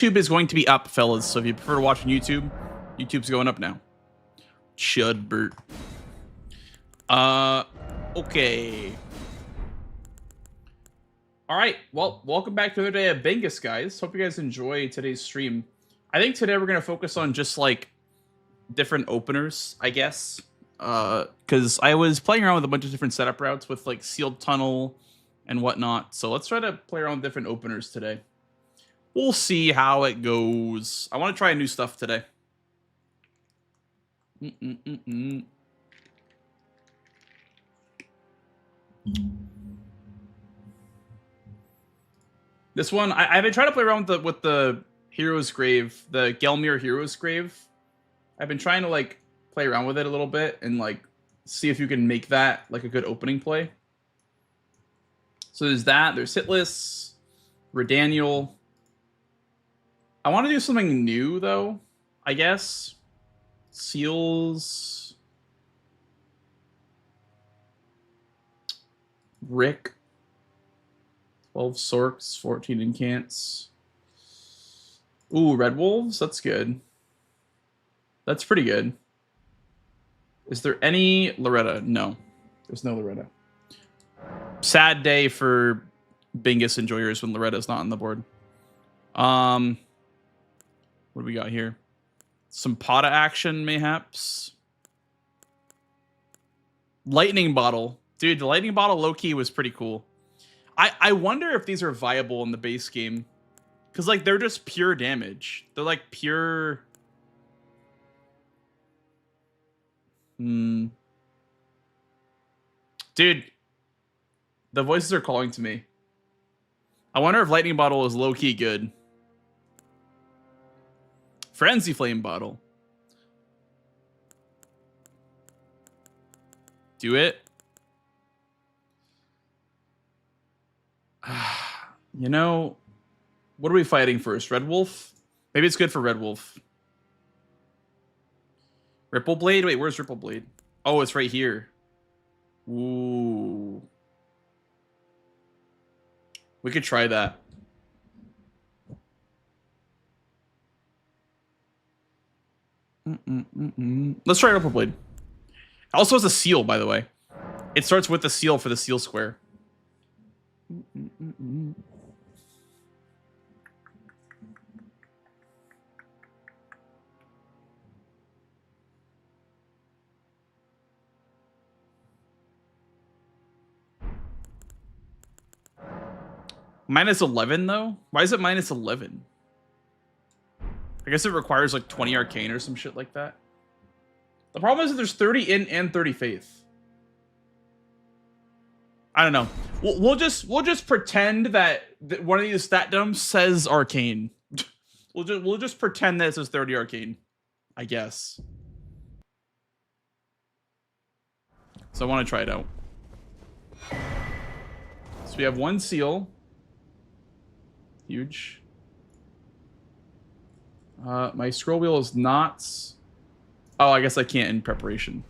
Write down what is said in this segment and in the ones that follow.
YouTube is going to be up, fellas. So if you prefer to watch on YouTube, YouTube's going up now. Chudbert. Okay. All right. Well, welcome back to another day of Bingus, guys. Hope you guys enjoy today's stream. I think today we're gonna focus on just like different openers, I guess. Because I was playing around with a bunch of different setup routes with like sealed tunnel and whatnot. So let's try to play around with different openers today. We'll see how it goes. I want to try new stuff today. This one, I've been trying to play around with the Hero's Grave, the Gelmir Hero's Grave. I've been trying to like play around with it a little bit and like see if you can make that like a good opening play. So there's that. There's Hitless, Redaniel. I want to do something new though, I guess. Seals. Rick. 12 Sorks, 14 Incants. Ooh, Red Wolves? That's good. That's pretty good. Is there any Loretta? No. There's no Loretta. Sad day for Bingus enjoyers when Loretta's not on the board. What do we got here? Some Potta action, mayhaps. Lightning Bottle. Dude, the Lightning Bottle low-key was pretty cool. I wonder if these are viable in the base game. Because, like, they're just pure damage. They're, like, pure... Dude. The voices are calling to me. I wonder if Lightning Bottle is low-key good. Frenzy Flame Bottle. Do it. You know, what are we fighting first? Red Wolf? Maybe it's good for Red Wolf. Ripple Blade? Wait, where's Ripple Blade? Oh, it's right here. Ooh. We could try that. Let's try Ripple Blade. Also has a seal, by the way. It starts with the seal for the seal square. Minus 11, though? Why is it minus 11? I guess it requires like 20 arcane or some shit like that. The problem is that there's 30 in and 30 faith. I don't know. We'll just pretend that one of these stat dumps says arcane. we'll just pretend that it says 30 arcane, I guess. So I want to try it out. So we have one seal. Huge. My scroll wheel is not... Oh, I guess I can't in preparation.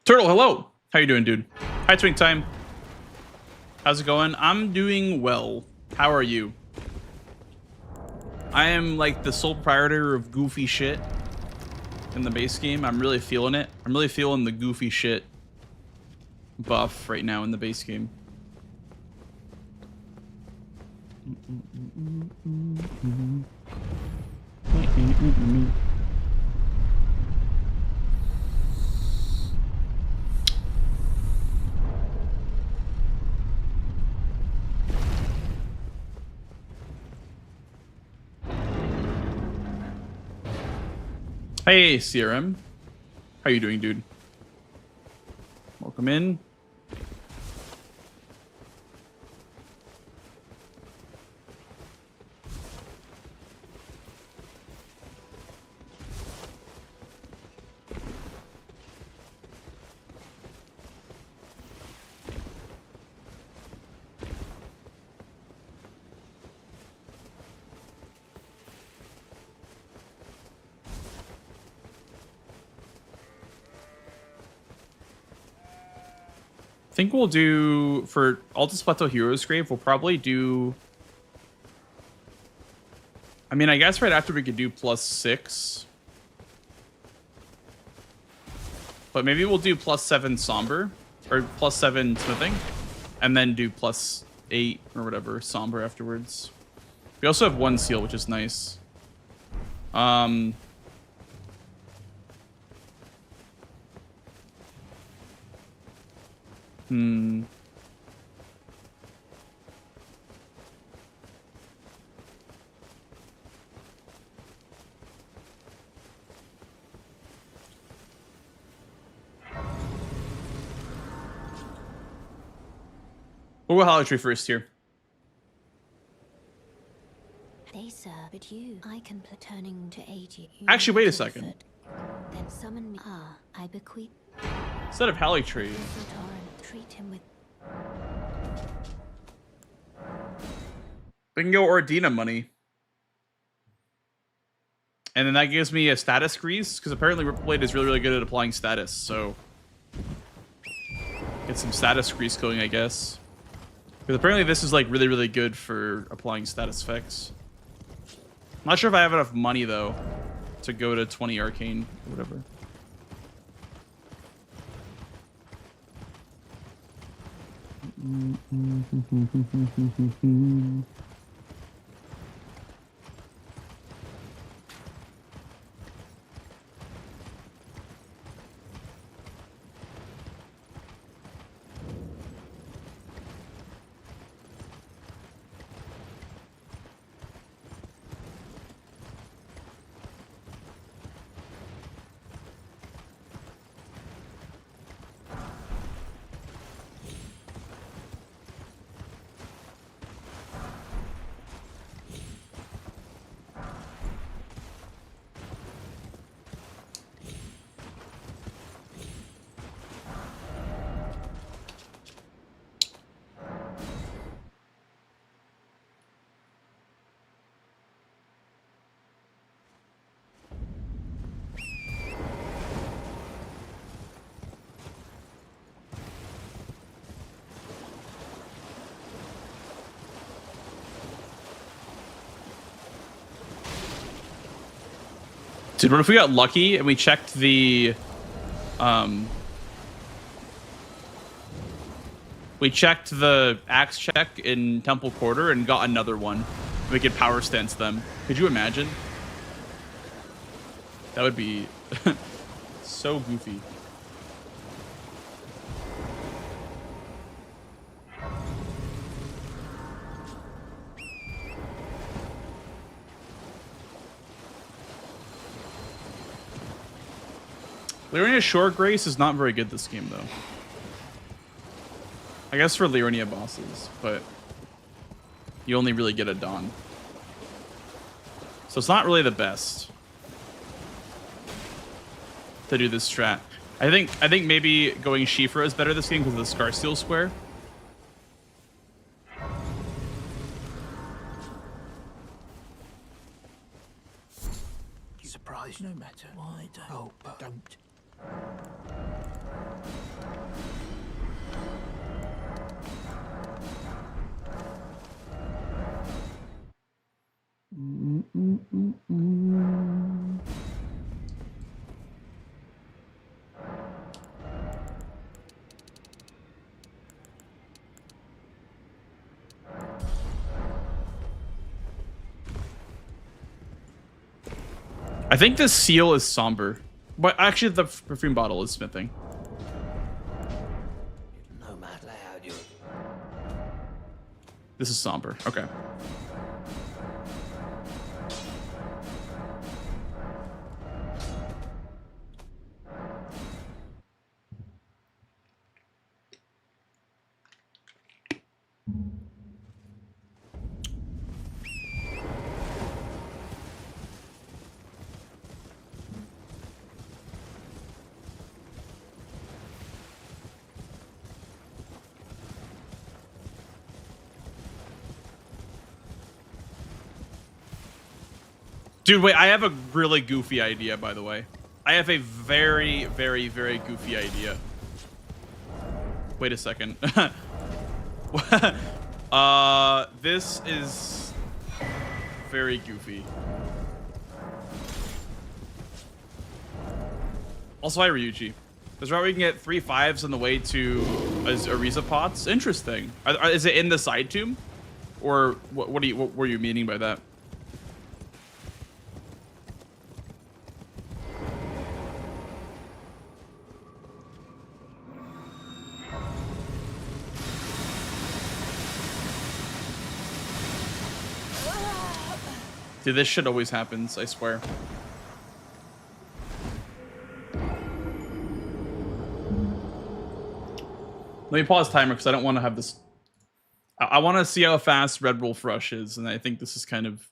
Turtle, hello. How you doing, dude? Hi, Twink Time. How's it going? I'm doing well. How are you? I am like the sole proprietor of goofy shit in the base game. I'm really feeling it. I'm really feeling the goofy shit buff right now in the base game. Hey, CRM. How you doing, dude? Welcome in. I think we'll do, for Altus Plateau Heroes Grave, we'll probably do... I mean, I guess right after we could do +6. But maybe we'll do +7 Somber, or +7 Smithing, and then do +8 or whatever Somber afterwards. We also have 1 seal, which is nice. We'll go Hollow Tree first here. They serve but you. I can turning to aid you. Actually, wait a second. Then summon me. Ah, I bequeath. Instead of Hollow Tree, Treat him with. we can go Ordina money. And then that gives me a status grease, because apparently Ripplblade is really, really good at applying status, so... Get some status grease going, I guess. Because apparently this is, like, really, really good for applying status effects. I'm not sure if I have enough money, though, to go to 20 Arcane or whatever. Dude, what if we got lucky and we checked the, we checked the axe check in Temple Quarter and got another one. We could power stance them. Could you imagine? That would be so goofy. Liurnia Short Grace is not very good this game, though. I guess for Liurnia bosses, but you only really get a Dawn. So it's not really the best to do this strat. I think maybe going Shifra is better this game because of the Scar Steel Square. Surprise no matter. Why don't? Oh, don't. I think the seal is somber, but actually the perfume bottle is smithing. No matter how you. This is somber. Okay. Dude, wait, I have a really goofy idea, by the way. I have a very, very, very goofy idea. Wait a second. This is very goofy. Also, hi, Ryuji. There's where we can get 3 5s on the way to Ariza pots. Interesting. Is it in the side tomb? Or what were you meaning by that? Dude, this shit always happens, I swear. Let me pause timer because I don't want to have this. I want to see how fast Red Wolf Rush is, and I think this is kind of.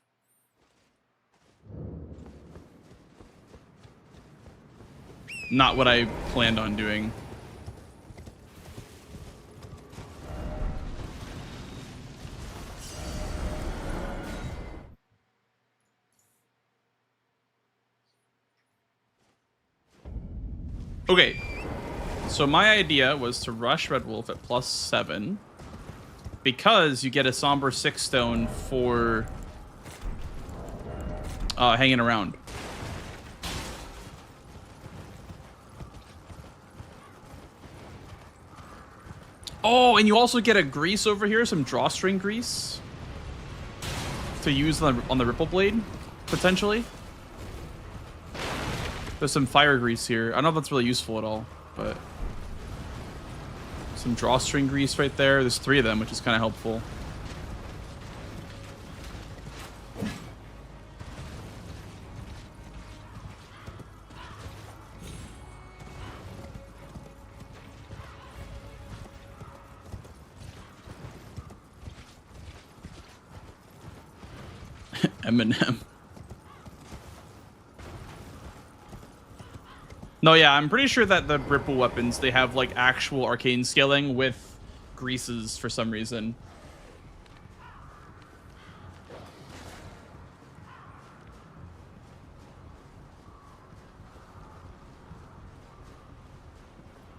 Not what I planned on doing. Okay, so my idea was to rush Red Wolf at +7 because you get a Somber 6 stone for hanging around. Oh, and you also get a grease over here, some drawstring grease to use on the Ripple Blade, potentially. There's some fire grease here. I don't know if that's really useful at all, but some drawstring grease right there. There's 3 of them, which is kind of helpful. Eminem. No, yeah, I'm pretty sure that the Ripple weapons, they have like actual arcane scaling with greases for some reason.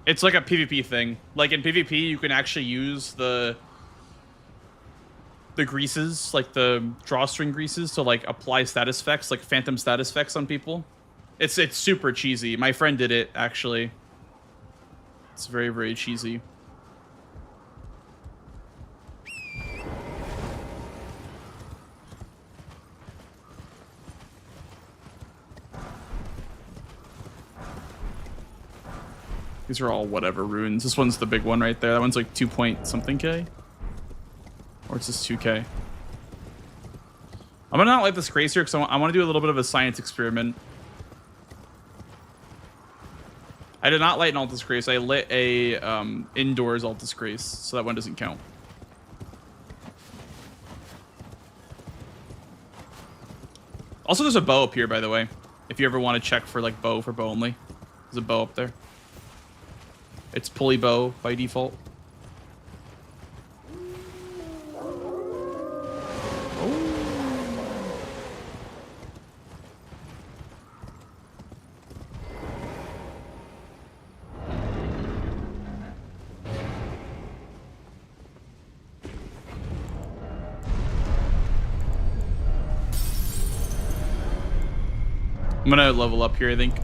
It's like a PvP thing. Like in PvP, you can actually use the greases, like the drawstring greases, to like apply status effects, like phantom status effects on people. It's super cheesy. My friend did it, actually. It's very, very cheesy. These are all whatever runes. This one's the big one right there. That one's like 2 point something K. Or it's just 2K. I'm gonna not light this Grace here because I want to do a little bit of a science experiment. I did not light an Altus Grace. I lit a indoors Altus Grace, so that one doesn't count. Also, there's a bow up here, by the way. If you ever want to check for like bow for bow only, there's a bow up there. It's pulley bow by default. I'm gonna level up here, I think.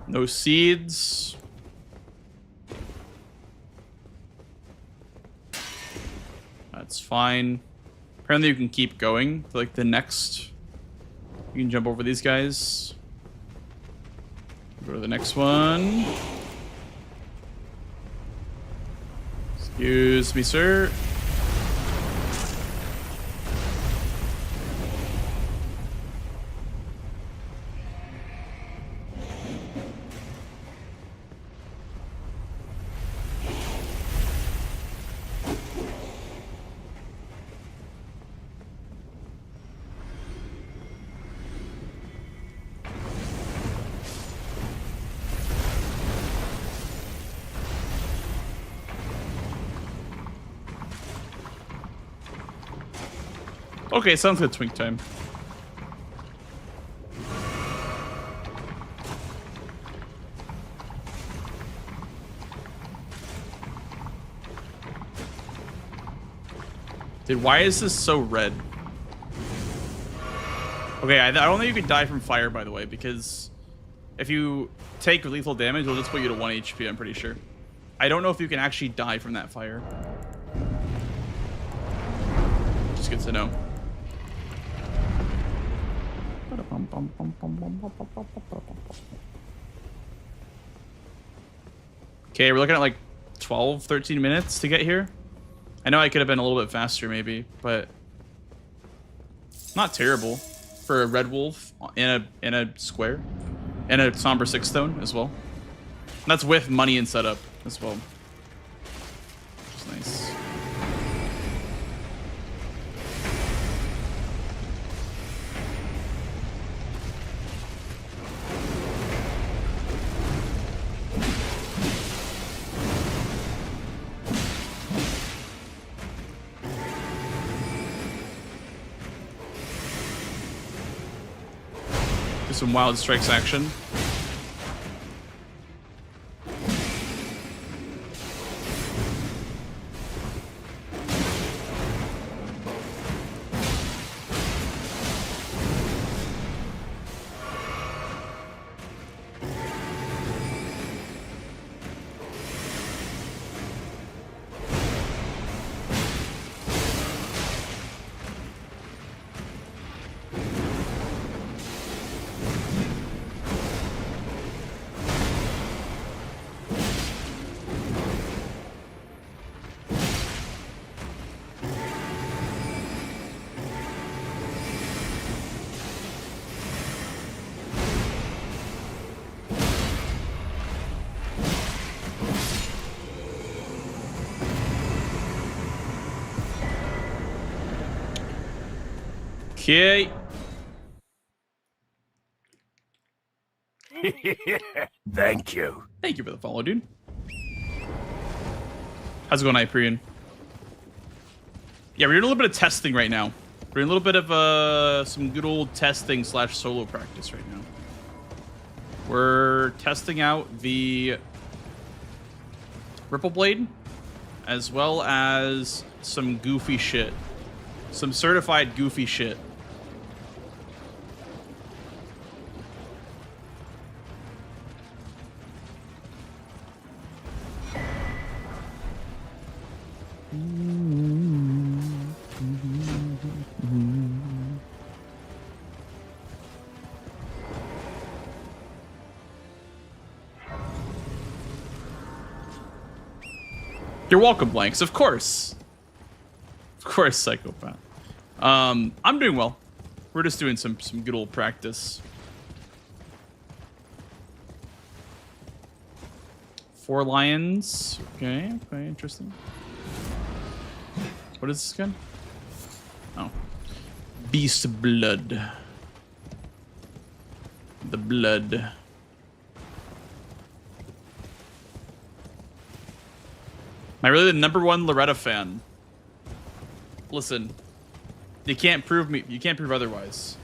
No seeds. That's fine. Apparently you can keep going to like the next. You can jump over these guys. Go to the next one. Excuse me, sir. Okay, sounds good. Twink time. Dude, why is this so red? Okay, I don't think you can die from fire, by the way, because if you take lethal damage, it'll just put you to 1 HP, I'm pretty sure. I don't know if you can actually die from that fire. Just good to know. Okay, we're looking at like 12, 13 minutes to get here. I know I could have been a little bit faster maybe, but not terrible for a red wolf in a square and a somber 6-stone as well. And that's with money and setup as well. Which is nice. Some wild strikes action. Okay. Thank you. Thank you for the follow, dude. How's it going, Hyperion? Yeah, we're doing a little bit of testing right now. We're doing a little bit of some good old testing / solo practice right now. We're testing out the Ripple Blade, as well as some goofy shit. Some certified goofy shit. You're welcome, Blanks. Of course. Of course, Psychopath. I'm doing well. We're just doing some good old practice. 4 lions. Okay, okay, interesting. What is this again? Oh. Beast blood. The blood. Am I really the #1 Loretta fan? Listen, you can't prove me. You can't prove otherwise.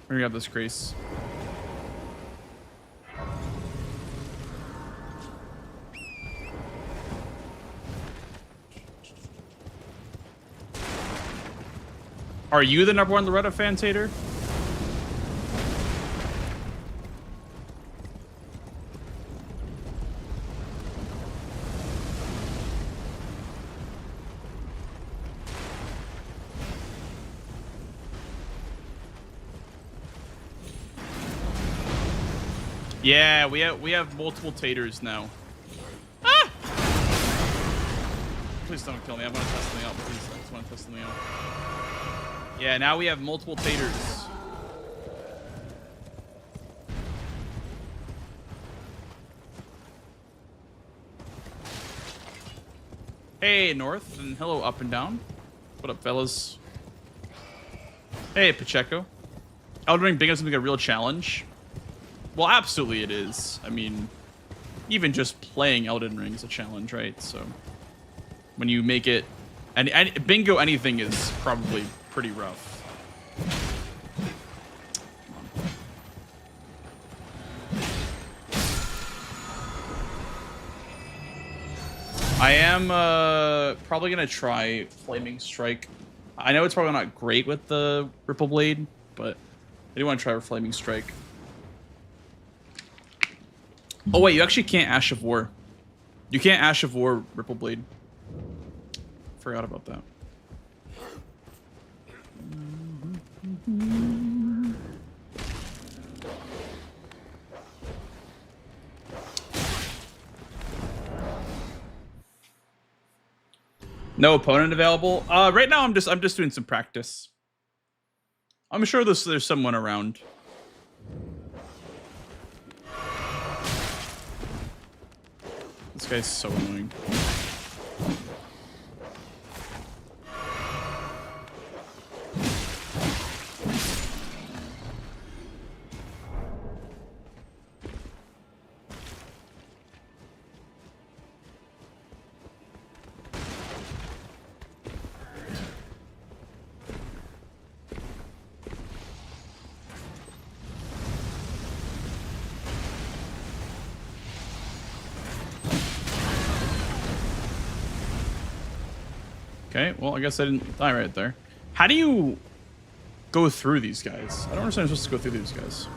We're gonna grab this Grace. Are you the #1 Loretta fan, Tater? Yeah, we have multiple Taters now. Ah! Please don't kill me. I want to test something out. Please, I just want to test something out. Yeah, now we have multiple Taters. Hey, North, and hello, up and down. What up, fellas? Hey, Pacheco. Elden Ring being something a real challenge. Well, absolutely it is. I mean, even just playing Elden Ring is a challenge, right? So when you make it, and bingo anything is probably pretty rough. I am probably gonna try Flaming Strike. I know it's probably not great with the Ripple Blade, but I do want to try Flaming Strike. Oh wait, you actually can't Ash of War. You can't Ash of War Ripple Blade. Forgot about that. No opponent available. Right now I'm just doing some practice. I'm sure there's someone around. This guy's so annoying. Okay, well, I guess I didn't die right there. How do you go through these guys? I don't understand how I'm supposed to go through these guys.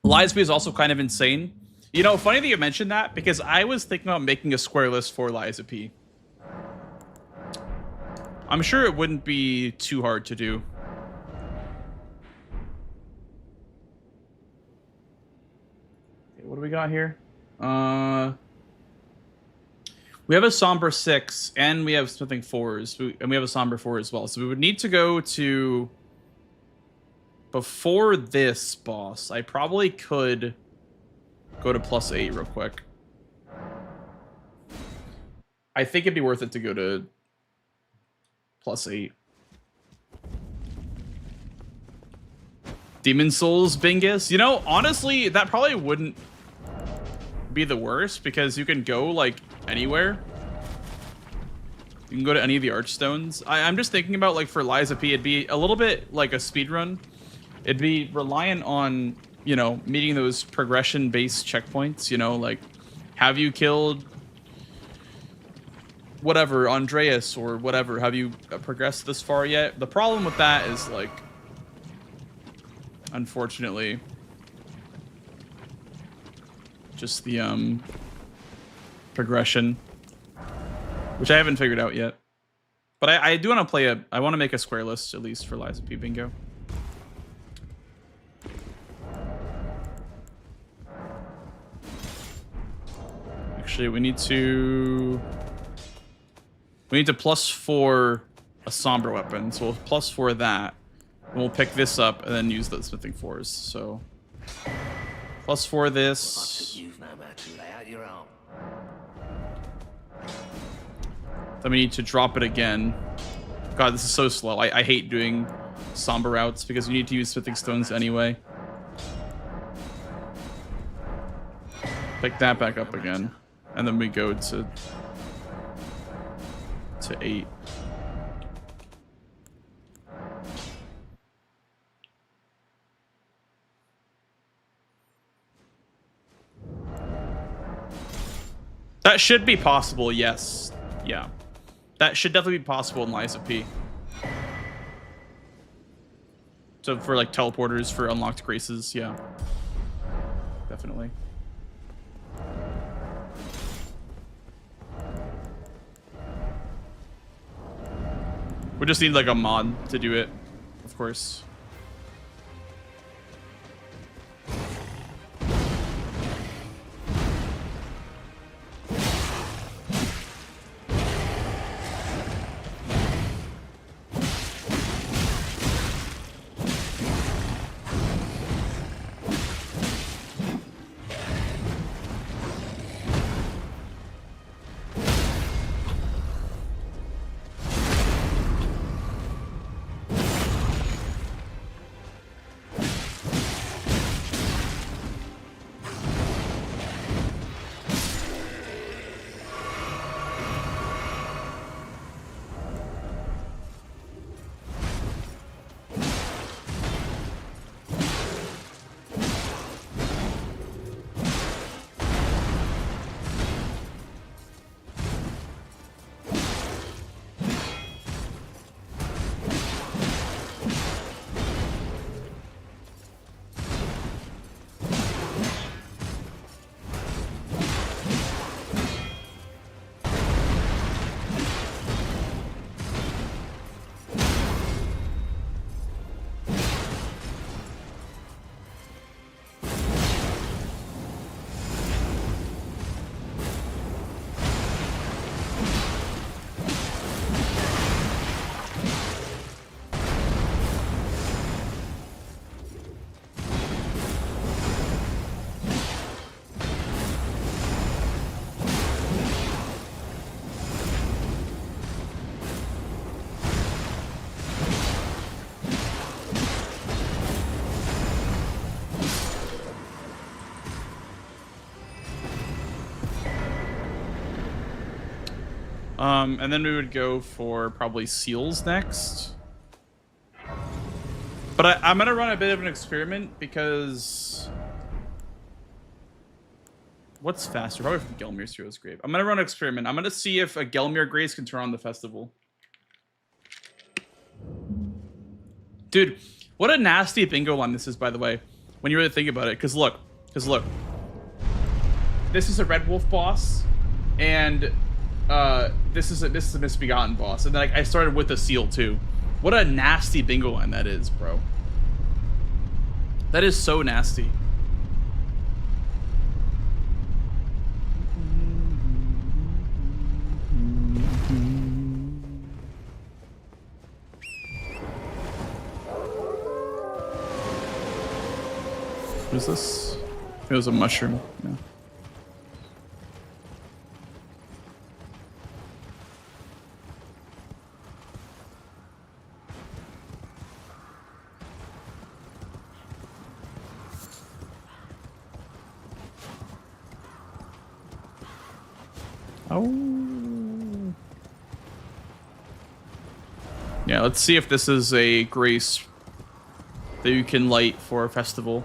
Lies is also kind of insane. You know, funny that you mentioned that, because I was thinking about making a square list for Liza P. I'm sure it wouldn't be too hard to do. Okay, what do we got here? We have a Somber 6, and we have something 4s, and we have a Somber 4 as well. So we would need to go to... Before this boss, I probably could go to +8 real quick. I think it'd be worth it to go to +8. Demon Souls Bingus. You know, honestly, that probably wouldn't be the worst, because you can go, like, anywhere. You can go to any of the Archstones. I'm just thinking about, like, for Liza P, it'd be a little bit like a speedrun. It'd be reliant on, you know, meeting those progression-based checkpoints, you know, like, have you killed whatever, Andreas or whatever? Have you progressed this far yet? The problem with that is, like, unfortunately, just the progression, which I haven't figured out yet. But I do want to I want to make a square list, at least for Liza P Bingo. Actually, we need to +4 a Somber weapon, so we'll +4 that, and we'll pick this up and then use the smithing 4s. So +4 this. Then we need to drop it again. God, this is so slow. I hate doing Somber routes because you need to use smithing stones anyway. Pick that back up again. And then we go to 8. That should be possible, yes. Yeah. That should definitely be possible in Liza P. So for like teleporters for unlocked graces, yeah. Definitely. We just need like a mod to do it, of course. And then we would go for probably seals next. But I'm gonna run a bit of an experiment because what's faster? Probably from Gelmir's Hero's Grave. I'm gonna run an experiment. I'm gonna see if a Gelmir Grace can turn on the festival. Dude, what a nasty bingo line this is, by the way, when you really think about it. Because look, this is a Red Wolf boss, and this is a Misbegotten boss, and then I started with a seal too. What a nasty bingo line that is, bro. That is so nasty. What is this? It was a mushroom. Yeah. Oh. Yeah, let's see if this is a grace that you can light for a festival.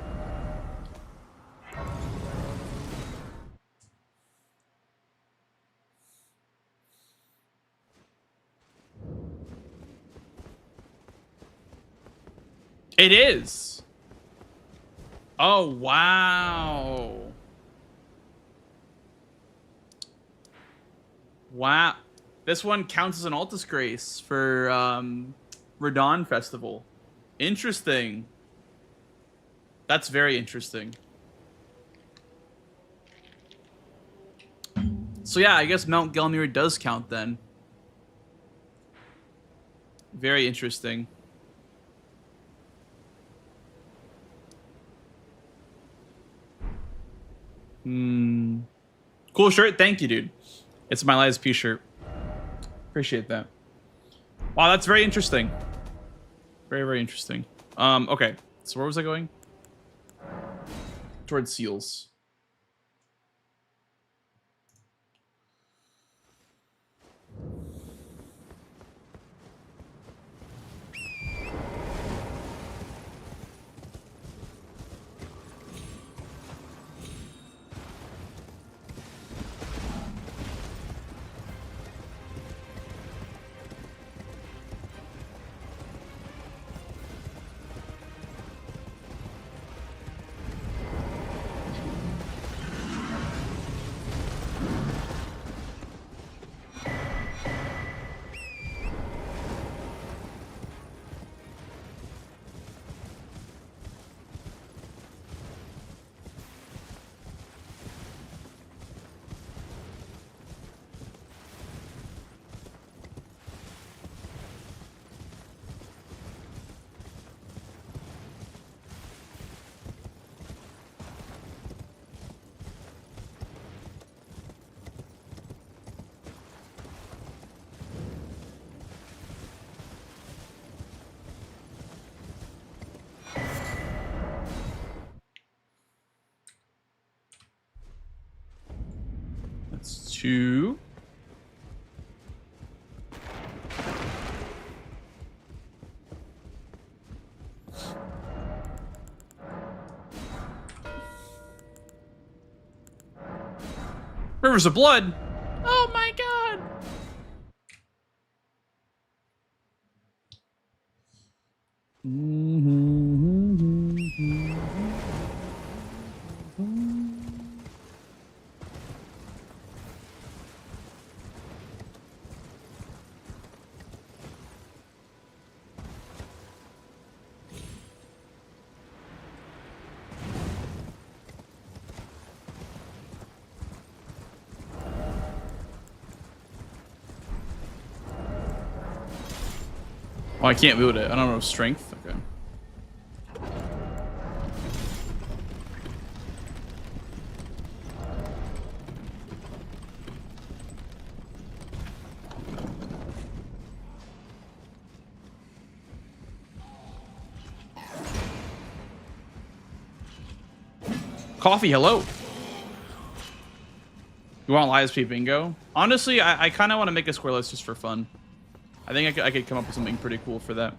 It is. Oh, wow. Wow. This one counts as an Altus Grace for Radon Festival. Interesting. That's very interesting. So yeah, I guess Mount Gelmir does count then. Very interesting. Cool shirt. Thank you, dude. It's my Lies P shirt. Appreciate that. Wow, that's very interesting. Very, very interesting. Okay. So where was I going? Towards seals. That's 2. Rivers of Blood. Oh my god. Oh, I can't wield it. I don't know strength. Okay. Coffee, hello. You want live speed bingo? Honestly, I kind of want to make a square list just for fun. I think I could come up with something pretty cool for that.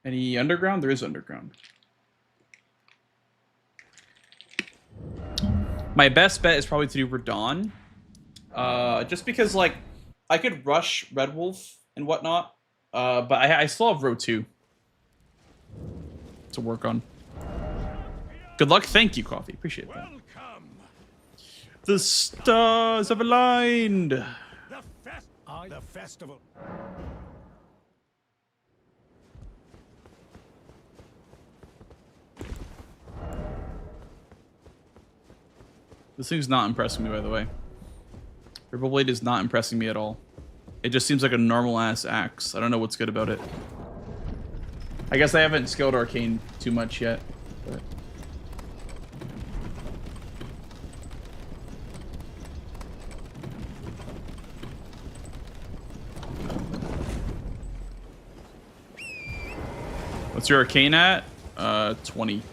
Any underground? There is underground. My best bet is probably to do Radon. Just because, like, I could rush Red Wolf and whatnot, but I still have row 2 to work on. Good luck. Thank you, Coffee. Appreciate that. The stars have aligned. The festival. This thing's not impressing me, by the way. Purple Blade is not impressing me at all. It just seems like a normal-ass axe. I don't know what's good about it. I guess I haven't skilled Arcane too much yet. But... What's your Arcane at? 20.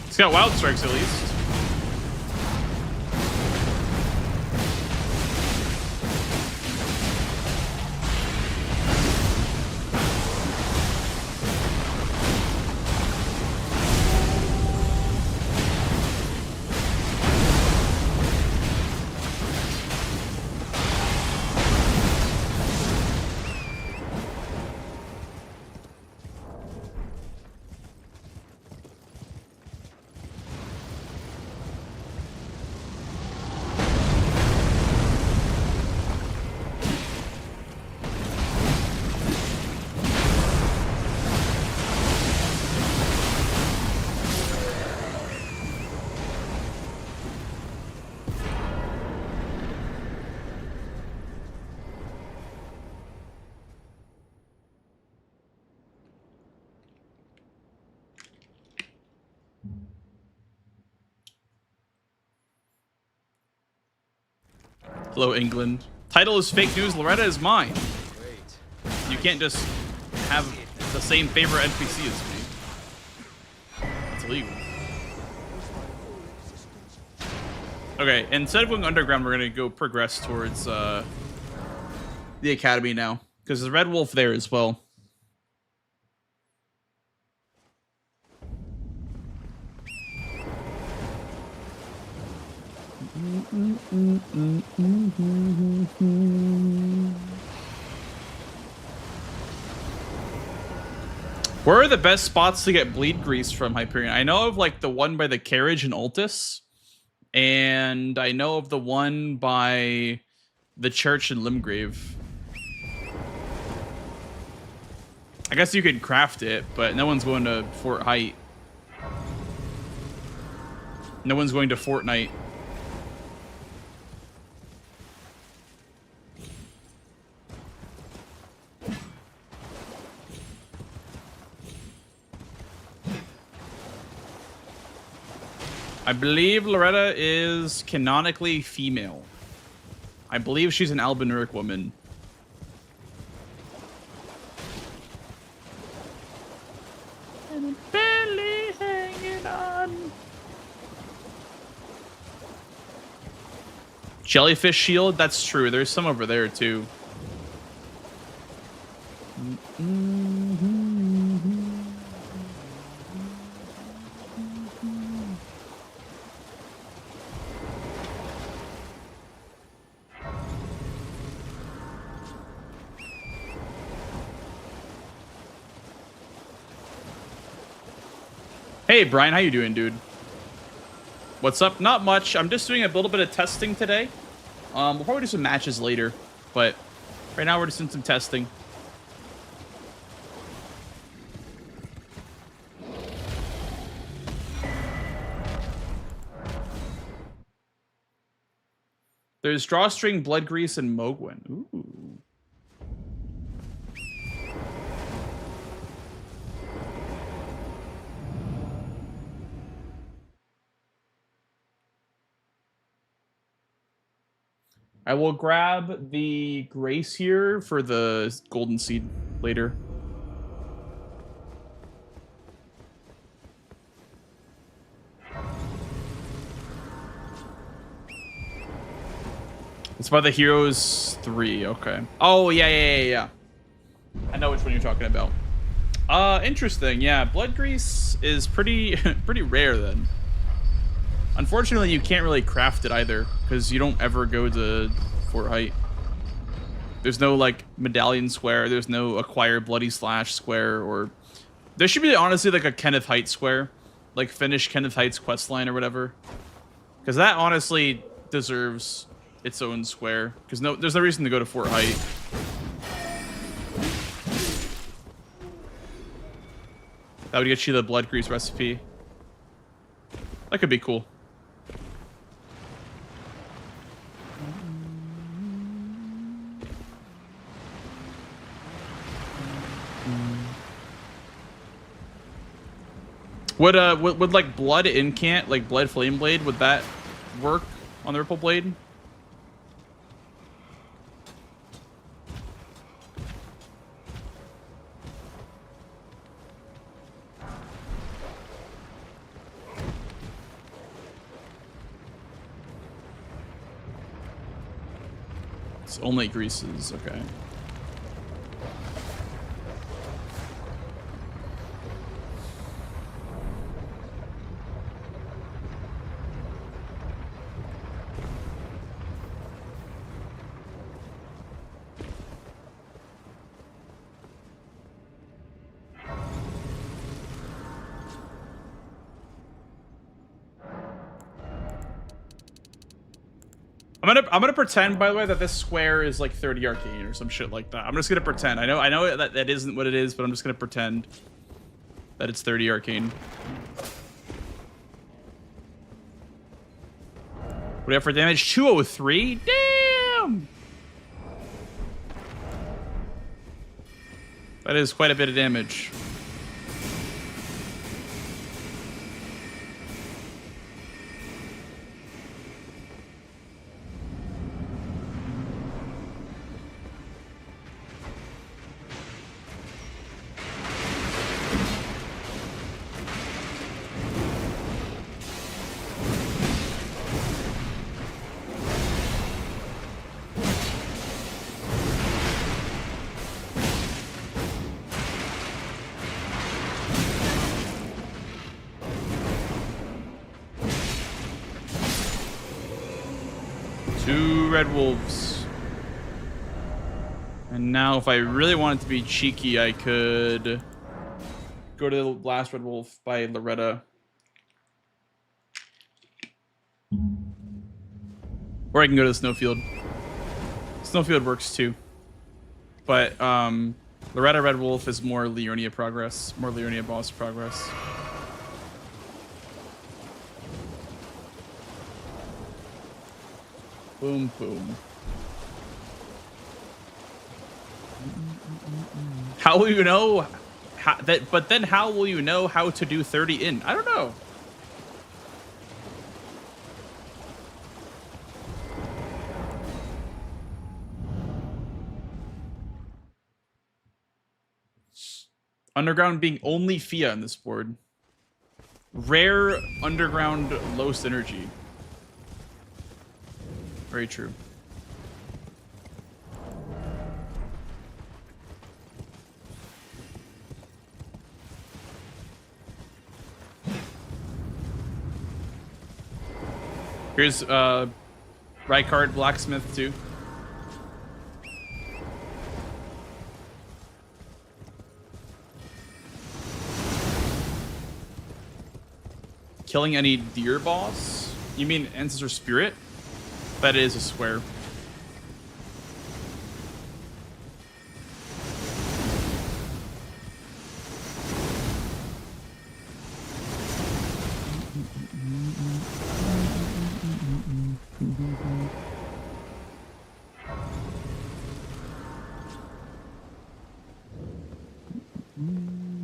He's got wild strikes at least. Hello, England. Title is fake news. Loretta is mine. You can't just have the same favorite NPC as me. It's illegal. Okay, instead of going underground, we're gonna go progress towards the academy now, because there's a Red Wolf there as well. Where are the best spots to get bleed grease from, Hyperion? I know of like the one by the carriage in Altus, and I know of the one by the church in Limgrave. I guess you could craft it, but no one's going to Fort Height. No one's going to Fortnite. I believe Loretta is canonically female. I believe she's an Albinuric woman. And a belly hanging on. Jellyfish shield? That's true. There's some over there too. Hey, Brian, how you doing, dude? What's up? Not much. I'm just doing a little bit of testing today. We'll probably do some matches later, but right now we're just doing some testing. There's Drawstring, Blood Grease, and Mogwin. Ooh. I will grab the Grace here for the Golden Seed later. It's by the Heroes 3, okay. Oh, yeah. I know which one you're talking about. Interesting, yeah. Blood Grease is pretty pretty rare then. Unfortunately, you can't really craft it either, because you don't ever go to Fort Height. There's no, like, Medallion Square, there's no Acquire Bloody Slash Square, or... There should be, honestly, like, a Kenneth Heights Square. Like, finish Kenneth Heights questline or whatever. Because that, honestly, deserves its own square. Because there's no reason to go to Fort Height. That would get you the Blood Grease recipe. That could be cool. Would like Blood Incant, like Blood Flame Blade, would that work on the Ripple Blade? It's only greases, okay. I'm gonna pretend, by the way, that this square is like 30 arcane or some shit like that. I'm just gonna pretend. I know that isn't what it is, but I'm just gonna pretend that it's 30 arcane. What do we have for damage? 203? Damn! That is quite a bit of damage. Two red wolves. And now if I really wanted to be cheeky, I could go to the last red wolf by Loretta. Or I can go to the snowfield. Snowfield works too. But Loretta Red Wolf is more Leonia progress, more Leonia boss progress. Boom, boom. How will you know that? But then how will you know how to do 30 in? I don't know. Underground being only Fia on this board. Rare underground low synergy. Very true. Here's Rykard Blacksmith too. killing any deer boss. You mean Ancestor Spirit? That is a square.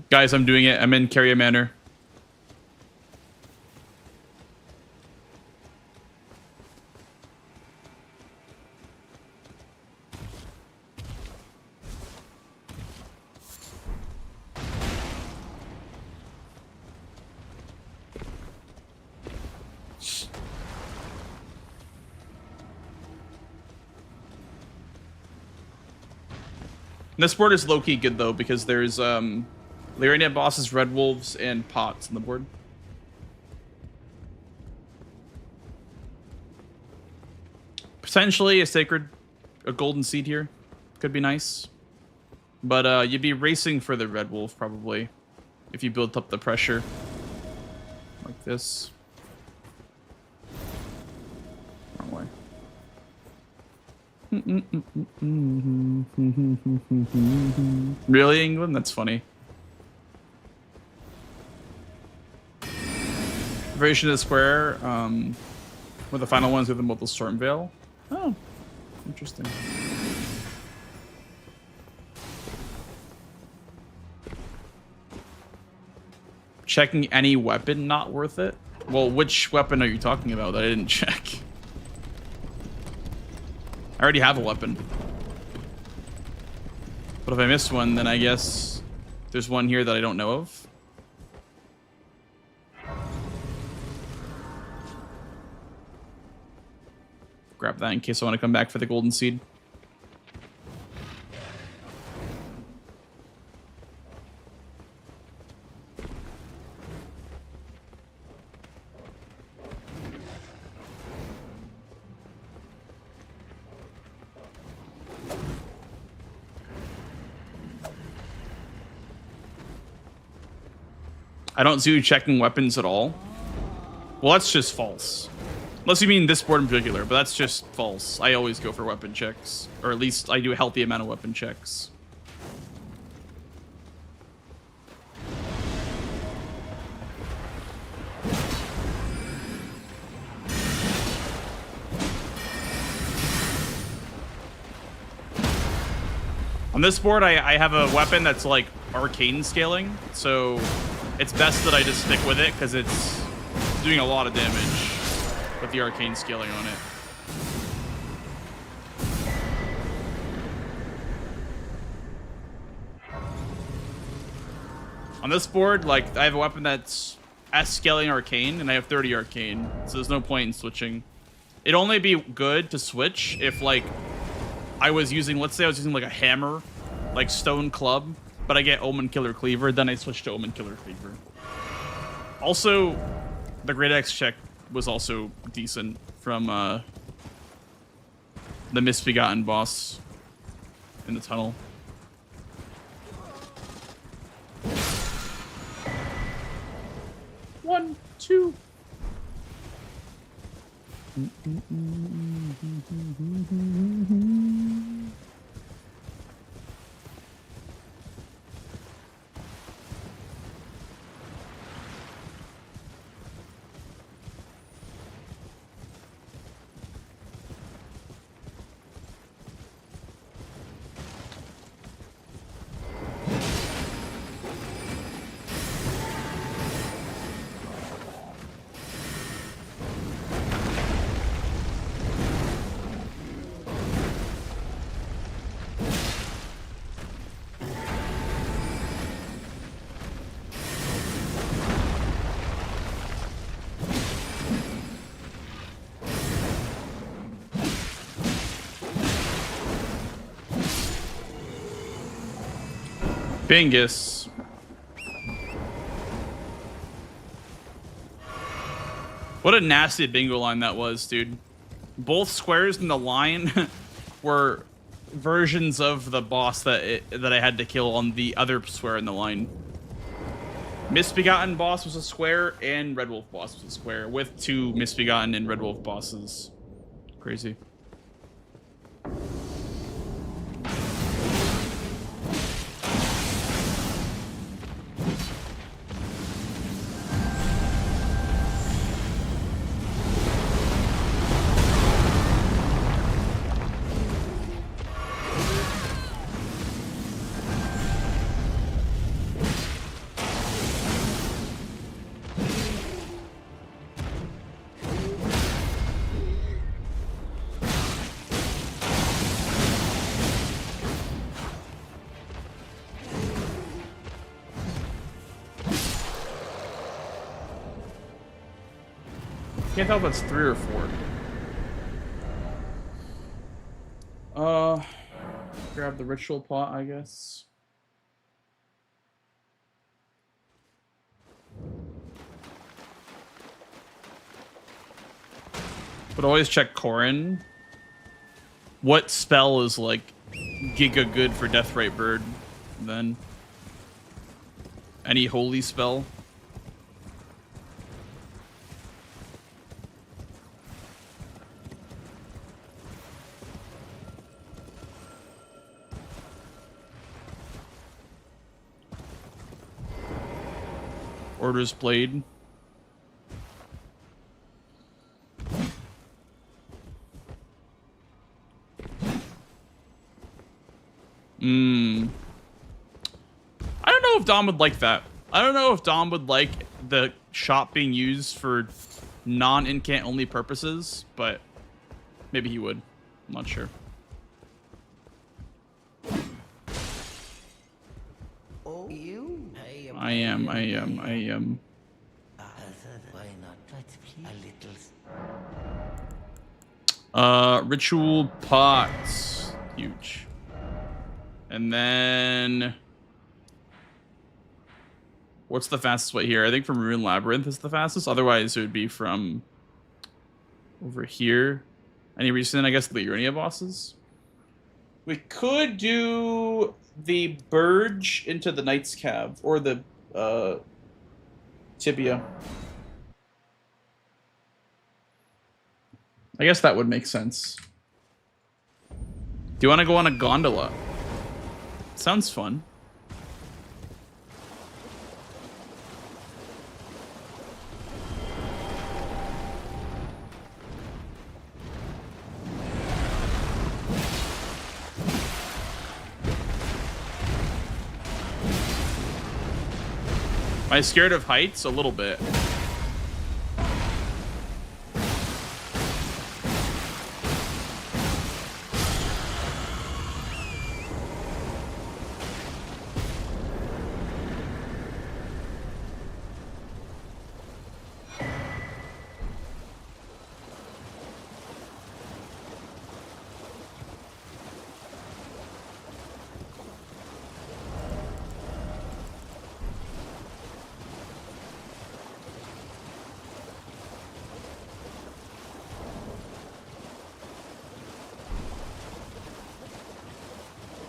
Guys, I'm doing it. I'm in Carrier Manor. This board is low-key good though because there's Lyrian bosses, red wolves, and pots on the board. Potentially a golden seed here could be nice, but you'd be racing for the red wolf probably if you build up the pressure like this. Wrong way. Really, England? That's funny. Variation of the square, where the final ones with the multiple storm veil. Oh, interesting. Checking any weapon, not worth it. Well, which weapon are you talking about that I didn't check? I already have a weapon. But if I miss one, then I guess there's one here that I don't know of. Grab that in case I want to come back for the golden seed. I don't see you checking weapons at all. Well, that's just false. Unless you mean this board in particular, but that's just false. I always go for weapon checks. Or at least I do a healthy amount of weapon checks. On this board, I have a weapon that's like arcane scaling, so it's best that I just stick with it because it's doing a lot of damage with the arcane scaling on it. On this board, like, I have a weapon that's S scaling arcane, and I have 30 arcane, so there's no point in switching. It'd only be good to switch if, like, I was using, let's say I was using, like, a hammer, like Stone Club, but I get Omen Killer Cleaver, then I switch to Omen Killer Cleaver. Also, the Great Axe check was also decent from the Misbegotten boss in the tunnel. One, two. Bingus. What a nasty bingo line that was, dude. Both squares in the line were versions of the boss that I had to kill on the other square in the line. Misbegotten boss was a square, and Red Wolf boss was a square, with 2 Misbegotten and Red Wolf bosses. Crazy. Can't tell if it's 3 or 4. Grab the ritual pot, I guess. But always check Corrin. What spell is like giga good for Deathrite Bird? Then any holy spell? Order's Blade. I don't know if Dom would like that. I don't know if Dom would like the shop being used for non-incant only purposes, but maybe he would. I'm not sure. Oh, you? I am. Why not try to please a little? Ritual pots. Huge. And then what's the fastest way here? I think from Ruin Labyrinth is the fastest. Otherwise, it would be from over here. Any reason? I guess the Urania bosses. We could do the Burge into the Knight's Cave or the Tibia. I guess that would make sense. Do you want to go on a gondola? Sounds fun. Am I scared of heights? A little bit.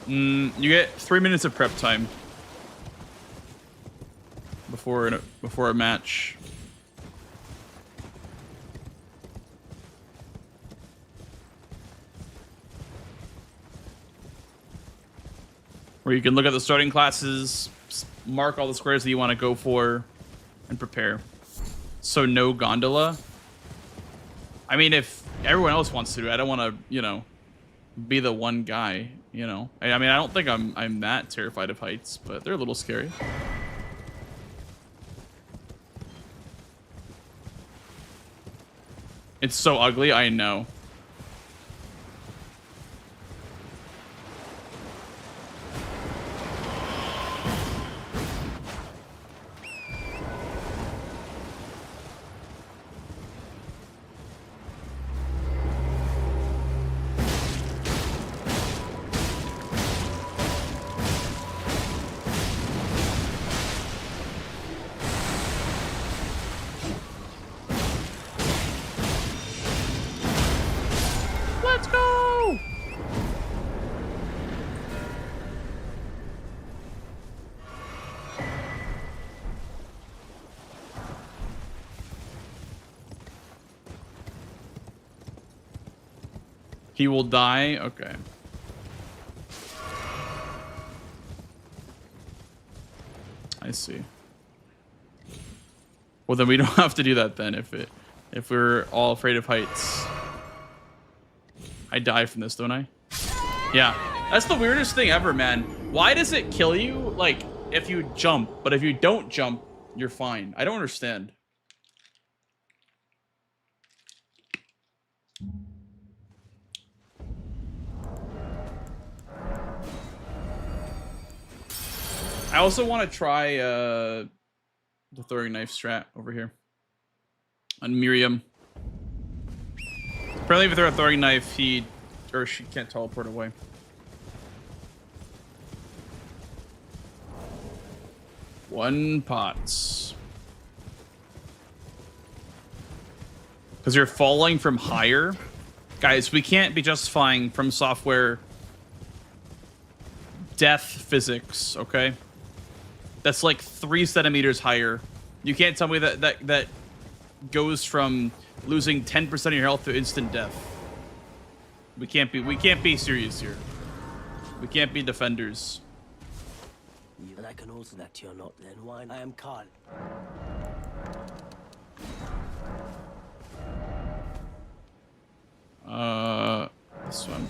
You get 3 minutes of prep time before a match. Where you can look at the starting classes, mark all the squares that you want to go for, and prepare. So no gondola. I mean, if everyone else wants to do it, I don't want to, you know, be the one guy, you know. I mean, I don't think I'm that terrified of heights, but they're a little scary. It's so ugly, I know. He will die. Okay. I see. Well, then we don't have to do that then if we're all afraid of heights. I die from this, don't I? Yeah. That's the weirdest thing ever, man. Why does it kill you, like, if you jump, but if you don't jump, you're fine? I don't understand. I also want to try the throwing knife strat over here on Miriam. Apparently, if you throw a throwing knife, she can't teleport away. One pots. Because you're falling from higher. Guys, we can't be justifying from software death physics, okay? That's like 3 centimeters higher. You can't tell me that goes from losing 10% of your health to instant death. We can't be serious here. We can't be defenders. And I can also that you're not then. Why? I am Carl. This one.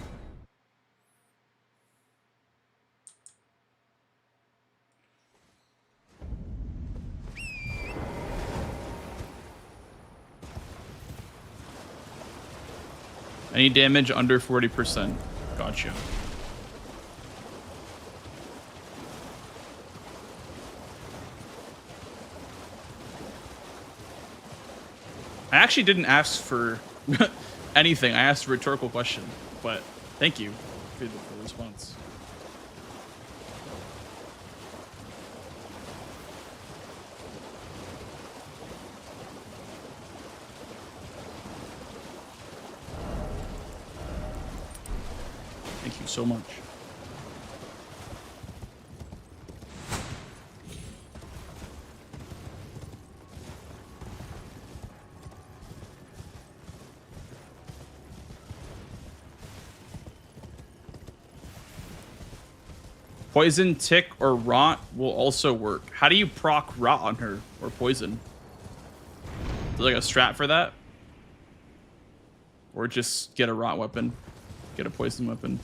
Any damage under 40%. Gotcha. I actually didn't ask for anything. I asked a rhetorical question, but thank you for the response. Thank you so much. Poison, tick, or rot will also work. How do you proc rot on her or poison? Is there like a strat for that? Or just get a rot weapon, get a poison weapon.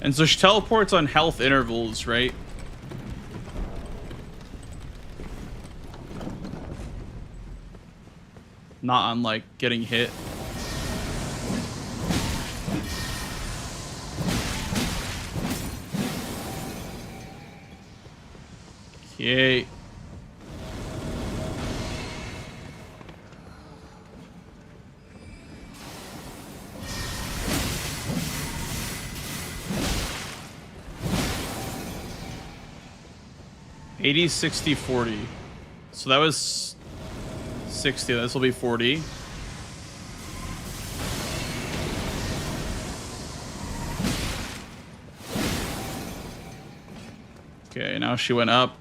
And so she teleports on health intervals, right? Not on, like, getting hit. Okay. $80, $60, $40. So that was 60. This will be 40. Okay, now she went up.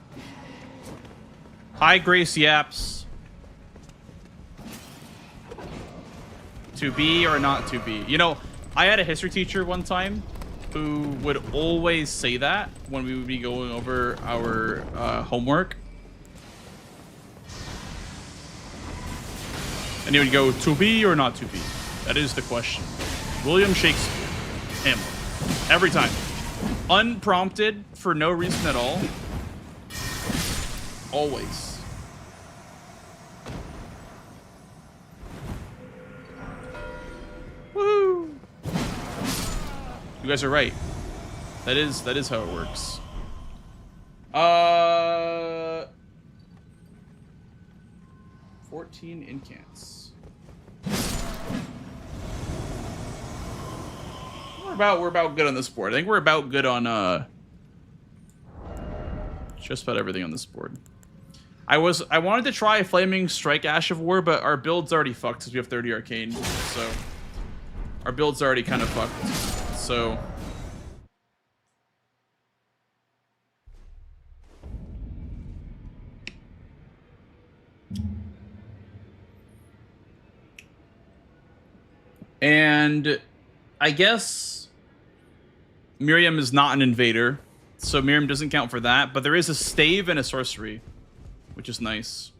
Hi, Grace Yaps. To be or not to be? You know, I had a history teacher one time who would always say that when we would be going over our homework. And he would go, to be or not to be? That is the question. William Shakespeare. Hamlet. Every time. Unprompted, for no reason at all. Always. Woo! You guys are right. That is how it works. 14 incants. We're about good on this board. I think we're about good on just about everything on this board. I wanted to try Flaming Strike Ash of War, but our build's already fucked because we have 30 arcane. So our build's already kind of fucked. So and I guess Miriam is not an invader, so Miriam doesn't count for that, but there is a stave and a sorcery, which is nice.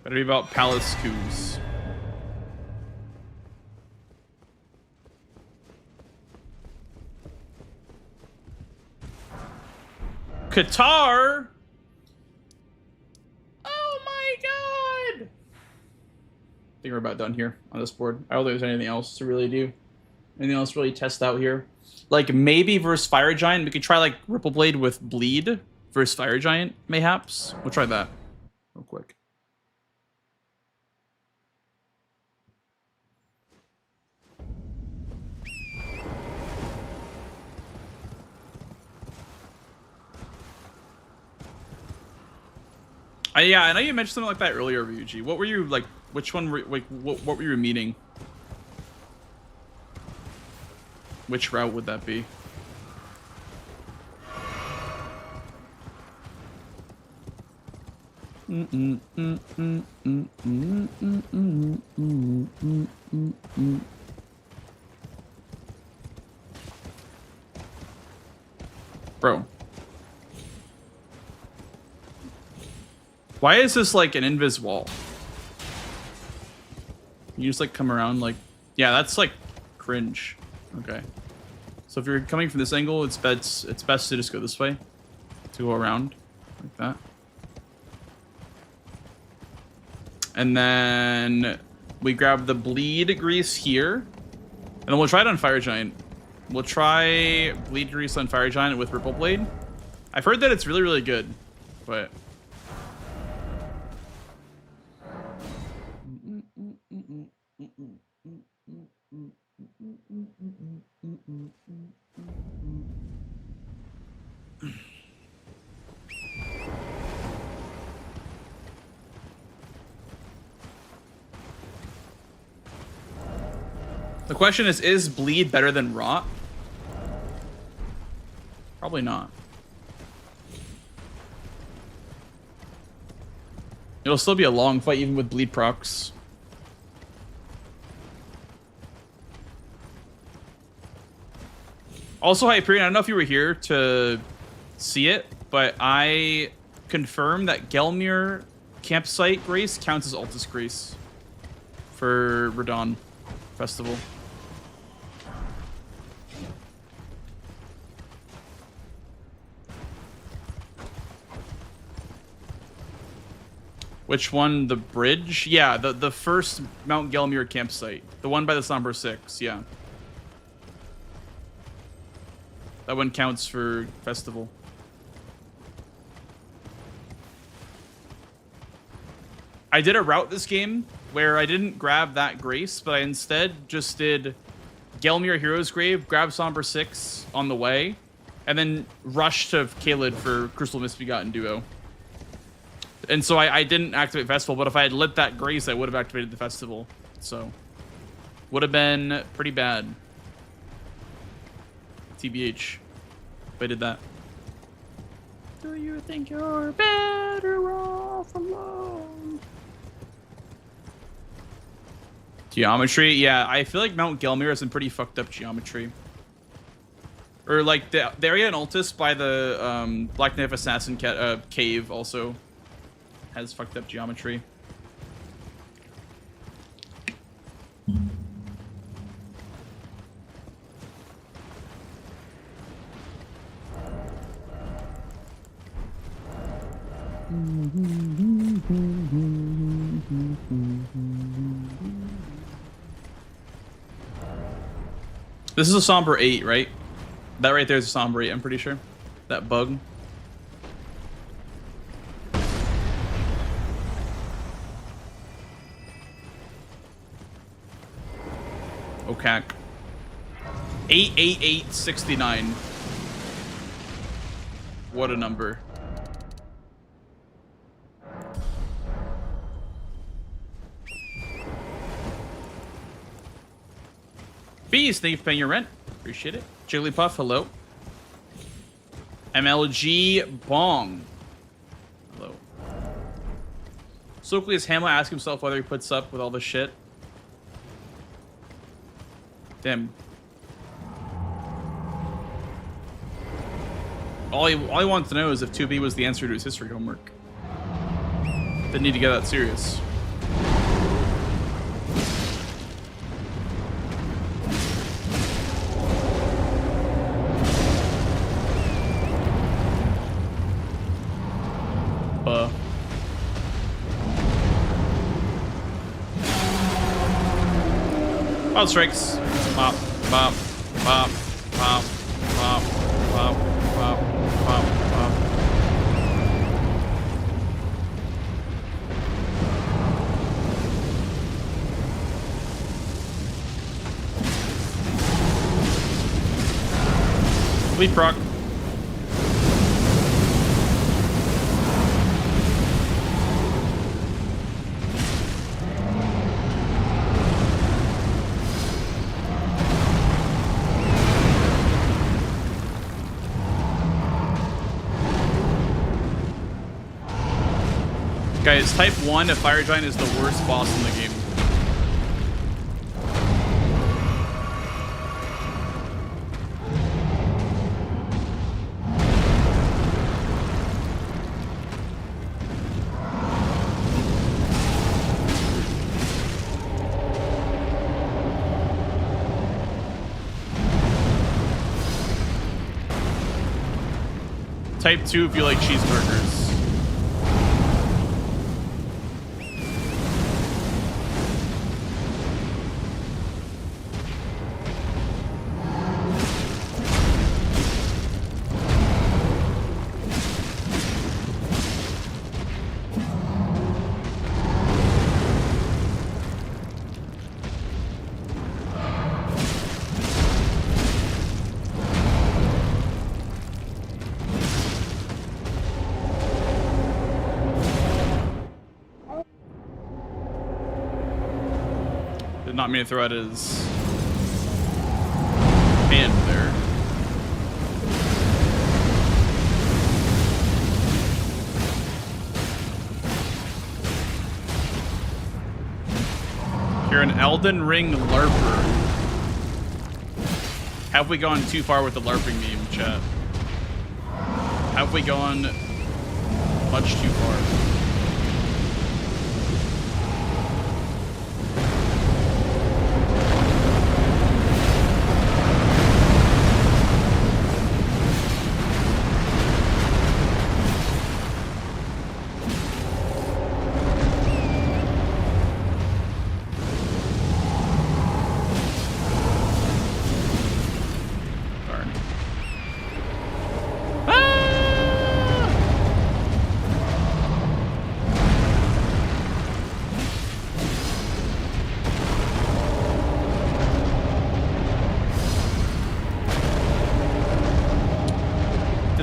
Better be about palace coups. Qatar? Oh my god! I think we're about done here on this board. I don't think there's anything else to really do. Anything else to really test out here? Like maybe versus Fire Giant, we could try like Ripple Blade with Bleed versus Fire Giant, mayhaps. We'll try that real quick. Yeah, I know you mentioned something like that earlier, Ryuji. What were you like? Which one? Like, what were you meaning? Which route would that be? Bro. Why is this like an invis wall? You just like come around like, yeah, that's like cringe. Okay. So if you're coming from this angle, it's best to just go this way. To go around like that. And then we grab the bleed grease here. And then we'll try it on Fire Giant. We'll try bleed grease on Fire Giant with Ripple Blade. I've heard that it's really, really good, but the question is bleed better than rot? Probably not. It'll still be a long fight even with bleed procs. Also, Hyperion, I don't know if you were here to see it, but I confirmed that Gelmir campsite grace counts as Altus grace for Radon Festival. Which one? The bridge? Yeah, the first Mount Gelmir campsite. The one by the Somber 6, yeah. That one counts for festival. I did a route this game where I didn't grab that grace, but I instead just did Gelmir Hero's Grave, grab Somber 6 on the way, and then rush to Kaled for Crystal Misbegotten Duo. And so I didn't activate festival, but if I had lit that grace, I would have activated the festival. So would have been pretty bad. TBH, if I did that. Do you think you're better off alone? Geometry? Yeah, I feel like Mount Gelmir has some pretty fucked up geometry. Or like the area in Altus by the Black Knife Assassin cave also has fucked up geometry. This is a Somber 8, right? That right there is a Somber 8, I'm pretty sure. That bug. Okay. 88869. What a number. Bees, thank you for paying your rent. Appreciate it. Jigglypuff, hello. MLG Bong. Hello. Soakly's Hamlet asks himself whether he puts up with all this shit. Damn. All he wants to know is if 2B was the answer to his history homework. Didn't need to get that serious. Wild strikes. Bop, bop, bop, bop, bop, bop, bop, bop, bop. Leap rock. Guys, type 1, a fire giant is the worst boss in the game. Type 2 if you like cheeseburgers. Did not mean to throw out his hand there. You're an Elden Ring LARPer. Have we gone too far with the LARPing meme, chat? Have we gone much too far?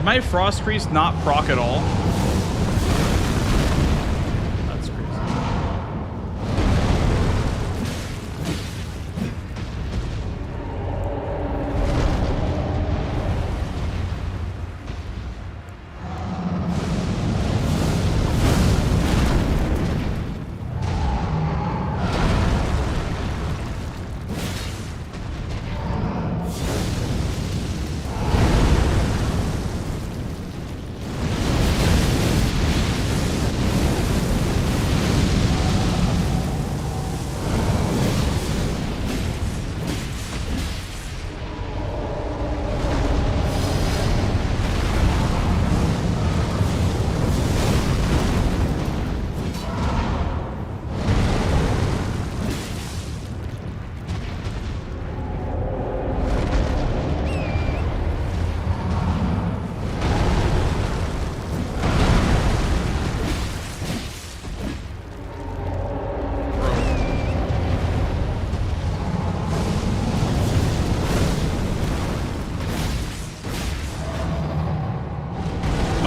My Frost Priest not proc at all? That's crazy.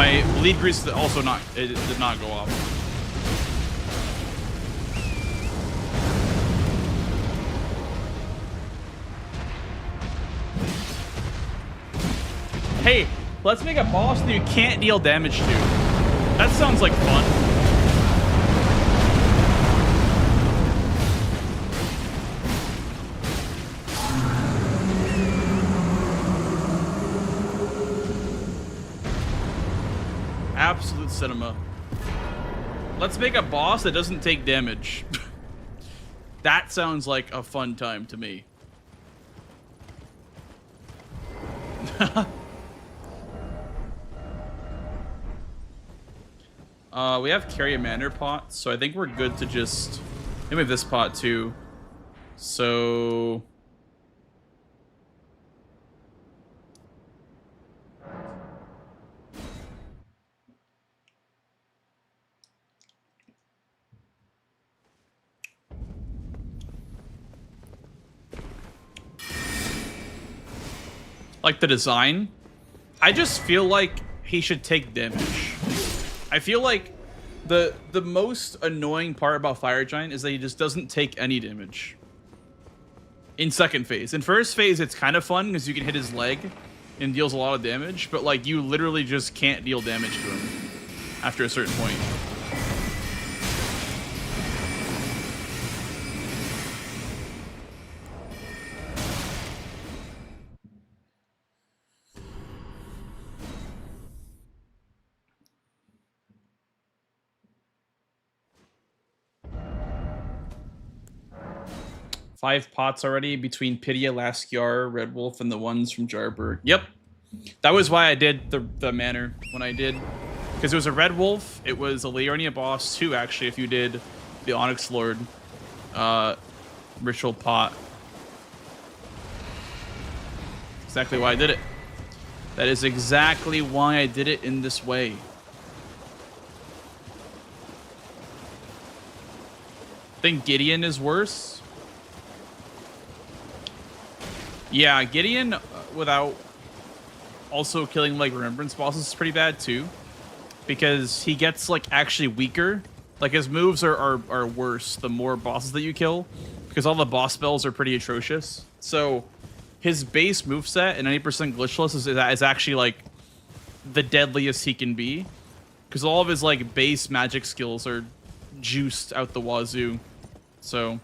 My bleed grease also not, it did not go off. Hey, let's make a boss that you can't deal damage to. That sounds like fun. Absolute cinema. Let's make a boss that doesn't take damage. That sounds like a fun time to me. We have carry a manor pot, so I think we're good to just... Maybe we have this pot too. So... Like the design, I just feel like he should take damage. I feel like the most annoying part about Fire Giant is that he just doesn't take any damage in second phase. In first phase, it's kind of fun because you can hit his leg and deals a lot of damage, but like you literally just can't deal damage to him after a certain point. Five pots already between Pydia, Laskiar, Red Wolf, and the ones from Jarberg. Yep. That was why I did the manor when I did. Because it was a Red Wolf, it was a Liurnia boss too, actually, if you did the Onyx Lord ritual pot. Exactly why I did it. That is exactly why I did it in this way. I think Gideon is worse. Yeah, Gideon without also killing like Remembrance bosses is pretty bad too. Because he gets like actually weaker. Like his moves are worse the more bosses that you kill. Because all the boss spells are pretty atrocious. So his base moveset and 90% glitchless is actually like the deadliest he can be. Because all of his like base magic skills are juiced out the wazoo. So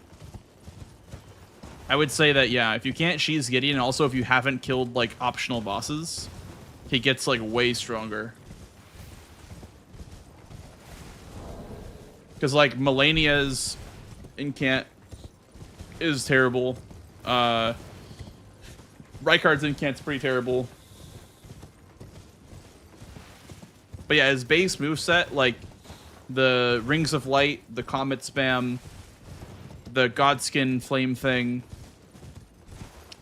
I would say that, yeah, if you can't sheath Gideon, and also if you haven't killed like optional bosses, he gets like way stronger. Because like Melania's incant is terrible. Rykard's incant's pretty terrible. But yeah, his base moveset, like the Rings of Light, the Comet Spam, the Godskin Flame thing,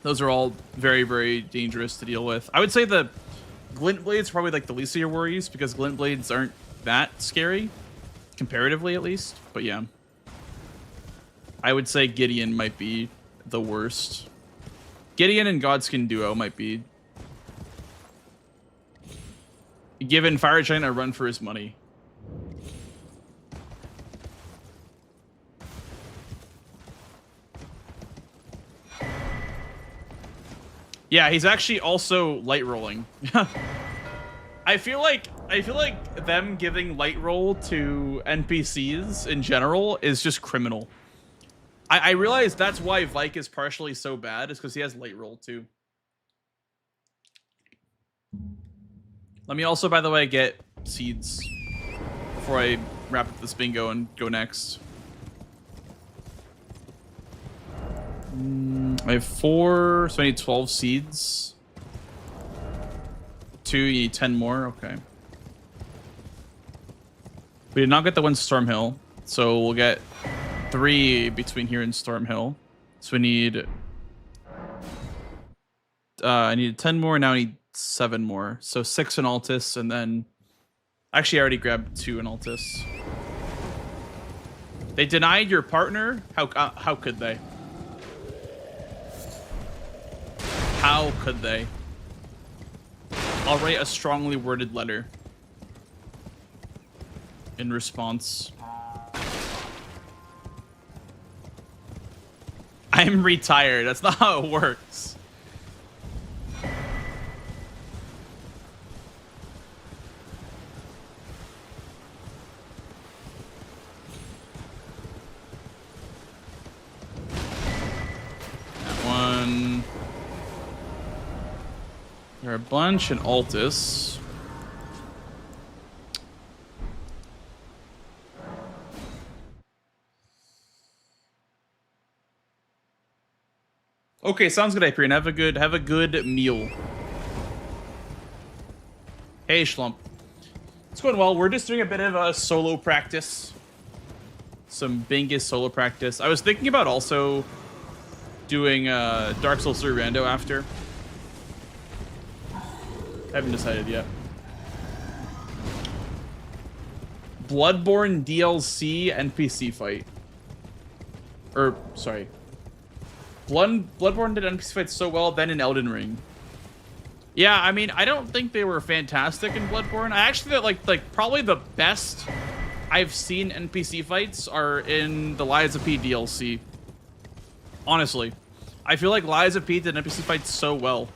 those are all very, very dangerous to deal with. I would say the Glint Blades probably like the least of your worries because Glint Blades aren't that scary, comparatively at least. But yeah, I would say Gideon might be the worst. Gideon and Godskin duo might be giving Fire Giant a run for his money. Yeah, he's actually also light rolling. I feel like them giving light roll to NPCs in general is just criminal. I realize that's why Vike is partially so bad, is because he has light roll too. Let me also, by the way, get seeds before I wrap up this bingo and go next. I have 4, so I need 12 seeds. 2, you need 10 more, okay. We did not get the one Stormhill, so we'll get 3 between here and Stormhill. So we need... I need 10 more, now I need 7 more. So 6 in Altus, and then... Actually, I already grabbed 2 in Altus. They denied your partner? How could they? How could they? I'll write a strongly worded letter. in response. I'm retired. That's not how it works. That one. There are a bunch in Altus. Okay, sounds good, Hyperion. Have a good meal. Hey, Schlump. It's going well. We're just doing a bit of a solo practice. Some Bingus solo practice. I was thinking about also doing Dark Souls 3 Rando after. Haven't decided yet. Bloodborne DLC NPC fight. Or, sorry. Bloodborne did NPC fights so well, then in Elden Ring. Yeah, I mean, I don't think they were fantastic in Bloodborne. I actually thought like probably the best I've seen NPC fights are in the Lies of P DLC. Honestly, I feel like Lies of P did NPC fights so well,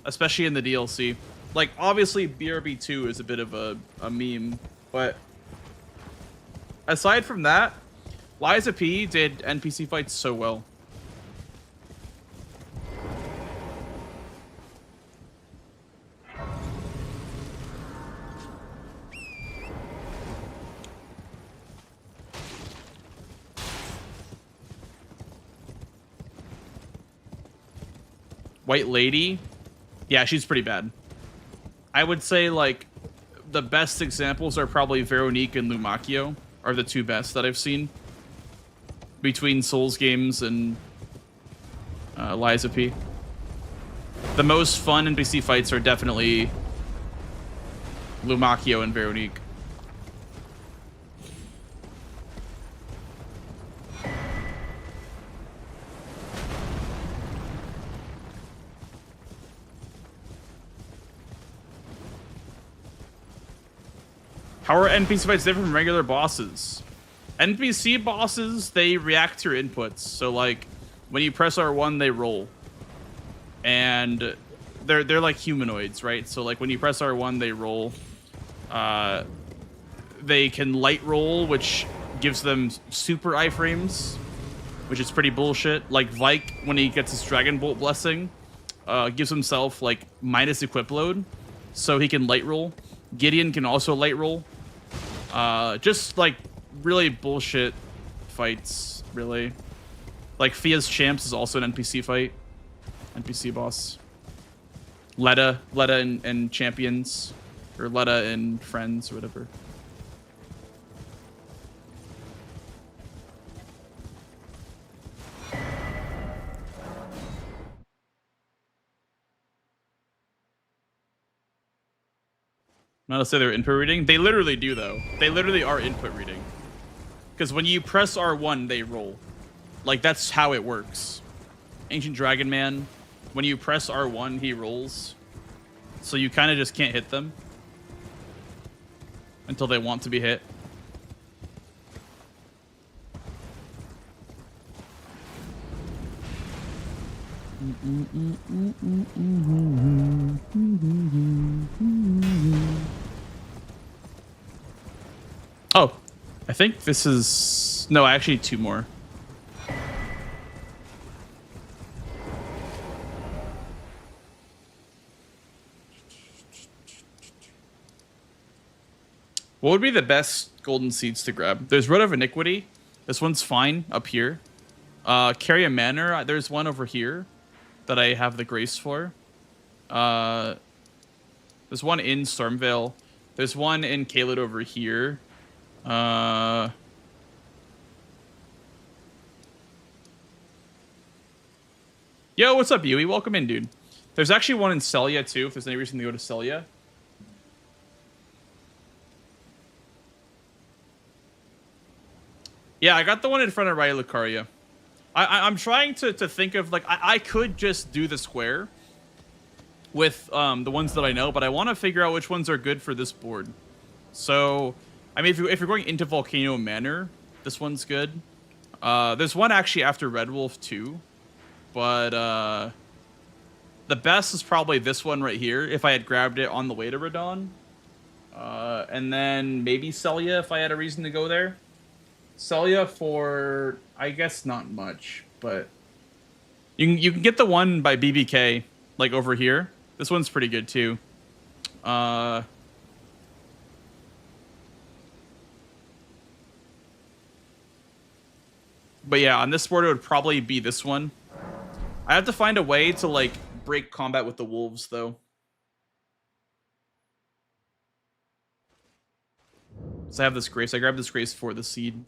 especially in the DLC. Like, obviously, BRB 2 is a bit of a meme, but aside from that, Lies of P did NPC fights so well. White Lady, yeah, she's pretty bad. I would say, like, the best examples are probably Veronique and Lumakio are the two best that I've seen between Souls games and Lies of P. The most fun NPC fights are definitely Lumakio and Veronique. How are NPC fights different from regular bosses? NPC bosses, they react to your inputs. So, like, when you press R1, they roll. And they're like humanoids, right? So, like, when you press R1, they roll. They can light roll, which gives them super iframes, which is pretty bullshit. Like, Vike, when he gets his Dragon Bolt Blessing, gives himself, like, minus equip load, so he can light roll. Gideon can also light roll. Just like really bullshit fights, really. Like Fia's Champs is also an NPC fight. NPC boss. Letta and Champions. Or Letta and Friends or whatever. Not to say they're input reading. They literally do, though. They literally are input reading. Because when you press R1, they roll. Like, that's how it works. Ancient Dragon Man, when you press R1, he rolls. So you kind of just can't hit them. Until they want to be hit. Oh, I think this is... No, actually two more. What would be the best golden seeds to grab? There's Road of Iniquity. This one's fine up here. Carry a Manor. There's one over here that I have the grace for. There's one in Stormvale. There's one in Caelid over here. Yo, what's up, Yui? Welcome in, dude. There's actually one in Celia, too, if there's any reason to go to Celia. Yeah, I got the one in front of Raya Lucaria. I'm trying to think of, like, I could just do the square with the ones that I know, but I want to figure out which ones are good for this board. So I mean, if you're going into Volcano Manor, this one's good. There's one actually after Red Wolf too, but the best is probably this one right here. If I had grabbed it on the way to Radon, and then maybe Celia if I had a reason to go there. Celia for I guess not much, but you can get the one by BBK like over here. This one's pretty good too. But yeah, on this board it would probably be this one. I have to find a way to like break combat with the wolves though. So I have this grace. I grabbed this grace for the seed.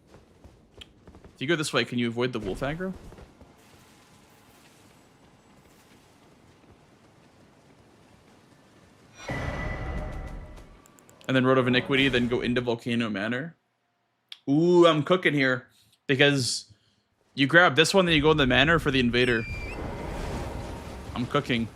If you go this way, can you avoid the wolf aggro? And then Road of Iniquity, then go into Volcano Manor. Ooh, I'm cooking here. Because you grab this one, then you go in the Manor for the Invader. I'm cooking.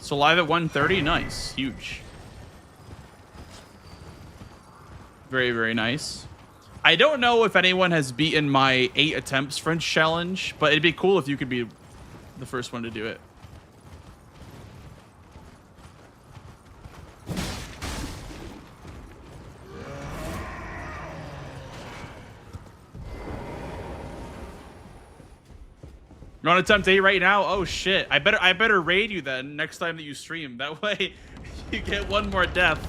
So live at 1:30, nice, huge. Very, very nice. I don't know if anyone has beaten my 8 attempts French challenge, but it'd be cool if you could be the first one to do it. You're on attempt 8 right now? Oh shit. I better raid you then next time that you stream. That way you get one more death.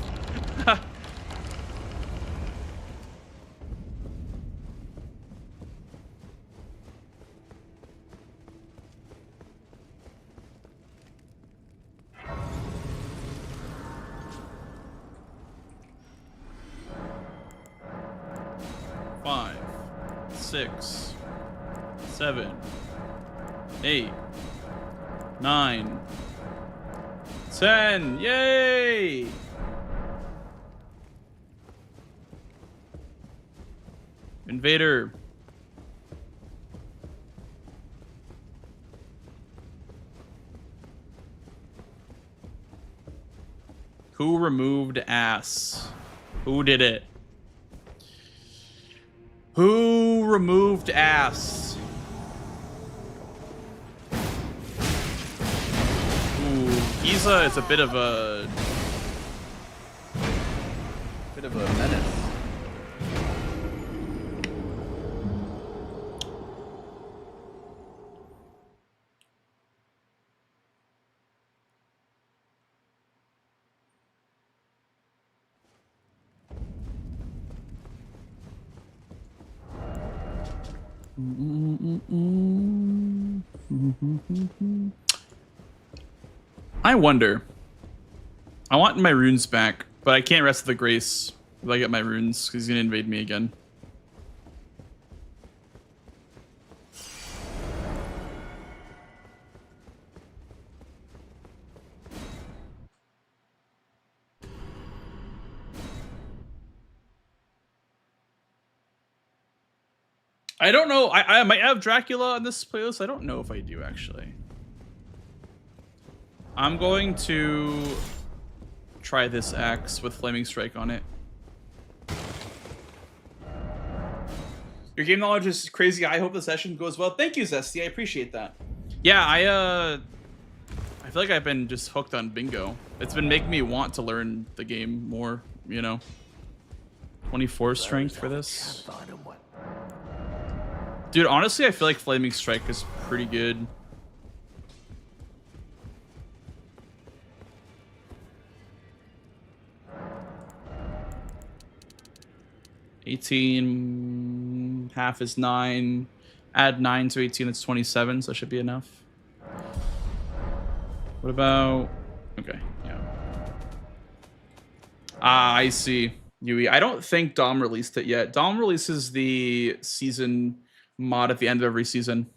Five, 6, 7, 8, 9, 10. Yay! Invader. Who removed ass? Who did it? Who removed ass? Giza is a bit of a menace. I wonder. I want my runes back, but I can't rest the grace if I get my runes because he's gonna invade me again. I don't know. I might have Dracula on this playlist. I don't know if I do actually. I'm going to try this axe with Flaming Strike on it. Your game knowledge is crazy. I hope the session goes well. Thank you, Zesty. I appreciate that. Yeah, I feel like I've been just hooked on bingo. It's been making me want to learn the game more, you know. 24 strength for this. Dude, honestly, I feel like Flaming Strike is pretty good. $18, half is 9. Add 9 to 18, it's 27, so it should be enough. What about... Okay, yeah. Ah, I see. Yui. I don't think Dom released it yet. Dom releases the season mod at the end of every season.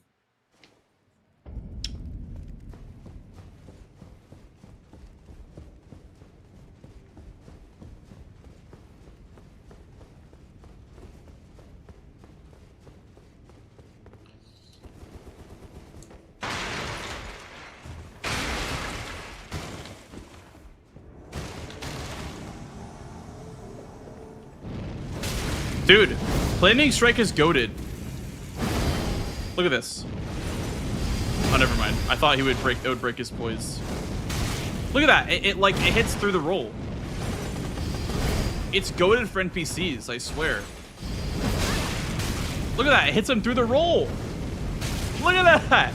Dude, Flaming Strike is goated. Look at this. Oh, never mind. I thought it would break his poise. Look at that. It hits through the roll. It's goated for NPCs, I swear. Look at that. It hits him through the roll. Look at that.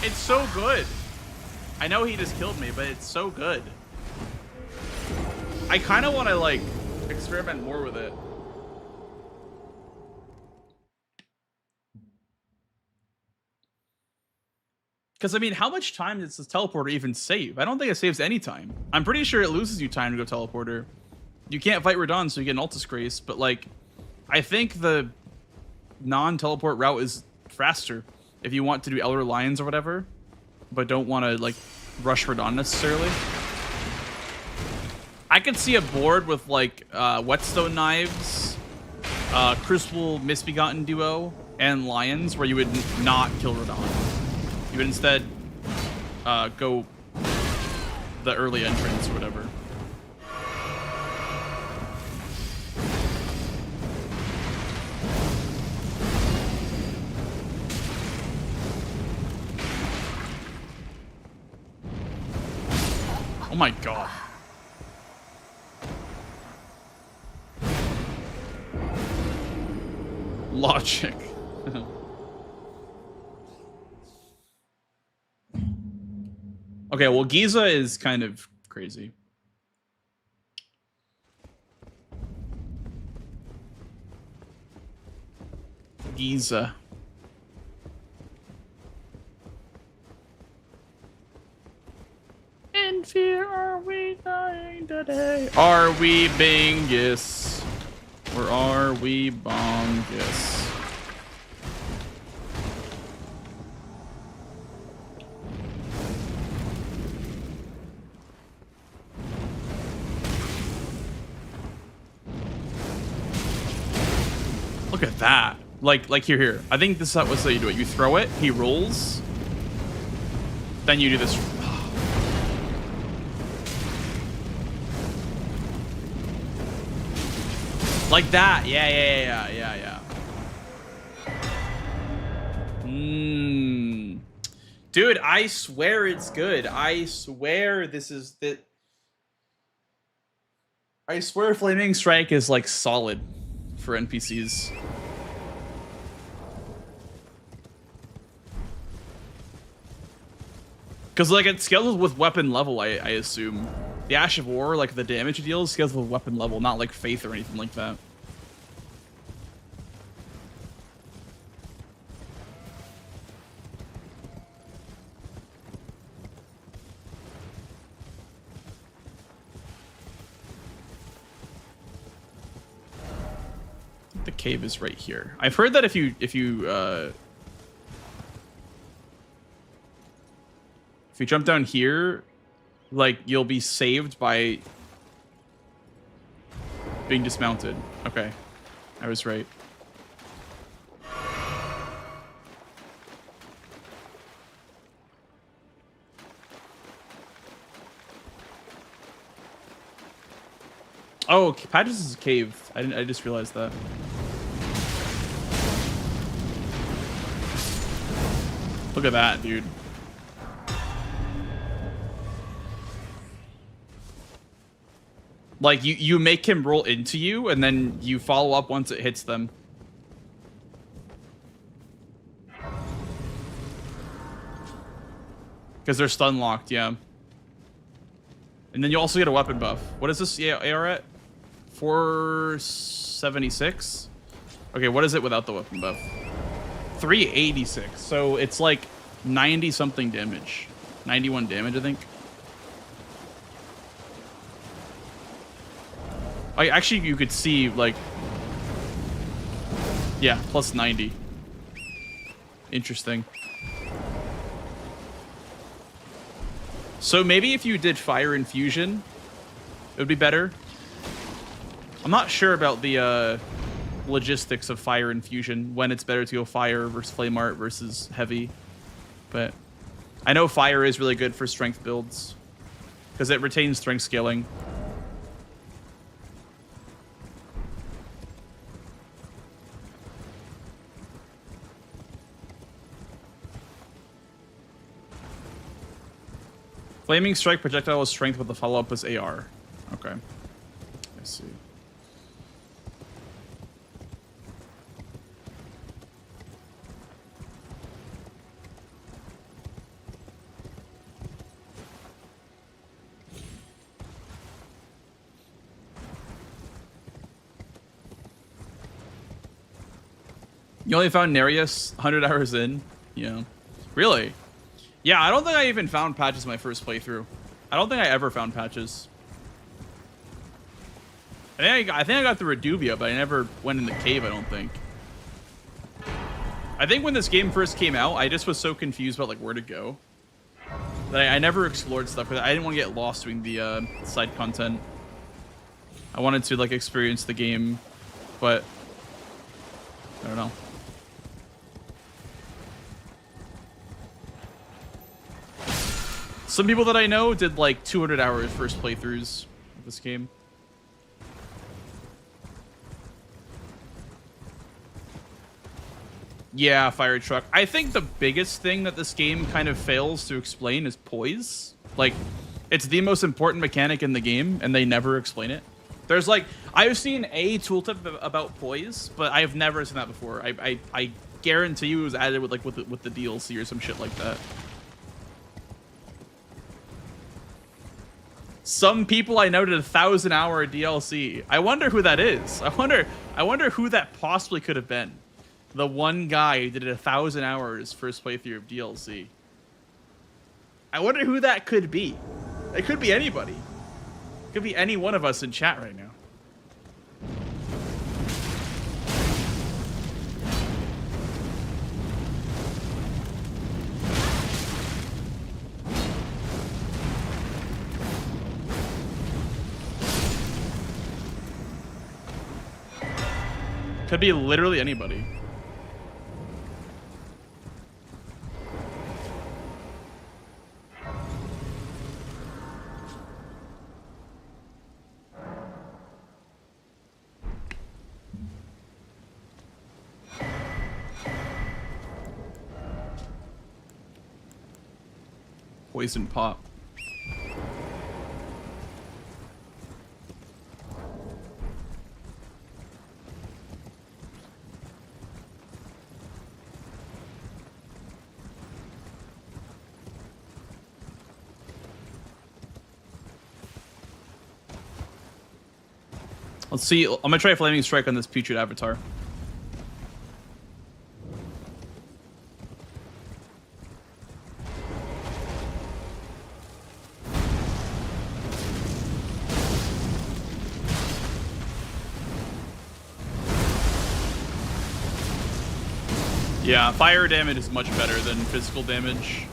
It's so good. I know he just killed me, but it's so good. I kind of want to, like, experiment more with it. Because, I mean, how much time does this teleporter even save? I don't think it saves any time. I'm pretty sure it loses you time to go teleporter. You can't fight Radon, so you get an Altus Grace, but, like, I think the non-teleport route is faster if you want to do Elder Lions or whatever, but don't want to, like, rush Radon necessarily. I could see a board with, like, Whetstone Knives, Crucible Misbegotten Duo, and Lions where you would not kill Radon. You would instead go the early entrance or whatever. Oh my god. Logic. Okay, well, Giza is kind of crazy. Giza. In fear are we dying today? Are we Bingus? Or are we Bongus? Look at that. Like here. I think this is what's how you do it. You throw it, he rolls. Then you do this. Like that. Yeah. Dude, I swear it's good. I swear this is the. I swear Flaming Strike is like solid for NPCs. Because like it scales with weapon level, I assume. The Ash of War, like the damage it deals, scales with weapon level, not like Faith or anything like that. The cave is right here. I've heard that if you jump down here, like you'll be saved by being dismounted. Okay, I was right. Oh, Patches is a cave. I just realized that. Look at that, dude. Like, you make him roll into you, and then you follow up once it hits them. Because they're stun locked, yeah. And then you also get a weapon buff. What is this AR at? 476? Okay, what is it without the weapon buff? 386. So it's like 90 something damage. 91 damage, I think. Actually, you could see, like... Yeah, plus 90. Interesting. So maybe if you did Fire Infusion, it would be better. I'm not sure about the logistics of Fire Infusion, when it's better to go Fire versus Flame Art versus Heavy. But I know Fire is really good for strength builds, because it retains strength scaling. Flaming strike projectile with strength with the follow-up is AR. Okay. I see. You only found Nereus 100 hours in? Yeah. Really? Yeah, I don't think I even found patches my first playthrough. I don't think I ever found patches. I think I got the Reduvia, but I never went in the cave, I don't think. I think when this game first came out, I just was so confused about like where to go that I never explored stuff because I didn't want to get lost doing the side content. I wanted to like experience the game, but I don't know. Some people that I know did like 200 hours first playthroughs of this game. Yeah, fire truck. I think the biggest thing that this game kind of fails to explain is poise. Like, it's the most important mechanic in the game, and they never explain it. There's like, I've seen a tooltip about poise, but I've never seen that before. I guarantee you it was added with like with the DLC or some shit like that. Some people I know did a 1,000-hour DLC. I wonder who that is. I wonder who that possibly could have been. The one guy who did 1,000 hours first playthrough of DLC. I wonder who that could be. It could be anybody. It could be any one of us in chat right now. Could be literally anybody. Poison pop. Let's see. I'm gonna try Flaming Strike on this Putrid Avatar. Yeah, fire damage is much better than physical damage.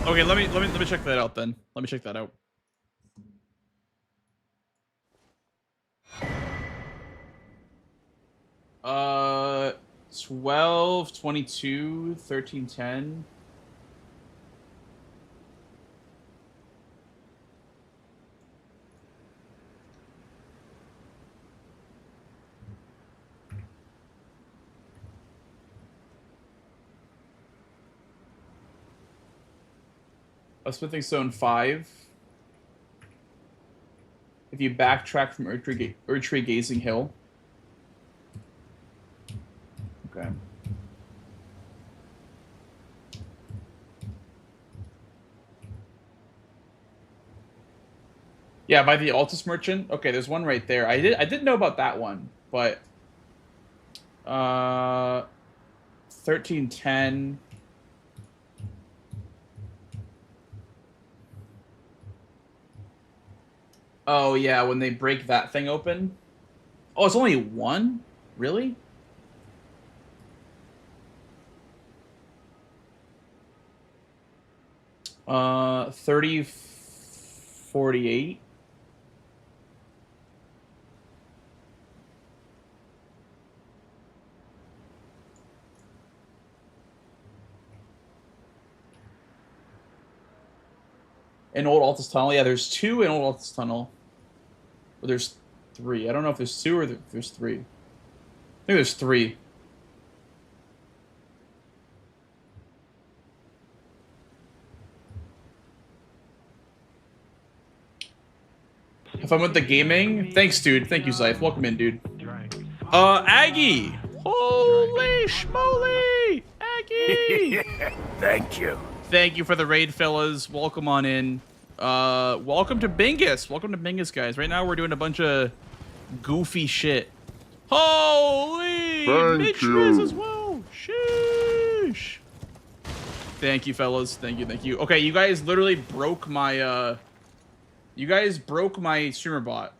Okay, let me check that out then. Let me check that out. Uh, 12, 22, 13, 10. A Smithing Stone 5. If you backtrack from Erdtree Gazing Hill. Okay. Yeah, by the Altus Merchant. Okay, there's one right there. I did know about that one, but 1310. Oh yeah, when they break that thing open. Oh, it's only one? Really? Uh, 3048. in Old Altus Tunnel. Yeah, there's 2 in Old Altus Tunnel. Or there's 3. I don't know if there's 2 or there's 3. I think there's 3. If I'm with the gaming, thanks, dude. Thank you, Zyth. Welcome in, dude. Aggie. Holy schmoly, Aggie. Thank you. Thank you for the raid, fellas. Welcome on in. Welcome to Bingus. Welcome to Bingus, guys. Right now we're doing a bunch of goofy shit. Holy Mitch Riz as well. Sheesh. Thank you, fellas. Thank you, thank you. Okay, you guys literally broke my you guys broke my streamer bot.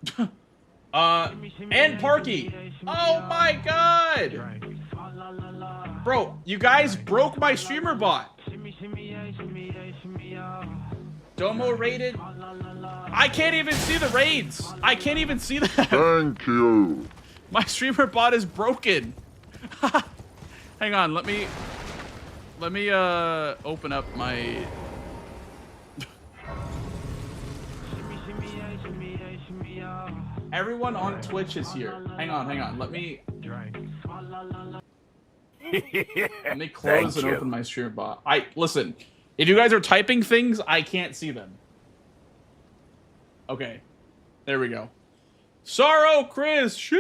And Parky. Oh my god. Bro, you guys broke my streamer bot. Domo rated. I can't even see the raids. I can't even see that. Thank you. My streamer bot is broken. Hang on, let me open up my Everyone on Twitch is here. Hang on. Let me close and open my streamer bot. Listen. If you guys are typing things, I can't see them. Okay. There we go. Sorrow, Chris. Sheesh.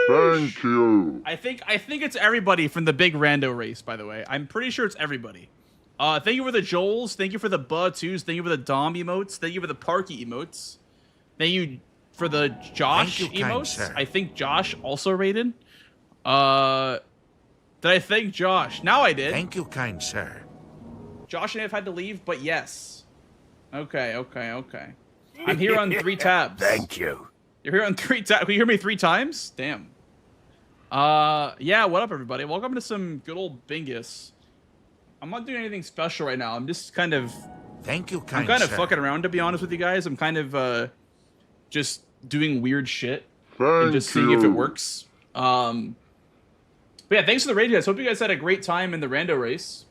Thank you. I think it's everybody from the big rando race, by the way. I'm pretty sure it's everybody. Thank you for the Joels. Thank you for the Ba-Twos. Thank you for the Dom emotes. Thank you for the Parky emotes. Thank you for the Josh emotes. Kind, I think Josh also rated. Did I thank Josh? Now I did. Thank you, kind sir. Josh and I have had to leave, but yes. Okay. I'm here on 3 tabs. Thank you. You're here on 3 tabs. Can you hear me 3 times? Damn. Yeah, what up, everybody? Welcome to some good old Bingus. I'm not doing anything special right now. I'm just kind of... Thank you, kind I'm kind of sir. fucking around, to be honest with you guys. I'm kind of, just doing weird shit. Thank and just seeing if it works. But yeah, thanks for the raid, guys. Hope you guys had a great time in the rando race.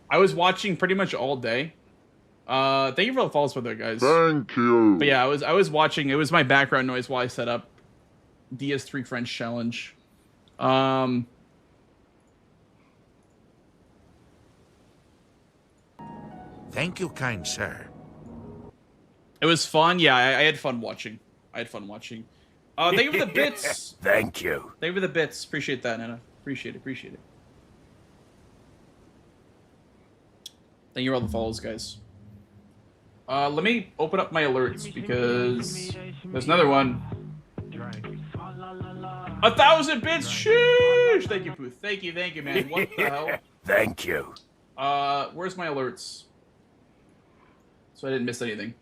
I was watching pretty much all day. Thank you for the follows for that, guys. Thank you. But yeah, I was watching. It was my background noise while I set up DS3 French Challenge. Thank you, kind sir. It was fun. Yeah, I had fun watching. Thank you for the bits. Thank you. Thank you for the bits. Appreciate that, Nana. Appreciate it. Thank you for all the follows, guys. Let me open up my alerts because there's another one. 1,000 bits. Sheesh. Thank you, Pooth. Thank you, man. What the hell? Thank you. Where's my alerts? So I didn't miss anything.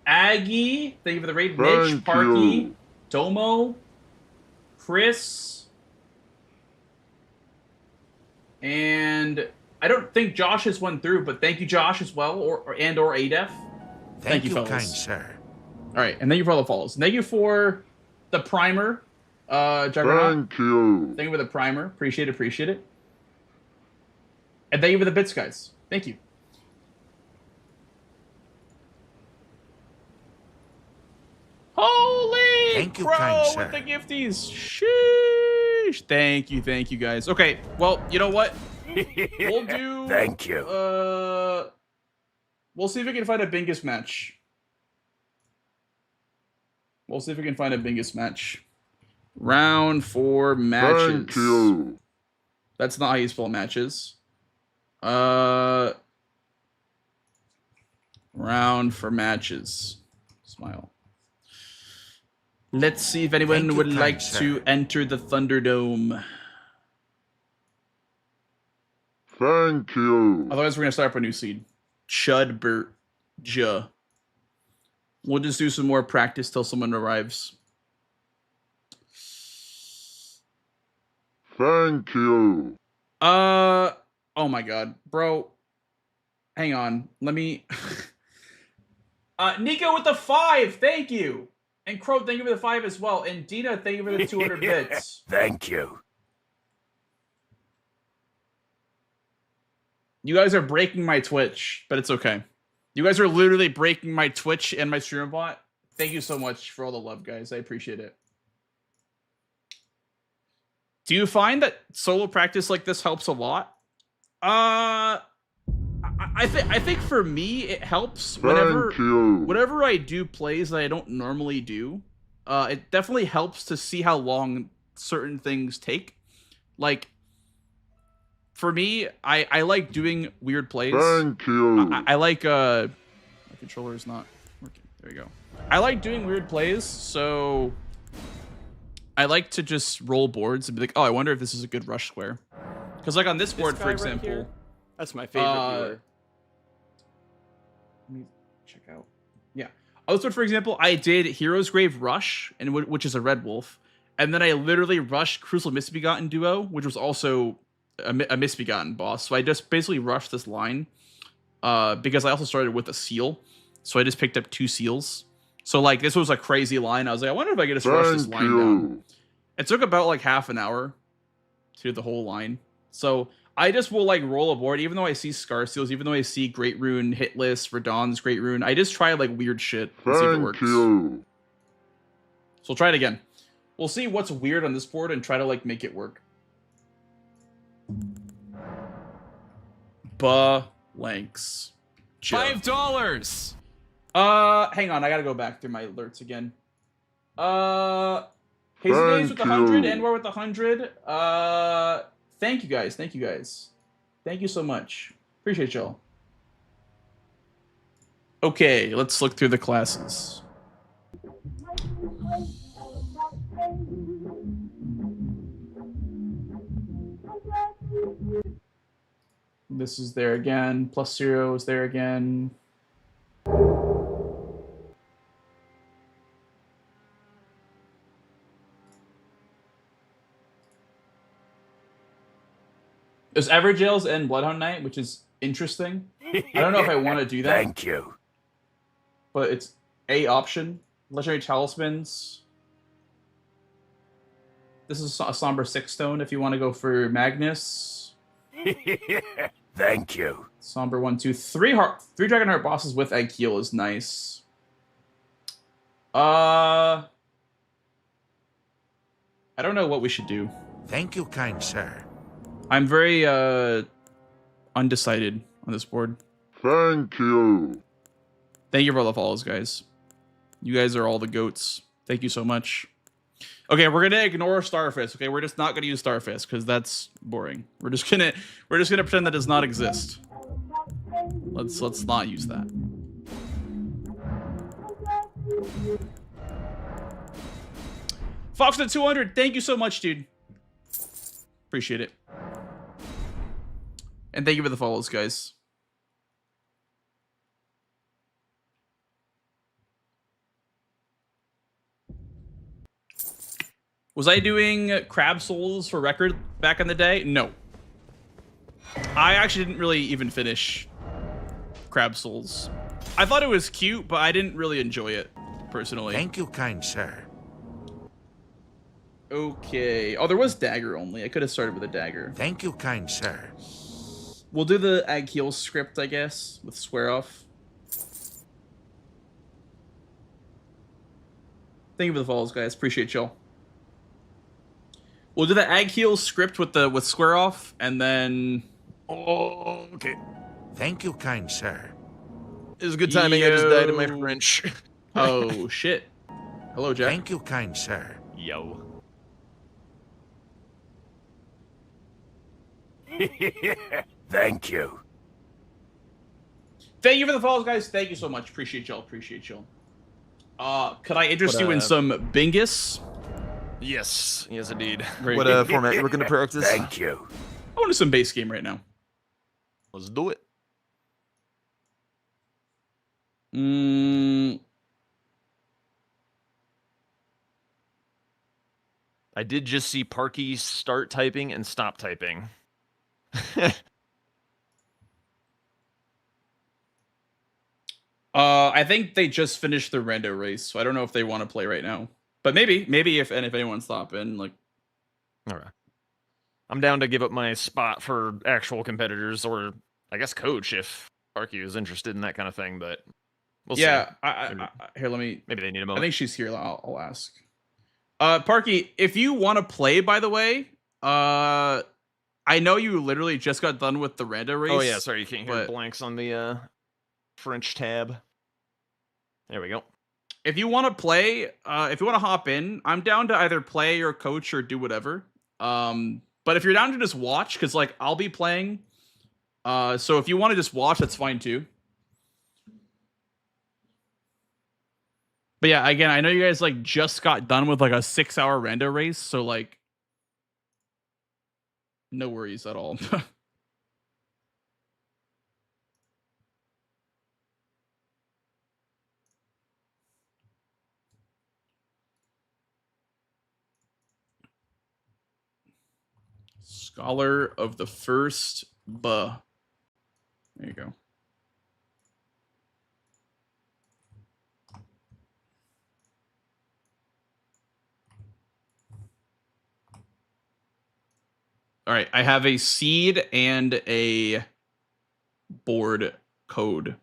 Aggie, thank you for the raid. Mitch, Parky, Domo, Chris, and I don't think Josh has went through, but thank you, Josh, as well, or ADEF. Thank you, fellas. Kind sir. All right, and thank you for all the follows. Thank you for the primer, Juggernaut. Thank you. Thank you for the primer. Appreciate it. And thank you for the bits, guys. Thank you. Holy thank you, crow kind with sir. the gifties. Sheesh. Thank you, guys. Okay, well, you know what? We'll do... Thank you. We'll see if we can find a Bingus match. Round 4 matches. Thank you. That's not how you spell matches. Round for matches. Smile. Let's see if anyone would like to enter the Thunderdome. Thank you. Otherwise, we're going to start up a new seed. Chudbert. Ja. We'll just do some more practice till someone arrives. Thank you. Oh my god. Bro. Hang on. Let me... Nico with the 5. Thank you. And Crow, thank you for the 5 as well. And Dina, thank you for the 200 bits. Thank you. You guys are breaking my Twitch, but it's okay. You guys are literally breaking my Twitch and my streamer bot. Thank you so much for all the love, guys. I appreciate it. Do you find that solo practice like this helps a lot? I think for me it helps whenever I do plays that I don't normally do. It definitely helps to see how long certain things take. Like for me, I like doing weird plays. Thank you. I like my controller is not working. There we go. I like doing weird plays, so I like to just roll boards and be like, oh, I wonder if this is a good rush square. Because like on this board, for example, that's my favorite viewer. Let me check out. Yeah. On this board, for example, I did Hero's Grave Rush, and which is a red wolf, and then I literally rushed Crucial Misbegotten Duo, which was also a Misbegotten boss. So I just basically rushed this line because I also started with a seal. So I just picked up 2 seals. So like this was a crazy line. I was like, I wonder if I could just rush this line down. It took about like half an hour to do the whole line. So I just will like roll a board, even though I see Scar Seals, even though I see Great Rune, Hitless, Radon's Great Rune. I just try like weird shit and see if it works. So we'll try it again. We'll see what's weird on this board and try to like make it work. Balanks. $5. Hang on, I gotta go back through my alerts again. Hazy Days with 100, Anwar with 100. Thank you guys. Thank you guys. Thank you so much. Appreciate y'all. Okay, let's look through the classes. This is there again. +0 is there again. There's Everjails and Bloodhound Knight, which is interesting. I don't know if I want to do that. Thank you. But it's a option. Legendary Talismans. This is a Somber 6-stone if you want to go for Magnus. Thank you. Somber 1, 2, 3 Dragonheart bosses with Egg Heal is nice. I don't know what we should do. Thank you, kind sir. I'm very undecided on this board. Thank you. Thank you for all the follows, guys. You guys are all the goats. Thank you so much. Okay, we're gonna ignore Starfist. Okay, we're just not gonna use Starfist because that's boring. We're just gonna pretend that does not exist. Let's not use that. Fox at 200. Thank you so much, dude. Appreciate it. And thank you for the follows, guys. Was I doing Crab Souls for record back in the day? No. I actually didn't really even finish Crab Souls. I thought it was cute, but I didn't really enjoy it, personally. Thank you, kind sir. Okay. Oh, there was dagger only. I could have started with a dagger. Thank you, kind sir. We'll do the Ag Heal script, I guess, with Square Off. Thank you for the follows, guys. Appreciate y'all. We'll do the Ag Heal script with Square Off, and then... Oh, okay. Thank you, kind sir. It was good timing. I just died in my French. Oh, shit. Hello, Jack. Thank you, kind sir. Yo. Thank you. Thank you for the follows, guys. Thank you so much. Appreciate y'all. Appreciate y'all. Could I interest you in some Bingus? Yes. Yes, indeed. Very What good. format we're gonna practice? Thank you. I want to do some base game right now. Let's do it. I did just see Parky start typing and stop typing. I think they just finished the rando race, so I don't know if they want to play right now. But maybe if anyone's stopping, like. All right. I'm down to give up my spot for actual competitors or I guess coach if Parky is interested in that kind of thing, but we'll see. Yeah, Maybe- here, let me. Maybe they need a I moment. think she's here. I'll ask. Parky, if you want to play, by the way, I know you literally just got done with the rando race. Oh yeah, sorry, you can't hear but blanks on the French tab. There we go. if you want to play, if you want to hop in, I'm down to either play or coach or do whatever. But if you're down to just watch, because like I'll be playing, so if you want to just watch, that's fine too. But yeah, again, I know you guys like just got done with like a 6-hour rando race, so like, no worries at all. Scholar of the first buh. There you go. All right, I have a seed and a board code.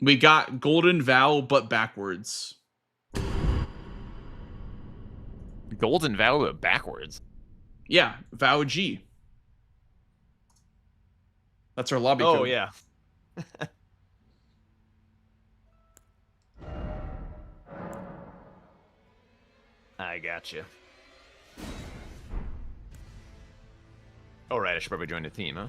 We got Golden Vow, but backwards. Golden Vow backwards. Yeah, Vow G. That's our lobby Oh code. yeah. I gotcha. All right, I should probably join the team, huh?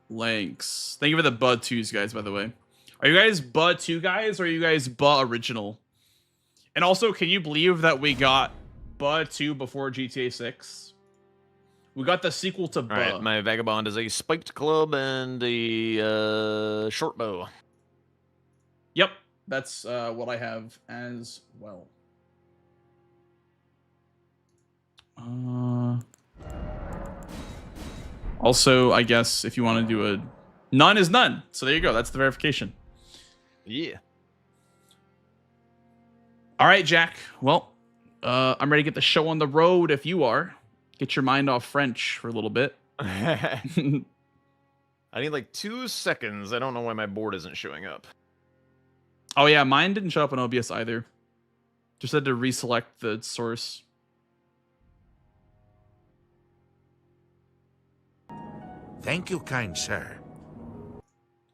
Links. Thank you for the Bud 2s, guys, by the way. Are you guys Bud 2 guys or are you guys Bud original? And also, can you believe that we got Bud 2 before GTA 6? We got the sequel to Bud. All right, my vagabond is a spiked club and a short bow. Yep, that's what I have as well. Also, I guess if you want to do a none is none. So there you go. That's the verification. Yeah. All right, Jack. Well, I'm ready to get the show on the road if you are. Get your mind off French for a little bit. I need like 2 seconds. I don't know why my board isn't showing up. Oh yeah, mine didn't show up on OBS either. Just had to reselect the source. Thank you, kind sir.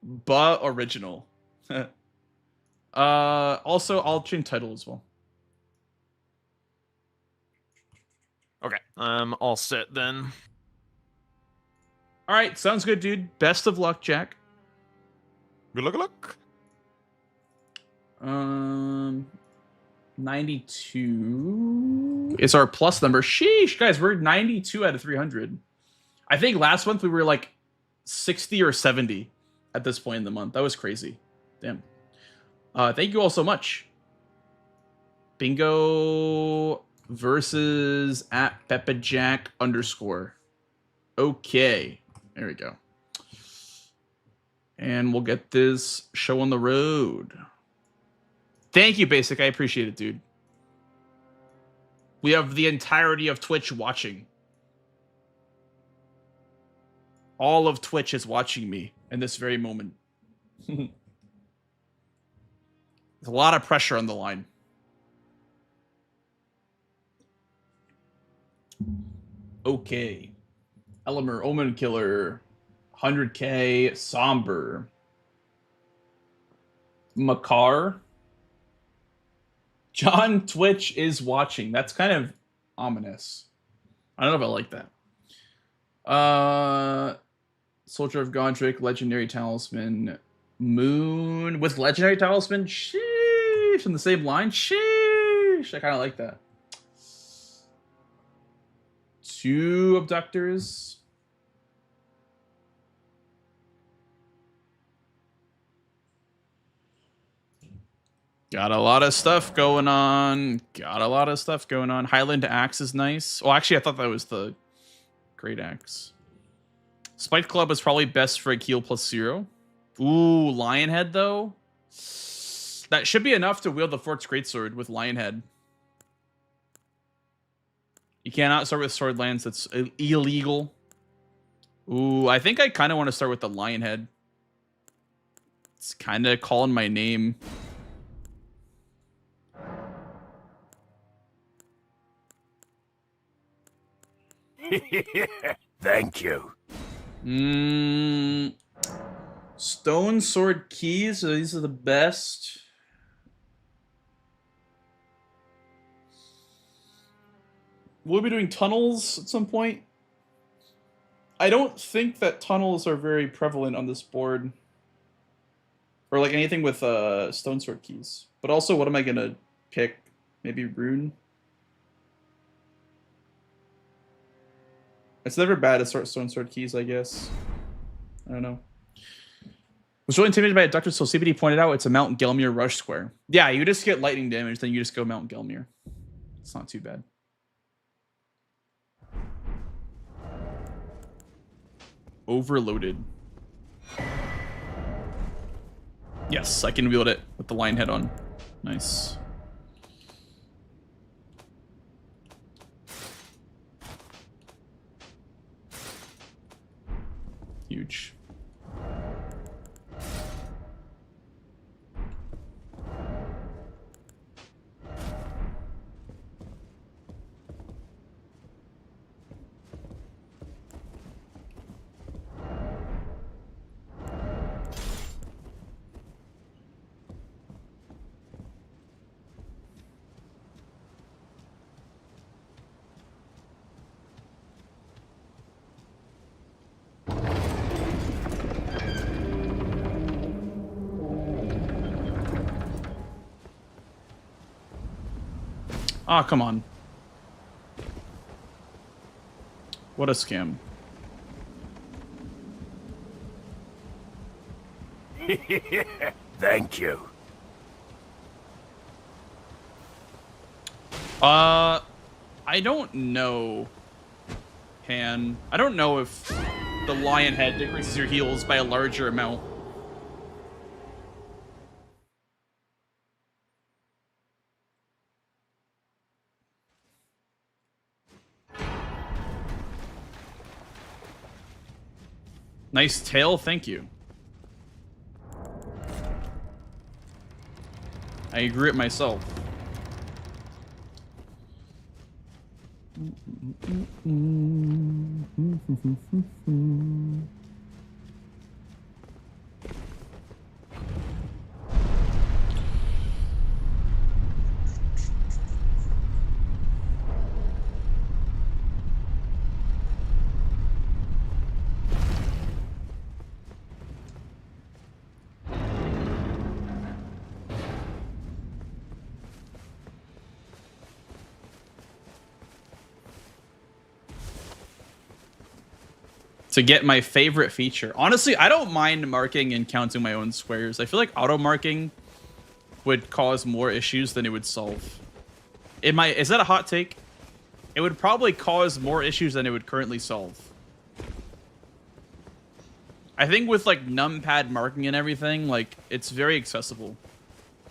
But original. Also, I'll change title as well. Okay, I'm all set then. All right, sounds good, dude. Best of luck, Jack. Good luck, good luck. 92 is our plus number. Sheesh, guys, we're 92 out of 300. I think last month we were like 60 or 70 at this point in the month. That was crazy. Damn. Thank you all so much. Bingo versus at PeppaJack_. Okay. There we go. And we'll get this show on the road. Thank you, Basic. I appreciate it, dude. We have the entirety of Twitch watching. All of Twitch is watching me in this very moment. There's a lot of pressure on the line. Okay. Elimer, Omen Killer, 100K, Somber, Makar. John Twitch is watching. That's kind of ominous. I don't know if I like that. Soldier of Godric, Legendary Talisman, Moon with Legendary Talisman. Sheesh, in the same line. Sheesh, I kind of like that. 2 Abductors. Got a lot of stuff going on. Got a lot of stuff going on. Highland Axe is nice. Well, actually, I thought that was the Great Axe. Spike Club is probably best for a heal +0. Ooh, Lionhead, though. That should be enough to wield the Fort's Greatsword with Lionhead. You cannot start with Sword Lance. That's illegal. Ooh, I think I kind of want to start with the Lionhead. It's kind of calling my name. Thank you. Stone Sword Keys. So these are the best. We'll be doing tunnels at some point. I don't think that tunnels are very prevalent on this board. Or like anything with Stone Sword Keys. But also, what am I going to pick? Maybe Rune? It's never bad to start Stone Sword Keys, I guess. I don't know. Was really intimidated by it. Dr. Solcibity pointed out it's a Mount Gelmir rush square. Yeah, you just get lightning damage, then you just go Mount Gelmir. It's not too bad. Overloaded. Yes, I can wield it with the lion head on. Nice. Huge. Ah, oh, come on. What a scam. Thank you. I don't know, Han. I don't know if the lion head decreases your heals by a larger amount. Nice tail, thank you. I grew it myself. To get my favorite feature. Honestly, I don't mind marking and counting my own squares. I feel like auto marking would cause more issues than it would solve. Is that a hot take? It would probably cause more issues than it would currently solve. I think with like numpad marking and everything, like it's very accessible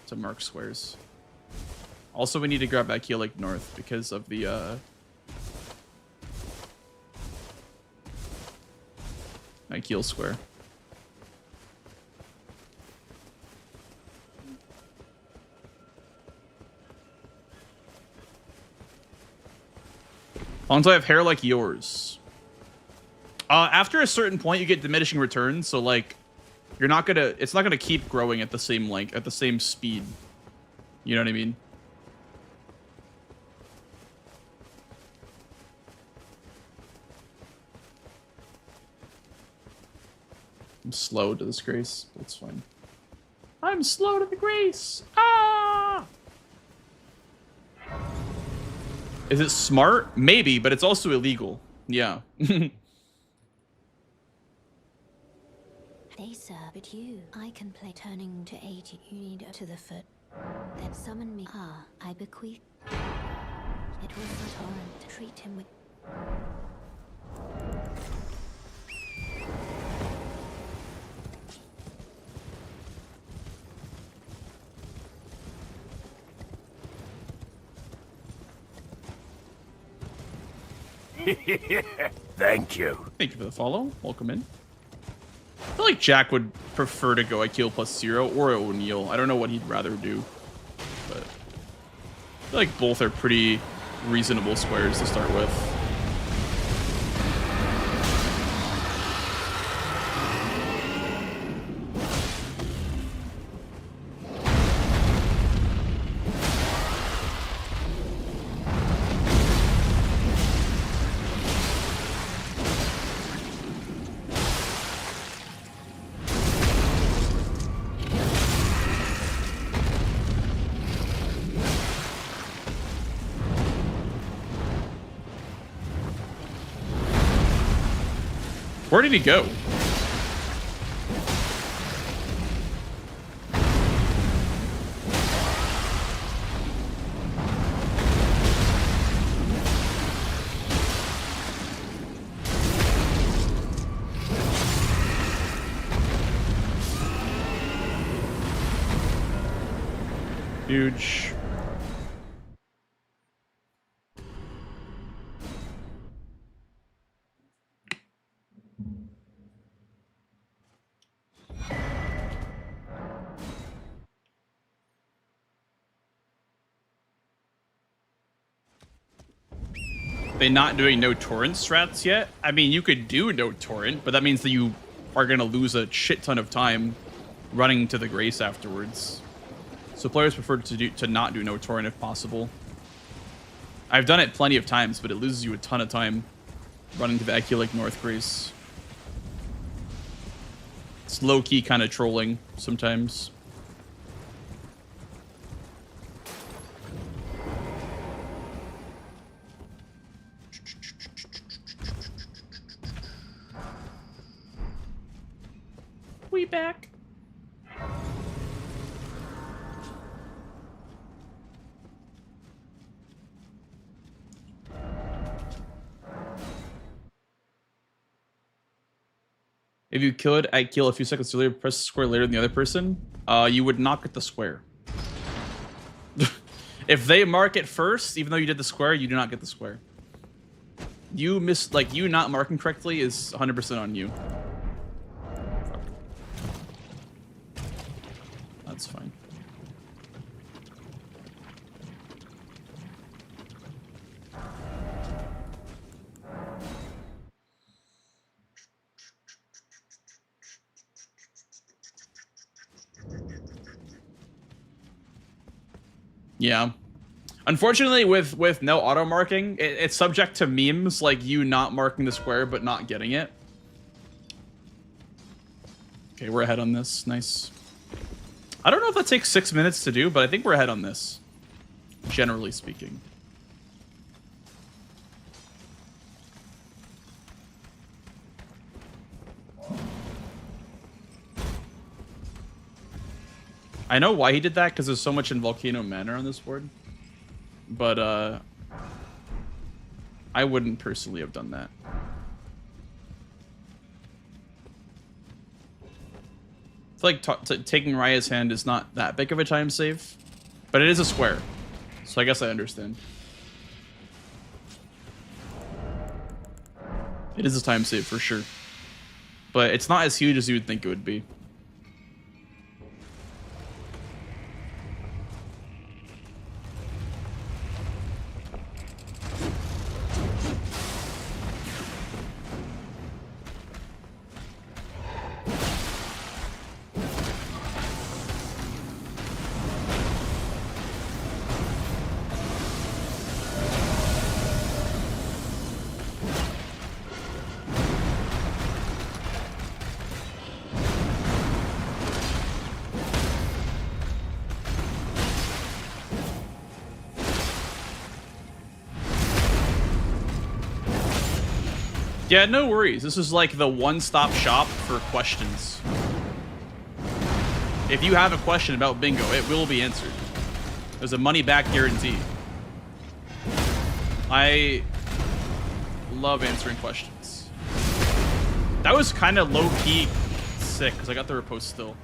to mark squares. Also, we need to grab back here like north because of the my keel square. As long as I have hair like yours. After a certain point, you get diminishing returns, so like, it's not gonna keep growing at the same at the same speed. You know what I mean? I'm slow to this grace, but it's fine. I'm slow to the grace. Ah! Is it smart? Maybe, but it's also illegal. Yeah. They serve but you. I can play turning to 80. You need to the foot. Then summon me. Ah, I bequeath. It was the torrent to treat him with. Thank you. Thank you for the follow. Welcome in. I feel like Jack would prefer to go IQ plus 0 or O'Neal. I don't know what he'd rather do. But I feel like both are pretty reasonable squares to start with. Where did he go? Huge. They not doing no torrent strats yet? I mean, you could do no torrent, but that means that you are going to lose a shit ton of time running to the Grace afterwards. So players prefer to not do no torrent if possible. I've done it plenty of times, but it loses you a ton of time running to the Eculake North Grace. It's low-key kind of trolling sometimes. We back. If you killed at kill a few seconds earlier, press the square later than the other person, you would not get the square. If they mark it first, even though you did the square, you do not get the square. You miss, like, you not marking correctly is 100% on you. That's fine. Yeah. Unfortunately, with no auto marking, it's subject to memes like you not marking the square but not getting it. Okay, we're ahead on this. Nice. I don't know if that takes 6 minutes to do, but I think we're ahead on this, generally speaking. I know why he did that, because there's so much in Volcano Manor on this board. But, I wouldn't personally have done that. I feel like taking Raya's hand is not that big of a time save, but it is a square, so I guess I understand. It is a time save for sure, but it's not as huge as you would think it would be. Yeah, no worries. This is like the one-stop shop for questions. If you have a question about bingo, it will be answered. There's a money back guarantee. I love answering questions. That was kind of low-key sick because I got the riposte still.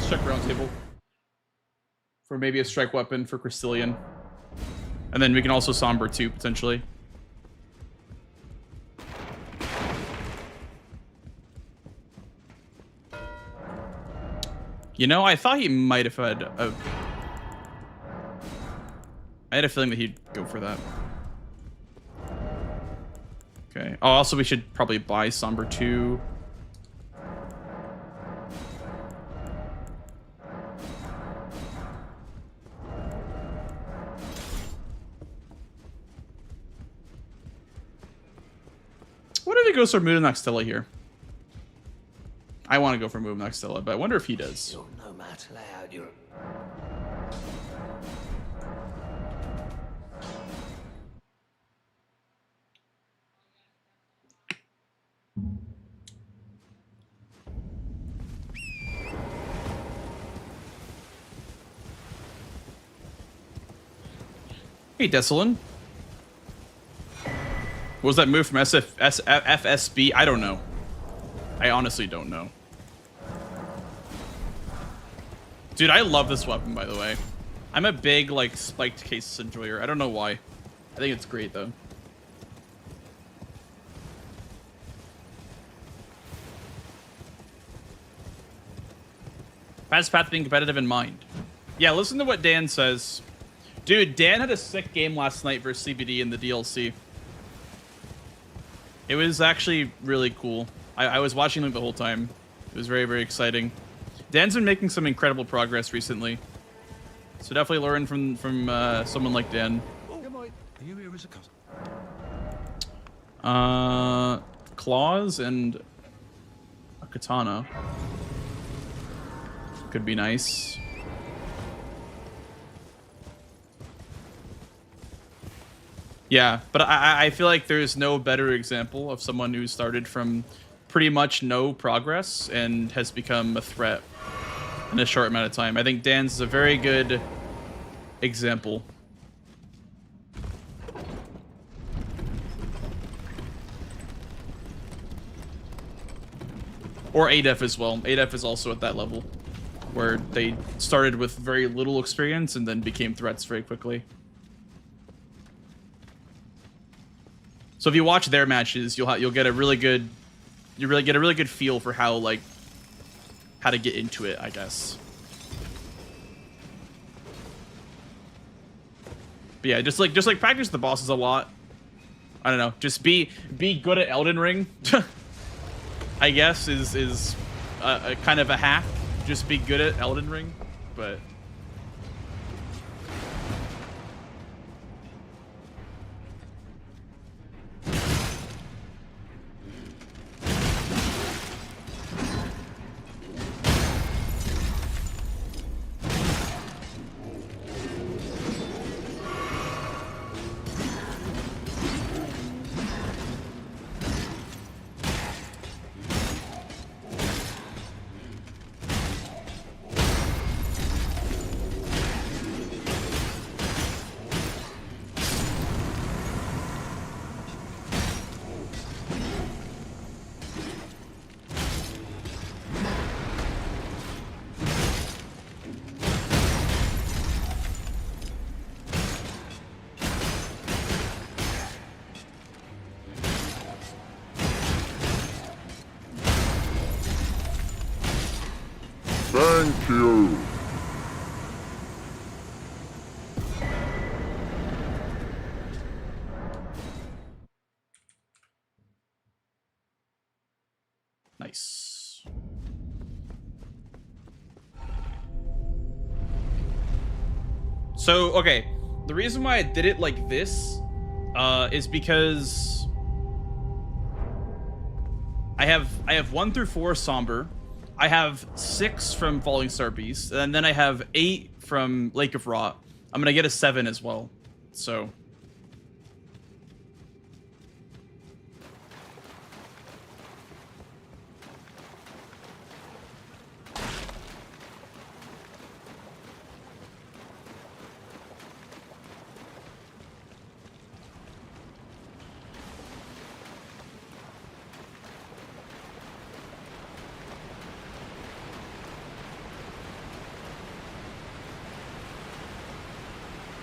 Let's check round table for maybe a strike weapon for Crystallian. And then we can also Somber too, potentially. You know, I thought he might have had a... I had a feeling that he'd go for that. Okay. Oh, also we should probably buy Somber 2. What if he goes for Moon Noctilla here? I want to go for Moon Noctilla, but I wonder if he does. You'll no matter lay out your... Hey, Desolin. What was that move from FSB? I don't know. I honestly don't know. Dude, I love this weapon, by the way. I'm a big, like, spiked case enjoyer. I don't know why. I think it's great, though. Fast path being competitive in mind. Yeah, listen to what Dan says. Dude, Dan had a sick game last night versus CBD in the DLC. It was actually really cool. I was watching them the whole time. It was very, very exciting. Dan's been making some incredible progress recently. So definitely learn from someone like Dan. Are you here as a cousin? Claws and a katana. Could be nice. Yeah, but I feel like there's no better example of someone who started from pretty much no progress and has become a threat in a short amount of time. I think Dan's is a very good example. Or ADEF as well. ADEF is also at that level, where they started with very little experience and then became threats very quickly. So if you watch their matches, you'll get a really good feel for how to get into it, I guess. But yeah, just like practice the bosses a lot. I don't know, just be good at Elden Ring. I guess is a kind of a hack. Just be good at Elden Ring, but. Thank you. Nice. So, okay. The reason why I did it like this is because I have 1 through 4 Somber. I have 6 from Falling Star Beast, and then I have 8 from Lake of Rot. I'm gonna get a 7 as well. So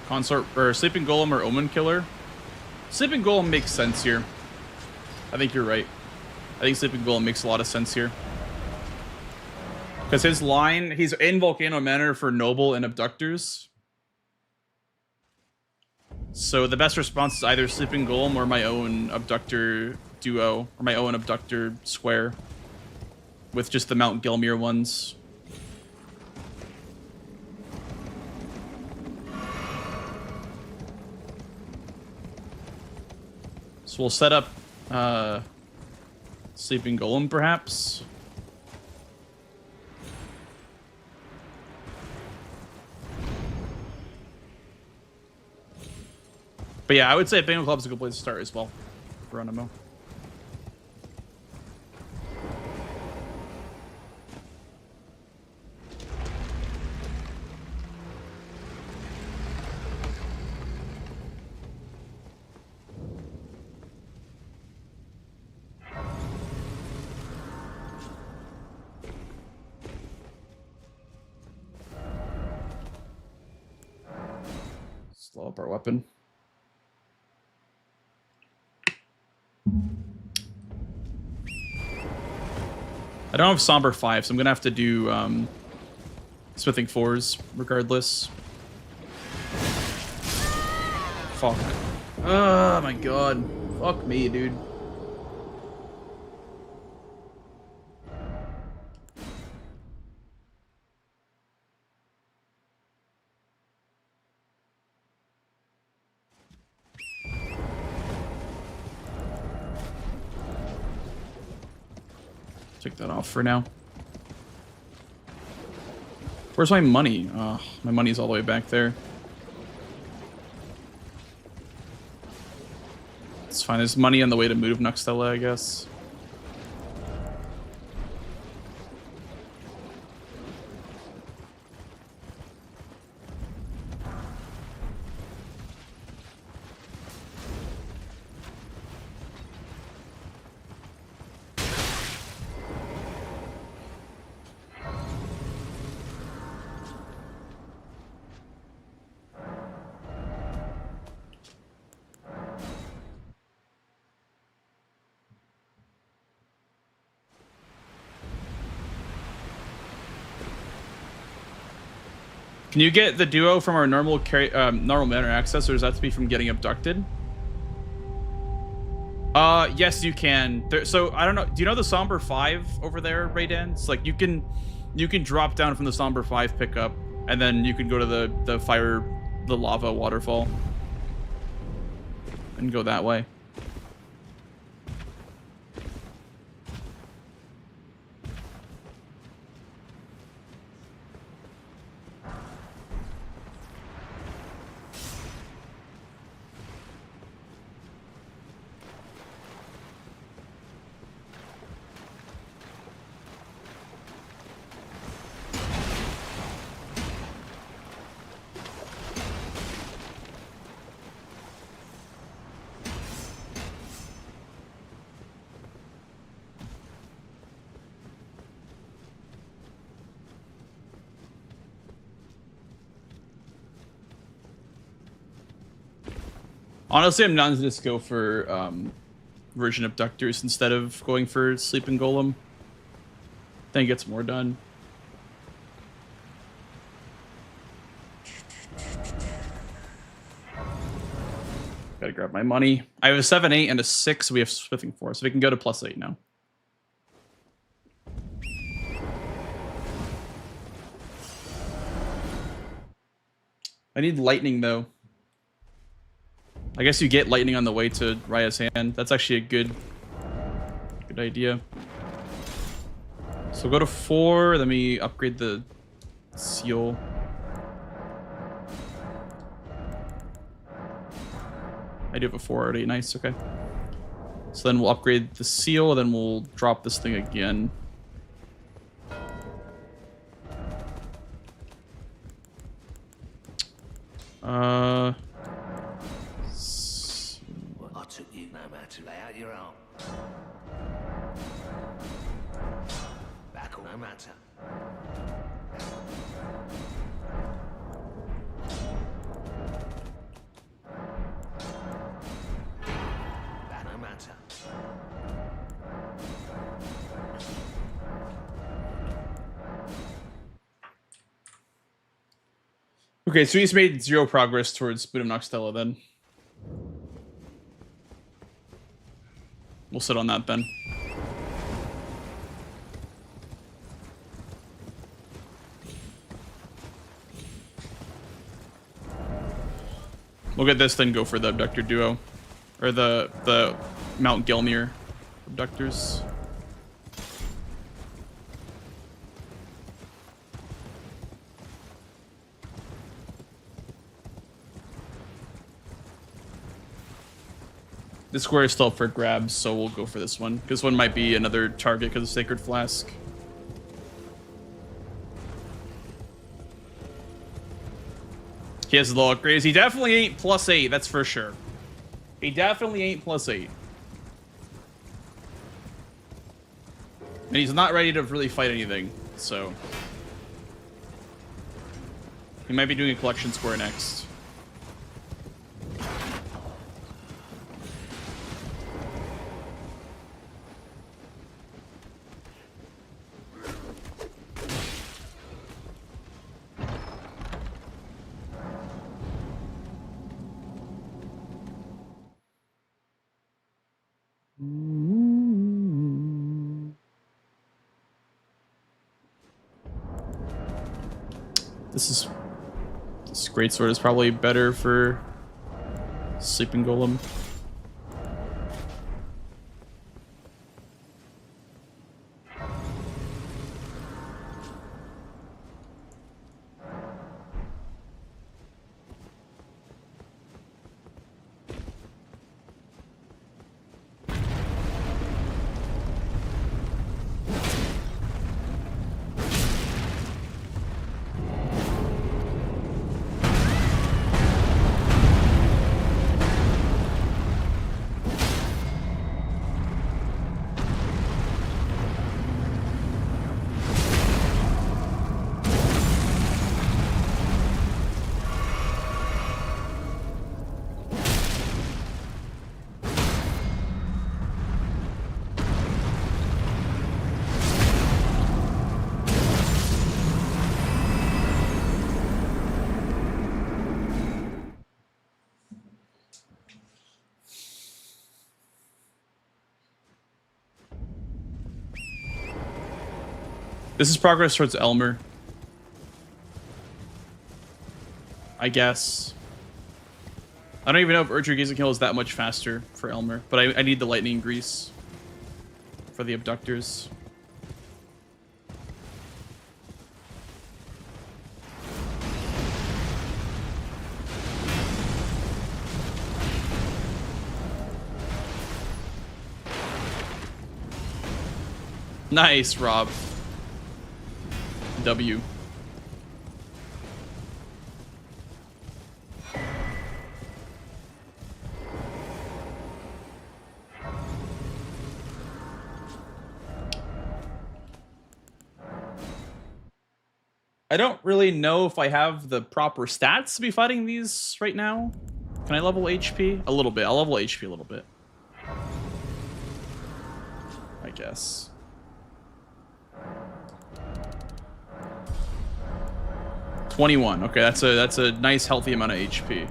Consort or Sleeping Golem or Omen Killer. Sleeping Golem makes sense here. I think you're right. I think Sleeping Golem makes a lot of sense here. Because his line, he's in Volcano Manor for Noble and Abductors. So the best response is either Sleeping Golem or my own Abductor duo, or my own Abductor square. With just the Mount Gelmir ones. So we'll set up Sleeping Golem, perhaps. But yeah, I would say Bingo Club's a good place to start as well for Animo. Slow up our weapon. I don't have Somber 5, so I'm gonna have to do Smithing 4s regardless. Fuck. Oh my god. Fuck me, dude. Take that off for now. Where's my money? Oh, my money's all the way back there. It's fine. There's money on the way to move Nuxtella, I guess. Can you get the duo from our normal manor access, or does that have to be from getting abducted? Yes, you can. So I don't know. Do you know the Somber 5 over there, Raydan? It's like you can drop down from the Somber 5 pickup, and then you can go to the lava waterfall, and go that way. Honestly, I'm not going to just go for Virgin Abductors instead of going for Sleeping Golem. I think it gets more done. Gotta grab my money. I have a 7, 8, and a 6. So we have smithing 4, so we can go to +8 now. I need lightning though. I guess you get lightning on the way to Raya's hand. That's actually a good idea. So go to 4. Then we upgrade the seal. I do have a 4 already. Nice. Okay. So then we'll upgrade the seal. Then we'll drop this thing again. Well, I took you no matter to lay out your arm. Back or no matter. Back no matter. Okay, so he's made 0 progress towards Boot of Noxtella then. We'll sit on that then. We'll get this, then go for the abductor duo. Or the Mount Gelmir abductors. This square is still up for grabs, so we'll go for this one. This one might be another target because of Sacred Flask. He has low upgrades. He definitely ain't +8, that's for sure. He definitely ain't +8. And he's not ready to really fight anything, so... He might be doing a collection square next. This greatsword is probably better for Sleeping Golem. This is progress towards Elmer. I guess. I don't even know if Erdtree Gazing Kill is that much faster for Elmer, but I need the Lightning Grease for the abductors. Nice, Rob. W. I don't really know if I have the proper stats to be fighting these right now. Can I level HP? A little bit. I'll level HP a little bit. I guess. $21. Okay, that's a nice healthy amount of HP.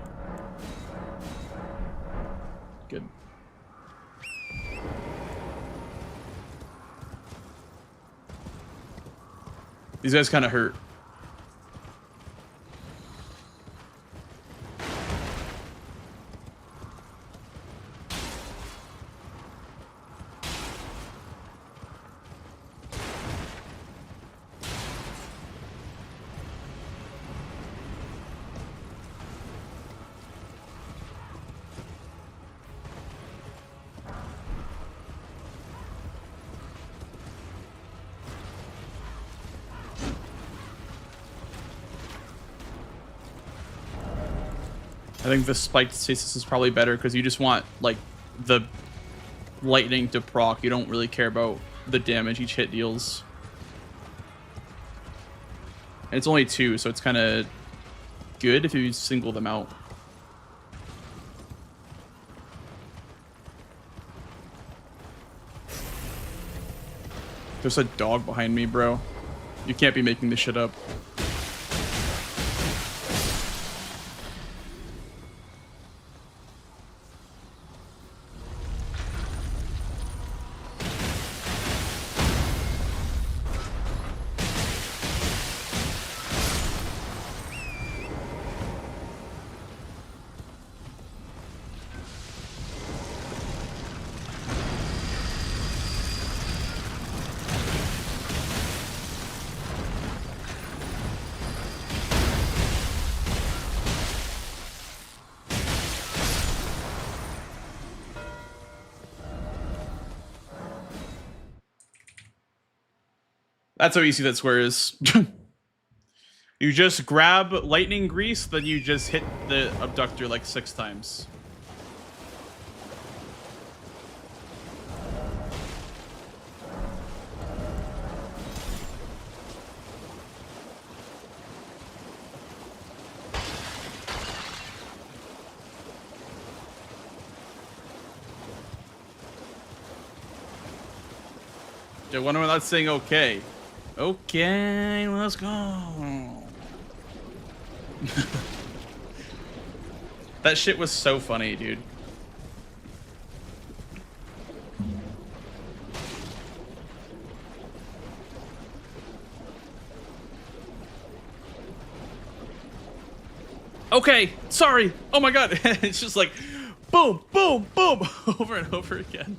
These guys kind of hurt. I think the spiked stasis is probably better because you just want like the lightning to proc. You don't really care about the damage each hit deals. And it's only 2, so it's kind of good if you single them out. There's a dog behind me, bro. You can't be making this shit up. That's how easy that square is. You just grab lightning grease, then you just hit the abductor like 6 times. I wonder when that's saying okay. Okay, let's go. That shit was so funny, dude. Okay, sorry. Oh my god. It's just like boom, boom, boom over and over again.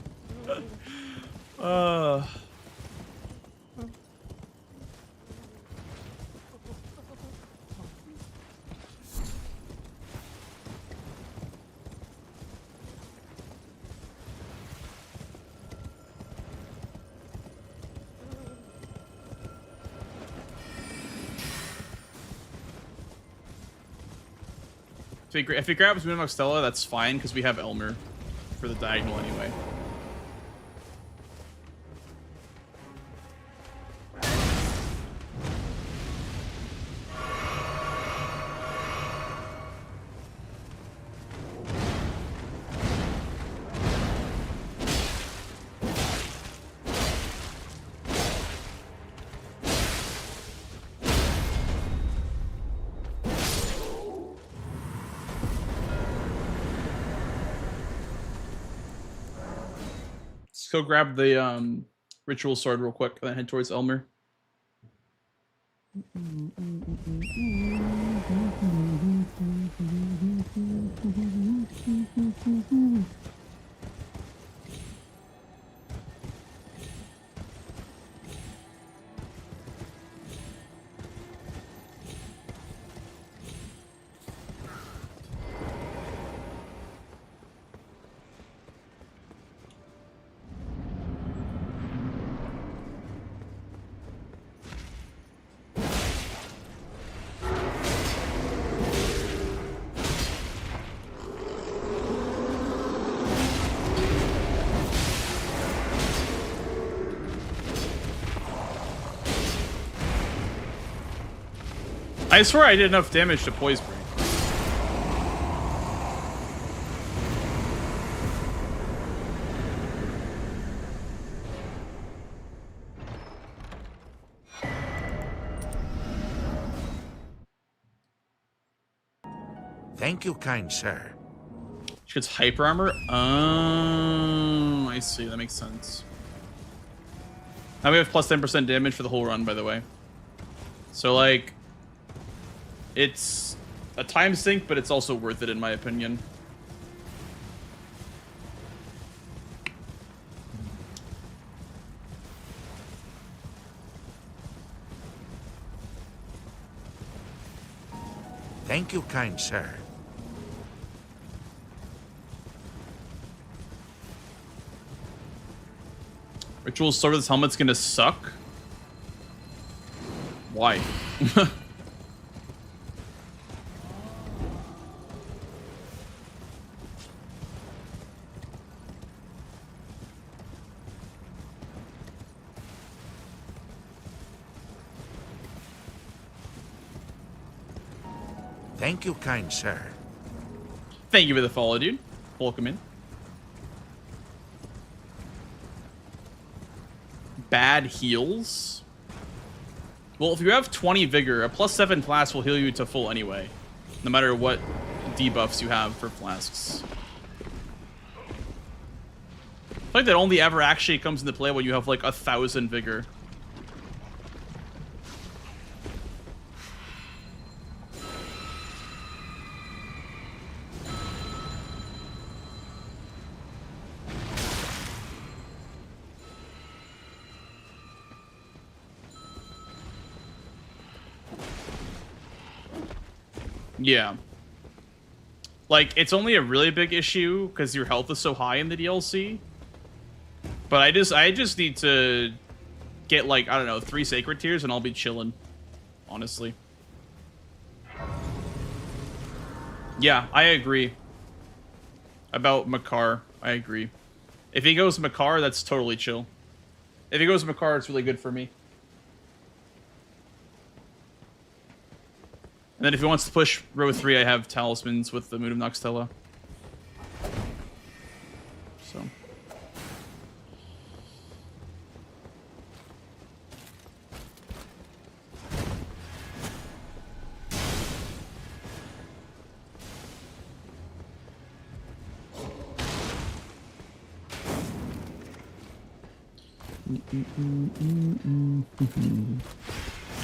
If he grabs Moonlock Stella, that's fine, because we have Elmer for the diagonal anyway. Let's go grab the ritual sword real quick, and then head towards Elmer. I swear I did enough damage to poise break. Thank you, kind sir. She gets hyper armor. Oh, I see. That makes sense. Now we have plus 10% damage for the whole run, by the way. So like, it's a time sink, but it's also worth it in my opinion. Thank you, kind sir. Ritual sword with this helmet's gonna suck. Why? Thank you, kind sir. Thank you for the follow, dude. Welcome in. Bad heals? Well, if you have 20 vigor, a +7 flask will heal you to full anyway. No matter what debuffs you have for flasks. I feel like that only ever actually comes into play when you have like 1,000 vigor. Yeah. Like, it's only a really big issue because your health is so high in the DLC. But I just need to get, like, I don't know, 3 sacred tiers and I'll be chilling. Honestly. Yeah, I agree. About Makar, I agree. If he goes Makar, that's totally chill. If he goes Makar, it's really good for me. And then if he wants to push row 3, I have talismans with the Moon of Noxtella. So.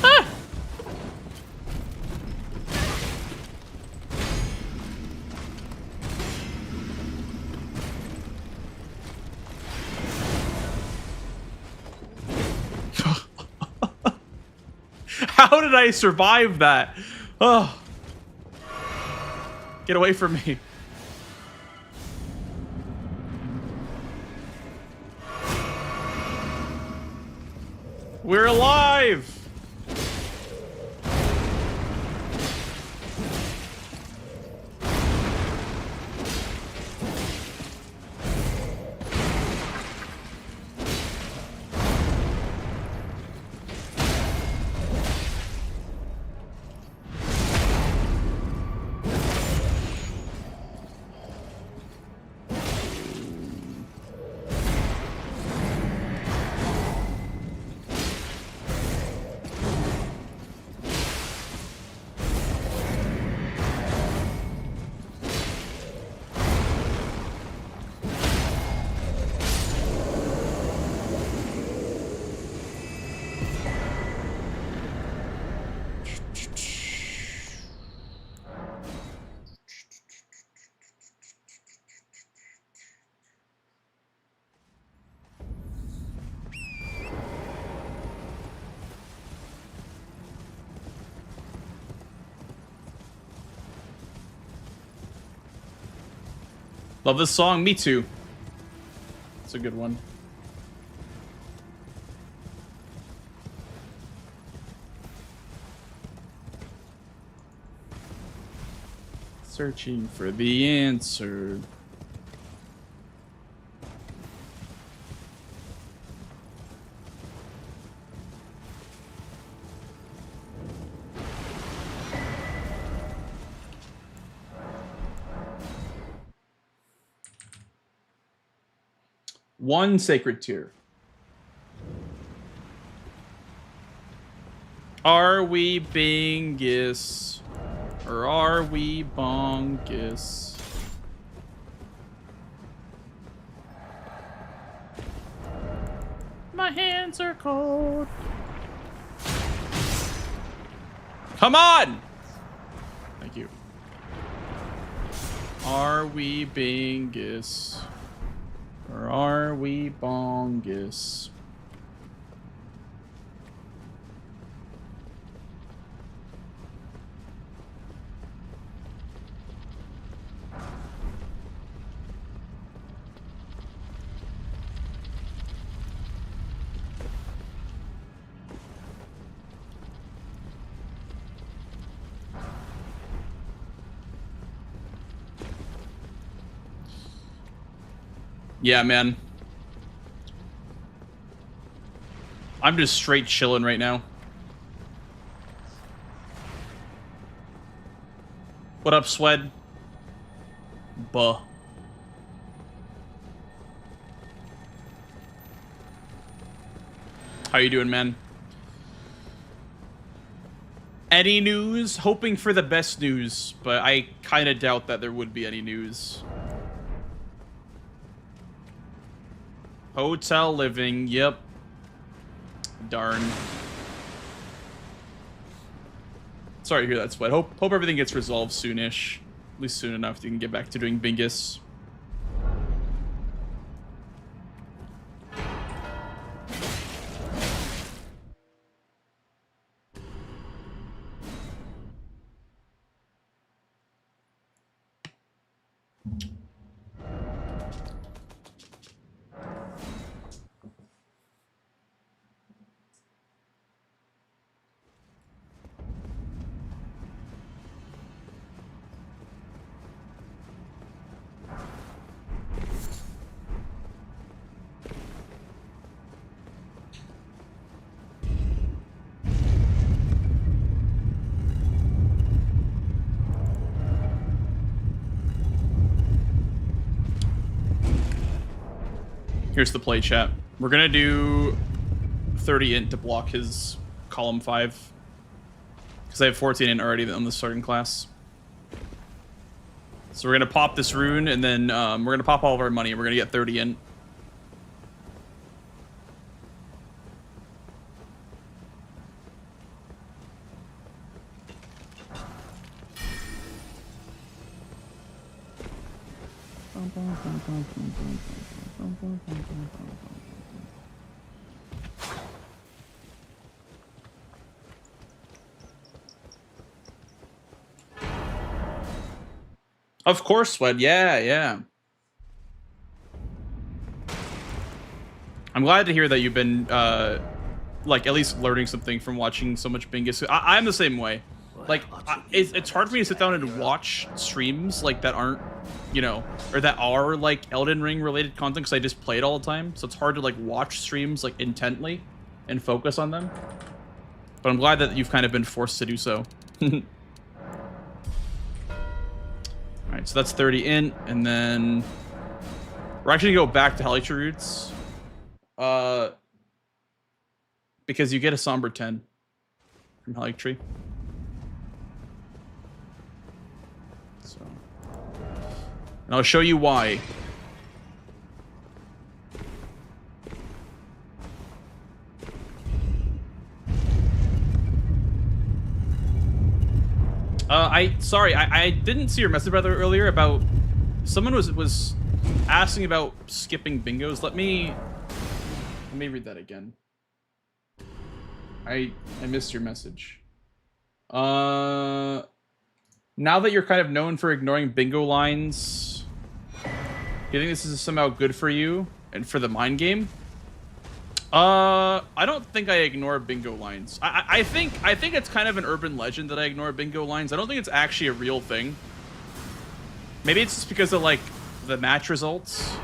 Ah! How did I survive that? Oh. Get away from me. We're alive! Love this song, me too. It's a good one. Searching for the answer. One sacred tier. Are we Bingus? Or are we Bongus? My hands are cold. Come on! Thank you. Are we Bingus? Or are we Bongus? Yeah, man. I'm just straight chilling right now. What up, Swed? Buh. How you doing, man? Any news? Hoping for the best news, but I kind of doubt that there would be any news. Hotel living, yep. Darn. Sorry to hear that, Sweat. Hope everything gets resolved soonish. At least soon enough you can get back to doing Bingus. Here's the play chat. We're gonna do 30 int to block his column 5. Because I have 14 int already on the starting class. So we're gonna pop this rune and then we're gonna pop all of our money and we're gonna get 30 int. Of course, Sweat. Yeah, yeah. I'm glad to hear that you've been, like, at least learning something from watching so much Bingus. I'm the same way. Like, it's hard for me to sit down and watch streams, like, that aren't, you know, or that are, like, Elden Ring related content, because I just play it all the time. So it's hard to, like, watch streams, like, intently and focus on them. But I'm glad that you've kind of been forced to do so. Alright, so that's 30 int, and then we're actually gonna go back to Hellitree Roots. Because you get a Somber 10 from Hellitree. So, and I'll show you why. Sorry, I didn't see your message brother earlier about someone was asking about skipping bingos. Let me read that again. I missed your message. Now that you're kind of known for ignoring bingo lines, do you think this is somehow good for you and for the mind game? I don't think I ignore bingo lines. I think it's kind of an urban legend that I ignore bingo lines. I don't think it's actually a real thing. Maybe it's just because of, like, the match results,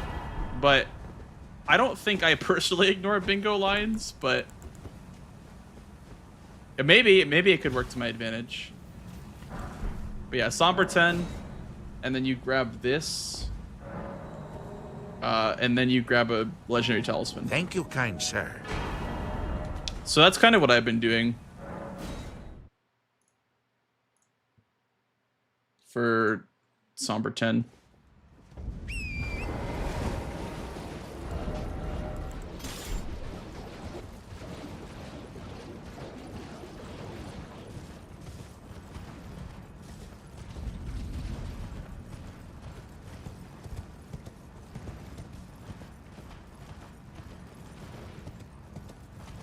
but I don't think I personally ignore bingo lines, but maybe it could work to my advantage. But yeah, Somber 10, and then you grab this. And then you grab a legendary talisman. Thank you, kind sir. So that's kind of what I've been doing for Somber 10.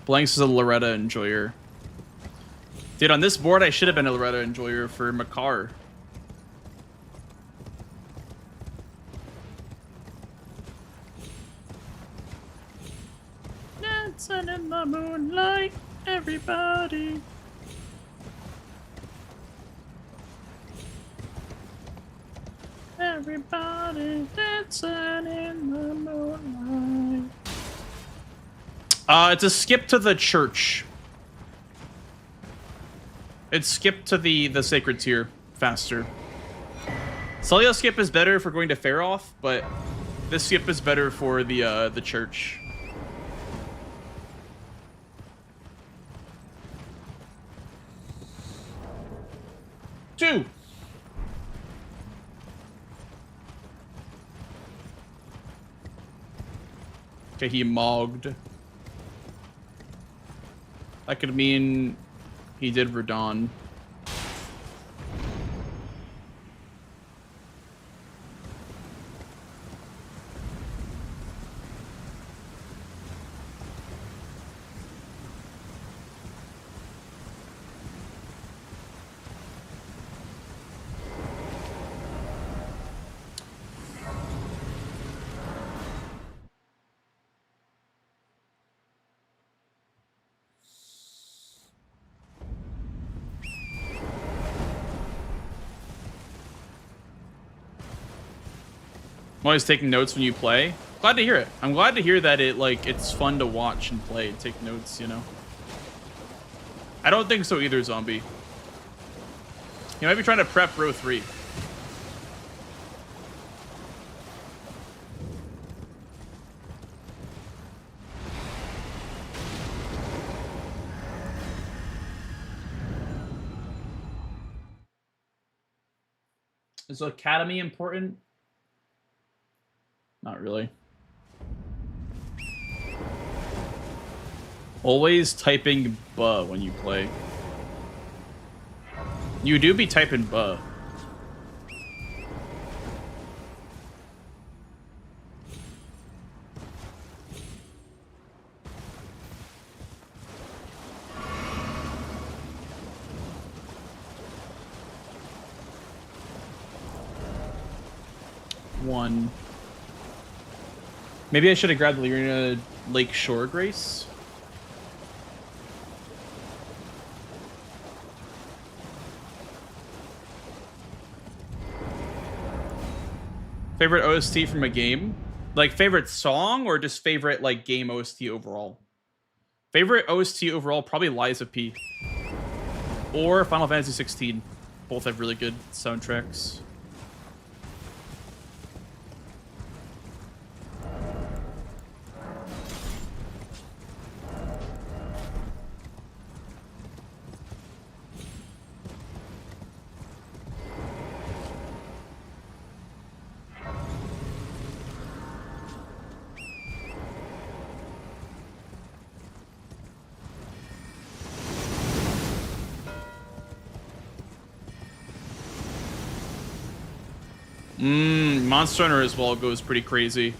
Blanks is a Loretta enjoyer. Dude, on this board, I should have been a Loretta enjoyer for Makar. Dancing in the moonlight, everybody. Everybody dancing in the moonlight. It's a skip to the church. It's skip to the sacred tier faster. Celia skip is better for going to Faroth, but this skip is better for the church. Two. Okay, he mogged. That could mean he did Verdun. I'm always taking notes when you play. Glad to hear it. I'm glad to hear that it's fun to watch and play and take notes, you know? I don't think so either, Zombie. You might be trying to prep row 3. Is Academy important? Not really. Always typing buh when you play. You do be typing buh. One. Maybe I should have grabbed Lyrina Lake Shore Grace. Favorite OST from a game? Like favorite song or just favorite like game OST overall? Favorite OST overall, probably Liza P. Or Final Fantasy 16. Both have really good soundtracks. Monster Hunter as well goes pretty crazy.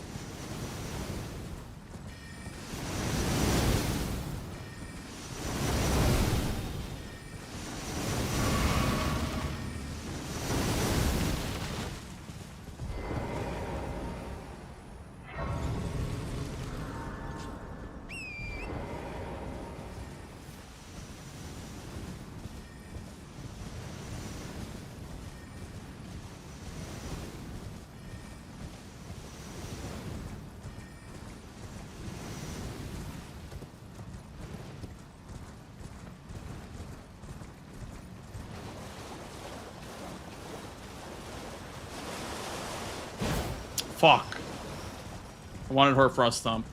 Fuck. I wanted her Frost Stomp.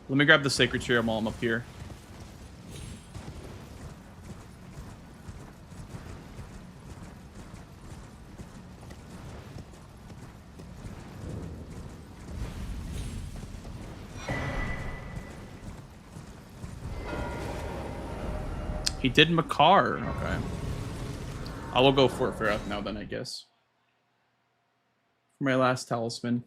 Let me grab the Sacred Chair while I'm up here. He did Makar. Okay. I will go for it now then, I guess. My last talisman.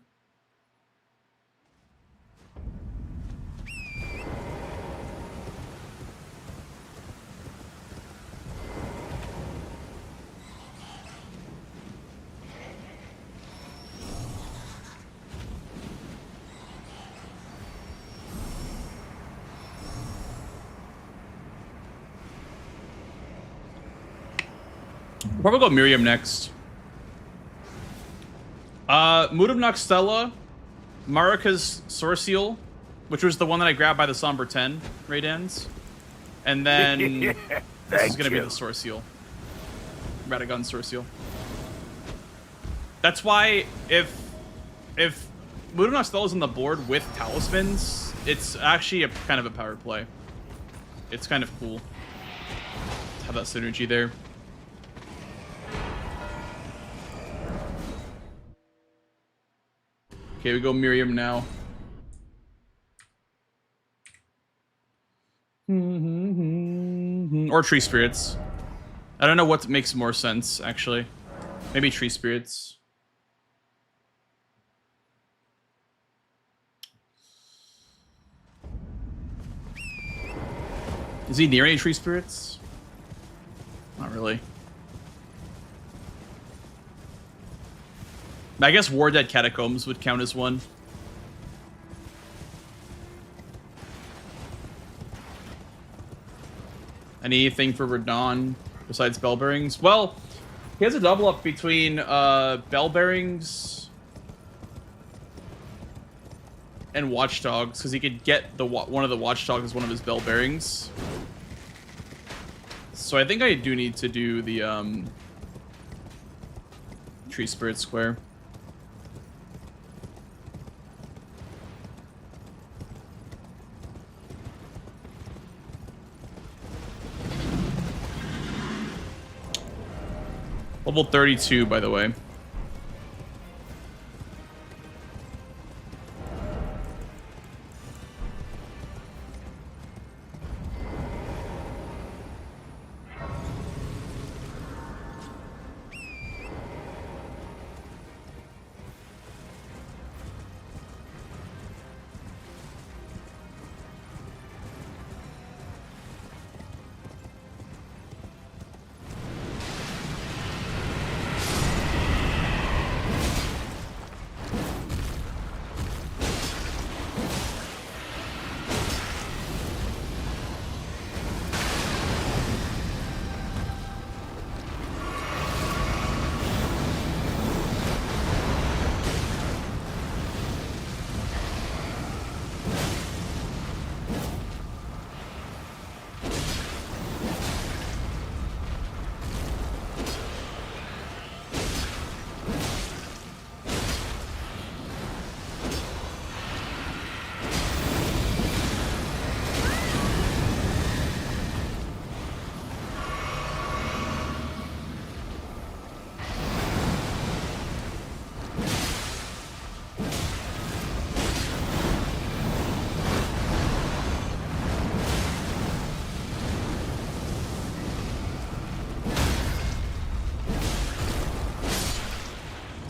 Probably go Miriam next. Mood of Noxtella, Marika's Sorciel, which was the one that I grabbed by the Somber 10 Raidans. And then this is going to be the Sorciel. Radagon Sorciel. That's why if Mood of Noxtella is on the board with Talismans, it's actually a kind of a power play. It's kind of cool to have that synergy there. Okay, we go Miriam now. Or Tree Spirits. I don't know what makes more sense, actually. Maybe Tree Spirits. Is he near any Tree Spirits? Not really. I guess War Dead Catacombs would count as one. Anything for Radon besides Bell Bearings? Well, he has a double up between Bell Bearings and Watchdogs, because he could get the one of the Watchdogs as one of his Bell Bearings. So I think I do need to do the Tree Spirit Square. Level 32, by the way.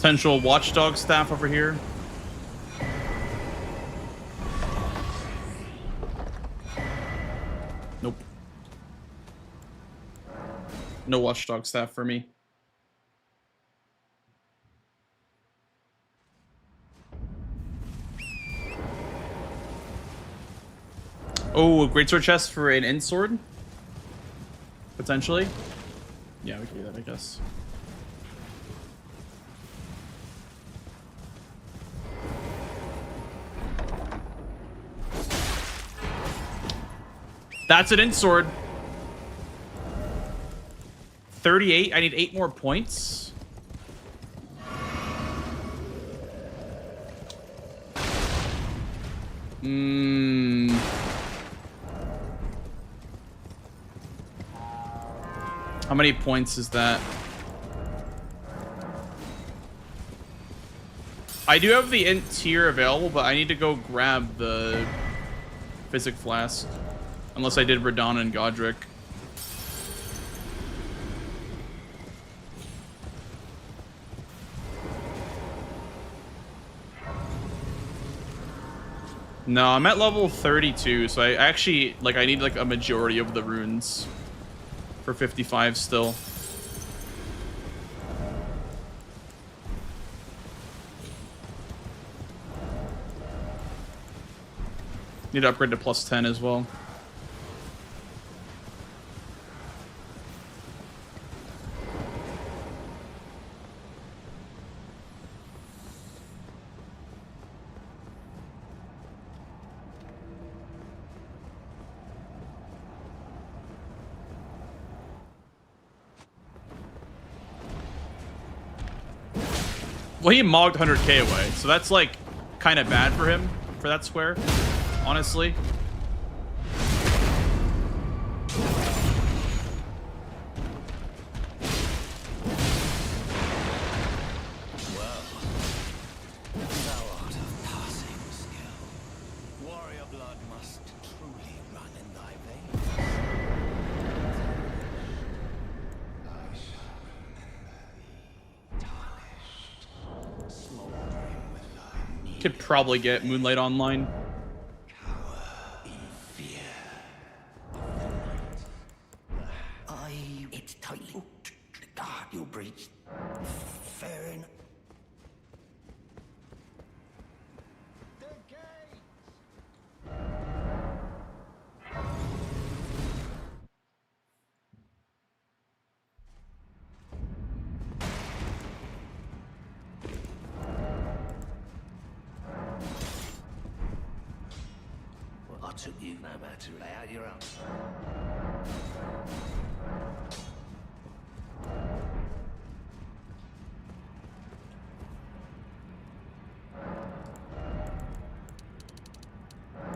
Potential Watchdog staff over here. Nope. No Watchdog staff for me. Oh, a Greatsword chest for an end sword? Potentially? Yeah, we can do that, I guess. That's an end sword. 38. I need 8 more points. How many points is that? I do have the int tier available, but I need to go grab the Physic Flask. Unless I did Radon and Godric. No, I'm at level 32, so I actually, like, I need, like, a majority of the runes for 55 still. Need to upgrade to plus 10 as well. Well, he mogged 100k away, so that's, like, kind of bad for him, for that square, honestly. Thou art of passing skill. Warrior blood must truly run in thy veins. I shall remember thee, tarnished, smoldering with thy need. Could probably get Moonlight online. Cower in fear of the night. It's tightly to guard your breach. Fair enough. Well, I took you no matter to lay out your own.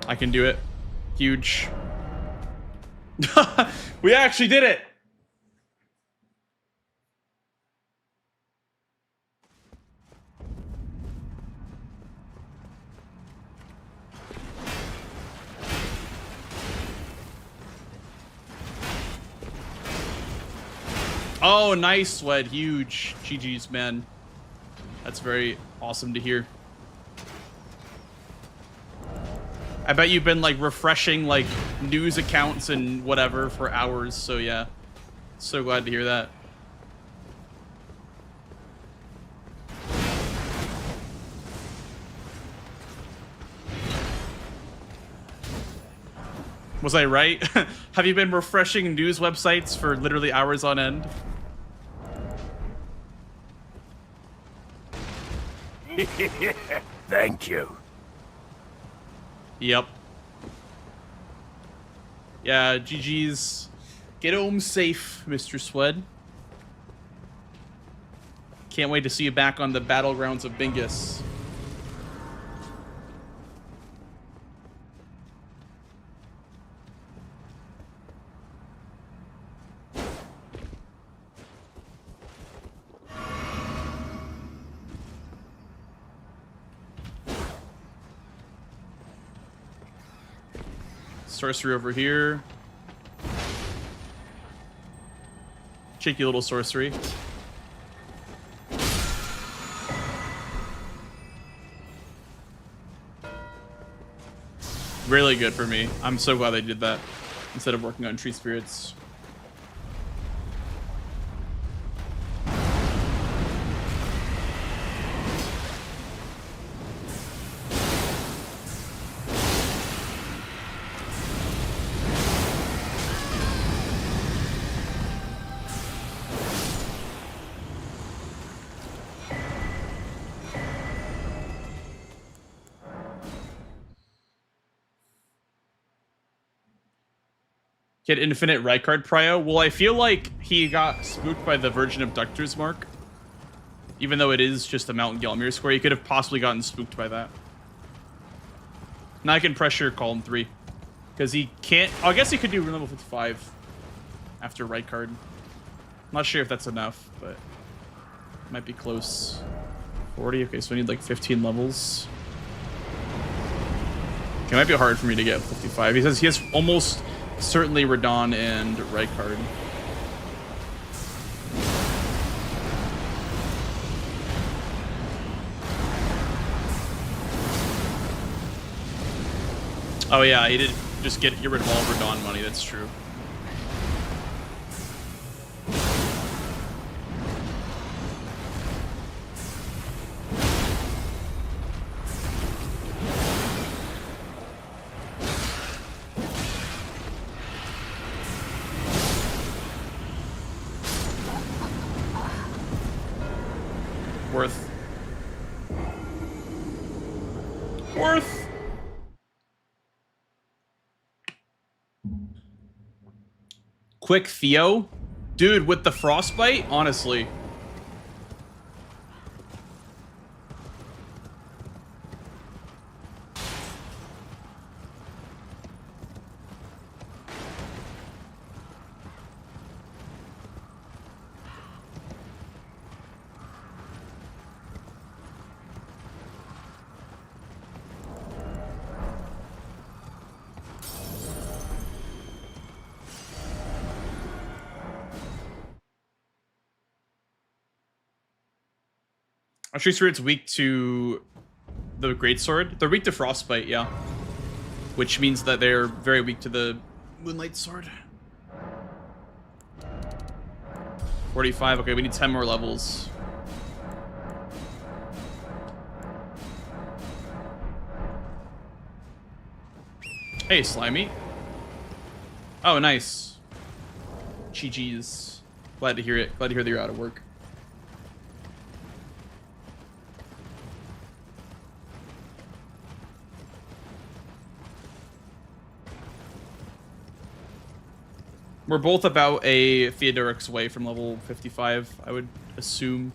I can do it. Huge. We actually did it! Oh, nice, Sweat. Huge. GG's, man. That's very awesome to hear. I bet you've been, like, refreshing, like, news accounts and whatever for hours, so yeah. So glad to hear that. Was I right? Have you been refreshing news websites for literally hours on end? Thank you. Yep. Yeah, GG's. Get home safe, Mr. Swed. Can't wait to see you back on the battlegrounds of Bingus. Sorcery over here. Cheeky little sorcery. Really good for me. I'm so glad they did that instead of working on tree spirits. Get infinite right card prio. Well, I feel like he got spooked by the Virgin Abductor's mark. Even though it is just a Mountain Gelmir square, he could have possibly gotten spooked by that. Now I can pressure column 3. Because he can't... Oh, I guess he could do rune level 55 after right card. Not sure if that's enough, but... Might be close. 40? Okay, so we need like 15 levels. Okay, it might be hard for me to get 55. He says he has almost... certainly Radon and right card. Oh yeah, he did just get rid of all of Radon money. That's true. Worth. Quick Theo? Dude, with the frostbite? Honestly. I'm pretty sure it's weak to the greatsword. They're weak to frostbite, yeah. Which means that they're very weak to the moonlight sword. 45. Okay, we need 10 more levels. Hey, Slimy. Oh, nice. GG's. Glad to hear it. Glad to hear that you're out of work. We're both about a Theodoric's way from level 55, I would assume.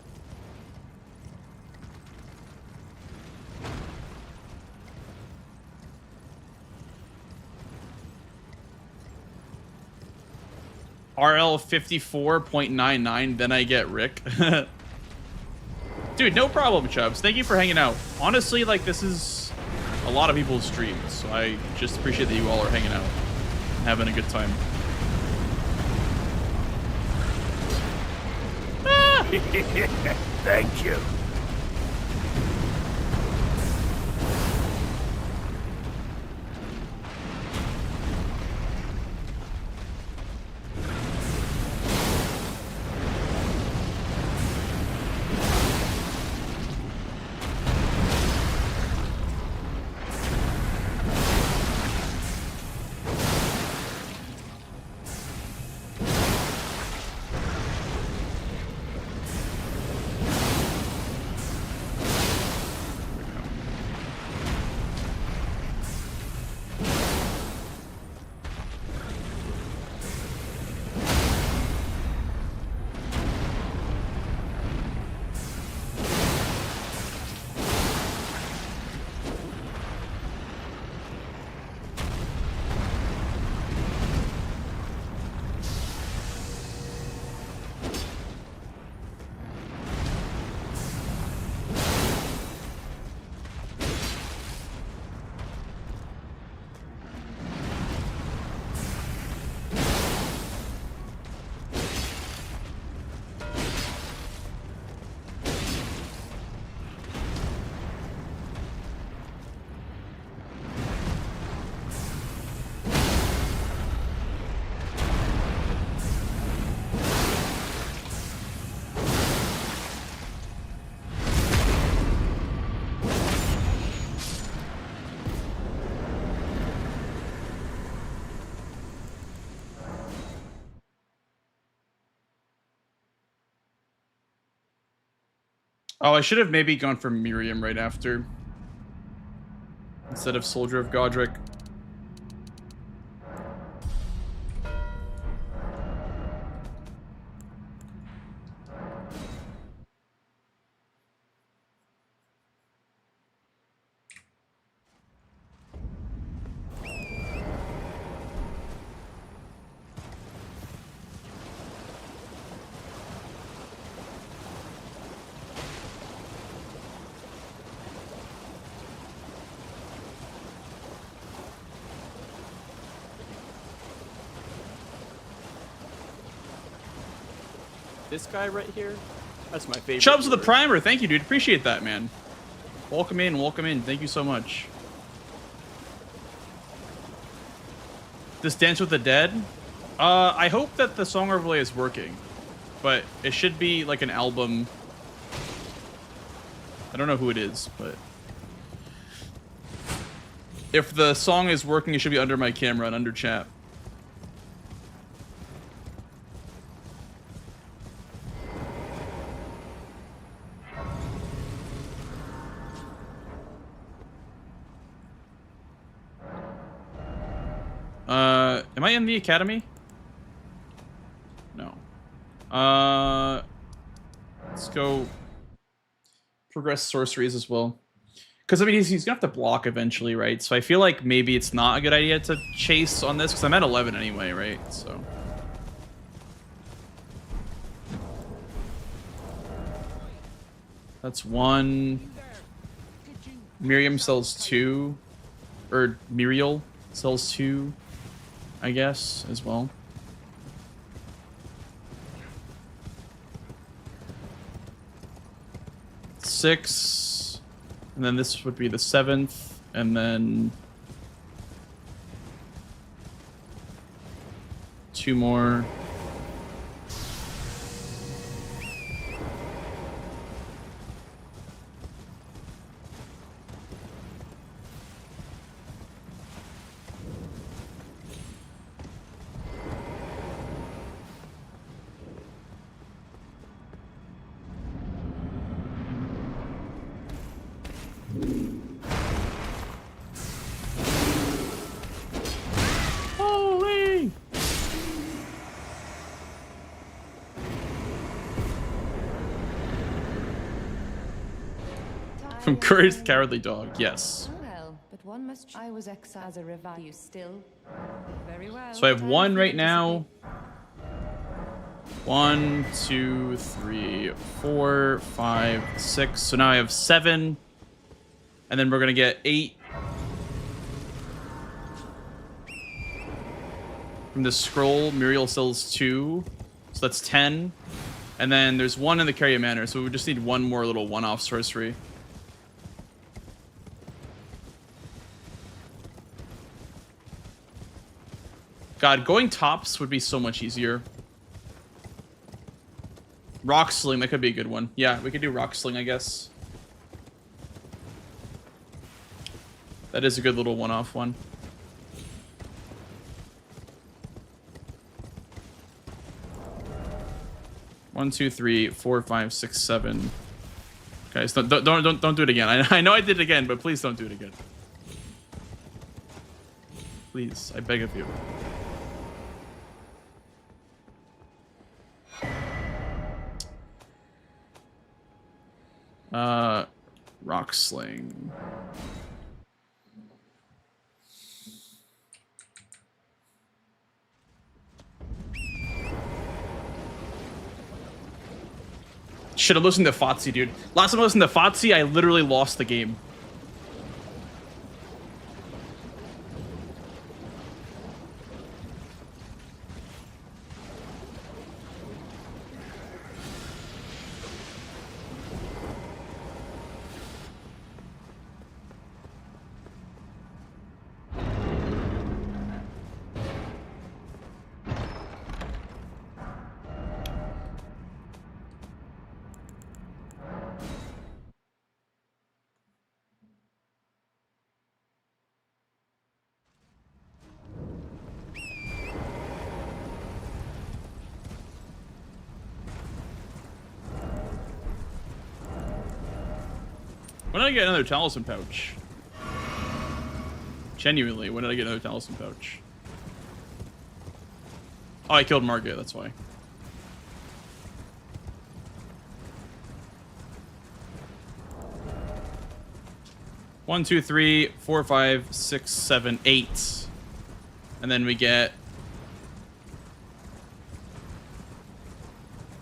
RL 54.99, then I get Rick. Dude, no problem, Chubbs. Thank you for hanging out. Honestly, like, this is a lot of people's streams, so I just appreciate that you all are hanging out and having a good time. Thank you. Oh, I should have maybe gone for Miriam right after. Instead of Soldier of Godric. This guy right here, that's my favorite. Chubbs with the lure. primer. Thank you, dude. Appreciate that, man. Welcome in. Welcome in. Thank you so much. This Dance with the Dead. I hope that the song overlay is working, but it should be like an album. I don't know who it is, but if the song is working, it should be under my camera and under chat. Am I in the academy? No. Let's go progress sorceries as well. Because, I mean, he's going to have to block eventually, right? So I feel like maybe it's not a good idea to chase on this, because I'm at 11 anyway, right? So... that's 1. Miriam sells 2. Or Muriel sells 2, I guess, as well. Six, and then this would be the 7th, and then 2 more. Holy! From Courage the Cowardly Dog, yes. Well, but one must. I was exiled as a revive. You still very well. So I have 1 right now. 1, 2, 3, 4, 5, 6. So now I have 7. And then we're gonna get 8 from the scroll. Muriel sells 2. So that's 10. And then there's 1 in the Carrier Manor, so we just need 1 more little one-off sorcery. God, going tops would be so much easier. Rock Sling, that could be a good one. Yeah, we could do Rock Sling, I guess. That is a good little one-off one. One, 2, 3, 4, 5, 6, 7. Guys, don't do it again. I know I did it again, but please don't do it again. Please, I beg of you. Rock Sling. Should have listened to Fotsy, dude. Last time I listened to Fotsy, I literally lost the game. When did I get another talisman pouch? Genuinely, when did I get another talisman pouch? Oh, I killed Margaret, that's why. One, 2, 3, 4, 5, 6, 7, 8. And then we get...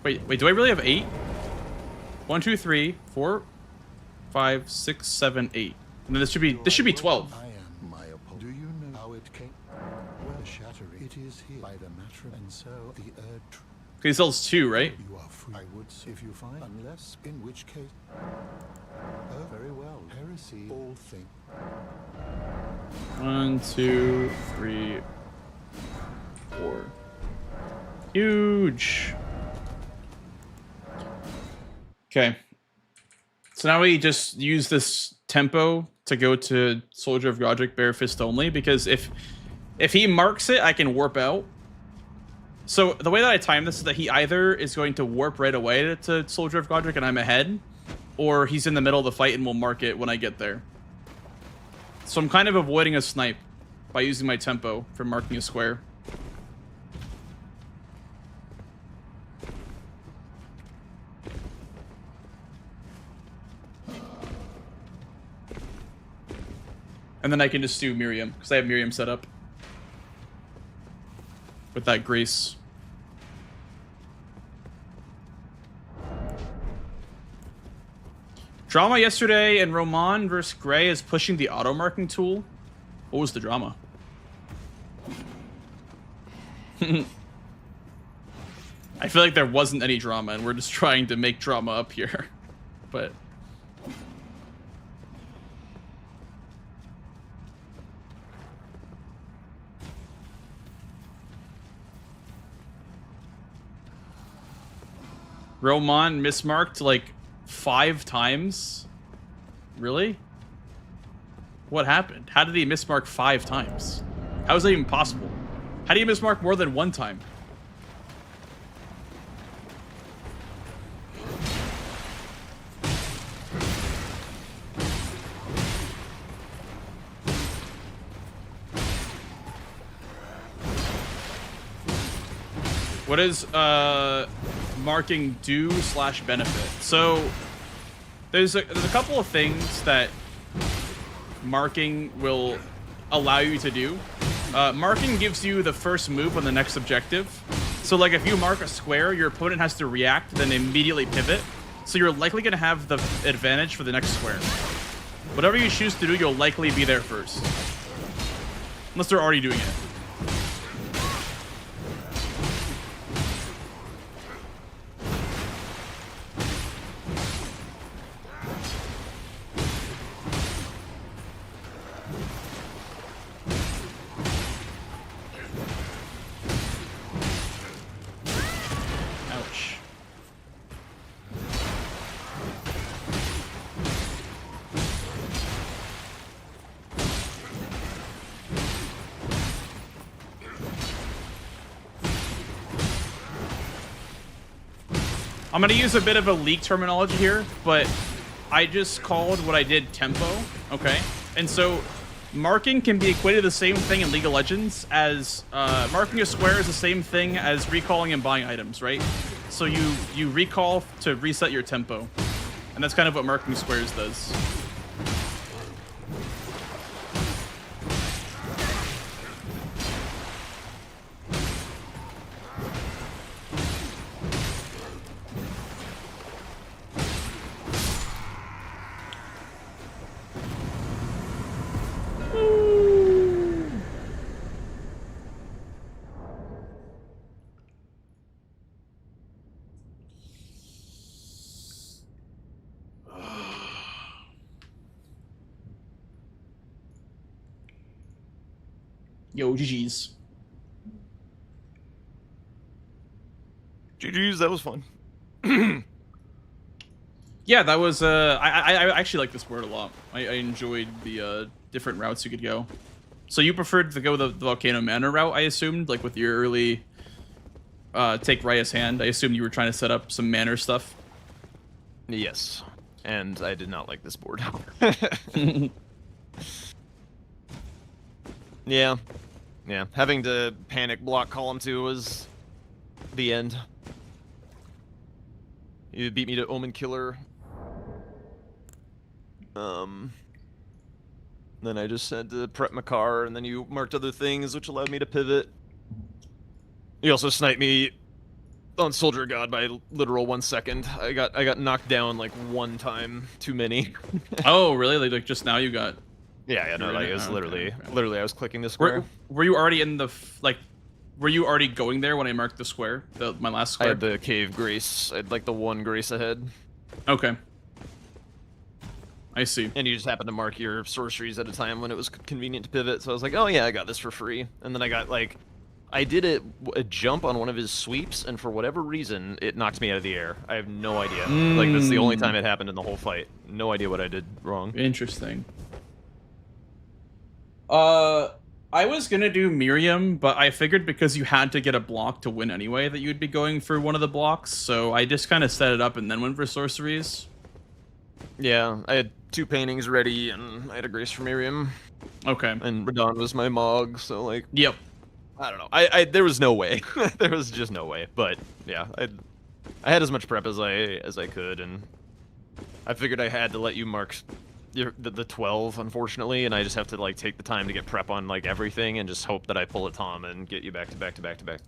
Wait, do I really have 8? 1, 2, 3, 4, 5, 6, 7, 8. And then this should be 12. I am my opponent. Do you know how it came? Well, shattering. It is here by the matter, and so the earth. Okay, he sells 2, right? You are free. I would say if you find, unless in which case. Oh, very well. Heresy, all things. 1, 2, 3, 4. Huge. Okay. So now we just use this tempo to go to Soldier of Godric bare fist only, because if he marks it, I can warp out. So the way that I time this is that he either is going to warp right away to Soldier of Godric and I'm ahead, or he's in the middle of the fight and will mark it when I get there. So I'm kind of avoiding a snipe by using my tempo for marking a square. And then I can just do Miriam, because I have Miriam set up. With that grace. Drama yesterday and Roman versus Gray is pushing the auto marking tool. What was the drama? I feel like there wasn't any drama and we're just trying to make drama up here. But Roman mismarked like 5 times? Really? What happened? How did he mismark 5 times? How is that even possible? How do you mismark more than 1 time? What is marking do / benefit? So there's a couple of things that marking will allow you to do. Marking gives you the first move on the next objective. So like if you mark a square, your opponent has to react, then immediately pivot. So you're likely going to have the advantage for the next square. Whatever you choose to do, you'll likely be there first. Unless they're already doing it. I'm going to use a bit of a leak terminology here, but I just called what I did tempo, okay? And so marking can be equated to the same thing in League of Legends as marking a square is the same thing as recalling and buying items, right? So you recall to reset your tempo. And that's kind of what marking squares does. Yo, GG's. GG's, that was fun. Yeah, that was, I actually like this board a lot. I enjoyed the different routes you could go. So you preferred to go the Volcano Manor route, I assumed, like with your early take Raya's hand. I assumed you were trying to set up some Manor stuff. Yes, and I did not like this board. Yeah. Yeah. Having to panic block column 2 was the end. You beat me to Omen Killer. Then I just had to prep my car, and then you marked other things, which allowed me to pivot. You also sniped me on Soldier God by literal 1 second. I got knocked down like 1 time too many. Oh, really? Like just now you got... Yeah, no, like it was literally I was clicking the Were, square. were you already in the were you already going there when I marked the square, my last I square? had the cave grace. I had like the 1 grace ahead. Okay. I see. And you just happened to mark your sorceries at a time when it was convenient to pivot. So I was like, oh yeah, I got this for free. And then I got like I did a jump on one of his sweeps, and for whatever reason, it knocked me out of the air. I have no idea. Like, that's the only time it happened in the whole fight. No idea what I did wrong. Interesting. I was gonna do Miriam, but I figured because you had to get a block to win anyway, that you'd be going for one of the blocks, so I just kind of set it up and then went for sorceries. Yeah, I had 2 paintings ready, and I had a Grace for Miriam. Okay. And Radon was my Mog, so, like... Yep. I don't know. There was no way. There was just no way. But, yeah, I had as much prep as I could, and I figured I had to let you mark the 12, unfortunately, and I just have to like take the time to get prep on like everything and just hope that I pull a Tom and get you back to back to back to back.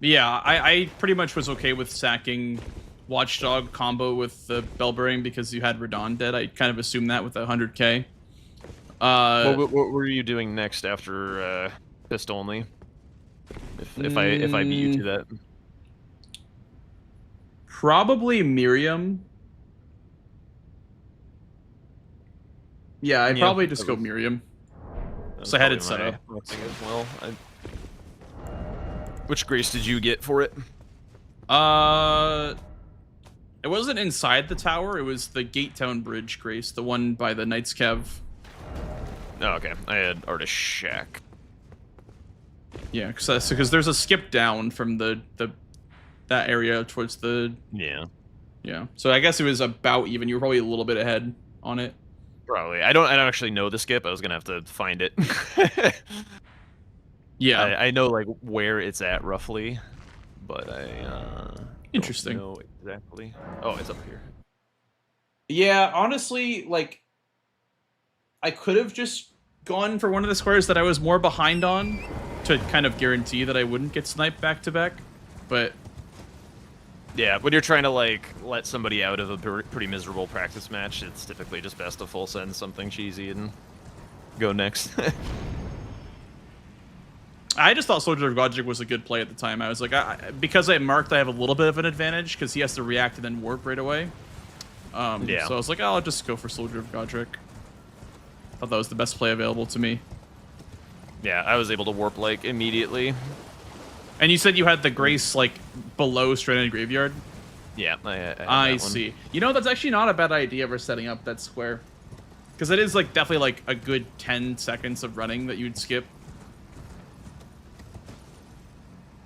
Yeah, I pretty much was okay with sacking Watchdog combo with the Bellbearing because you had Radon dead. I kind of assumed that with 100k. What were you doing next after Fist only? If I beat you to that. Probably Miriam. Yeah, I'd probably just go Miriam. So I had it set up. As well. Which Grace did you get for it? It wasn't inside the tower. It was the Gate Town Bridge Grace, the one by the Knights Cav. Oh, okay. I had Artist Shack. Yeah, because there's a skip down from that area towards the... Yeah. Yeah. So I guess it was about even. You were probably a little bit ahead on it. Probably. I don't actually know the skip. I was gonna have to find it. Yeah. I know like where it's at roughly, but I Interesting. don't know exactly. Oh, it's up here. Yeah, honestly, like I could have just gone for one of the squares that I was more behind on to kind of guarantee that I wouldn't get sniped back to back, but yeah, when you're trying to like let somebody out of a pretty miserable practice match, it's typically just best to full send something cheesy and go next. I just thought Soldier of Godric was a good play at the time. I was like, because I marked, I have a little bit of an advantage because he has to react and then warp right away. Yeah. So I was like, oh, I'll just go for Soldier of Godric. Thought that was the best play available to me. Yeah, I was able to warp like immediately. And you said you had the Grace like below Stranded Graveyard? Yeah, I see. You know, that's actually not a bad idea for setting up that square. Because it is like definitely like a good 10 seconds of running that you'd skip.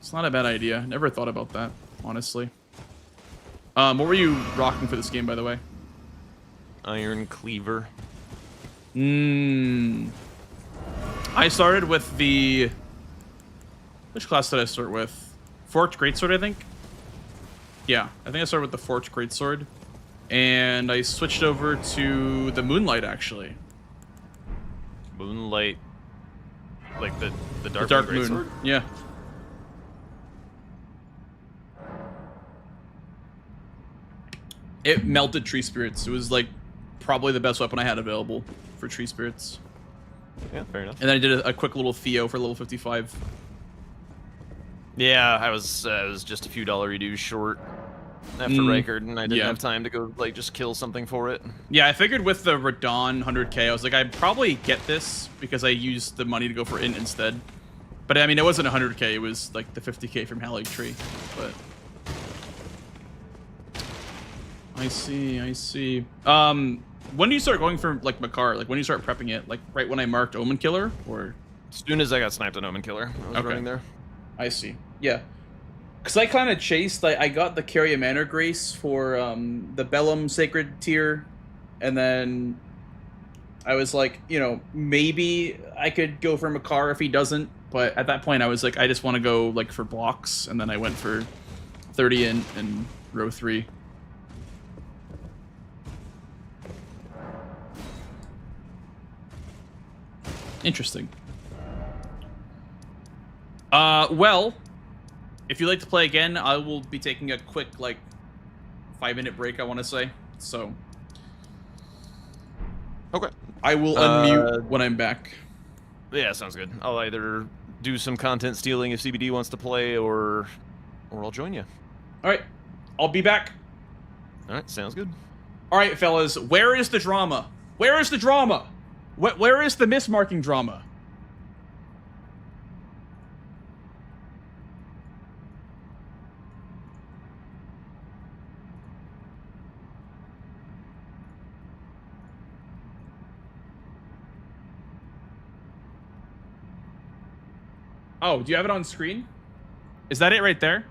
It's not a bad idea. Never thought about that, honestly. What were you rocking for this game, by the way? Iron Cleaver. I started with the... Which class did I start with? Forked Greatsword, I think? Yeah, I think I started with the Forked Greatsword. And I switched over to the Moonlight, actually. Moonlight? Like the Dark Moon. Greatsword? Yeah. It melted Tree Spirits. It was like probably the best weapon I had available for Tree Spirits. Yeah, fair enough. And then I did a quick little Theo for level 55. Yeah, I was just a few dollar reduce short after Reichard, and I didn't have time to go like just kill something for it. Yeah, I figured with the Radon 100k, I was like, I'd probably get this because I used the money to go for Int instead. But I mean, it wasn't 100k; it was like the 50k from Halig Tree. But I see, I see. When do you start going for like Makar? Like when do you start prepping it? Like right when I marked Omen Killer, or as soon as I got sniped on Omen Killer, I was running there. I see. Yeah. Because I kind of chased, I got the Carrier Manor Grace for the Bellum Sacred tier, and then I was like, you know, maybe I could go for Makar if he doesn't, but at that point I was like, I just want to go like for blocks, and then I went for 30 in row 3. Interesting. Well, if you'd like to play again, I will be taking a quick, like, 5-minute break, I want to say. So, okay. I will unmute when I'm back. Yeah, sounds good. I'll either do some content stealing if CBD wants to play, or I'll join you. All right. I'll be back. All right, sounds good. All right, fellas. Where is the drama? Where is the drama? Where is the mismarking drama? Oh, do you have it on screen? Is that it right there?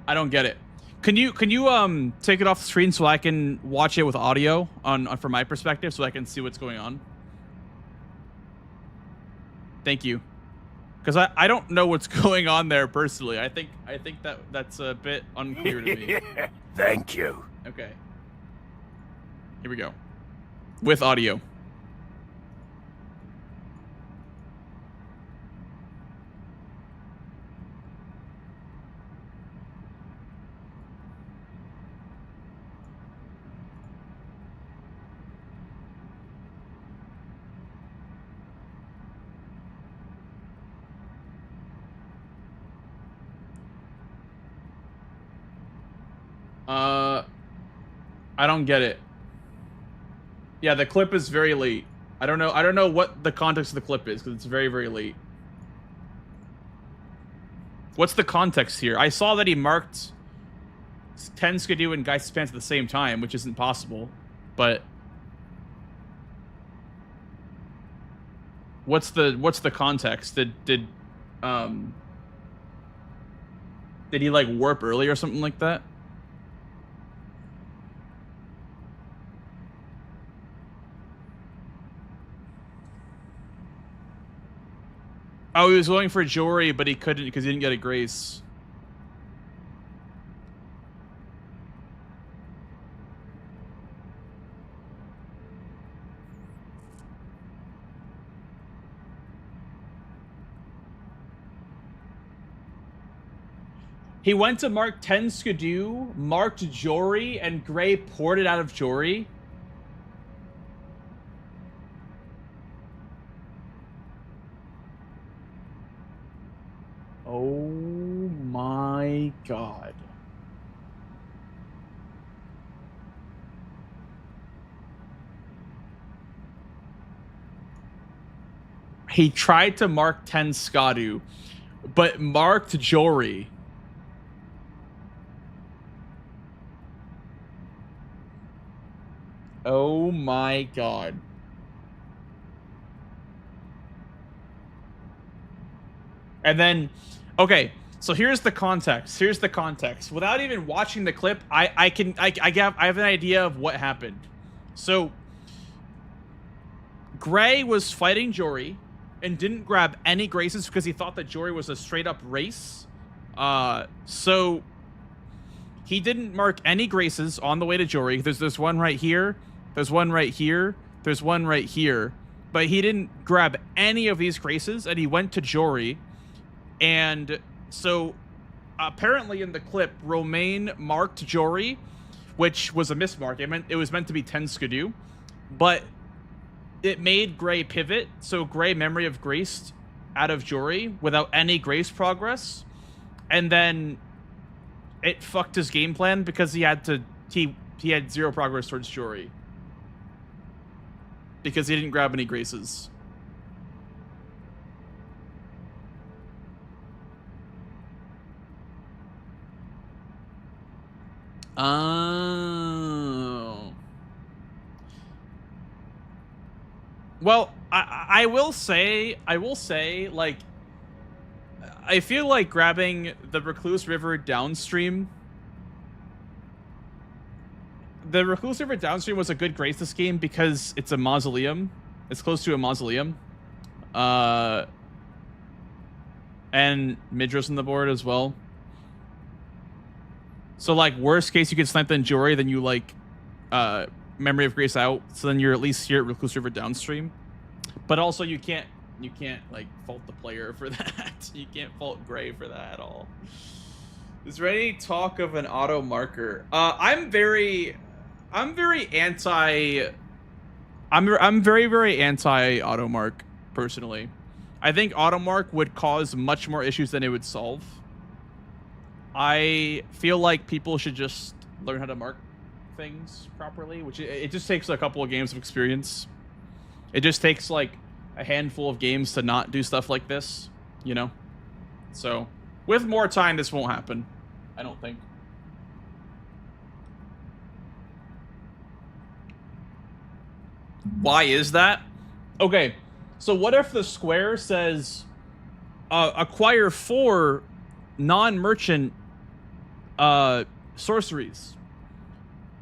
I don't get it. Can you take it off the screen so I can watch it with audio on from my perspective so I can see what's going on? Thank you. Because I don't know what's going on there personally. I think that's a bit unclear to me. Thank you. Okay. Here we go. With audio. I don't get it. Yeah, the clip is very late. I don't know what the context of the clip is because it's very, very late. What's the context here? I saw that he marked 10 Skidoo and Geist's Pants at the same time, which isn't possible. But what's the context? Did he like warp early or something like that? Oh, he was going for Jory, but he couldn't because he didn't get a grace. He went to mark 10 Skidoo, marked Jory, and Gray poured it out of Jory. Oh my god. He tried to mark 10 Skadu, but marked Jory. Oh my god. And then, okay, so here's the context. Here's the context. Without even watching the clip, I have an idea of what happened. So, Gray was fighting Jory and didn't grab any graces because he thought that Jory was a straight up race. So he didn't mark any graces on the way to Jory. There's one right here. There's one right here. There's one right here. But he didn't grab any of these graces, and he went to Jory. And so apparently in the clip, Romaine marked Jory, which was a mismark. It was meant to be 10 Skidoo, but it made Gray pivot. So Gray memory of graced out of Jory without any grace progress. And then it fucked his game plan because he had 0 progress towards Jory. Because he didn't grab any graces. Oh. Well, I will say, like, I feel like grabbing the Recluse River downstream. The Recluse River downstream was a good grace this game because it's a mausoleum. It's close to a mausoleum. And Midros on the board as well. So, like, worst case, you could snipe the Jory, then you, like, Memory of Grace out. So then you're at least here at Recluse River downstream. But also, you can't, like, fault the player for that. You can't fault Gray for that at all. Is there any talk of an auto marker? I'm very I'm very anti. I'm very very anti automark personally. I think automark would cause much more issues than it would solve. I feel like people should just learn how to mark things properly, which it just takes a couple of games of experience. It just takes like a handful of games to not do stuff like this, you know? So, with more time, this won't happen. I don't think. Why is that? Okay, so what if the square says acquire 4 non-merchant sorceries,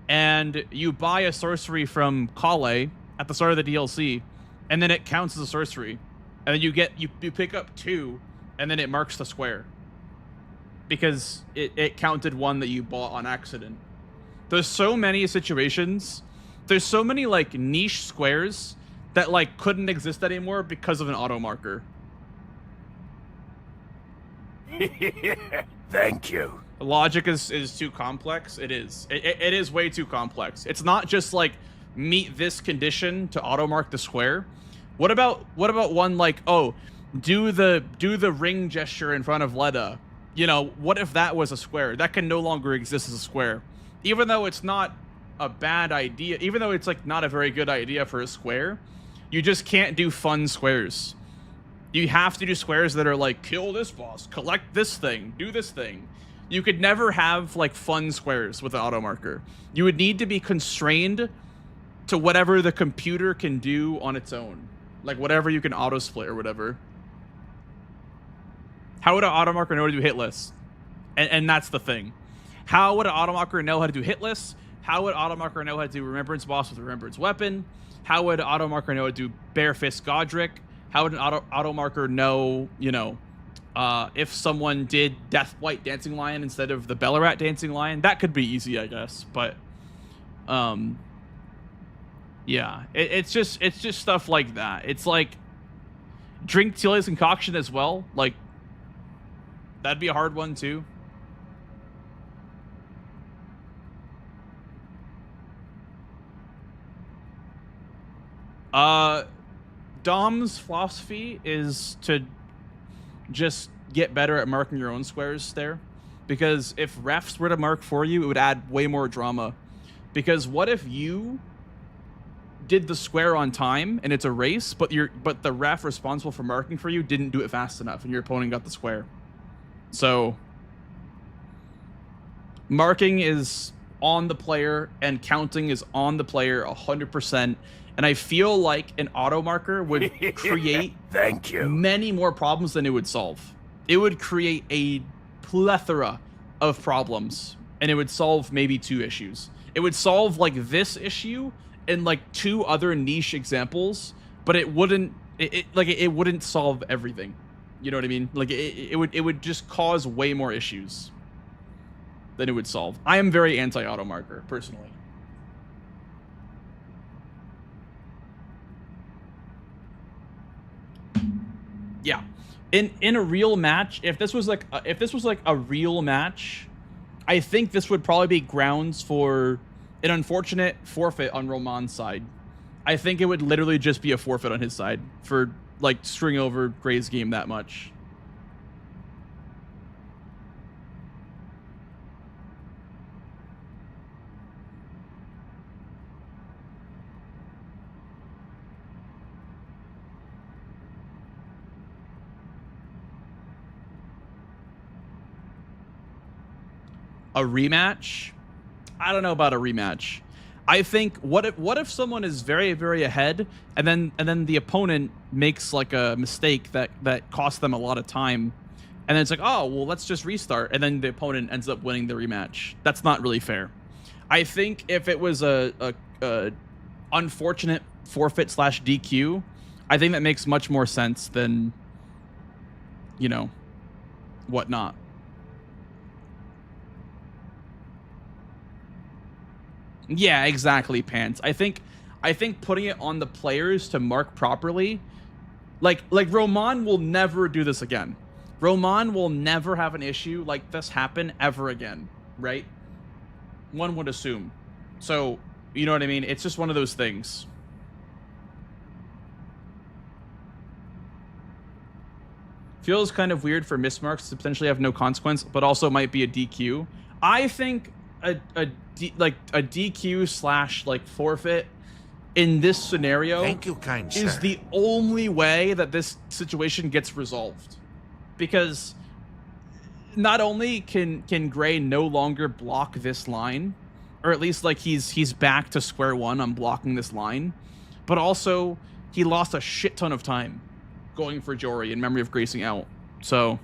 and you buy a sorcery from Kale at the start of the DLC, and then it counts as a sorcery, and then you pick up 2, and then it marks the square because it counted 1 that you bought on accident. There's so many situations. There's so many like niche squares that like couldn't exist anymore because of an auto marker. Thank you. The logic is too complex. It is. It is way too complex. It's not just like meet this condition to auto mark the square. What about one like, oh, do the ring gesture in front of Leda? You know, what if that was a square? That can no longer exist as a square. Even though it's not a bad idea, even though it's like not a very good idea for a square, you just can't do fun squares. You have to do squares that are like, kill this boss, collect this thing, do this thing. You could never have like fun squares with an auto marker. You would need to be constrained to whatever the computer can do on its own. Like whatever you can auto split or whatever. How would an auto marker know how to do hit lists? And that's the thing. How would an auto marker know how to do hit lists? How would auto marker know how to do remembrance boss with remembrance weapon? How would auto marker know how to do bare fist Godric? How would an auto marker know, you know, if someone did Death White Dancing Lion instead of the Bellarat Dancing Lion? That could be easy, I guess. But, yeah, it's just stuff like that. It's like drink Telia's concoction as well. Like, that'd be a hard one too. Dom's philosophy is to just get better at marking your own squares there, because if refs were to mark for you, it would add way more drama. Because what if you did the square on time and it's a race, but the ref responsible for marking for you didn't do it fast enough and your opponent got the square? So marking is on the player and counting is on the player 100%. And I feel like an auto marker would create Thank you. many more problems than it would solve. It would create a plethora of problems, and it would solve maybe 2 issues. It would solve like this issue and like 2 other niche examples, but it wouldn't it wouldn't solve everything. You know what I mean? Like it would just cause way more issues than it would solve. I am very anti auto marker personally. Yeah, in a real match, if this was like a real match, I think this would probably be grounds for an unfortunate forfeit on Roman's side. I think it would literally just be a forfeit on his side for like screwing over Gray's game that much. A rematch? I don't know about a rematch. I think what if someone is very very ahead and then the opponent makes like a mistake that costs them a lot of time, and then it's like, oh well, let's just restart, and then the opponent ends up winning the rematch. That's not really fair. I think if it was a unfortunate forfeit / DQ, I think that makes much more sense than, you know, whatnot. Yeah, exactly, Pants. I think putting it on the players to mark properly, like Roman will never do this again. Roman will never have an issue like this happen ever again, right? One would assume. So You know what I mean? It's just one of those things. Feels kind of weird for mismarks to potentially have no consequence, but also might be a DQ. I think a DQ slash like forfeit in this scenario Thank you, kind is sir. the only way that this situation gets resolved, because not only can Gray no longer block this line, or at least like he's back to square one on blocking this line, but also he lost a shit ton of time going for Jory in memory of gracing out. So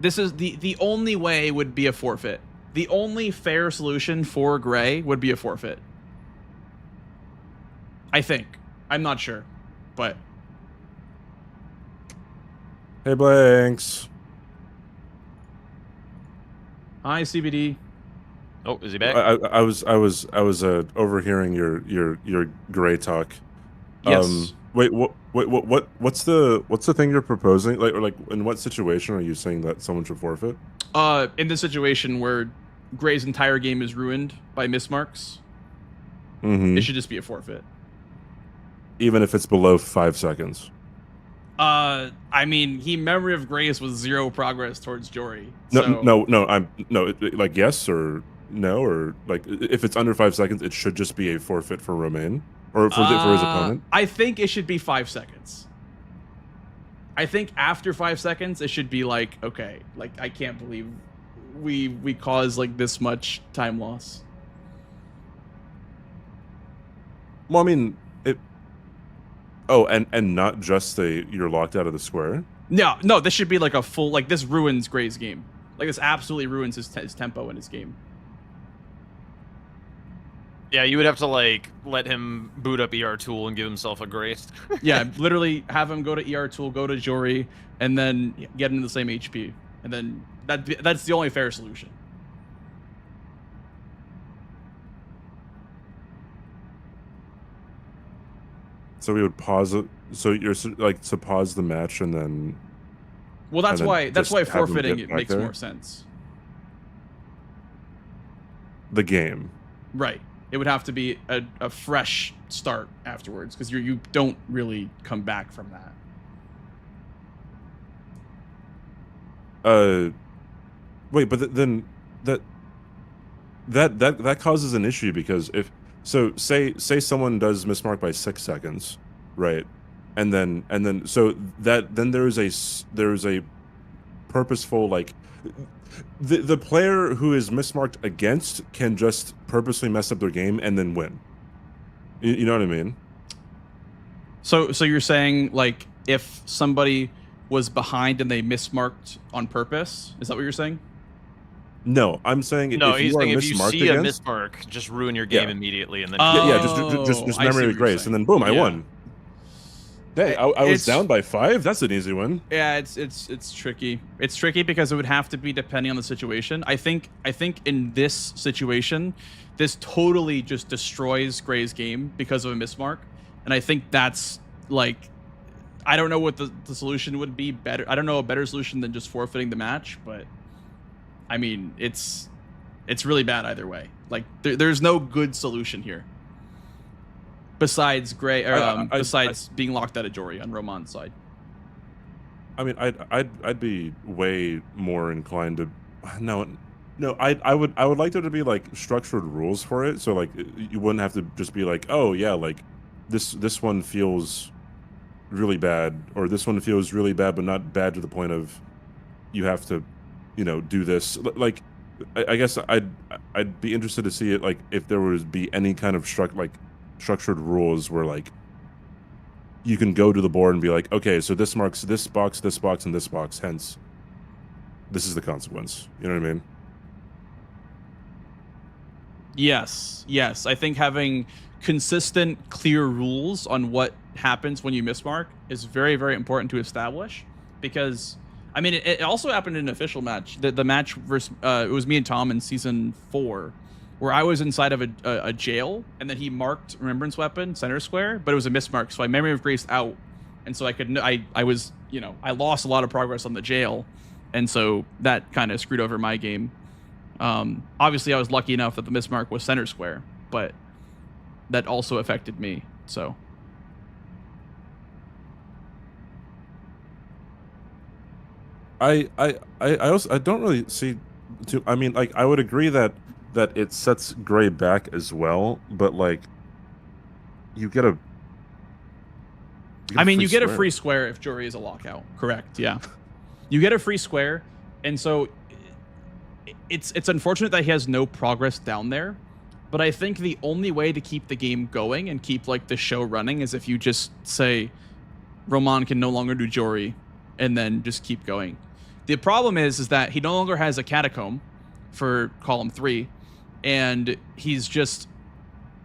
this is the only way would be a forfeit. The only fair solution for Gray would be a forfeit. I think. I'm not sure, but Hey, Blanks. hi CBD. Oh, is he back? I was overhearing your Gray talk. Yes. What's the thing you're proposing? Like in what situation are you saying that someone should forfeit? In this situation where Gray's entire game is ruined by mismarks, it should just be a forfeit. Even if it's below 5 seconds. I mean, he memory of grace was 0 progress towards Jory. No, So, like yes or no, or like if it's under 5 seconds, it should just be a forfeit for Romain or for his opponent. I think it should be 5 seconds. I think after 5 seconds, it should be like, okay, like I can't believe we caused like this much time loss. Well, I mean, it. Oh, and not just you're locked out of the square. No, this should be like a full, like this ruins Gray's game. Like this absolutely ruins his tempo in his game. Yeah, you would have to like let him boot up ER tool and give himself a grace. Yeah, literally have him go to ER tool, go to Jory, and then get into the same HP, and then that's the only fair solution. So we would pause it. So you're like to pause the match and then. Well, that's why just have him forfeiting get it back makes there? more sense. The game. Right. It would have to be a fresh start afterwards, because you don't really come back from that. Wait, but then that causes an issue, because if say someone does mismark by 6 seconds, right, and then so that then there is a purposeful, like the player who is mismarked against can just purposely mess up their game and then win. You know what I mean? So you're saying, like, if somebody was behind and they mismarked on purpose, is that what you're saying? No, I'm saying No, if he's you are saying if you mismarked see a against, mismark, just ruin your game Yeah. immediately, and then just I see memory what of you're grace, saying. and then boom, I Yeah. won. Hey, I was It's- down by 5. That's an easy win. Yeah, it's tricky. It's tricky because it would have to be depending on the situation. I think in this situation, this totally just destroys Gray's game because of a mismark, and I think that's like, I don't know what the solution would be better. I don't know a better solution than just forfeiting the match, but I mean it's really bad either way. Like there's no good solution here. Besides Gray, or besides being locked out of Jory on Roman's side. I mean, I'd be way more inclined to no. I would like there to be like structured rules for it, so like you wouldn't have to just be like, oh yeah, like this one feels really bad, or this one feels really bad, but not bad to the point of you have to, do this. Like, I guess I'd be interested to see it, like if there would be any kind of structured rules where like you can go to the board and be like, okay, so this marks this box, and this box, hence this is the consequence. You know what I mean? Yes. I think having consistent, clear rules on what happens when you mismark is very, very important to establish, because I mean it also happened in an official match. The match versus it was me and Tom in season 4, where I was inside of a jail, and then he marked Remembrance Weapon center square, but it was a mismark, so I memory of grace out, and so I was I lost a lot of progress on the jail, and so that kind of screwed over my game. Obviously, I was lucky enough that the mismark was center square, but that also affected me. So. I don't really see. I mean, like, I would agree that it sets Gray back as well, but like, you get a. You get a free square if Jury is a lockout. Correct. Yeah, you get a free square, and so it's unfortunate that he has no progress down there. But I think the only way to keep the game going and keep like the show running is if you just say, Roman can no longer do Jory, and then just keep going. The problem is that he no longer has a catacomb for column 3, and he's just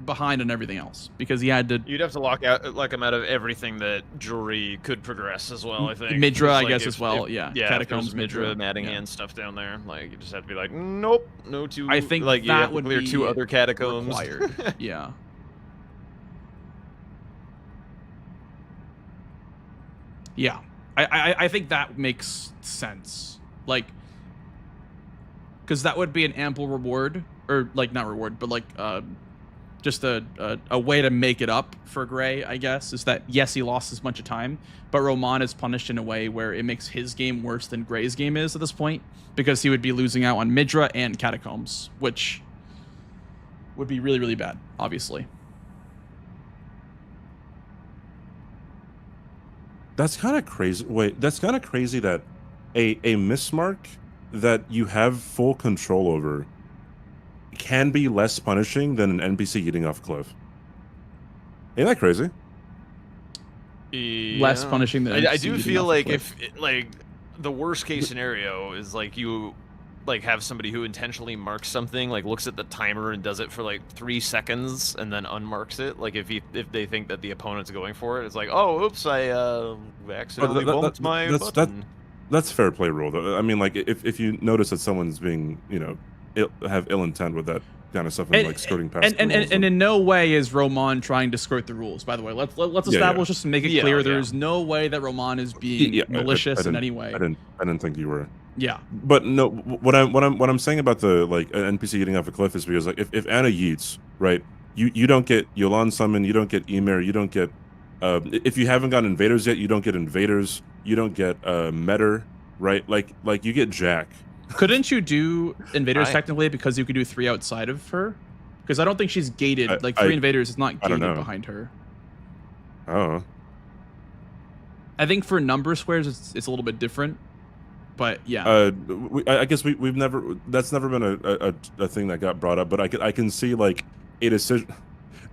behind on everything else because he had to. You'd have to lock him out of everything that Jury could progress as well. I think Midra, like I guess, as well. Yeah, catacombs, Midra, Madding, and stuff down there. Like you just have to be like, nope, no two. I think like that would clear be 2 other catacombs required. Yeah. Yeah, I think that makes sense. Like, because that would be an ample reward, or like not reward, but like just a way to make it up for Gray, I guess, is that yes, he lost as much of time, but Roman is punished in a way where it makes his game worse than Gray's game is at this point, because he would be losing out on Midra and Catacombs, which would be really, really bad, obviously. That's kind of crazy. Wait, that's kind of crazy that a mismark that you have full control over can be less punishing than an NPC eating off a cliff. Ain't that crazy? Yeah. Less punishing than I do feel like if like the worst case scenario is like you like have somebody who intentionally marks something, like looks at the timer and does it for like 3 seconds and then unmarks it. Like if they think that the opponent's going for it, it's like, oh, oops, I accidentally bumped my button. That's fair play rule, though. I mean, like if you notice that someone's being, have ill intent with that kind of stuff and like skirting past and in no way is Roman trying to skirt the rules, by the way. Let's establish just to make it clear there's no way that Roman is being malicious in any way. I didn't think you were. Yeah. But no, what I'm saying about the like an NPC getting off a cliff is because like if Anna yeets, right, you don't get Yolan summon, you don't get Emir, you don't get if you haven't got invaders yet, you don't get invaders, you don't get Metter, right? Like you get Jack. Couldn't you do invaders technically because you could do 3 outside of her? Because I don't think she's gated. Like 3 invaders is not gated behind her. Oh. I think for number squares it's a little bit different. But yeah, I guess we've never. That's never been a thing that got brought up. But I can see like a decision.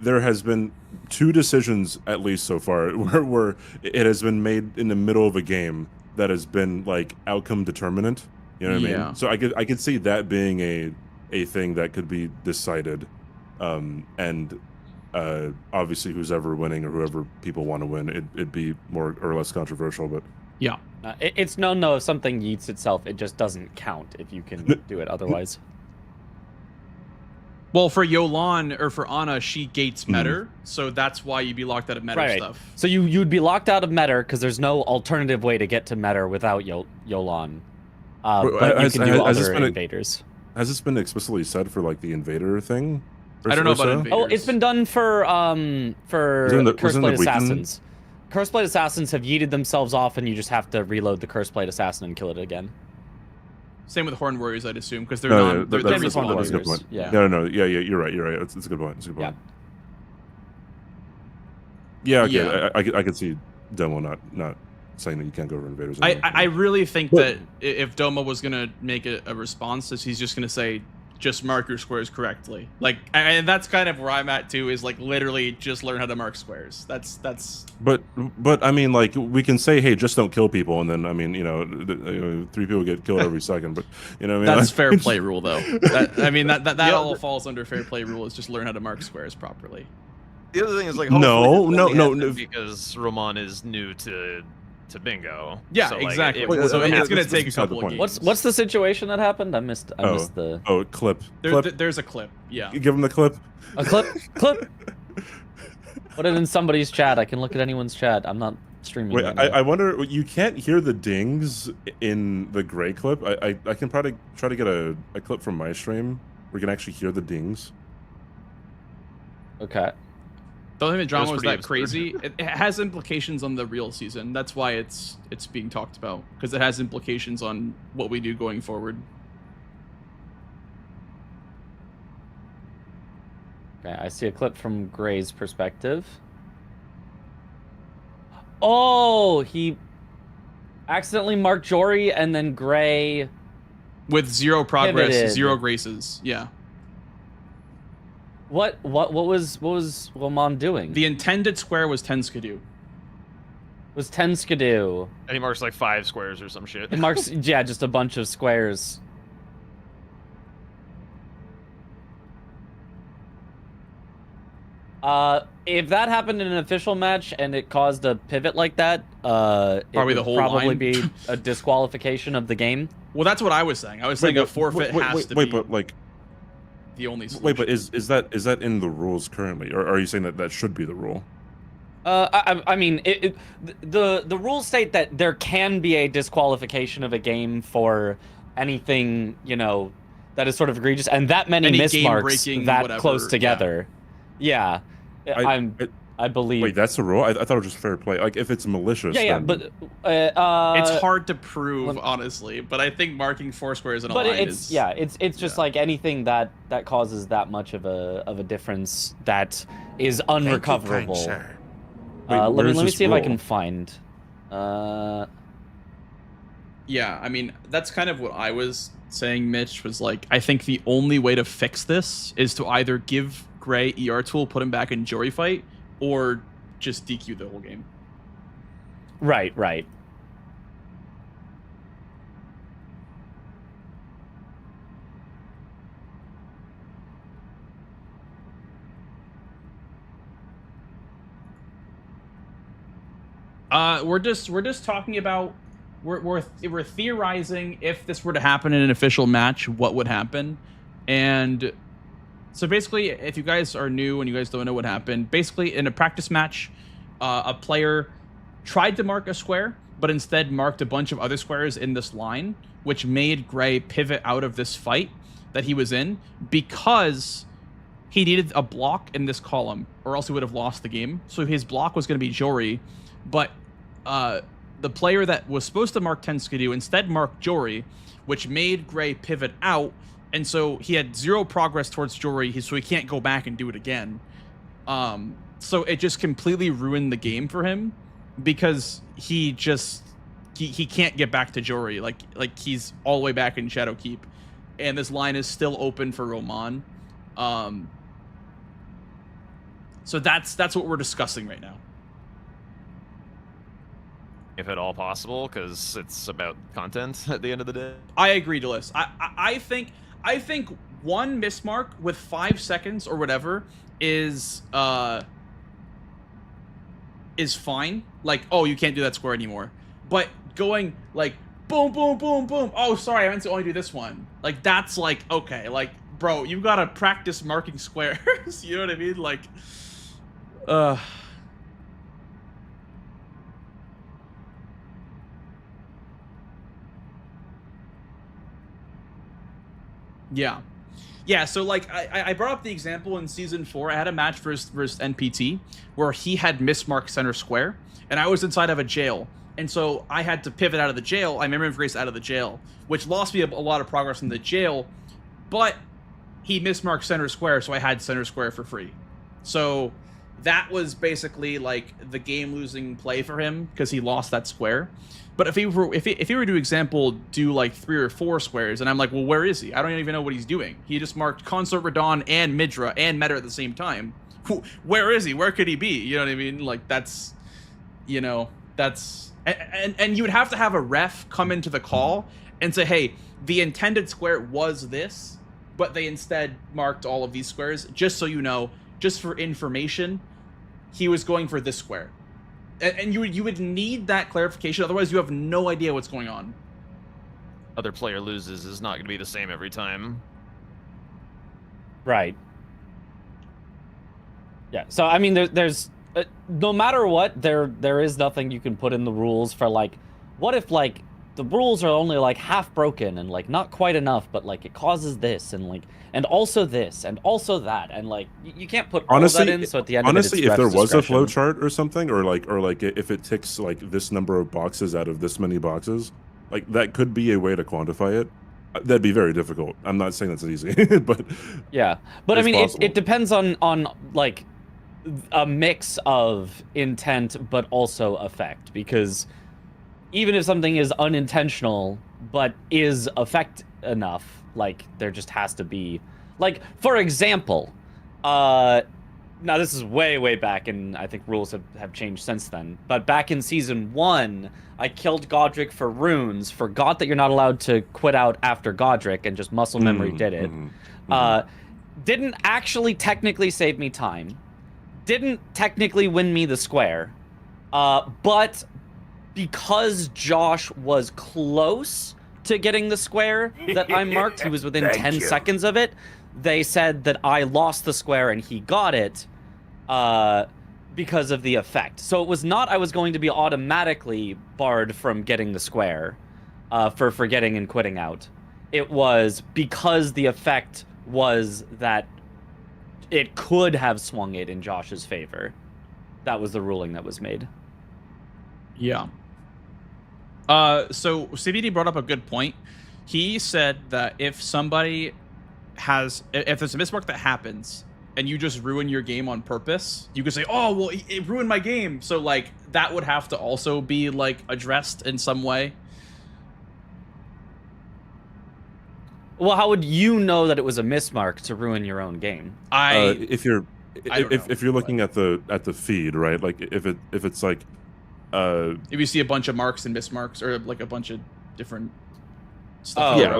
There has been 2 decisions at least so far where it has been made in the middle of a game that has been like outcome determinant. You know what I mean? So I could see that being a thing that could be decided, and obviously who's ever winning or whoever people want to win, it'd be more or less controversial, but. Yeah. It's known though if something yeets itself, it just doesn't count if you can do it otherwise. Well, for Yolan or for Anna, she gates Metter, so that's why you'd be locked out of Metter stuff. So you'd be locked out of Metter because there's no alternative way to get to Metter without Yolan. But you can do other invaders. Has this been explicitly said for like the invader thing? I don't know about invaders. Oh, it's been done for Curseblade Assassins. Curseblade Assassins have yeeted themselves off, and you just have to reload the Curseblade Assassin and kill it again. Same with Horn Warriors, I'd assume, because they're not. They're that's a good point. Yeah. No. Yeah. You're right. It's a good point. It's a good point. Yeah. Okay. I could see Domo not saying that you can't go over invaders. I really think that if Domo was gonna make a response, is he's just gonna say, just mark your squares correctly. Like, and that's kind of where I'm at too, is like literally just learn how to mark squares. That's. But I mean, like, we can say, hey, just don't kill people, and then I mean, 3 people get killed every second. But I mean, that's fair play rule though. That all falls under fair play rule, is just learn how to mark squares properly. The other thing is like, no, because Roman is new to bingo. Yeah, so, exactly. So it's going to take a couple of games. What's the situation that happened? I missed the. Oh, clip. There's a clip. Yeah. You give him the clip. A clip. Put it in somebody's chat. I can look at anyone's chat. I'm not streaming. Wait, right now. I wonder. You can't hear the dings in the gray clip. I can probably try to get a clip from my stream where you can actually hear the dings. Okay. The only thing the drama was pretty that absurd. crazy. It has implications on the real season. That's why it's being talked about, because it has implications on what we do going forward. Okay, I see a clip from Gray's perspective. Oh, he accidentally marked Jory, and then Gray With 0 progress, pivoted. 0 graces. Yeah. What was Wilmon doing? The intended square was 10 skidoo. Was 10 skidoo. And he marks like 5 squares or some shit. It marks, yeah, just a bunch of squares. If that happened in an official match and it caused a pivot like that, Probably it would the whole probably line. be a disqualification of the game. Well, that's what I was saying. I was saying a forfeit has to be but like, the only solution. wait, but is that in the rules currently, or are you saying that should be the rule? I mean, the rules state that there can be a disqualification of a game for anything, you know, that is sort of egregious, and that many Any mismarks game-breaking, that whatever, close together. Yeah, I believe. Wait, that's the rule? I thought it was just fair play. Like, if it's malicious. Yeah, then... but it's hard to prove, honestly. But I think marking 4 squares in a line is. Yeah, it's just like anything that causes that much of a difference that is unrecoverable. Thank you, kind sir. Wait, let me where's see if I this can rule? find. Yeah, I mean, that's kind of what I was saying, Mitch, was like, I think the only way to fix this is to either give Gray ER tool, put him back in Jory fight, or just DQ the whole game. Right. We're just talking about we're theorizing if this were to happen in an official match, what would happen. And so basically, if you guys are new and you guys don't know what happened, basically in a practice match, a player tried to mark a square, but instead marked a bunch of other squares in this line, which made Gray pivot out of this fight that he was in because he needed a block in this column, or else he would have lost the game. So his block was going to be Jory, but the player that was supposed to mark 10 skidoo instead marked Jory, which made Gray pivot out, and so he had 0 progress towards Jory, so he can't go back and do it again. So it just completely ruined the game for him because he can't get back to Jory. Like he's all the way back in Shadowkeep, and this line is still open for Roman. So that's what we're discussing right now. If at all possible, because it's about content at the end of the day. I agree, Delis. I think one mismark with 5 seconds or whatever is fine. Like, oh, you can't do that square anymore. But going like boom, boom, boom, boom. Oh, sorry, I meant to only do this one. Like, that's like, okay, like, bro, you gotta practice marking squares. You know what I mean? Like, Yeah, so like I brought up the example in season 4. I had a match versus NPT where he had mismarked center square, and I was inside of a jail, and so I had to pivot out of the jail. I memory of grace out of the jail, which lost me a lot of progress in the jail, but he mismarked center square, so I had center square for free. So that was basically like the game losing play for him because he lost that square. But if he were to example do like 3 or 4 squares, and I'm like, well, where is he? I don't even know what he's doing. He just marked Consort Radon and Midra and Meta at the same time. Where is he? Where could he be? You know what I mean? Like, that's, you know, that's and you would have to have a ref come into the call and say, hey, the intended square was this, but they instead marked all of these squares. Just so you know, just for information, he was going for this square. And you would need that clarification, otherwise you have no idea what's going on. Other player loses is not going to be the same every time. Right. Yeah. So I mean, there's no matter what, there is nothing you can put in the rules for like, what if like the rules are only like half broken and like not quite enough, but like it causes this and like and also this and also that and like you can't put all of that in. So at the end, honestly, of it, it's if there ref's was a discretion. flow chart or something, or like if it ticks like this number of boxes out of this many boxes, like that could be a way to quantify it. That'd be very difficult. I'm not saying that's easy, but Yeah, but I it's mean, possible. it depends on like a mix of intent, but also effect. Because even if something is unintentional, but is effect enough, like there just has to be, like for example, now this is way back, and I think rules have changed since then. But back in season 1, I killed Godric for runes, forgot that you're not allowed to quit out after Godric, and just muscle memory did it. Didn't actually technically save me time. Didn't technically win me the square. But because Josh was close to getting the square that I marked, he was within 10 seconds of it, they said that I lost the square and he got it because of the effect. So it was not I was going to be automatically barred from getting the square for forgetting and quitting out. It was because the effect was that it could have swung it in Josh's favor. That was the ruling that was made. Yeah. So CBD brought up a good point. He said that if somebody if there's a mismark that happens and you just ruin your game on purpose, you could say, oh, well, it ruined my game. So like that would have to also be like addressed in some way. Well, how would you know that it was a mismark to ruin your own game? If you're looking at the feed, right? Like if it's like if you see a bunch of marks and mismarks or like a bunch of different stuff. Oh. Yeah,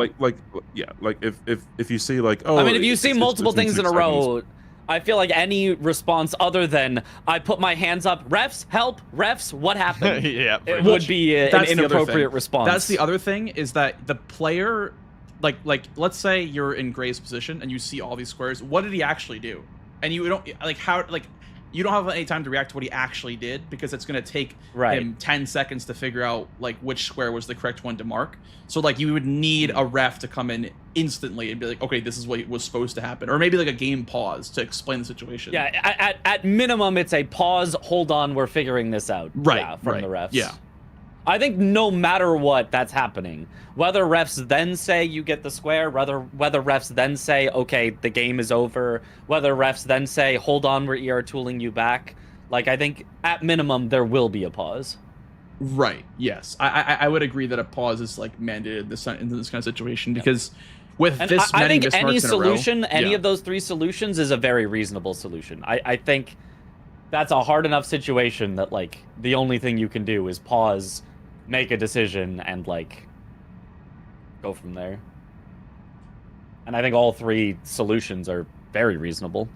like if you see like, oh, I mean, if you see multiple it's been things in 6 a row, seconds. I feel like any response other than I put my hands up, refs, help, refs, what happened? Yeah, It would be an That's the other inappropriate thing. response. That's the other thing is that the player, like let's say you're in Gray's position and you see all these squares. What did he actually do? And you don't like how like you don't have any time to react to what he actually did because it's going to take him 10 seconds to figure out like which square was the correct one to mark. So like you would need a ref to come in instantly and be like, okay, this is what was supposed to happen, or maybe like a game pause to explain the situation. Yeah, at minimum, it's a pause. Hold on, we're figuring this out. Right, Yeah, from right, the refs. yeah. I think no matter what, that's happening. Whether refs then say you get the square, whether refs then say, okay, the game is over, whether refs then say, hold on, we're ER tooling you back. Like, I think at minimum, there will be a pause. Right. Yes. I would agree that a pause is like mandated in this kind of situation because with And this I many think mismarks any in a row, solution, any yeah. of those 3 solutions is a very reasonable solution. I think that's a hard enough situation that, like, the only thing you can do is pause, make a decision, and, like, go from there. And I think all 3 solutions are very reasonable.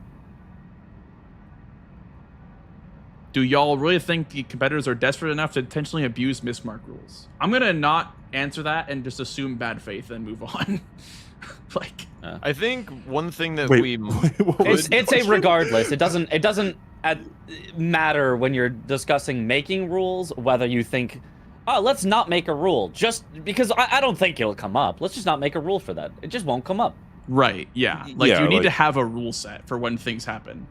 Do y'all really think the competitors are desperate enough to intentionally abuse mismark rules? I'm gonna not answer that and just assume bad faith and move on. Like, I think one thing that Wait, It's a regardless. It doesn't matter when you're discussing making rules whether you think, oh, let's not make a rule just because I don't think it'll come up. Let's just not make a rule for that. It just won't come up. right? Yeah. Like Yeah, you need like- to have a rule set for when things happen.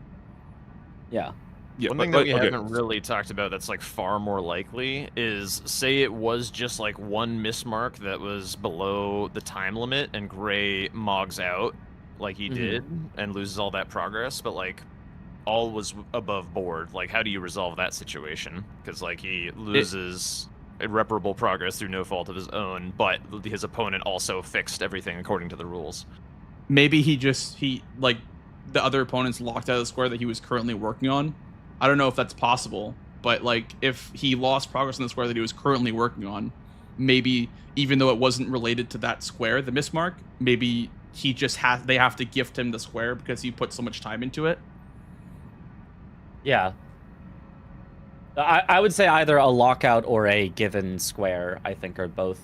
Yeah. Yeah, One but, thing that like, we okay. haven't really talked about that's like far more likely is say it was just like one mismark that was below the time limit and Gray mogs out like he did and loses all that progress, but like all was above board. Like how do you resolve that situation? Because like he loses irreparable progress through no fault of his own, but his opponent also fixed everything according to the rules. Maybe he like the other opponents locked out of the square that he was currently working on. I don't know if that's possible, but like if he lost progress on the square that he was currently working on, maybe even though it wasn't related to that square, the mismark, maybe he just they have to gift him the square because he put so much time into it. Yeah. I would say either a lockout or a given square, I think, are both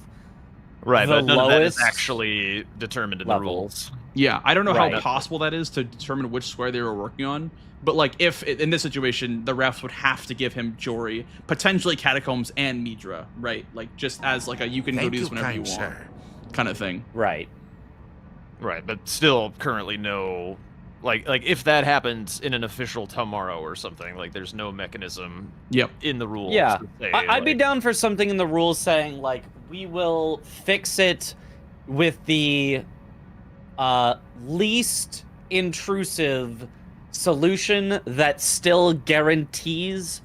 Right, the but none of that is lowest actually determined in the level. rules. Yeah, I don't know Right. how possible that is to determine which square they were working on. But like, if in this situation, the refs would have to give him Jory, potentially Catacombs and Midra, right? Like, just as like a you can go Thank do you, this whenever you kind want sir. kind of thing. Right. Right, but still currently no like if that happens in an official tomorrow or something, like there's no mechanism Yep. in the rules. Yeah, to say, I'd be like- down for something in the rules saying like we will fix it with the least intrusive solution that still guarantees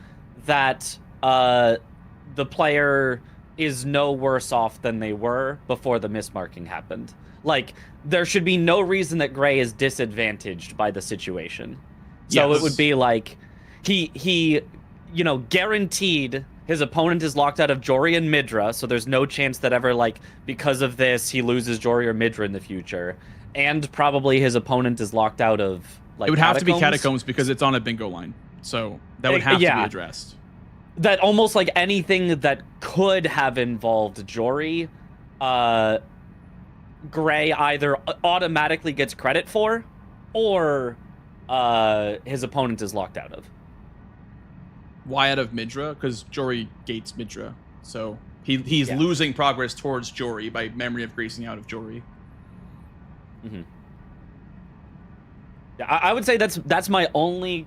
that the player is no worse off than they were before the mismarking happened. Like, there should be no reason that Gray is disadvantaged by the situation. So Yes. it would be like he guaranteed his opponent is locked out of Jory and Midra, so there's no chance that ever, like, because of this, he loses Jory or Midra in the future. And probably his opponent is locked out of, like, It would have to be Catacombs because it's on a bingo line. So that would have to be addressed. That almost like anything that could have involved Jory, Gray either automatically gets credit for, or his opponent is locked out of. Why out of Midra? Because Jory gates Midra. So he's losing progress towards Jory by memory of gracing out of Jory. Mm-hmm. Yeah, I would say that's my only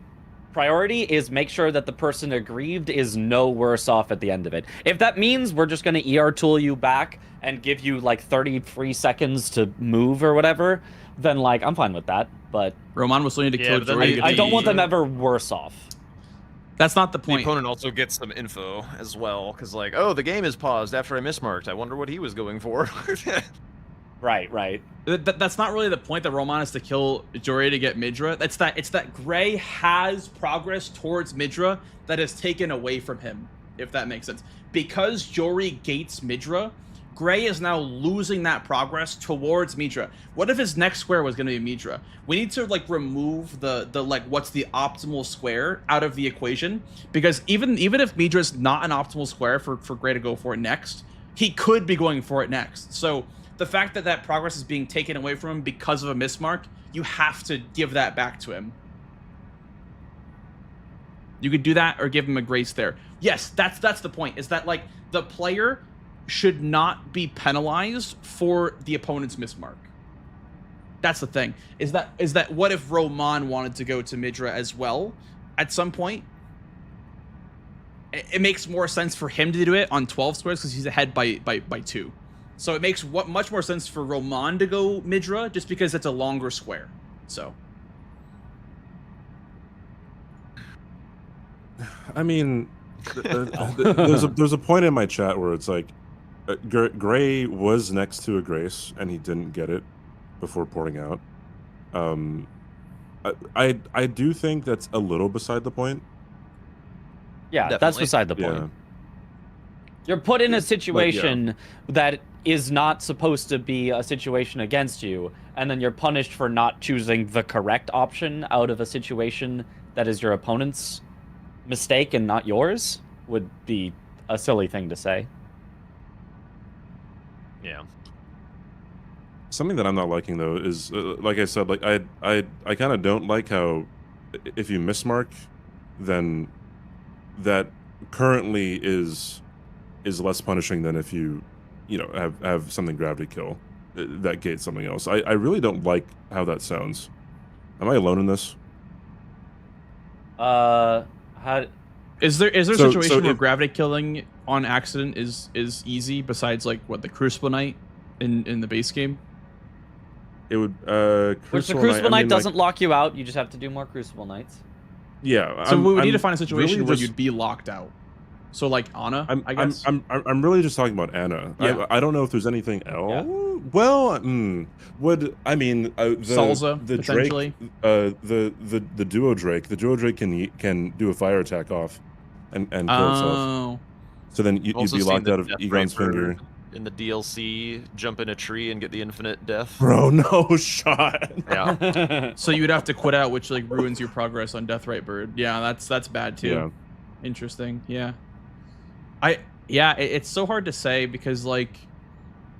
priority, is make sure that the person aggrieved is no worse off at the end of it. If that means we're just going to ER tool you back and give you like 30 free seconds to move or whatever, then like I'm fine with that. But Roman will still need to kill but then Jory. I don't want them ever worse off. That's not the The point. opponent also gets some info as well, because like, oh, the game is paused after I mismarked. I wonder what he was going for. Right. That's not really the point that Roman is to kill Jory to get Midra. It's that Gray has progress towards Midra that is taken away from him, if that makes sense. Because Jory gates Midra, Gray is now losing that progress towards Midra. What if his next square was going to be Midra? We need to like remove the like what's the optimal square out of the equation, because even if Midra's not an optimal square for Gray to go for it next, he could be going for it next. So the fact that that progress is being taken away from him because of a mismark, you have to give that back to him. You could do that or give him a grace there. Yes, that's the point, is that like the player should not be penalized for the opponent's mismark. That's the thing. Is that what if Roman wanted to go to Midra as well at some point? It makes more sense for him to do it on 12 squares because he's ahead by 2. So it makes much more sense for Roman to go Midra just because it's a longer square. So I mean, there's a point in my chat where it's like, Gray was next to a grace and he didn't get it before porting out. I do think that's a little beside the point. Yeah, that's Definitely. beside the point. Yeah. You're put in a situation that is not supposed to be a situation against you, and then you're punished for not choosing the correct option out of a situation that is your opponent's mistake and not yours, would be a silly thing to say. Yeah. Something that I'm not liking though is, like I said, like I kind of don't like how if you mismark, then that currently is less punishing than if you have something gravity kill that gates something else. I really don't like how that sounds. Am I alone in this? How? is there a So situation where if- gravity killing on accident is easy besides like what the Crucible Knight in the base game? It would Which the Crucible Crucible Knight, I Knight mean, doesn't lock you out. You just have to do more Crucible Knights. Yeah. So we would need to I'm find a situation really where just- you'd be locked out. So like Anna, I guess. I'm really just talking about Anna. Yeah. I don't know if there's anything else. Well, would I mean Salsa, the potentially? Drake, the duo Drake. The duo Drake can do a fire attack off, and kill itself. Oh, So then you'd Also be seen locked the out of Death Egon's Viper finger. in the DLC, jump in a tree and get the infinite death. Bro, no shot. Yeah. so you'd have to quit out, which like ruins your progress on Deathrite Bird. Yeah, that's bad too. Yeah. Interesting. Yeah. It's so hard to say because like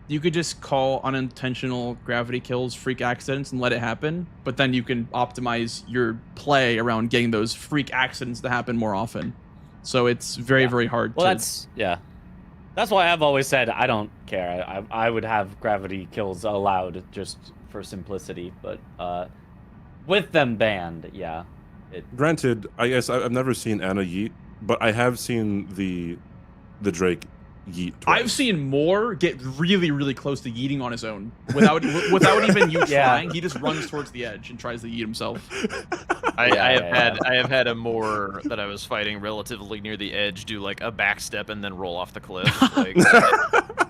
you could just call unintentional gravity kills freak accidents and let it happen, but then you can optimize your play around getting those freak accidents to happen more often. So it's very, very hard Well, to... that's why I've always said I don't care. I would have gravity kills allowed just for simplicity, but with them banned, yeah. Granted, I guess I've never seen Anna yeet, but I have seen the Drake yeet twice. I've seen Moore get really, really close to yeeting on his own without even you trying. He just runs towards the edge and tries to yeet himself. I have had a Moore that I was fighting relatively near the edge do like a backstep and then roll off the cliff. Like,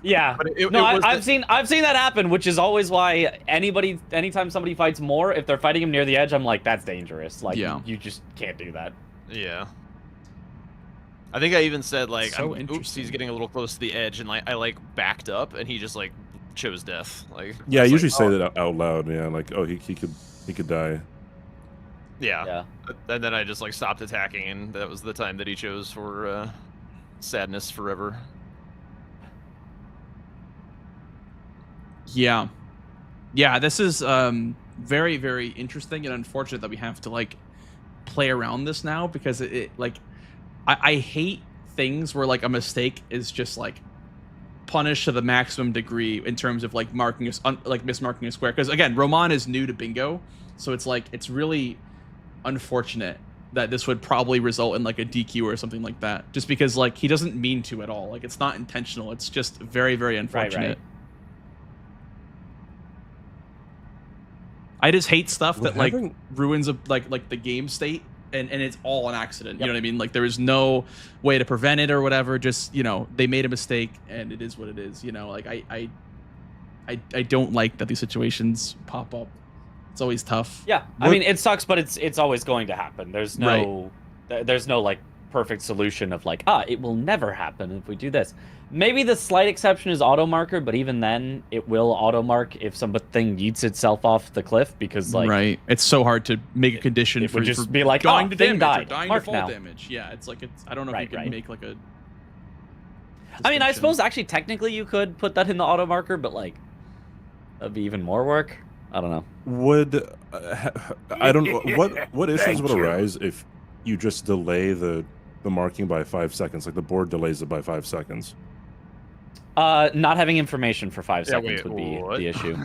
yeah. I've seen that happen, which is always why anytime somebody fights Moore, if they're fighting him near the edge, I'm like, that's dangerous. Like, you just can't do that. Yeah. I think I even said like, So oops, he's getting a little close to the edge, and like I like backed up, and he just like chose death. Like, yeah, I usually say that out loud. Yeah, like, oh, he could die. Yeah. And then I just like stopped attacking, and that was the time that he chose for sadness forever. Yeah, this is very, very interesting and unfortunate that we have to like play around this now, because it like I hate things where like a mistake is just like punished to the maximum degree in terms of like marking like mismarking a square, because again, Roman is new to bingo, so it's like it's really unfortunate that this would probably result in like a DQ or something like that, just because like he doesn't mean to at all. Like, it's not intentional, it's just very, very unfortunate. Right. I just hate stuff that like ruins like the game state, and it's all an accident. You know what I mean? Like, there is no way to prevent it or whatever. Just, you know, they made a mistake and it is what it is. You know, like I don't like that these situations pop up. It's always tough. Yeah, I mean, it sucks, but it's always going to happen. There's no like perfect solution of like, it will never happen if we do this. Maybe the slight exception is auto marker, but even then, it will auto mark if something yeets itself off the cliff, because like it's so hard to make a condition it for would just be like, dying to thing damage died. or dying Mark to fall now. damage. Yeah, it's like I don't know if you can make like a. I mean, I distinction. suppose actually technically you could put that in the auto marker, but like that'd be even more work. I don't know. Would I don't know what issues would arise if you just delay the marking by 5 seconds, like the board delays it by 5 seconds? Not having information for 5 seconds would be the issue.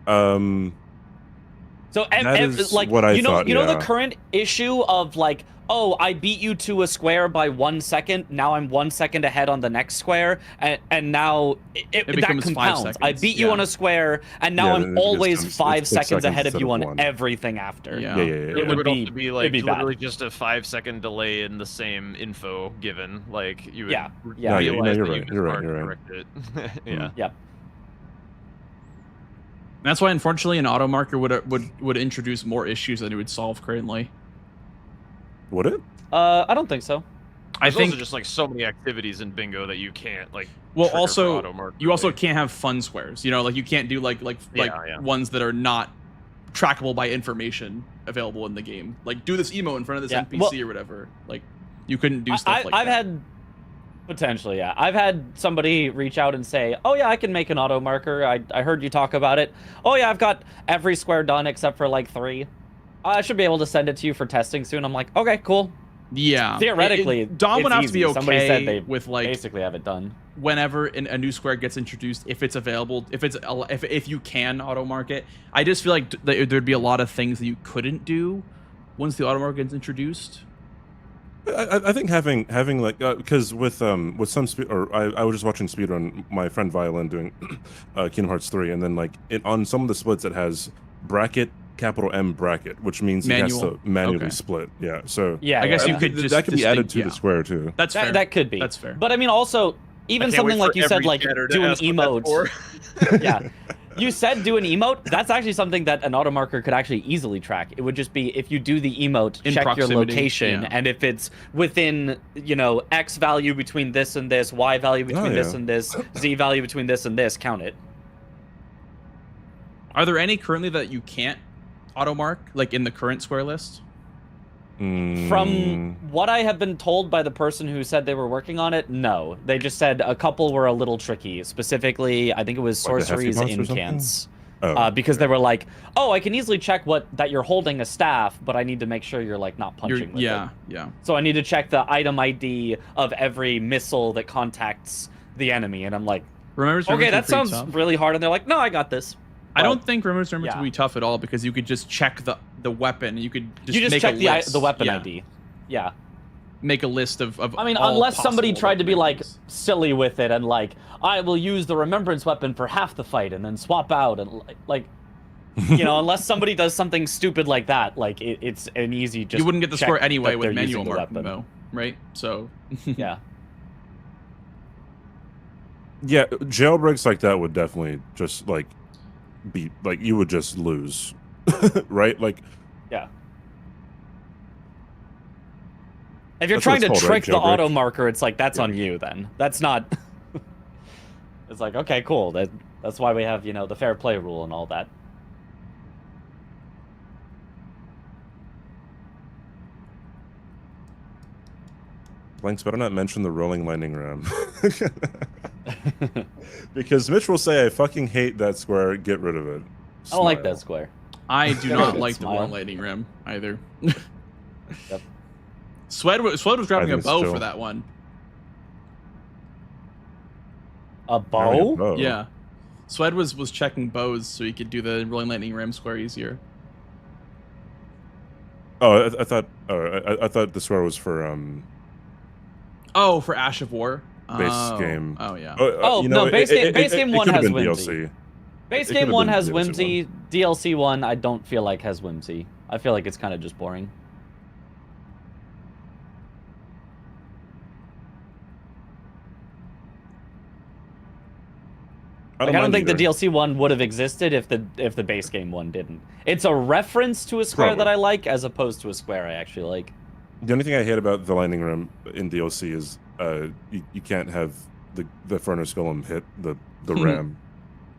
So that is like what I you know thought, the current issue of like, oh, I beat you to a square by 1 second. Now I'm 1 second ahead on the next square, and now it that becomes 5 compounds. seconds. I beat you on a square, and now I'm always 5 seconds ahead of you on everything after. Yeah. It would also be like literally bad. just a 5-second delay in the same info given. Like, you would Yeah. realize you're that right. you You're right. mismarked, You're right. correct it. Yeah. Yep. That's why, unfortunately, an auto marker would introduce more issues than it would solve currently. Would it? I don't think so. I There's think also just like so many activities in bingo that you can't like. well, trigger for also auto marker, you also like- can't have fun squares. You know, like you can't do like ones that are not trackable by information available in the game. Like, do this emote in front of this NPC or whatever. Like, you couldn't do stuff like I've that. had potentially, yeah. I've had somebody reach out and say, "Oh yeah, I can make an auto marker. I heard you talk about it. Oh yeah, I've got every square done except for like 3. I should be able to send it to you for testing soon." I'm like, "Okay, cool." Yeah, Theoretically, Dom would it's have to be easy. Somebody okay said they with like basically have it done. whenever a new square gets introduced, if it's available, if you can auto mark it. I just feel like there'd be a lot of things that you couldn't do once the auto mark gets introduced. I think having like because with some speed, or I was just watching speedrun my friend Violin doing Kingdom Hearts 3, and then like on some of the splits it has bracket capital M bracket, which means he has to manually split. Yeah, so Yeah, I guess yeah. you could just that could be added to yeah. the square too. That's fair. That could be. That's fair. But I mean, also even I can't something wait like for you said, every like chatter to do an ask what that's emote. for. Yeah. You said do an emote. That's actually something that an auto marker could actually easily track. It would just be if you do the emote, In check your proximity, location, yeah. and if it's within, X value between this and this, Y value between this and this, Z value between this and this, count it. Are there any currently that you can't auto mark, like in the current square list? From what I have been told by the person who said they were working on it, no. They just said a couple were a little tricky. Specifically, I think it was Like the hefty sorceries boss or incants. Oh, Because they were like, oh, I can easily check that you're holding a staff, but I need to make sure you're like not punching with it. Yeah. So I need to check the item ID of every missile that contacts the enemy, and I'm like, okay, that sounds really hard. And they're like, no, I got this. I don't think Remembrance Remember to be tough at all because you could just check the weapon. You could just make check a list. the weapon ID. Yeah. Make a list of I mean, all unless somebody possible tried to be like weapons. silly with it and like, I will use the remembrance weapon for half the fight and then swap out and like, you know, unless somebody does something stupid like that, like it's an easy just. You wouldn't get the score anyway with they're manual using the marking weapon. though, right? So. Yeah. Yeah, jailbreaks like that would definitely just like be like you would just lose, right? Like, yeah. If you're That's what trying to it's called, right? trick the Jailbreak? auto marker, it's like that's on you then. That's not. It's like, okay, cool. That's why we have, you know, the fair play rule and all that. Blanks better not mention the rolling lightning ram. Because Mitch will say, I fucking hate that square, get rid of it. I don't like Smile. that square. I do not like the Smile. Rolling Lightning Rim either. Yep. Swed was grabbing I a think it's bow chill. for that one. A Having a bow? bow. Yeah. Swed was checking bows so he could do the Rolling Lightning Rim square easier. Oh, I thought. I thought the square was for Oh, for Ash of War. base Oh. game. Oh yeah. Oh, you no, know, base game one could have has been whimsy. DLC. Base It game could've 1 been has DLC whimsy. DLC 1, I don't feel like has whimsy. I feel like it's kind of just boring. Like, I don't mind think the either. DLC 1 would have existed if the base game 1 didn't. It's a reference to a square that Probably. I like as opposed to a square I actually like. The only thing I hate about the lightning rim in DLC is you can't have the furnace golem hit the ram.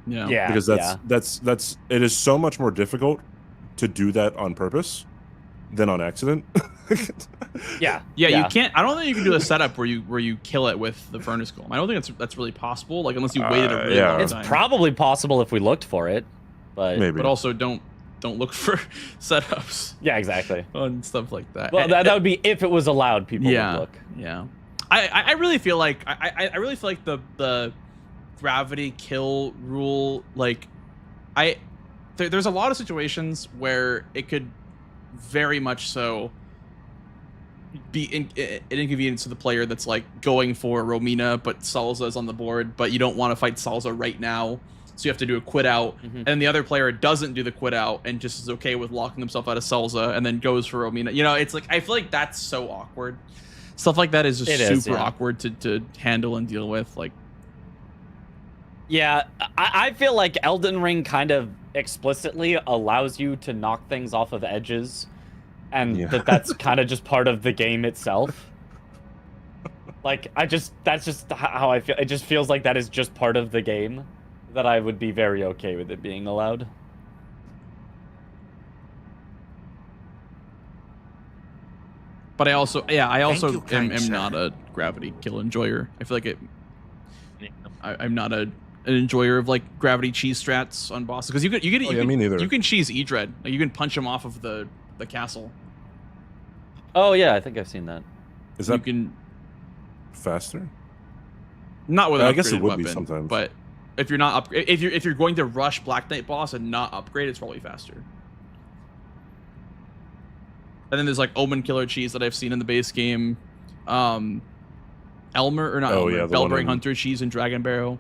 Yeah. Yeah, Because that's it is so much more difficult to do that on purpose than on accident. Yeah. You can't. I don't think you can do a setup where you kill it with the furnace golem. I don't think that's really possible. Like unless you waited a really yeah. long It's time. probably possible if we looked for it, but Maybe. But also don't look for setups yeah, exactly. and stuff like that. Well, that would be if it was allowed. People yeah, would look. yeah. I really feel like I really feel like the gravity kill rule, like there's a lot of situations where it could very much so be an inconvenience to the player that's like going for Romina, but Salza's on the board, but you don't want to fight Salza right now, so you have to do a quit out, and the other player doesn't do the quit out and just is okay with locking themselves out of Salza and then goes for Romina. You know, it's like I feel like that's so awkward. Stuff like that is just super awkward to handle and deal with. Like, yeah, I feel like Elden Ring kind of explicitly allows you to knock things off of edges, and that's kind of just part of the game itself. Like, that's just how I feel. It just feels like that is just part of the game, that I would be very okay with it being allowed. but I also you, kind am sir. not a gravity kill enjoyer. I feel like I'm not an enjoyer of like gravity cheese strats on bosses, because me neither. You can cheese Edred. Like, you can punch him off of the castle. Oh yeah, I think I've seen that. Is that You can faster? not with an I guess it upgraded would be weapon, sometimes. but if you're not if you're going to rush Black Knight boss and not upgrade, it's probably faster. And then there's like Omen Killer cheese that I've seen in the base game. Elmer or not Elmer, yeah, the one Bellbring in- Hunter cheese and Dragon Barrel.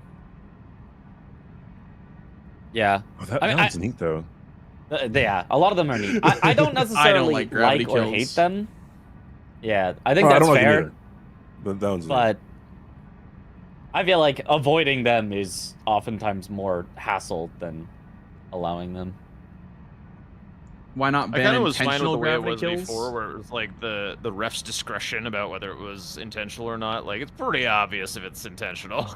Yeah, Oh, that I mean, one's neat though. Yeah, a lot of them are neat. I don't necessarily like gravity or kills. hate them. Yeah, I think Oh, I that's don't like them fair. either. But that one's neat. But I feel like avoiding them is oftentimes more hassle than allowing them. Why not I ban kind of was fine with intentional the way it gravity was kills? before, where it was like the ref's discretion about whether it was intentional or not. Like, it's pretty obvious if it's intentional.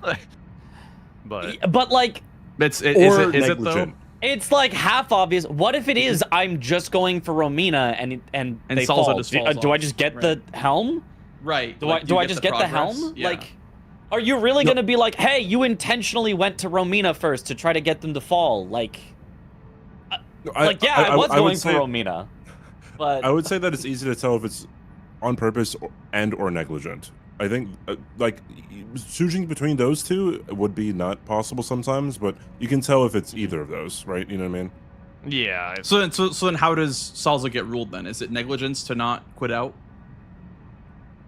But But like, Is Or it though? negligent. It's like half obvious. What if it is I'm just going for Romina and they Salsa fall? just falls Do I off, just get right. the helm? Right. Do like, I you just get the progress? helm? Yeah. Like, are you really gonna be like, hey, you intentionally went to Romina first to try to get them to fall? Like, I was going for Romina, but I would say that it's easy to tell if it's on purpose or negligent. I think choosing between those two would be not possible sometimes, but you can tell if it's either of those, right? You know what I mean? Yeah. So then how does Salsa get ruled then? Is it negligence to not quit out?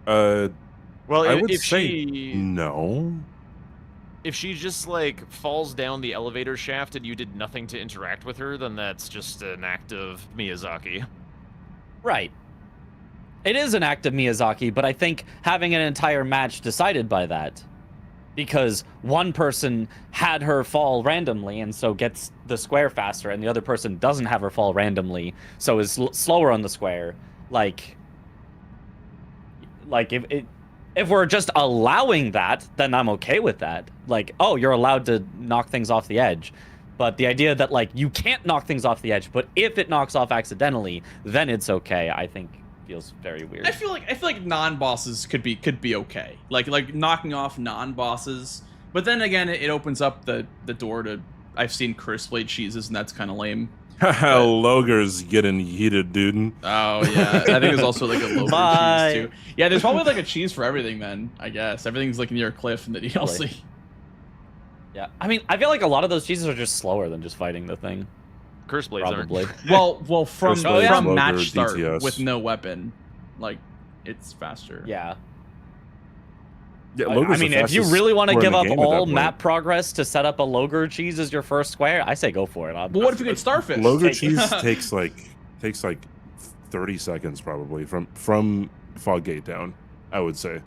Well, I would if say she no. if she just like falls down the elevator shaft and you did nothing to interact with her, then that's just an act of Miyazaki. right. It is an act of Miyazaki, but I think having an entire match decided by that, because one person had her fall randomly and so gets the square faster, and the other person doesn't have her fall randomly, so is slower on the square. Like if we're just allowing that, then I'm okay with that. Like, oh, you're allowed to knock things off the edge. But the idea that like you can't knock things off the edge, but if it knocks off accidentally, then it's okay, I think feels very weird. I feel like non-bosses could be okay. Like knocking off non-bosses. But then again, it opens up the door to I've seen curse blade cheeses, and that's kind of lame. Loger's getting heated, dude. Oh yeah, I think there's also like a lower Bye. cheese too. Yeah, there's probably like a cheese for everything then. I guess everything's like near a cliff in the DLC. Yeah, I mean, I feel like a lot of those cheeses are just slower than just fighting the thing. Curse blades Probably. Well, from Curse blades, from Loger, match start DTS. with no weapon, like it's faster. Yeah. Yeah, I Loger's mean, the if you fastest really want to square in give the up game at that all point. map progress to set up a Loger cheese as your first square, I say go for it. But what if you get starfish? Loger Take- cheese takes like 30 seconds probably from Fog Gate down, I would say.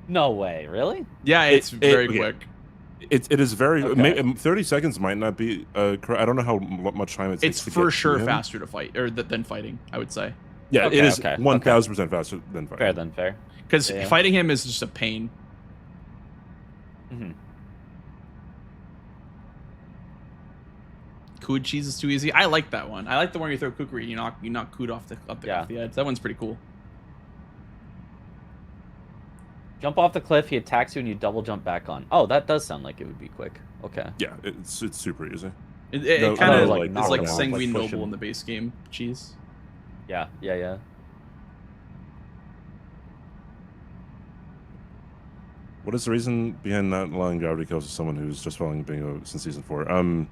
No way, really? Yeah, it's very okay. quick. It is very Okay. maybe 30 seconds might not be correct. I don't know how much time it takes It's to for get sure to him. faster to fight than fighting, I would say. Yeah, Okay, it is okay, 1000% faster than fighting. Fair then, fair. Because Yeah. fighting him is just a pain. Mm-hmm. Cood cheese is too easy. I like that one. I like the one where you throw kukri, you knock Cood off the Yeah. off the edge. That one's pretty cool. Jump off the cliff, he attacks you, and you double jump back on. Oh, that does sound like it would be quick. Okay. Yeah, it's super easy. It No, kind of like is knock like him off, Sanguine like push Noble him. in the base game cheese. Yeah. What is the reason behind not allowing gravity kills to someone who's just following bingo since season 4?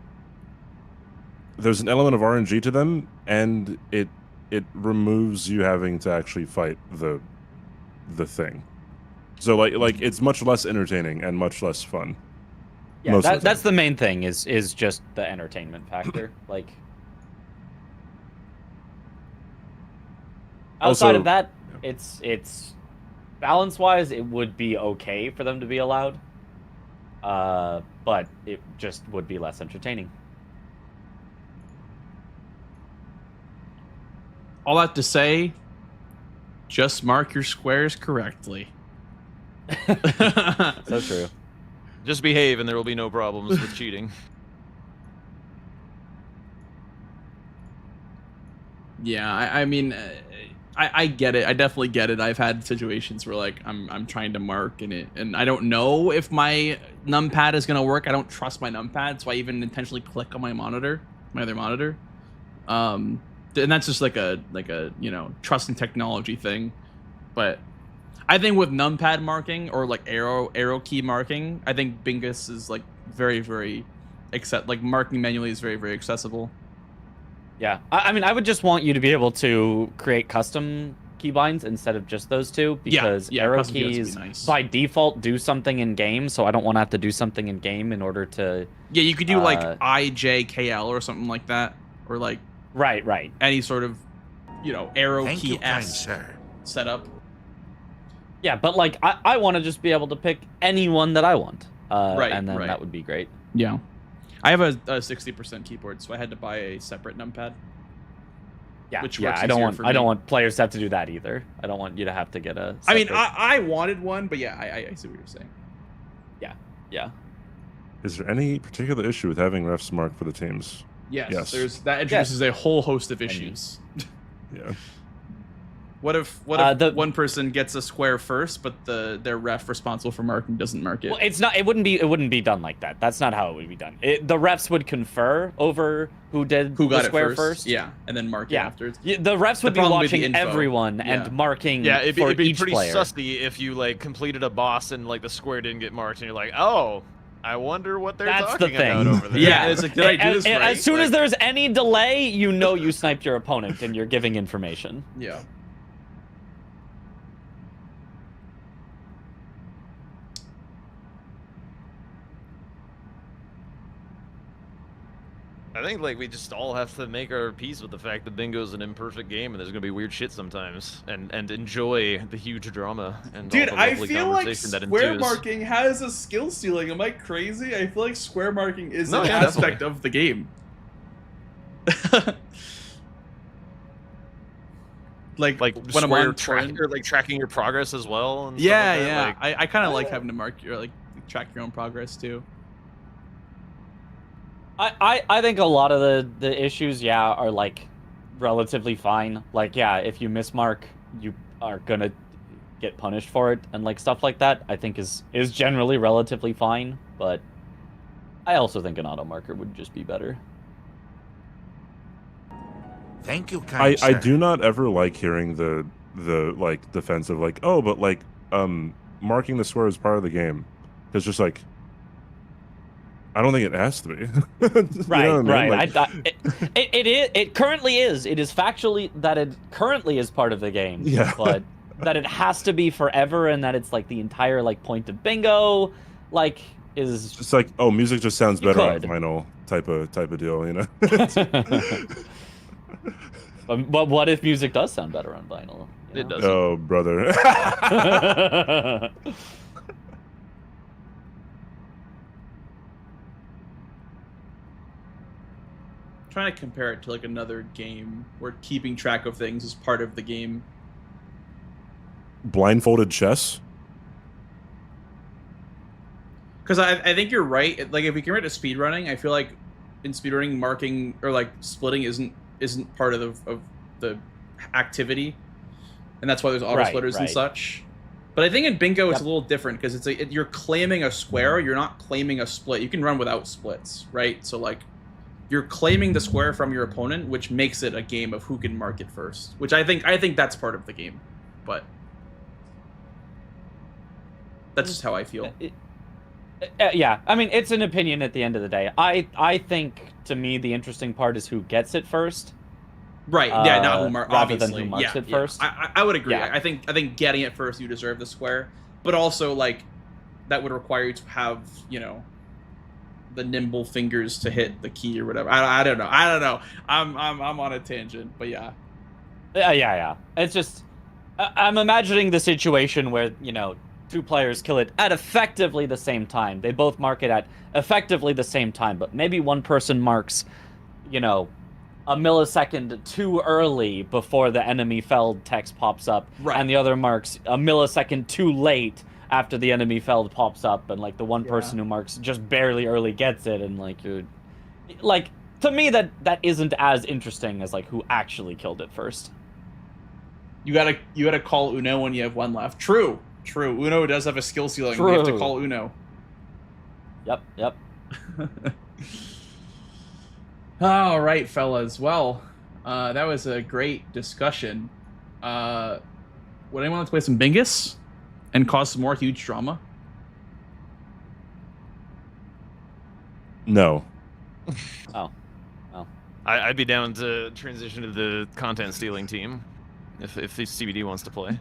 There's an element of RNG to them, and it removes you having to actually fight the thing. So like it's much less entertaining and much less fun. Yeah, Most of the that's the main thing is just the entertainment factor. Like outside Also- of that, it's balance wise, it would be okay for them to be allowed. But it just would be less entertaining. All that to say, just mark your squares correctly. So true. Just behave and there will be no problems with cheating. Yeah, I mean, I get it. I definitely get it. I've had situations where like I'm trying to mark and I don't know if my numpad is gonna work. I don't trust my numpad, so I even intentionally click on my other monitor. And that's just like a trust in technology thing. But I think with numpad marking or like arrow key marking, I think Bingus is like very marking manually is very accessible. Yeah, I mean, I would just want you to be able to create custom keybinds instead of just those two, because yeah, arrow custom keybinds would be keys nice. by default do something in game, so I don't want to have to do something in game in order to. Yeah, you could do like IJKL or something like that, or like Right. any sort of arrow Thank key you, kind S sir. setup. Yeah, but like I want to just be able to pick any one that I want, Right, and then right. that would be great. Yeah, I have a 60% keyboard, so I had to buy a separate numpad. Yeah, Which yeah. works I don't easier want for I don't me. want players to have to do that either. I don't want you to have to get a. I mean, separate- I wanted one, but yeah, I see what you're saying. yeah. Is there any particular issue with having refs mark for the teams? Yes. There's that introduces a whole host of issues. Yeah. What if one person gets a square first, but their ref responsible for marking doesn't mark it? Well, it's not. It wouldn't be done like that. That's not how it would be done. The refs would confer over who got the square first. Yeah, and then mark it afterwards. Yeah, the refs would be watching everyone and marking. Yeah, it'd for be each pretty player. sussy if you like completed a boss and like the square didn't get marked, and you're like, oh, I wonder what they're That's talking the thing. about over there. Yeah, it's like, did I do this right? As soon as there's any delay, you know you sniped your opponent and you're giving information. Yeah. I think like we just all have to make our peace with the fact that bingo's an imperfect game and there's gonna be weird shit sometimes, and enjoy the huge drama and Dude, all the I lovely feel like conversation that square ensues. marking has a skill ceiling. Am I crazy? I feel like square marking is No, an yeah, aspect definitely. of the game. like when I'm square on torrent. or like tracking your progress as well. And Yeah, stuff like yeah. that. Like, I kind of like having to mark your track your own progress too. I think a lot of the issues, are like relatively fine. Like, if you mismark, you are gonna get punished for it, and like stuff like that. I think is generally relatively fine. But I also think an auto marker would just be better. Thank you, kind sir. I do not ever like hearing the like defense of like, oh, but like marking the square is part of the game. It's just like, I don't think it has to be. Right, you know what I mean? right. Like, It currently is. It is factually that it currently is part of the game. Yeah. But that it has to be forever, and that it's like the entire like point of bingo, like is. it's like, oh, music just sounds better on could. vinyl type of deal, you know? But what if music does sound better on vinyl? It doesn't. Oh, brother. Trying to compare it to like another game where keeping track of things is part of the game. Blindfolded chess? Because I think you're right. Like if we compare it to speedrunning, I feel like in speedrunning, marking or like splitting isn't part of the activity, and that's why there's auto splitters and such. But I think in bingo it's a little different because you're claiming a square. You're not claiming a split. You can run without splits, right? So like you're claiming the square from your opponent, which makes it a game of who can mark it first. Which I think that's part of the game, but that's just how I feel. Yeah, I mean, it's an opinion at the end of the day. I think, to me, the interesting part is who gets it first. Right, yeah, not who rather than who marks it first. I would agree. Yeah. I think getting it first, you deserve the square. But also, like, that would require you to have, the nimble fingers to hit the key or whatever. I don't know. I'm on a tangent, but yeah. Yeah. It's just... I'm imagining the situation where, two players kill it at effectively the same time. They both mark it at effectively the same time, but maybe one person marks, a millisecond too early before the enemy felled text pops up, and the other marks a millisecond too late after the enemy felled pops up, and like the one person who marks just barely early gets it, and like you're, like, to me that isn't as interesting as like who actually killed it first. You gotta call Uno when you have one left. True. Uno does have a skill ceiling. You have to call Uno. Yep. All right, fellas. Well, that was a great discussion. Would anyone like to play some Bingus and cause some more huge drama? No. Oh. I'd be down to transition to the content stealing team if the CBD wants to play.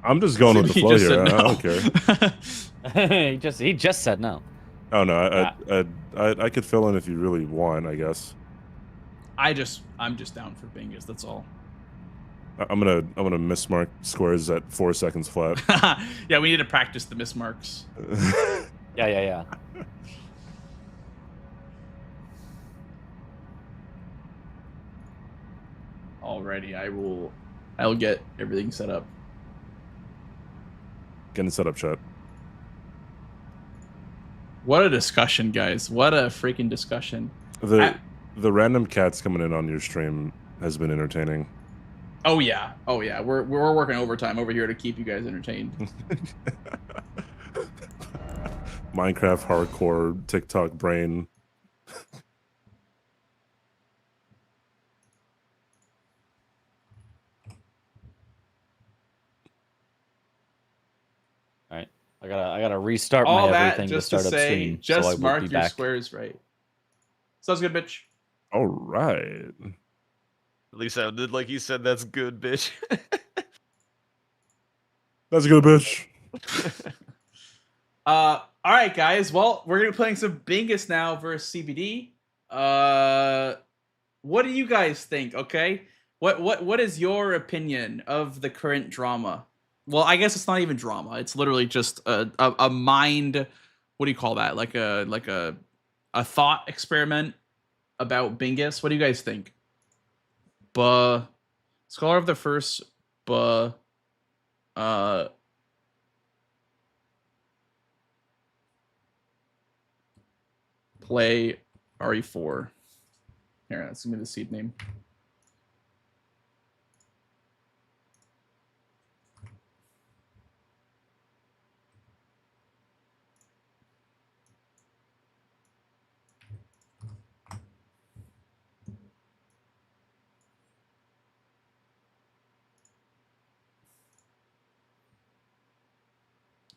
I'm just going with the flow here. No. I don't care. he just said no. Oh no, I could fill in if you really want, I guess. I'm just down for Bingus. That's all. I'm gonna mismark squares at 4 seconds flat. Yeah, we need to practice the mismarks. Yeah. Alrighty, I'll get everything set up. Getting set up, chat. What a discussion, guys. What a freaking discussion. The random cats coming in on your stream has been entertaining. Oh yeah. Oh yeah. We're working overtime over here to keep you guys entertained. Minecraft hardcore TikTok brain. All right, I gotta restart All my that everything to just start to up say, stream. just so I will mark be your back. squares right. Sounds good, bitch. All right. At least sounded like you said that's good, bitch. That's a good bitch. All right, guys. Well, we're gonna be playing some Bingus now versus CBD. What do you guys think? Okay, what is your opinion of the current drama? Well, I guess it's not even drama. It's literally just a mind. What do you call that? Like a thought experiment about Bingus. What do you guys think? Scholar of the First. Play RE4. Here, that's gonna be the seed name.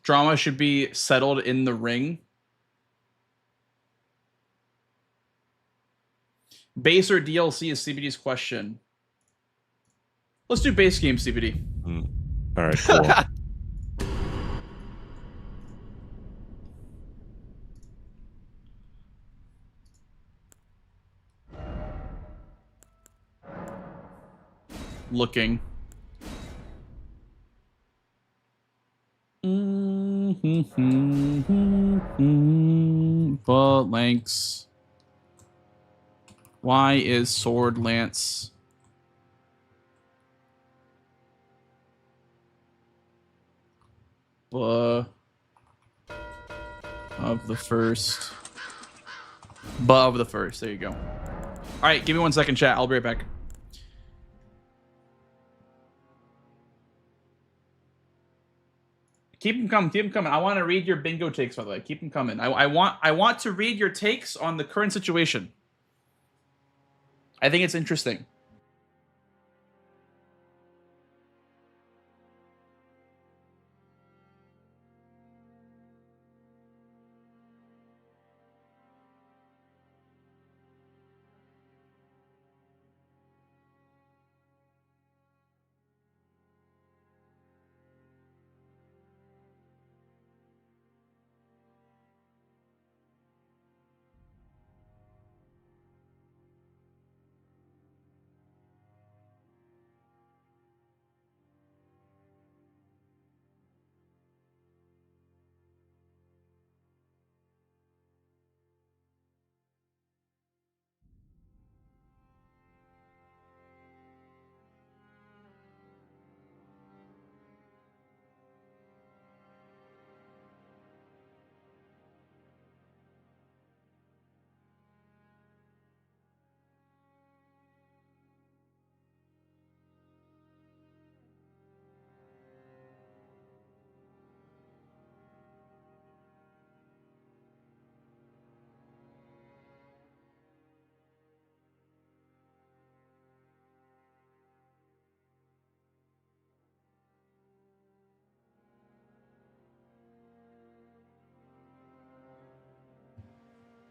Drama should be settled in the ring. Base or DLC is CBD's question. Let's do base game, CBD. All right, cool. Looking. But Lance. Why is Sword Lance? Of the first. Of the first. There you go. All right, give me 1 second, chat. I'll be right back. Keep them coming. Keep them coming. I want to read your bingo takes, by the way. Keep them coming. I want to read your takes on the current situation. I think it's interesting.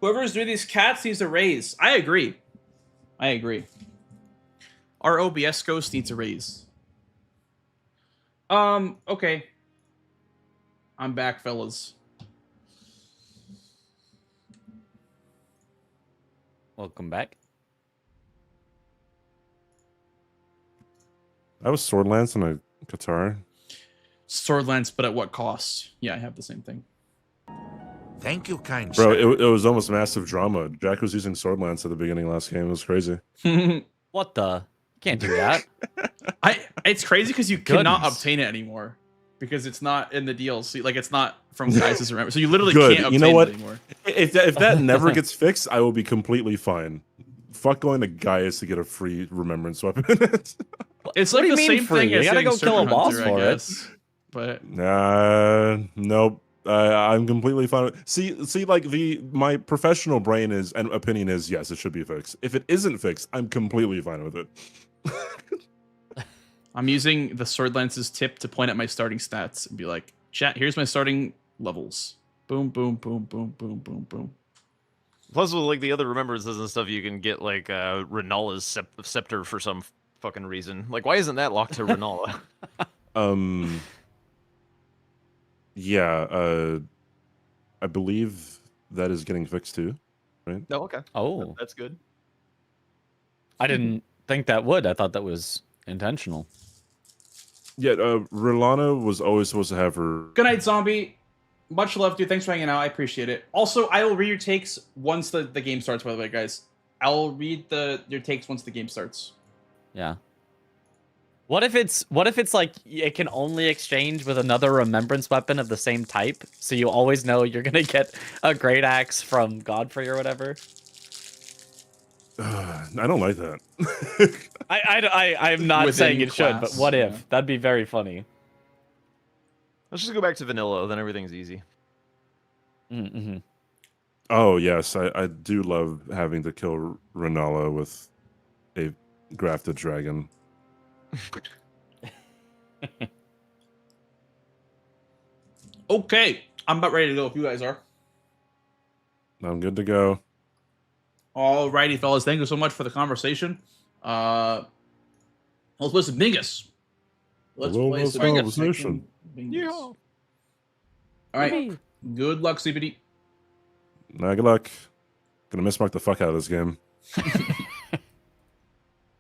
Whoever's doing these cats needs a raise. I agree. I agree. Our OBS ghost needs a raise. Okay. I'm back, fellas. Welcome back. I was Sword Lance and a Qatar. Sword Lance, but at what cost? Yeah, I have the same thing. Thank you, kind Bro, sir. it was almost massive drama. Jack was using Sword Lance at the beginning of last game. It was crazy. What the? Can't do that. It's crazy because you cannot obtain it anymore. because it's not in the DLC. Like it's not from Geis's Remember. So you literally Good. can't You obtain know what? it anymore. If that never gets fixed, I will be completely fine. Fuck going to Gaius to get a free remembrance weapon. It's What like do you the mean same free? thing You as gotta getting go kill a Serpent boss Hunter, for I it. guess. But Nope. I'm completely fine with see like my professional brain is and opinion is yes, it should be fixed. If it isn't fixed, I'm completely fine with it. I'm using the Sword Lance's tip to point at my starting stats and be like, chat, here's my starting levels. Boom, boom, boom, boom, boom, boom, boom. Plus, with like the other remembrances and stuff, you can get like Renala's scepter for some fucking reason. Like, why isn't that locked to Renala? Yeah, I believe that is getting fixed too, right? No, okay. Oh, That's good. I didn't think that would. I thought that was intentional. Yeah, Rilana was always supposed to have her. Good night, zombie. Much love, dude. Thanks for hanging out. I appreciate it. Also, I will read your takes once the game starts, by the way, guys. I'll read your takes once the game starts. Yeah. What if it's like it can only exchange with another remembrance weapon of the same type, so you always know you're gonna get a great axe from Godfrey or whatever? I don't like that. I'm not Within saying it should, but class, what if? yeah. That'd be very funny. Let's just go back to vanilla, then everything's easy. Mm-hmm. Oh yes, I do love having to kill Renala with a grafted dragon. Okay, I'm about ready to go if you guys are. I'm good to go. Alrighty, fellas. Thank you so much for the conversation. Let's play some Bingus. Let's Hello, play nice some conversation. Bingus. Yeah. All right. Good luck, CBD. Nah, good luck. Gonna mismark the fuck out of this game. All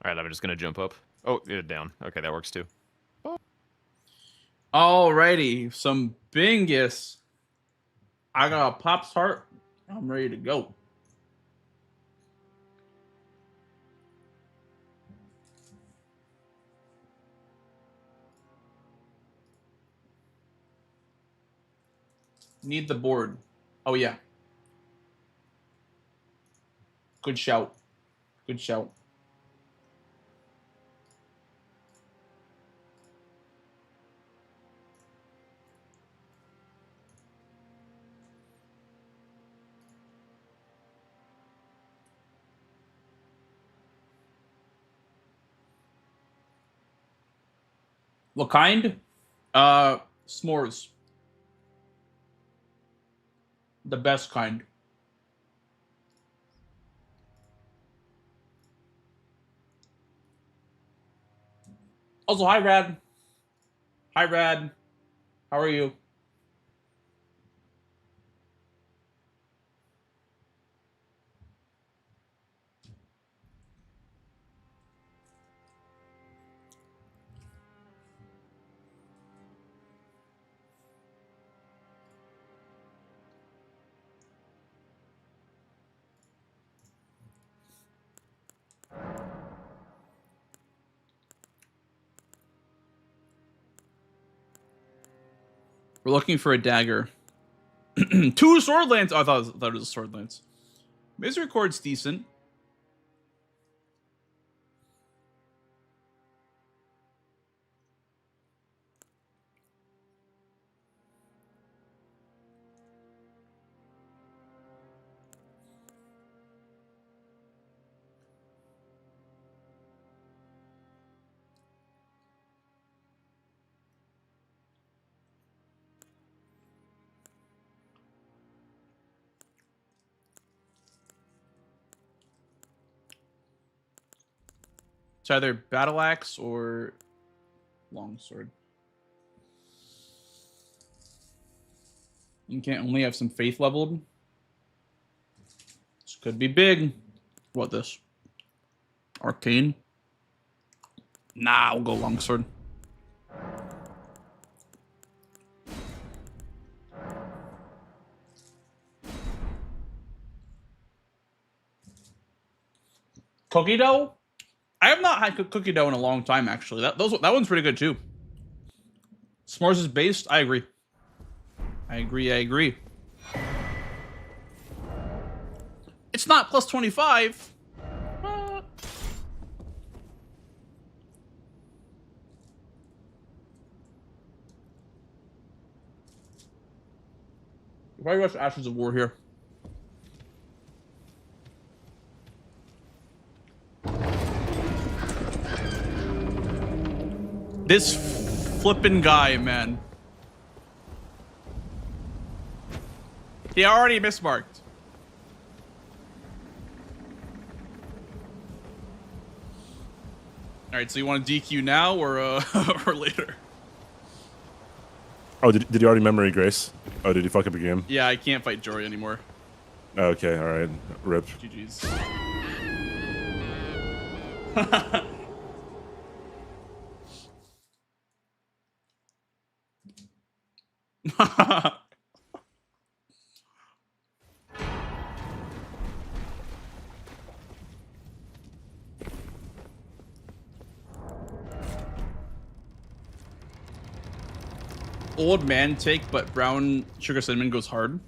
right, I'm just gonna jump up. Oh, yeah, down. Okay, that works too. Alrighty, some Bingus. I got a Pop's Heart. I'm ready to go. Need the board. Oh, yeah. Good shout. Good shout. What kind? S'mores. The best kind. Also, hi, Rad. Hi, Rad. How are you? We're looking for a dagger. 2 sword lance. Oh, I thought it was a sword lance. Misericord's decent. It's either battle axe or longsword. You can only have some faith leveled. This could be big. What this? Arcane? Nah, I'll go longsword. Cookie dough? I have not had cookie dough in a long time, actually. That one's pretty good too. S'mores is based. I agree. I agree. It's not plus 25. Why watch Ashes of War here? This flippin' guy, man. He already mismarked. All right, so you want to DQ now or or later? Oh, did he already memory Grace? Oh, did he fuck up again? Yeah, I can't fight Jory anymore. Okay, all right. Rip. GG's. Old man take, but brown sugar cinnamon goes hard.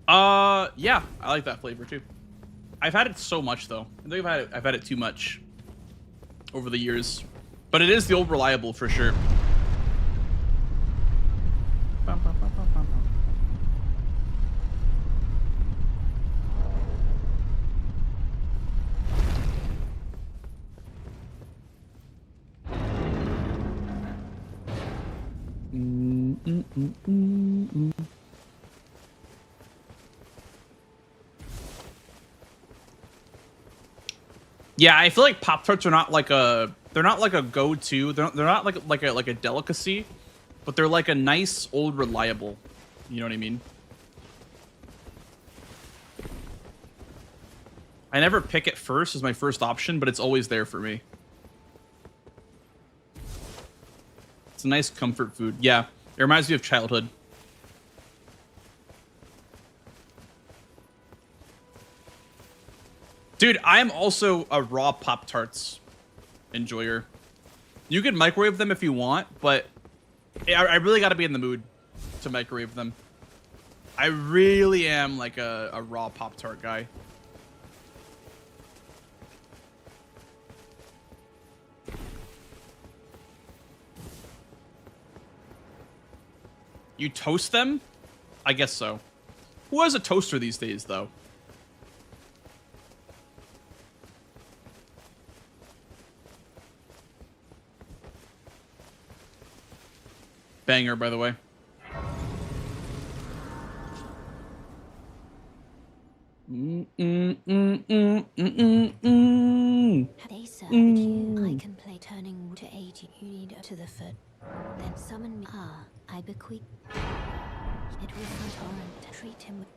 Yeah, I like that flavor too. I've had it so much though. I think I've had it too much over the years, but it is the old reliable for sure. Yeah, I feel like Pop-Tarts are not like a go-to. They're not like a delicacy, but they're like a nice old reliable. You know what I mean? I never pick it first as my first option, but it's always there for me. It's a nice comfort food. Yeah, it reminds me of childhood. Dude, I am also a raw Pop-Tarts enjoyer. You can microwave them if you want, but I really got to be in the mood to microwave them. I really am like a raw Pop-Tart guy. You toast them? I guess so. Who has a toaster these days, though? Banger, by the way. They serve you. I can play turning to 80 unit to the foot. Then summon me. Ah, I bequeath. It was my torrent to treat him with.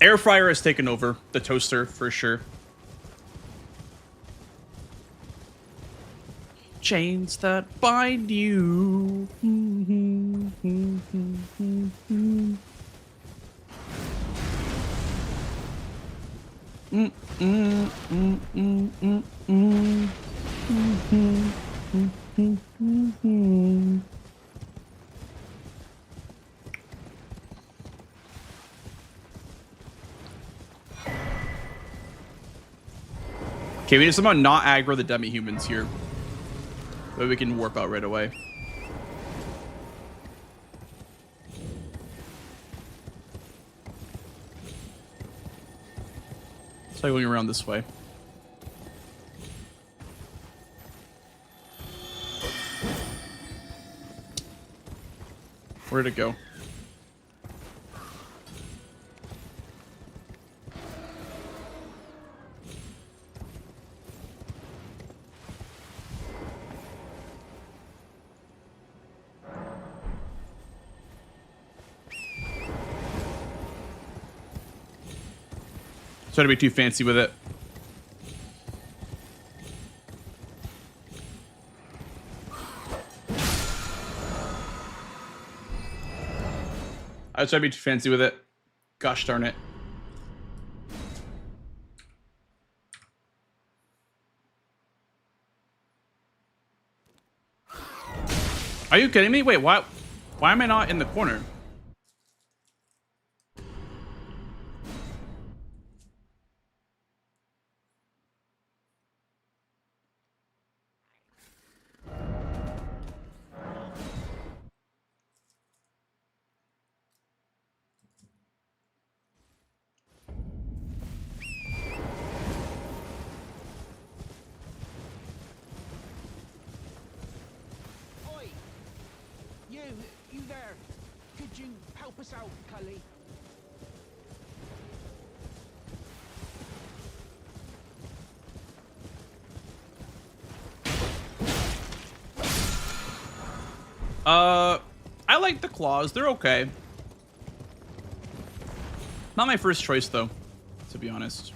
Air fryer has taken over the toaster for sure. Chains that bind you. Okay, we need to somehow not aggro the demi-humans here. But we can warp out right away. Let's try going around this way. Where'd it go? Try to be too fancy with it. I was trying to be too fancy with it. Gosh darn it. Are you kidding me? Wait, why am I not in the corner? Oi! You there? Could you help us out, Cully? I like the claws. They're okay. Not my first choice, though, to be honest.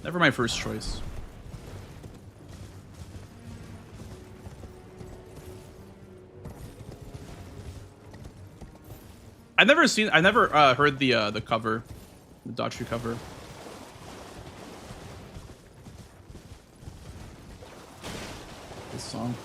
Never my first choice. I never heard the cover, the Daughtry cover. This song.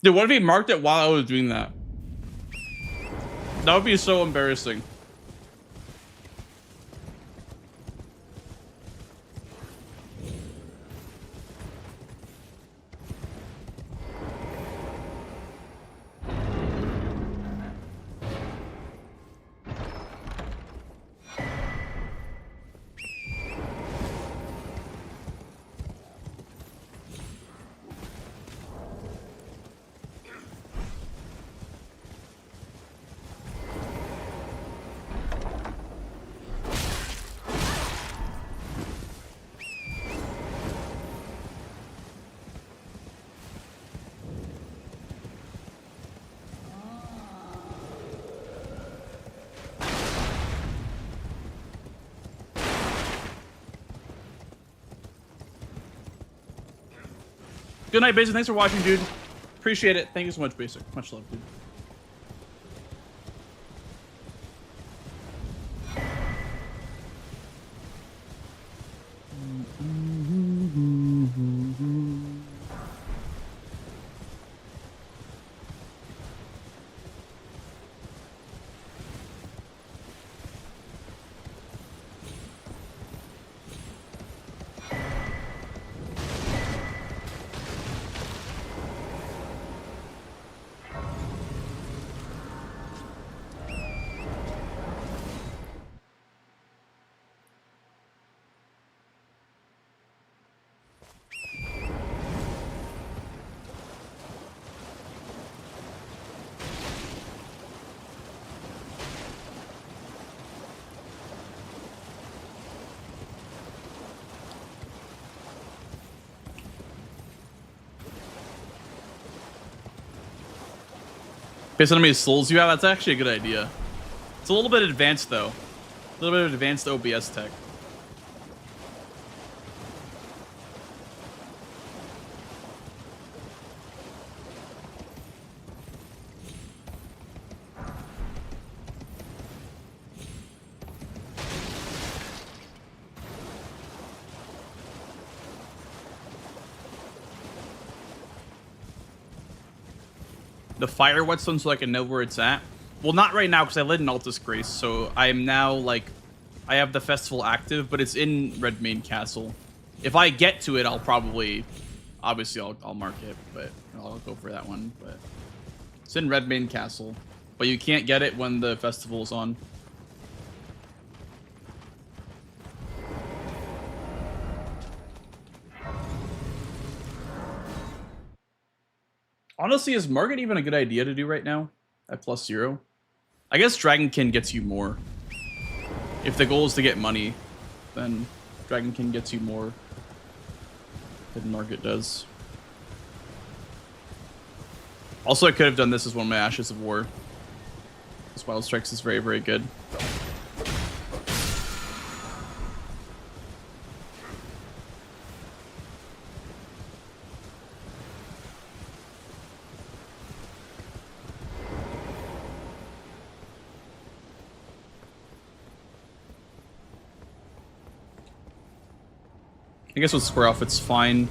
Dude, what if he marked it while I was doing that? That would be so embarrassing. Good night, Basic. Thanks for watching, dude. Appreciate it. Thank you so much, Basic. Much love, dude. Based on how many souls you have, that's actually a good idea. It's a little bit advanced, though. A little bit of advanced OBS tech. The fire whetstone so I can know where it's at. Well, not right now because I lit in Altus Grace, so I am now like, I have the festival active, but it's in Redmane Castle. If I get to it, I'll probably, obviously I'll mark it, but I'll go for that one. But it's in Redmane Castle. but you can't get it when the festival's on. Honestly, is Market even a good idea to do right now at +0? I guess Dragonkin gets you more. If the goal is to get money, then Dragonkin gets you more than Market does. Also, I could have done this as one of my Ashes of War. This Wild Strikes is very, very good. I guess with Square Off, it's fine.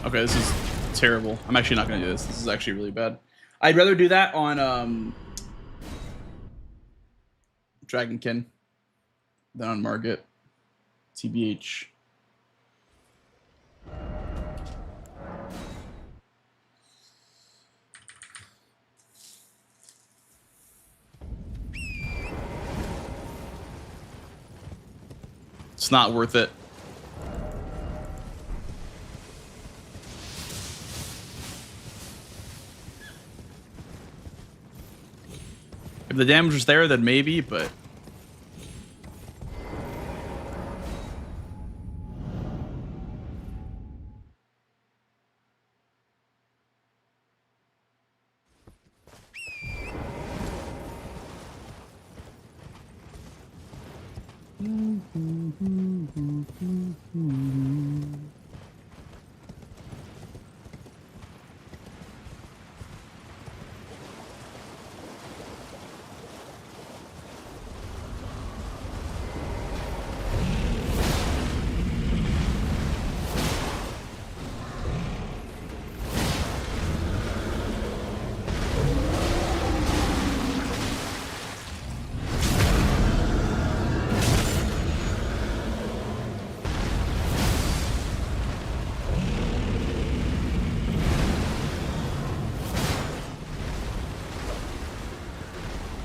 Okay, this is terrible. I'm actually not going to do this. This is actually really bad. I'd rather do that on Dragonkin than on Margit. TBH. It's not worth it. If the damage was there, then maybe, but...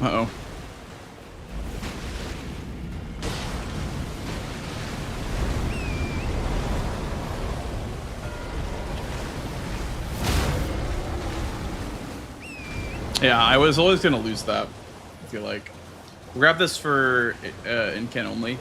Uh-oh. Yeah, I was always going to lose that, I feel like. We'll grab this for in-can only.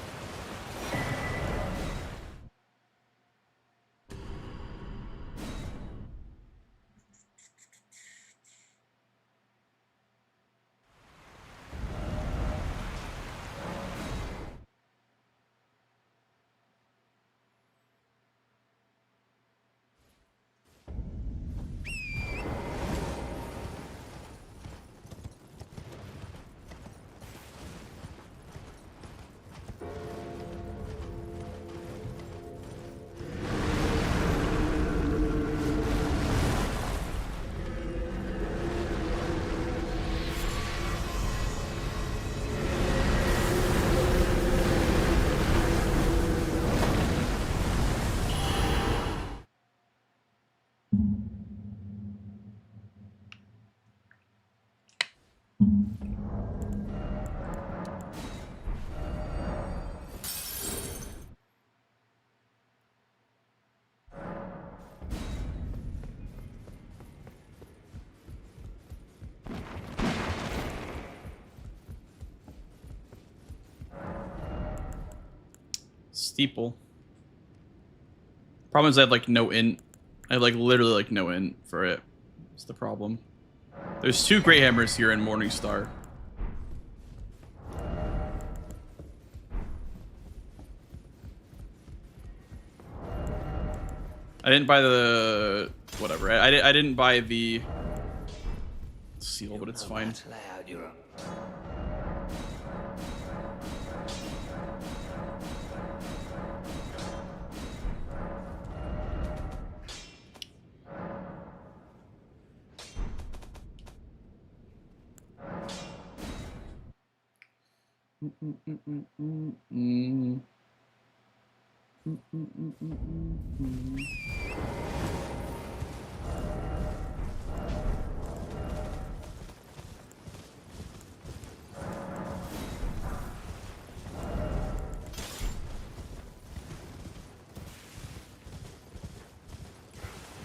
Steeple. Problem is I have like no int. I have like literally like no int for it. That's the problem. There's 2 Great Hammers here in Morningstar. I didn't buy the whatever. I didn't buy the seal, but it's fine.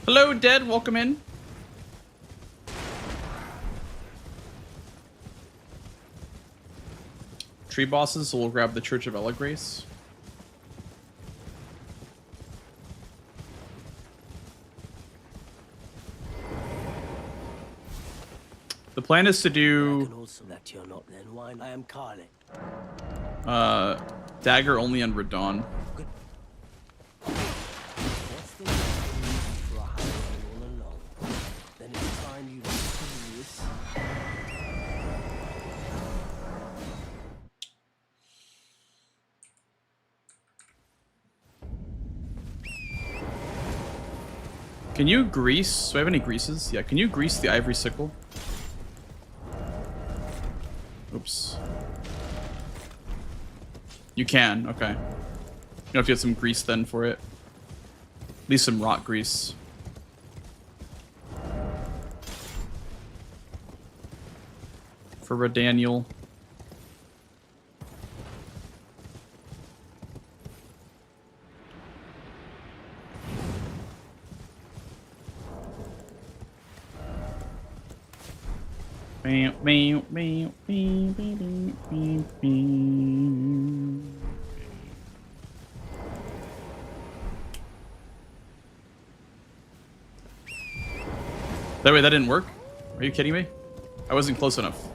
Hello, Dead. Welcome in. Tree bosses, so we'll grab the Church of Ella Grace. The plan is to do dagger only on Radon. Can you grease? Do I have any greases? Yeah, can you grease the ivory sickle? Oops. You can, okay. You have to get some grease then for it. At least some rock grease. For Redaniel. That way, that didn't work? Are you kidding me? I wasn't close enough.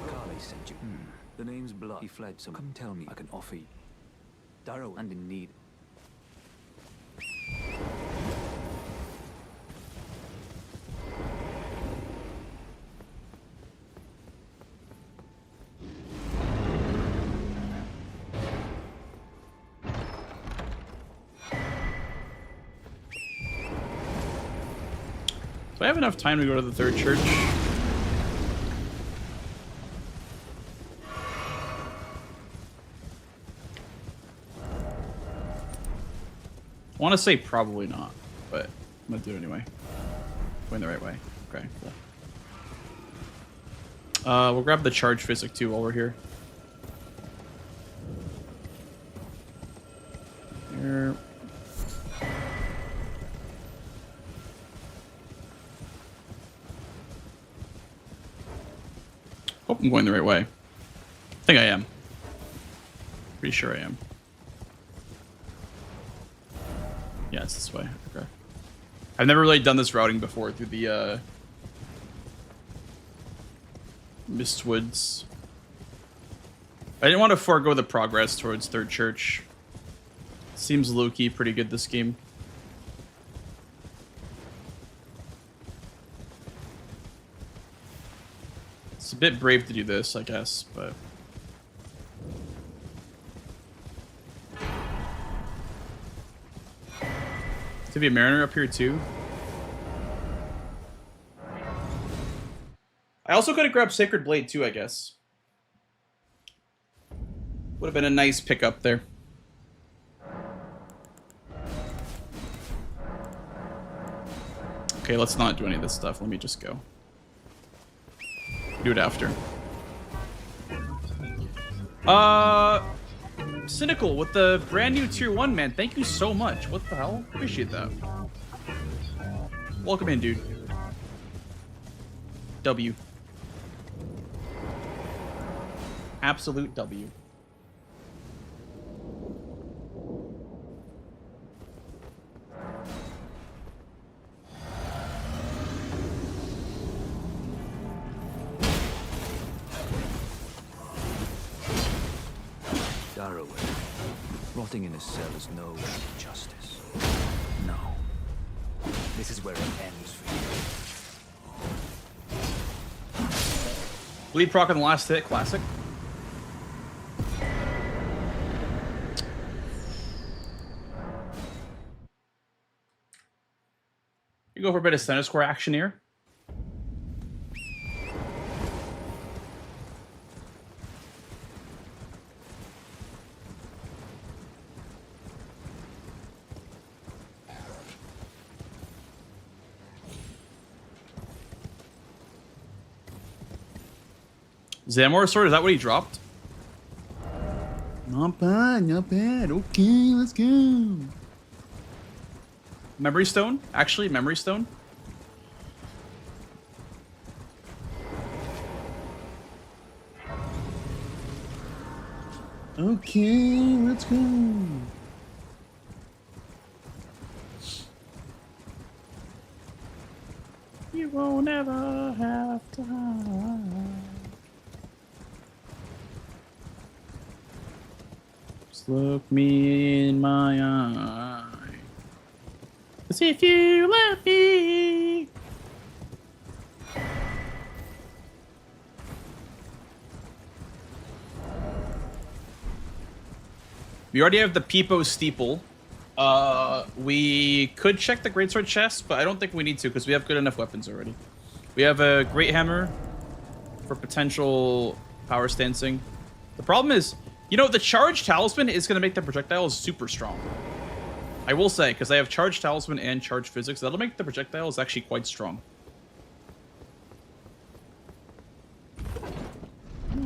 Carly sent you. The name's Blood. He fled, so come tell me. I can offer you. Darrow and in need. Do I have enough time to go to the third church? I want to say probably not, but I'm going to do it anyway. Going the right way. Okay, cool. We'll grab the charge physic too while we're here. Here. Hope I'm going the right way. I think I am. Pretty sure I am. Yeah, it's this way. Okay. I've never really done this routing before through the Mistwoods. I didn't want to forego the progress towards Third Church. Seems low-key pretty good this game. It's a bit brave to do this, I guess, but... To be a Mariner up here, too. I also could have grabbed Sacred Blade, too, I guess. Would have been a nice pickup there. Okay, let's not do any of this stuff. Let me just go. Do it after. Cynical with the brand new tier 1, man. Thank you so much. What the hell? Appreciate that. Welcome in, dude. W. Absolute W. Darrow, rotting in a cell is no way to justice. No. This is where it ends for you. Bleed proc on the last hit, classic. Here go for a bit of center square action here. Zamora sword, is that what he dropped? Not bad, not bad. Okay, let's go. Memory stone? Actually, memory stone? Okay, let's go. You won't ever have to hide. Just look me in my eye. 'Cause if you let me. We already have the Peepo Steeple. We could check the Greatsword chest, but I don't think we need to because we have good enough weapons already. We have a Great Hammer for potential power stancing. The problem is, you know, the Charged Talisman is going to make the projectiles super strong. I will say, because I have Charged Talisman and Charged Physics, that'll make the projectiles actually quite strong.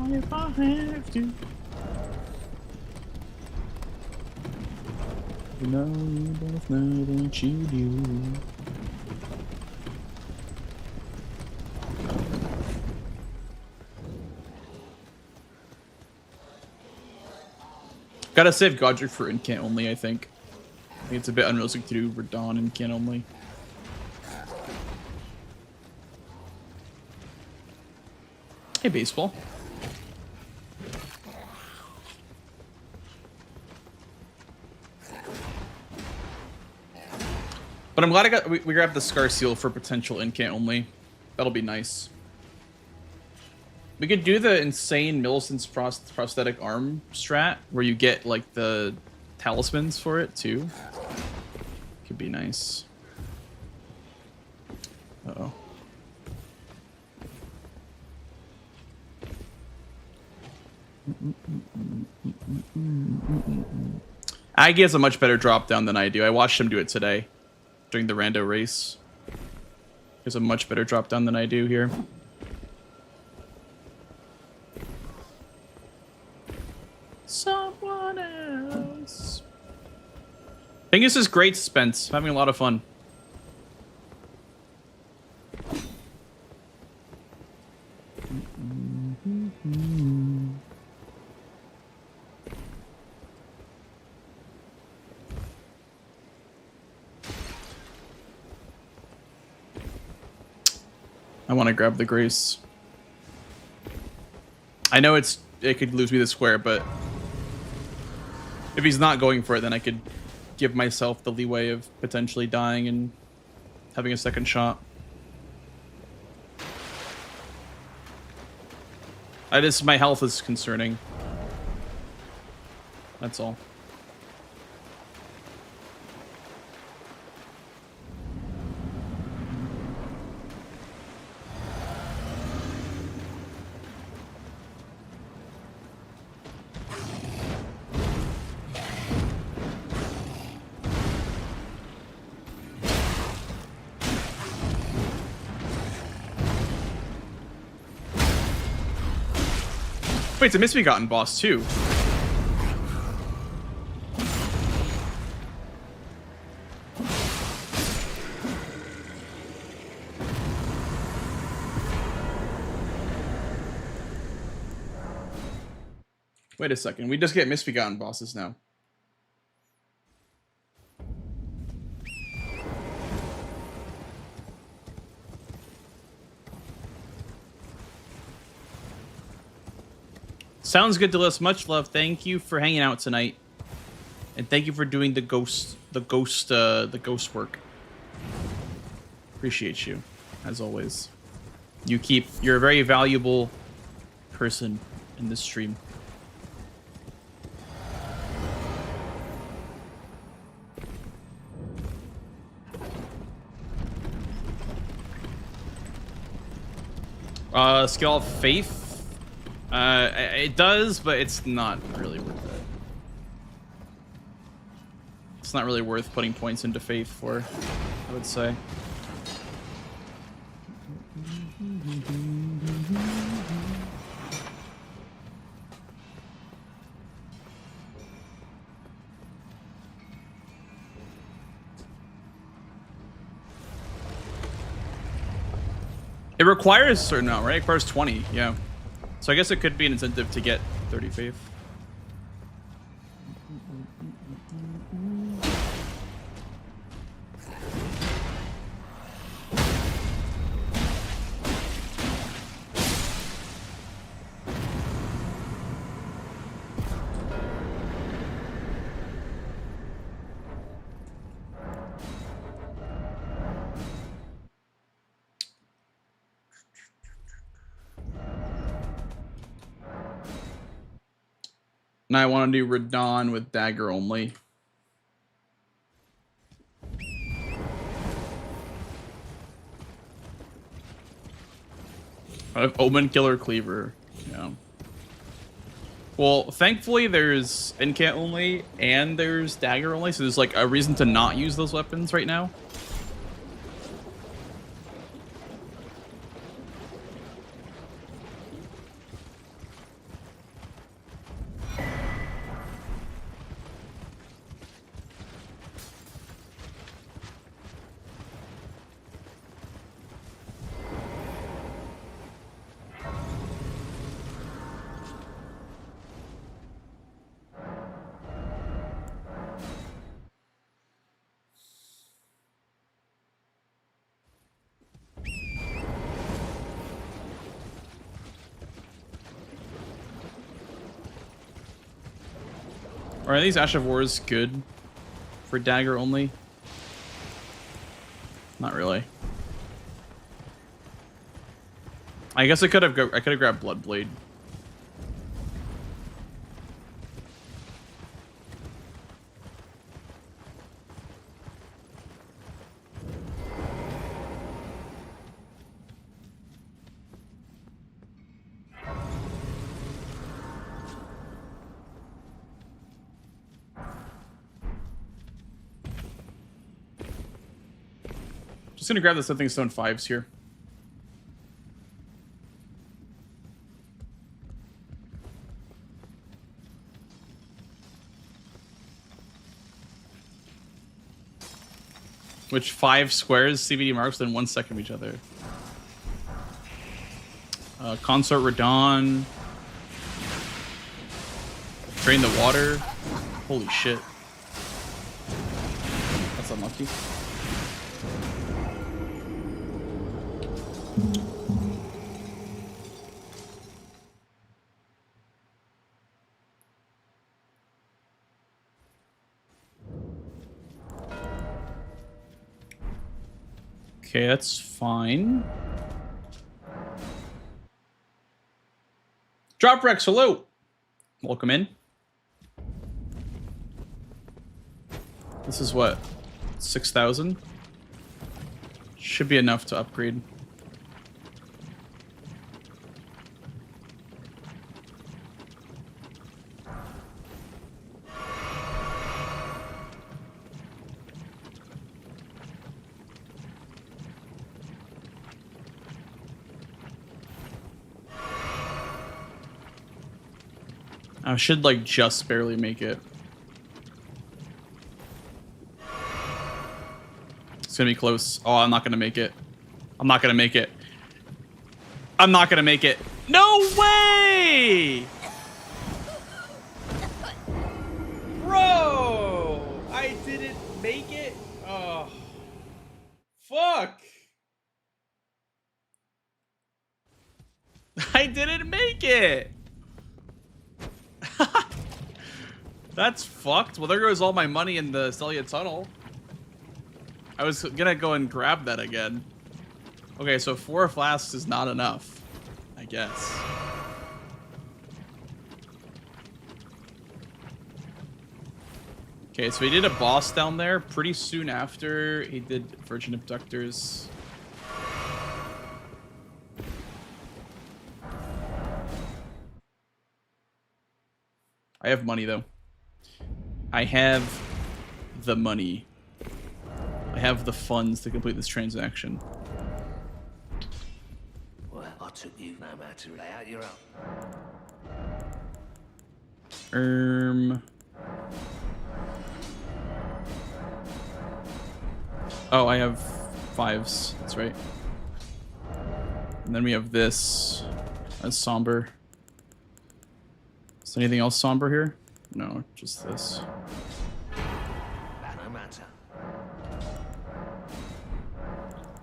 If I have to. You know, you both know that you do. Gotta save Godric for incant only, I think. I think it's a bit unrealistic to do Radon incant only. Hey, baseball. But I'm glad we grabbed the Scar Seal for potential incant only. That'll be nice. We could do the insane Millicent's prosthetic arm strat where you get like the talismans for it too. Could be nice. Uh-oh. Aggie has a much better drop down than I do. I watched him do it today during the rando race. He has a much better drop down than I do here. Someone else. I think this is great, Spence. I'm having a lot of fun. I want to grab the Grace. I know it could lose me the square, but if he's not going for it, then I could give myself the leeway of potentially dying and having a second shot. My health is concerning. That's all. Wait, it's a misbegotten boss too. Wait a second, we just get misbegotten bosses now. Sounds good to us. Much love. Thank you for hanging out tonight, and thank you for doing the ghost work. Appreciate you, as always. You're a very valuable person in this stream. Skill of Faith. It does, but it's not really worth it. It's not really worth putting points into Faith for, I would say. It requires a certain amount, right? It requires 20, yeah. So I guess it could be an incentive to get 30 faith. Now I want to do Radon with dagger only. I have Omen Killer Cleaver. Yeah. Well, thankfully there's Incant only and there's dagger only, so there's like a reason to not use those weapons right now. Are these Ash of Wars good for dagger only? Not really. I guess I could have grabbed Bloodblade. Just gonna grab the Something Stone 5s here. Which 5 squares CBD marks within 1 second of each other? Consort Radon. Drain the water. Holy shit. That's unlucky. Okay, that's fine. Drop Rex, hello. Welcome in. This is what? 6,000? Should be enough to upgrade. I should like just barely make it. It's gonna be close. Oh, I'm not gonna make it. I'm not gonna make it. I'm not gonna make it. No way! Bro! I didn't make it? Oh. Fuck! I didn't make it! That's fucked. Well, there goes all my money in the Celia Tunnel. I was gonna go and grab that again. Okay, so 4 flasks is not enough, I guess. Okay, so he did a boss down there pretty soon after he did Virgin Abductors. I have money though. I have the money. I have the funds to complete this transaction. Well, I took you no matter. Lay out your own. Oh, I have 5s. That's right. And then we have this as somber. Is anything else somber here? No, just this. No matter.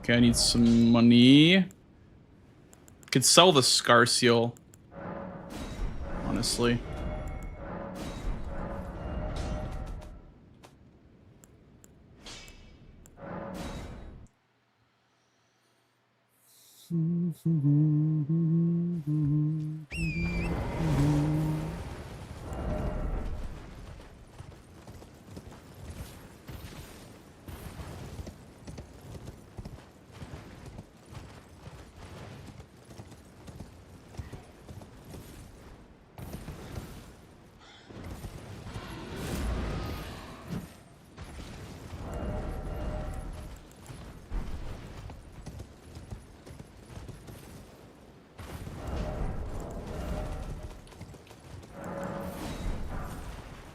Okay, I need some money. Could sell the Scar Seal. Honestly.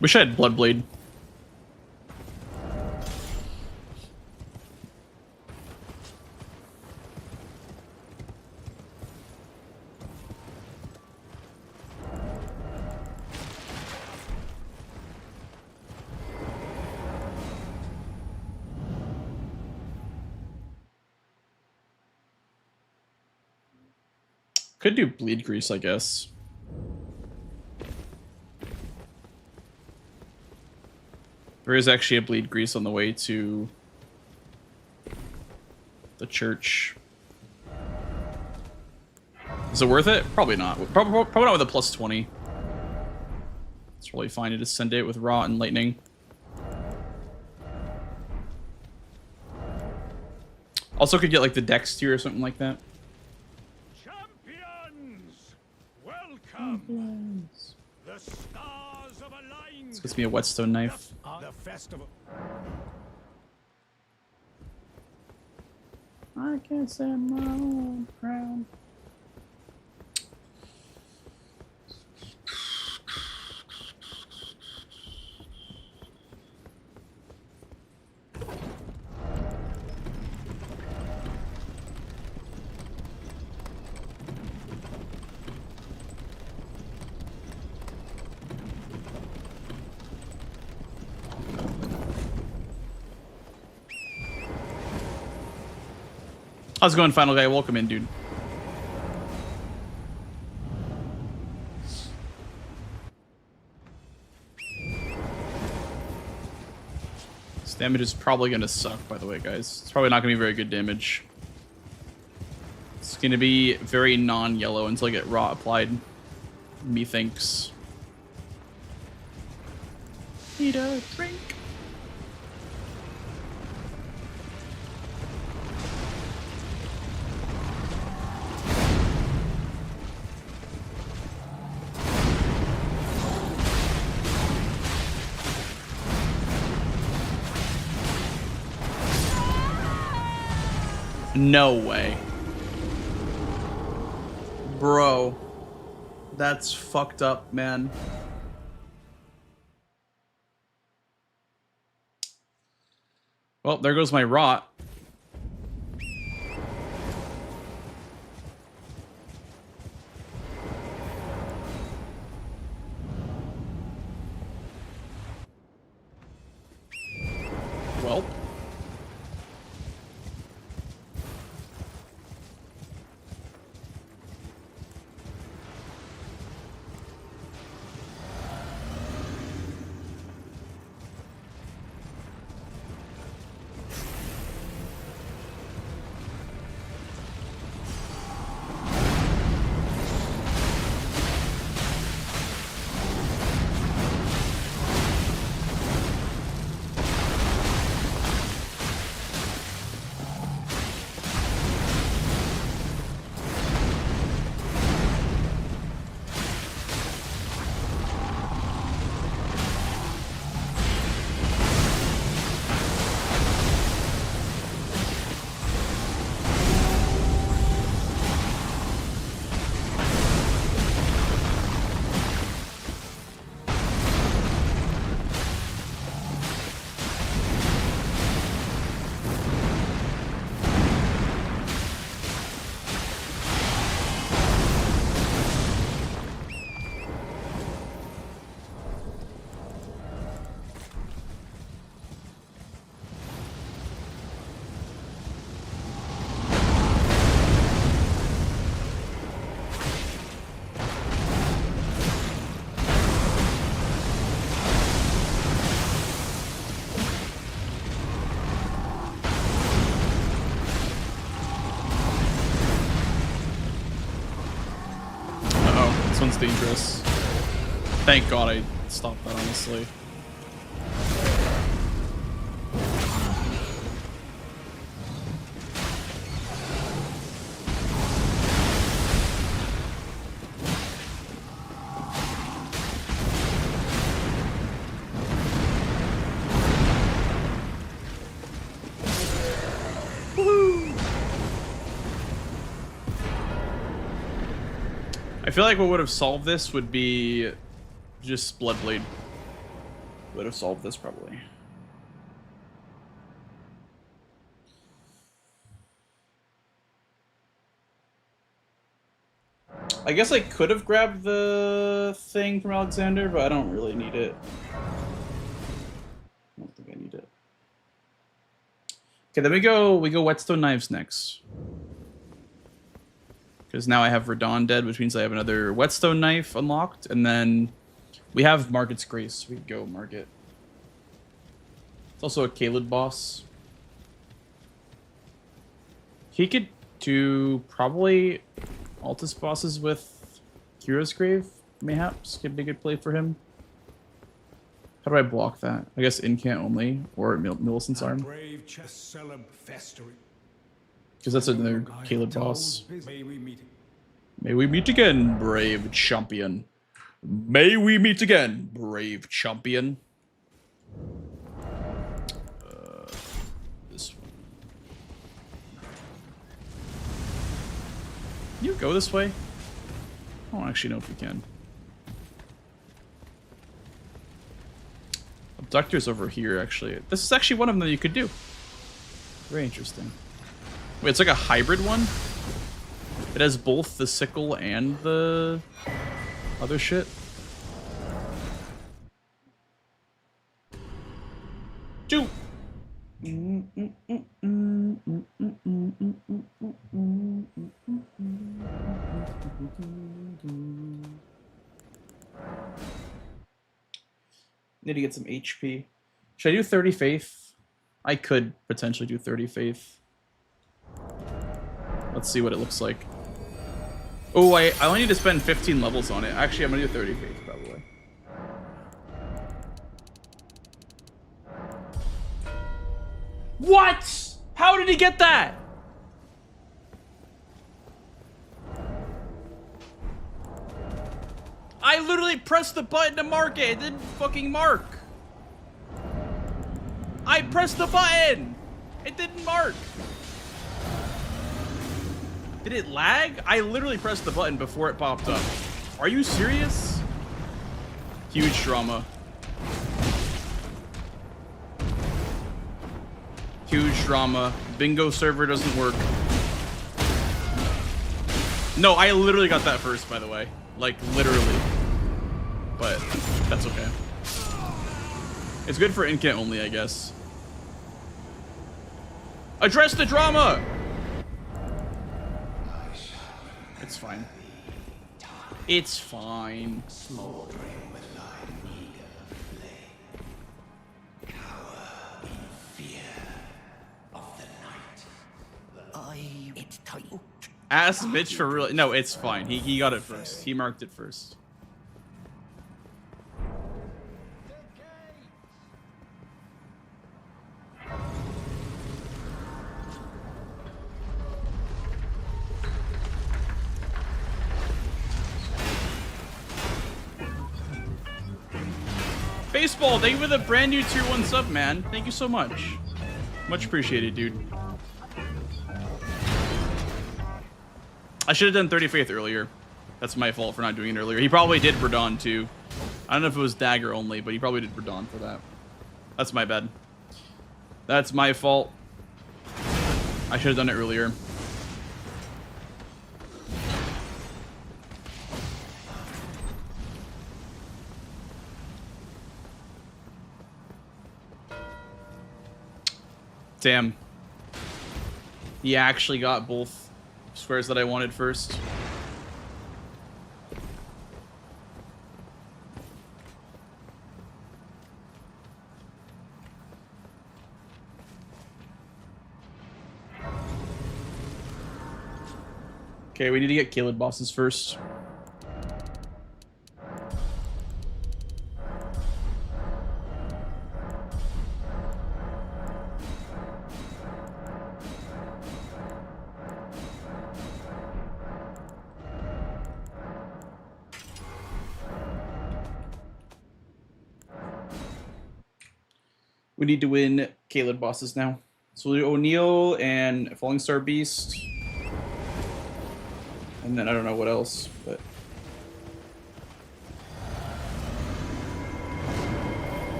Wish I had Bloodblade. Could do Bleed Grease, I guess. There is actually a Bleed Grease on the way to the church. Is it worth it? Probably not. Probably not with a plus 20. It's really fine to just send it with Rot and Lightning. Also could get like the Dex tier or something like that. Champions, welcome. The stars of aligned. This gives me a whetstone knife. The festival. I can't stand my own crown. How's it going, Final Guy? Welcome in, dude. This damage is probably going to suck, by the way, guys. It's probably not going to be very good damage. It's going to be very non-yellow until I get Raw applied. Methinks. Need a drink. No way. Bro. That's fucked up, man. Well, there goes my Rot. Well. dangerous. Thank God I stopped that, honestly. I feel like what would have solved this would be just Bloodblade. Would have solved this probably. I guess I could have grabbed the thing from Alexander, but I don't really need it. I don't think I need it. Okay, then we go Whetstone Knives next. Because now I have Radon dead, which means I have another Whetstone Knife unlocked, and then we have Margit's Grace. We can go Margit. It's also a Caelid boss. He could do probably Altus bosses with Kira's Grave, mayhaps. Could be a good play for him. How do I block that? I guess incant only, or Millicent's Arm. Because that's another Caelid boss. May we meet again, brave champion. May we meet again, brave champion. This one. Can you go this way? I don't actually know if you can. Abductor's over here, actually. This is actually one of them that you could do. Very interesting. Wait, it's like a hybrid one? It has both the sickle and the other shit? Dude! Need to get some HP. Should I do 30 Faith? I could potentially do 30 Faith. Let's see what it looks like. Oh, I only need to spend 15 levels on it. Actually, I'm gonna do 30 Faith, probably. What? How did he get that? I literally pressed the button to mark it. It didn't fucking mark. I pressed the button. It didn't mark. Did it lag? I literally pressed the button before it popped up. Are you serious? Huge drama. Huge drama. Bingo server doesn't work. No, I literally got that first, by the way. Like, literally. But that's okay. It's good for incant only, I guess. Address the drama! It's fine. It's fine. Ask Mitch for real. No, it's fine. He got it first. He marked it first. Baseball, thank you for the brand new tier 1 sub, man. Thank you so much. Much appreciated, dude. I should have done 30 Faith earlier. That's my fault for not doing it earlier. He probably did Verdon too. I don't know if it was dagger only, but he probably did Verdon for that. That's my bad. That's my fault. I should have done it earlier. Damn. He actually got both squares that I wanted first. Okay, we need to get Caelid bosses first. We need to win Caleb bosses now. So we'll do O'Neill and Falling Star Beast. And then I don't know what else, but...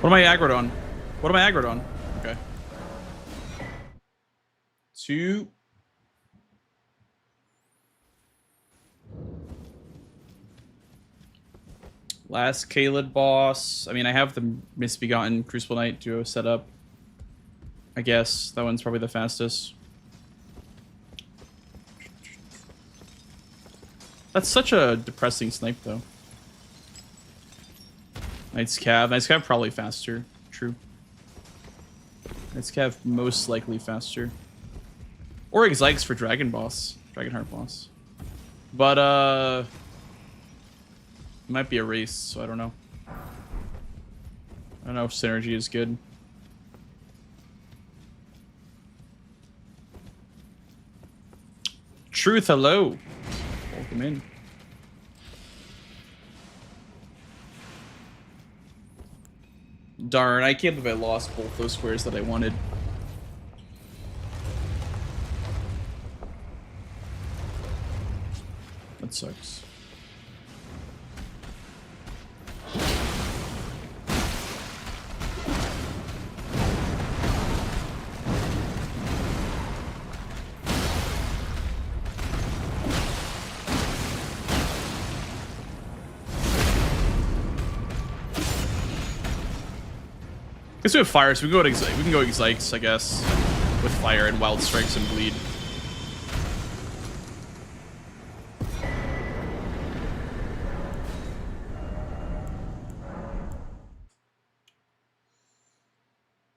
What am I aggroed on? What am I aggroed on? Okay. 2. Last Caleb boss. I mean, I have the Misbegotten Crucible Knight duo set up. I guess that one's probably the fastest. That's such a depressing snipe, though. Knight's Cav. Knight's Cav probably faster. True. Knight's Cav most likely faster. Or Exikes for Dragon Boss. Dragonheart boss. But, it might be a race, so I don't know. I don't know if synergy is good. Truth, hello. Welcome in. Darn, I can't believe I lost both those squares that I wanted. That sucks. Guess we have fire, so we can go Exikes, I guess, with fire and Wild Strikes and Bleed.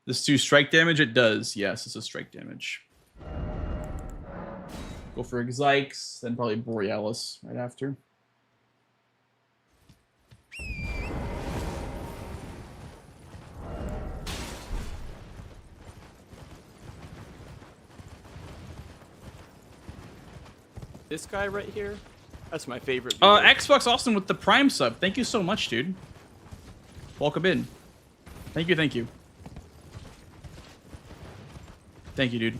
This do strike damage? It does. Yes, it's a strike damage. Go for Exikes, then probably Borealis right after. This guy right here, that's my favorite. Xbox Austin with the Prime sub. Thank you so much, dude. Welcome in. Thank you, thank you. Thank you, dude.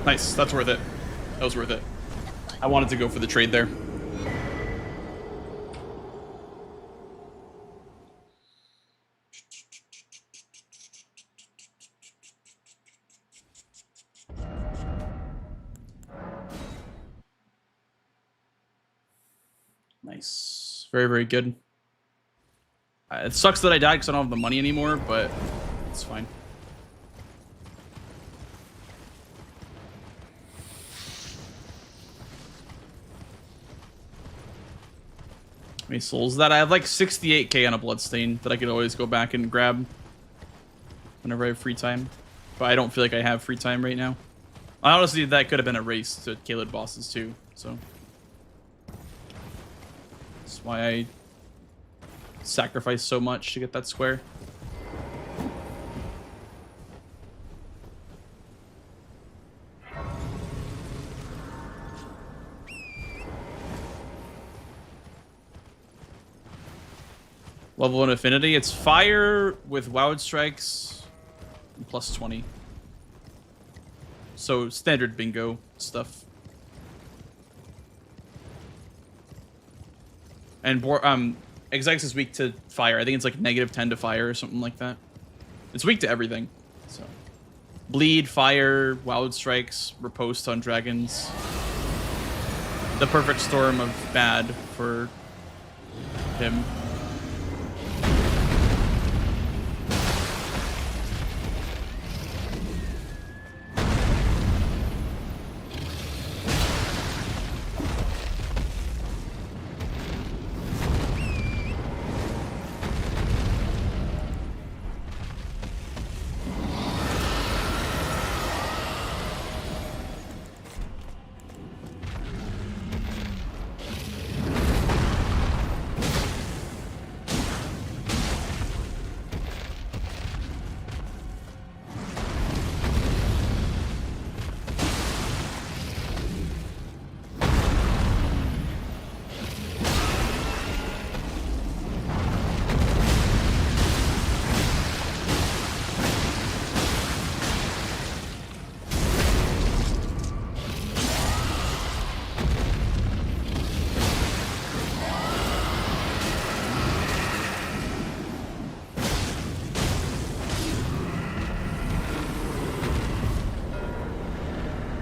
Nice, that's worth it. That was worth it. I wanted to go for the trade there. Nice. Very, very good. It sucks that I died because I don't have the money anymore, but it's fine. How many souls that I have? Like 68k on a bloodstain that I could always go back and grab whenever I have free time, but I don't feel like I have free time right now. Honestly, that could have been a race to Caleb bosses too, so that's why I sacrificed so much to get that square. Level 1 affinity. It's fire with Wild Strikes and plus 20. So standard bingo stuff. And Exex is weak to fire. I think it's like -10 to fire or something like that. It's weak to everything. So bleed, fire, Wild Strikes, riposte on dragons. The perfect storm of bad for him.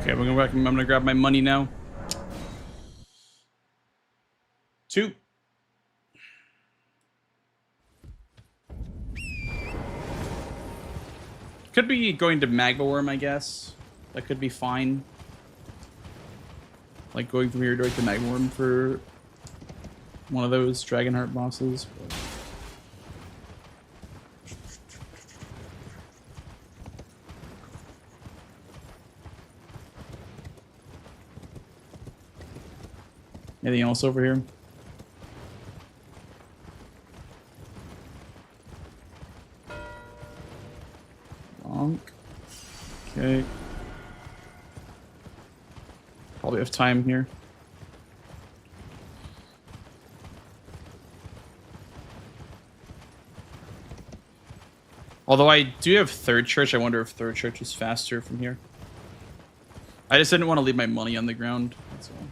Okay, I'm gonna grab my money now. 2. Could be going to Magma Worm, I guess. That could be fine. Like going from here direct to Magma Worm for one of those Dragonheart bosses. But... anything else over here? Bonk. Okay. Probably have time here. Although I do have Third Church, I wonder if Third Church is faster from here. I just didn't want to leave my money on the ground, that's all.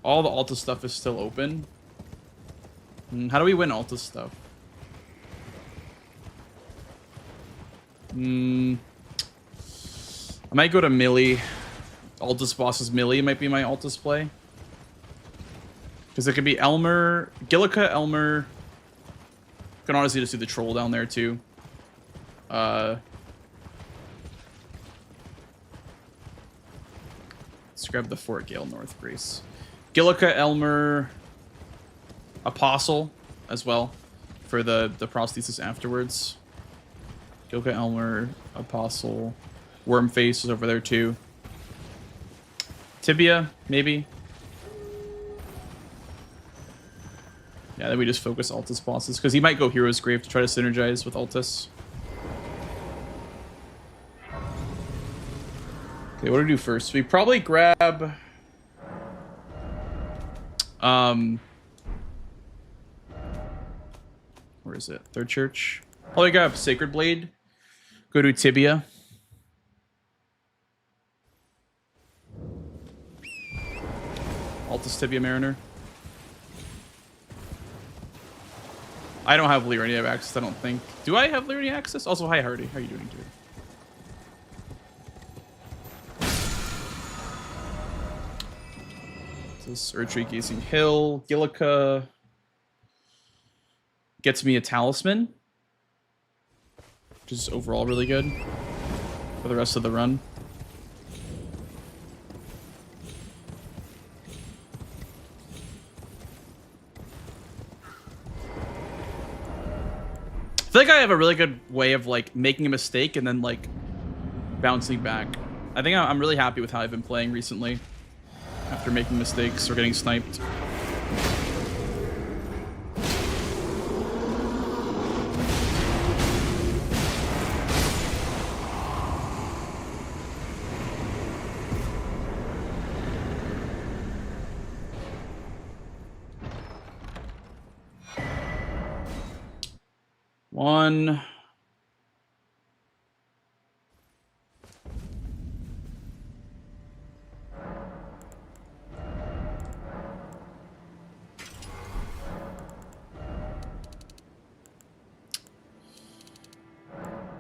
All the Alta stuff is still open. How do we win Alta stuff? I might go to Millie. Altus bosses Millie might be my Altus play. Because it could be Elmer, Gillica, Elmer. Can honestly just do the troll down there too. Let's grab the Fort Gale North Grace. Gillica, Elmer, Apostle as well for the prosthesis afterwards. Gillica, Elmer, Apostle, Wormface is over there too. Tibia, maybe. Yeah, then we just focus Altus bosses because he might go Hero's Grave to try to synergize with Altus. Okay, what do we do first? We probably grab where is it? Third Church. Probably grab Sacred Blade. Go to Tibia. Altus Tibia Mariner. I don't have Lyrinia access, I don't think. Do I have Lyrinia access? Also, hi Hardy. How are you doing, dude? This Erdtree Gazing Hill. Gillica gets me a Talisman, which is overall really good for the rest of the run. I feel like I have a really good way of like making a mistake and then like bouncing back. I think I'm really happy with how I've been playing recently after making mistakes or getting sniped. One.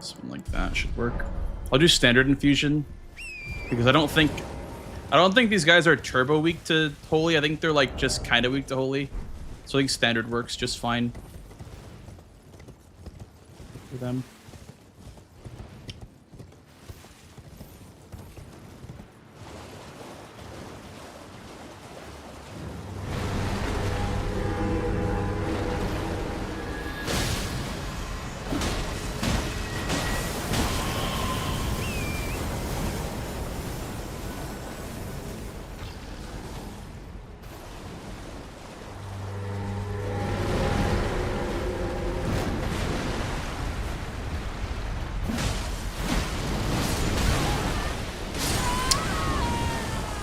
Something like that should work. I'll do standard infusion because I don't think these guys are turbo weak to holy. I think they're like just kind of weak to holy. So I think standard works just fine for them.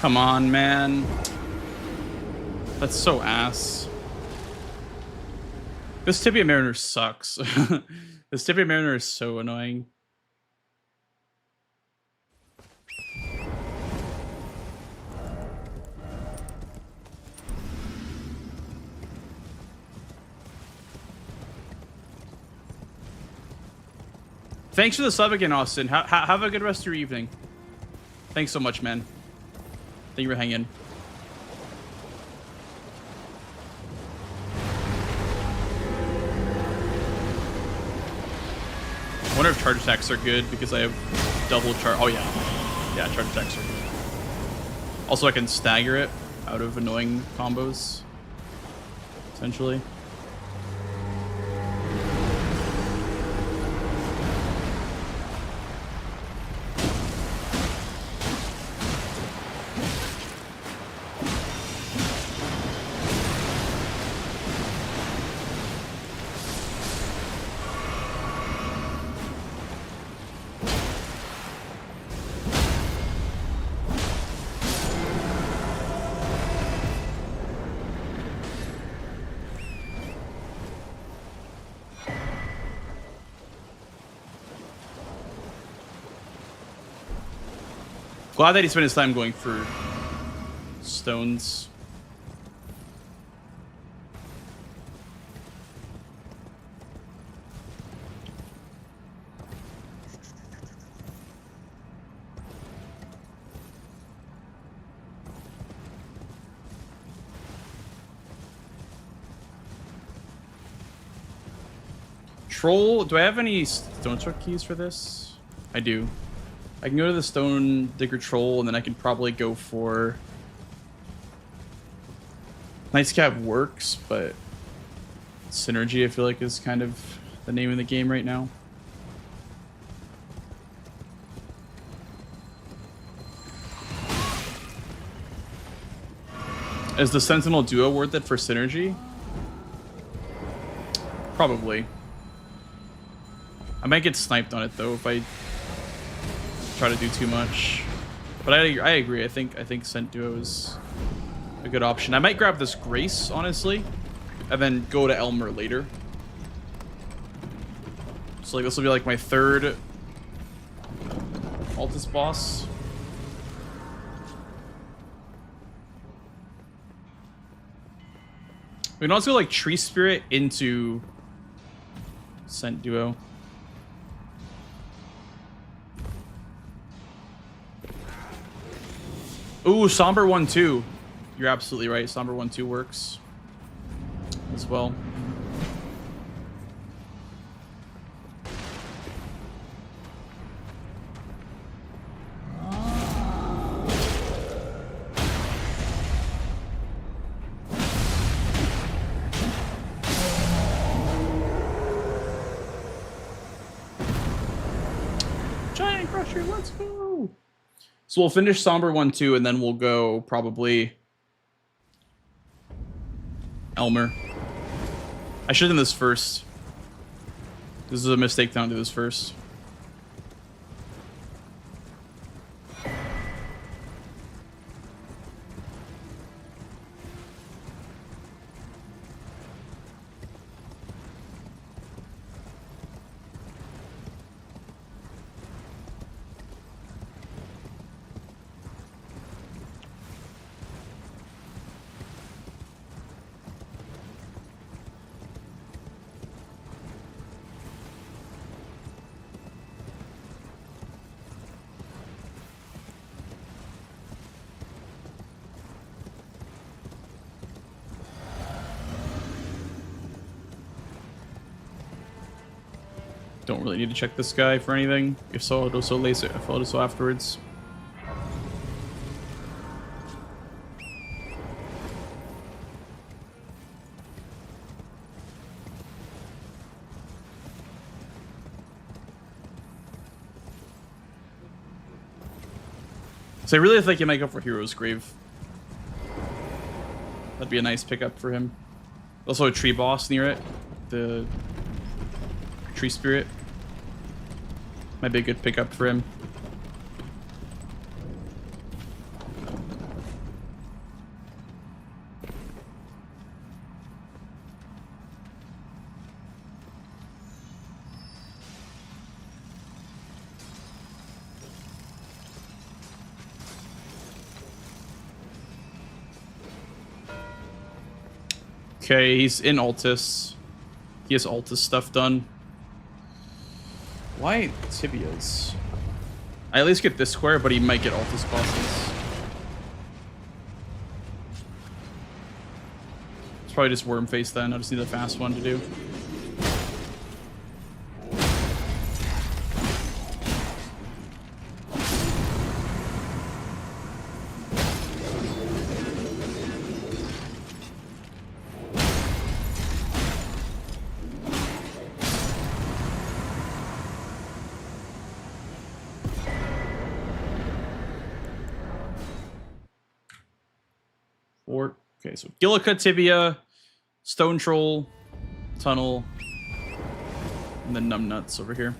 Come on, man. That's so ass. This Tibia Mariner sucks. This Tibia Mariner is so annoying. Thanks for the sub again, Austin. Have a good rest of your evening. Thanks so much, man. Thank you for hanging. I wonder if charge attacks are good because I have double charge. Oh yeah, yeah, charge attacks are good. Also, I can stagger it out of annoying combos, essentially. Glad that he spent his time going for stones. Troll, do I have any stone truck keys for this? I do. I can go to the Stone Digger Troll, and then I can probably go for... Knight's Cap works, but Synergy, I feel like, is kind of the name of the game right now. Is the Sentinel Duo worth it for Synergy? Probably. I might get sniped on it, though, if I try to do too much, but I agree. I think Scent Duo is a good option. I might grab this Grace, honestly, and then go to Elmer later. So like this will be like my third Altus boss. We can also go like Tree Spirit into Scent Duo. Ooh, Somber 1-2. You're absolutely right. Somber 1-2 works as well. Giant Crusher, let's go! So we'll finish Somber 1-2, and then we'll go probably Elmer. I should have done this first. This is a mistake to not do this first. Don't really need to check this guy for anything. If so, I'll do so later. If I'll do so afterwards. So I really think he might go for Hero's Grave. That'd be a nice pickup for him. Also a tree boss near it. The tree spirit. Might be a good pickup for him. Okay, he's in Altus. He has Altus stuff done. Why tibias? I at least get this square, but he might get Altus bosses. It's probably just Worm Face then. I just need a fast one to do. Okay, so Gillica, Tibia, Stone Troll, Tunnel, and then Numbnuts over here.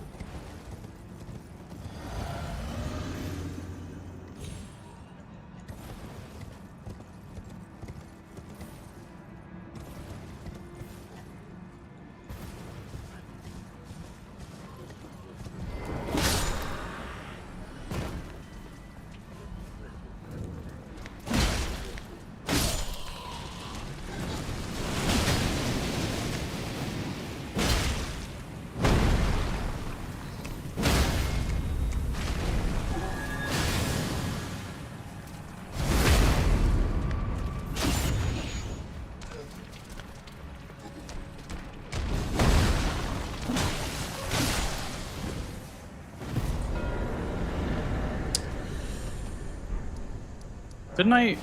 Did I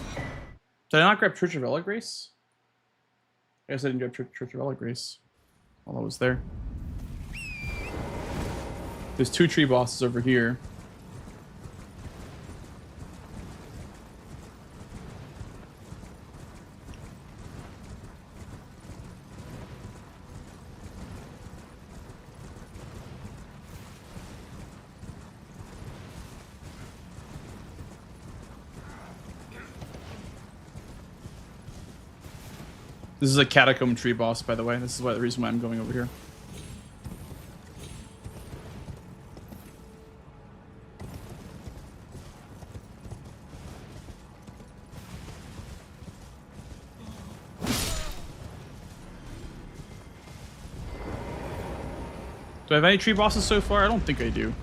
not grab Church of Elagrace? I guess I didn't grab Church of Elagrace while I was there. There's 2 tree bosses over here. This is a catacomb tree boss, by the way. This is the reason why I'm going over here. Do I have any tree bosses so far? I don't think I do.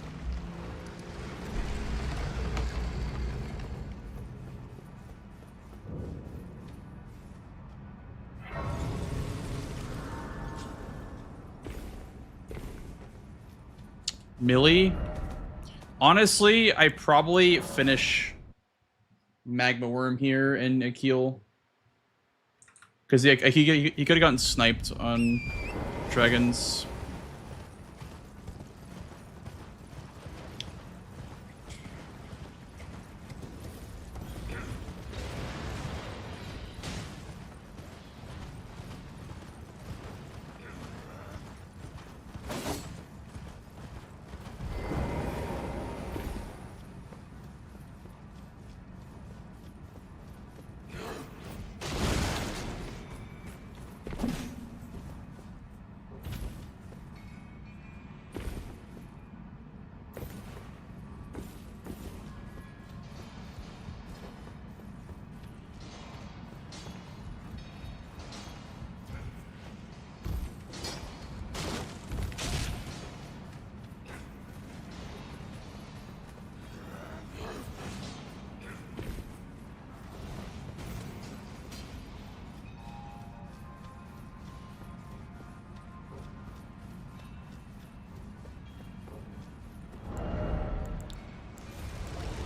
Millie? Honestly, I probably finish Magma Worm here and Akil. Because he could have gotten sniped on dragons.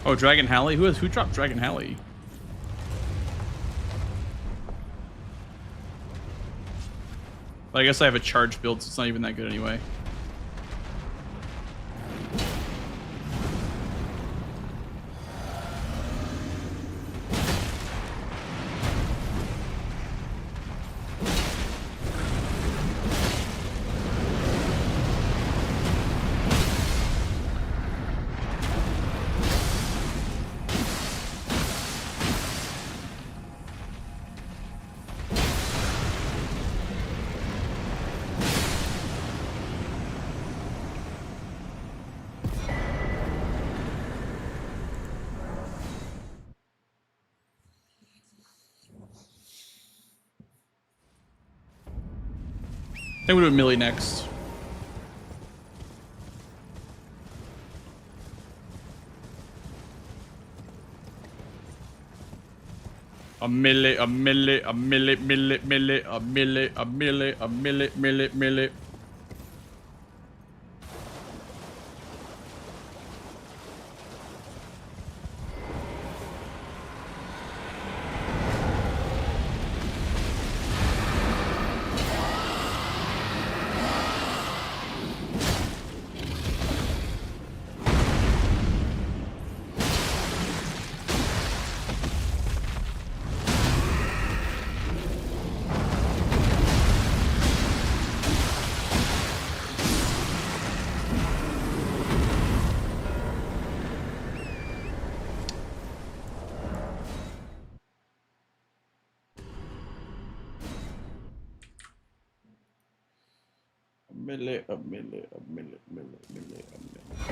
Oh, Dragon Halley? Who dropped Dragon Halley? But I guess I have a charge build, so it's not even that good anyway. I think we'll do Millie next. A milli, a milli, a milli, milli, milli, a milli, a milli, a milli, milli, milli.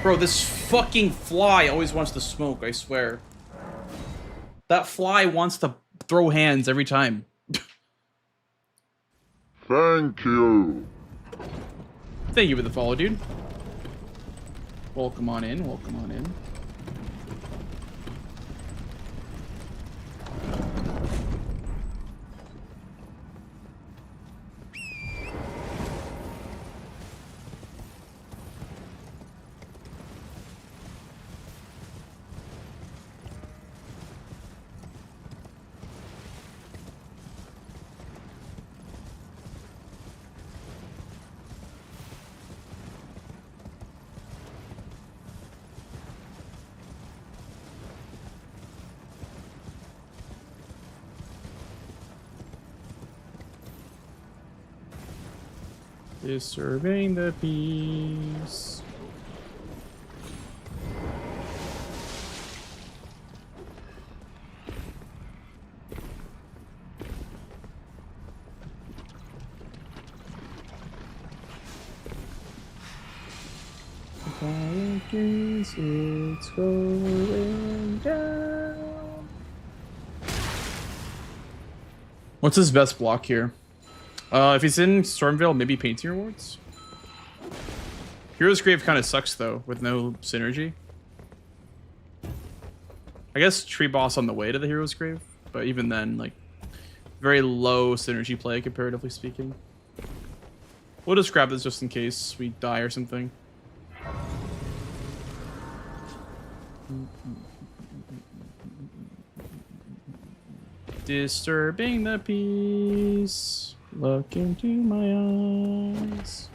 Bro, this fucking fly always wants to smoke, I swear. That fly wants to throw hands every time. Thank you. Thank you for the follow, dude. Welcome on in, welcome on in. Disturbing the peace. It's going down. What's his best block here? If he's in Stormveil, maybe Painting Rewards. Hero's Grave kind of sucks though, with no synergy. I guess Tree Boss on the way to the Hero's Grave, but even then, like, very low synergy play comparatively speaking. We'll just grab this just in case we die or something. Disturbing the peace. Look into my eyes.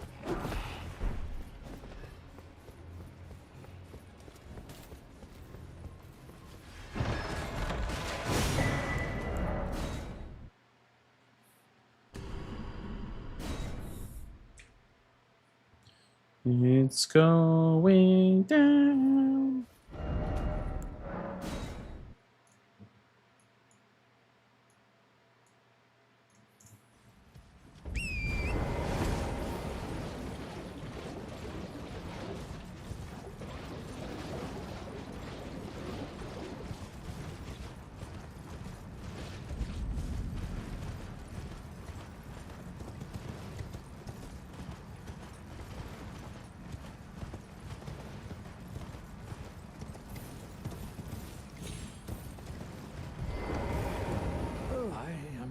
It's going down.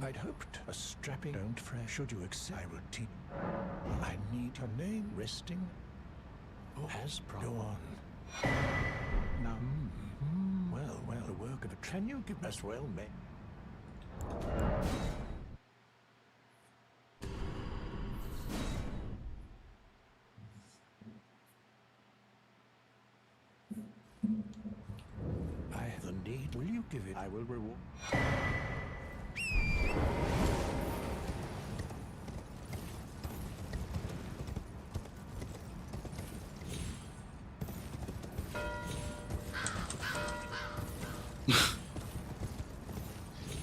I'd hoped a strapping don't fresh. Should you accept? I would teach. I need your name resting. Oh, as go on. Now. well, the work of a... Can you give us well, mate? I have the need. Will you give it? I will reward.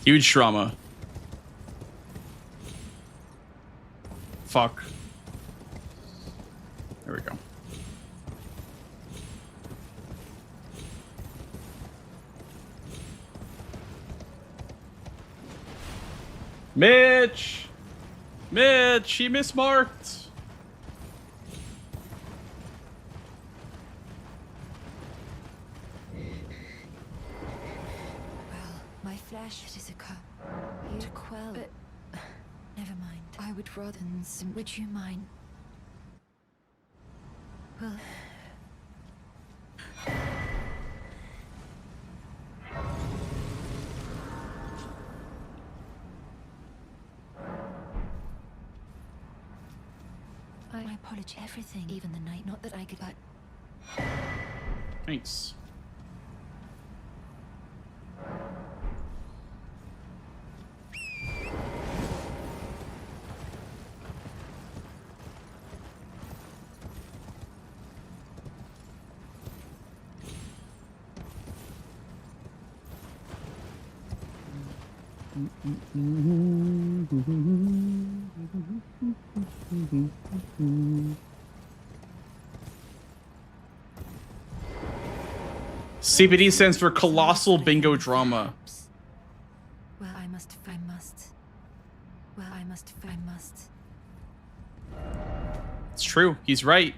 Huge trauma. Fuck. There we go. Mitch! Mitch, he mismarked! My flesh, it is a cup. You to quell, but never mind. I would rather than some. Would you mind? Well, I apologize. Everything, even the night. Not that I could, but Thanks. CBD stands for Colossal Bingo Drama. well, I must. Well, I must. It's true. He's right.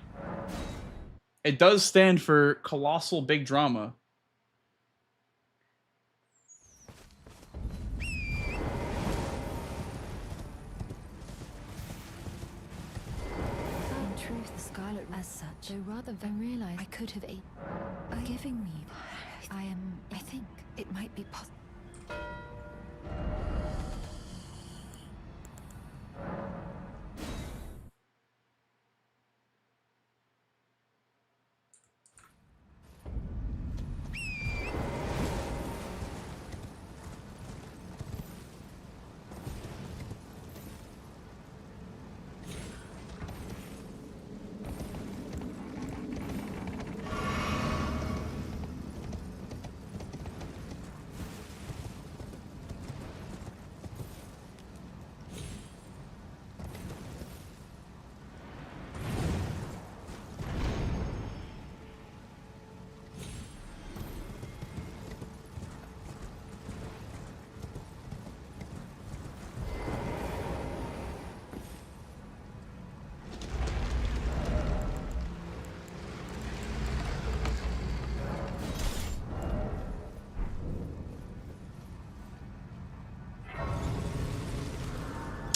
It does stand for Colossal Big Drama. In truth, the Scarlet as such, though rather than realize I could have giving me. I think it might be possible.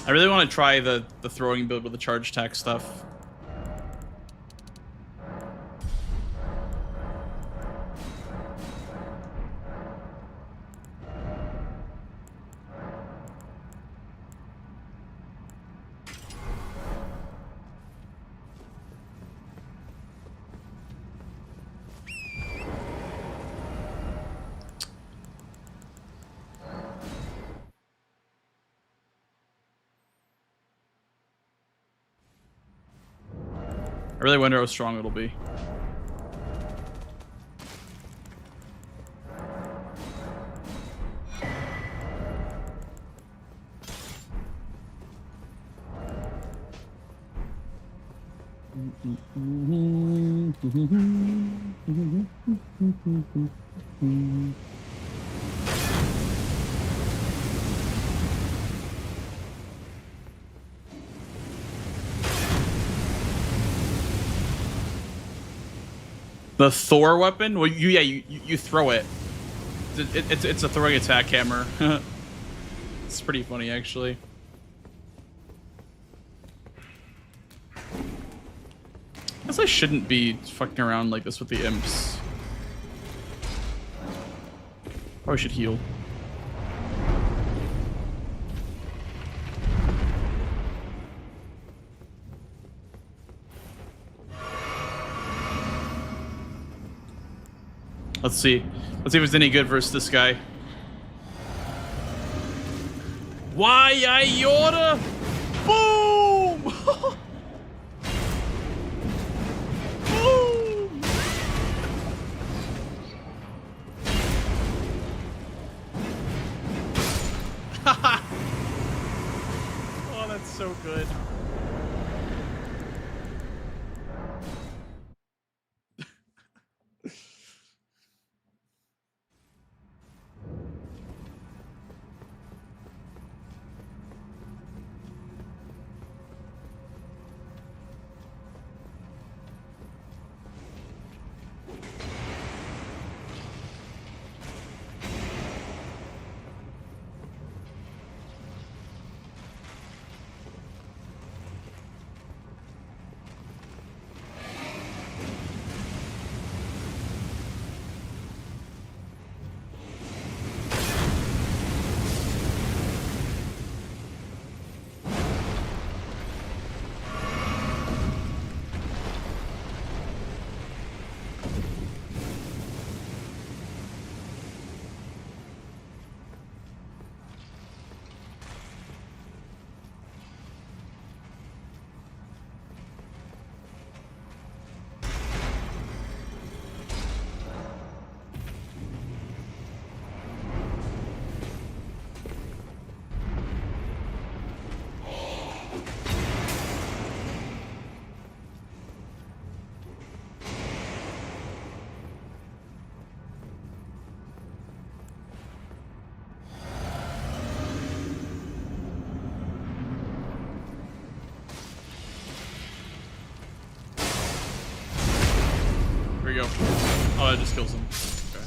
I really want to try the throwing build with the charge attack stuff. I really wonder how strong it'll be. The Thor weapon? Well, you throw it. It's a throwing attack hammer. It's pretty funny, actually. I guess I shouldn't be fucking around like this with the imps. Probably should heal. Let's see. Let's see if it's any good versus this guy. Why I order? Boom! Boom! Oh, that's so good. Here we go. Oh, that just kills him. Okay.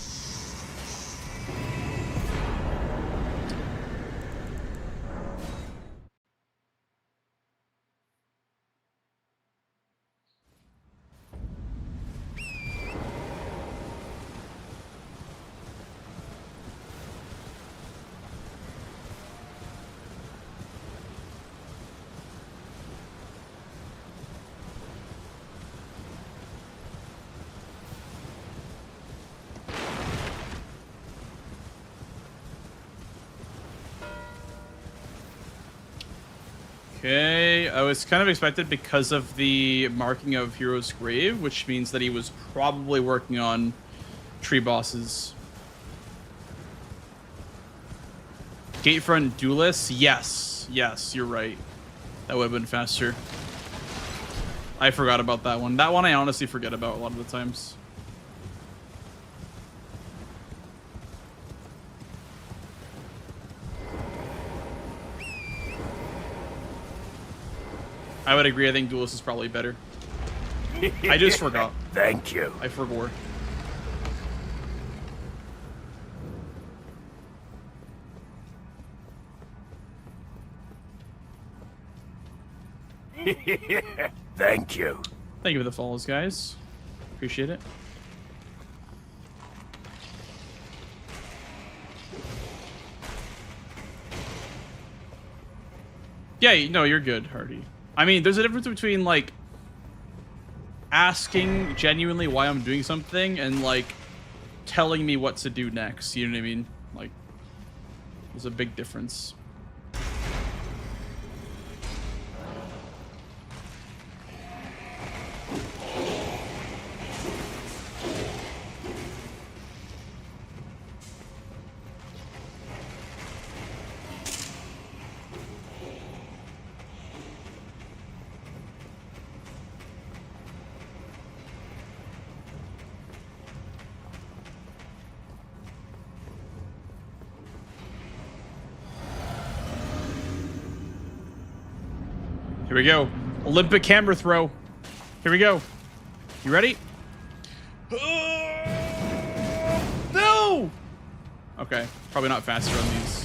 Okay, I was kind of expected because of the marking of Hero's Grave, which means that he was probably working on tree bosses. Gatefront Duelist? Yes. Yes, you're right. That would have been faster. I forgot about that one. That one I honestly forget about a lot of the times. I would agree. I think Duelist is probably better. I just forgot. Thank you. I forgot. Thank you. Thank you for the follows, guys. Appreciate it. Yeah, no, you're good, Hardy. I mean, there's a difference between, like, asking genuinely why I'm doing something and, like, telling me what to do next. You know what I mean? Like, there's a big difference. Here we go. Olympic hammer throw. Here we go. You ready? No! Okay. Probably not faster on these.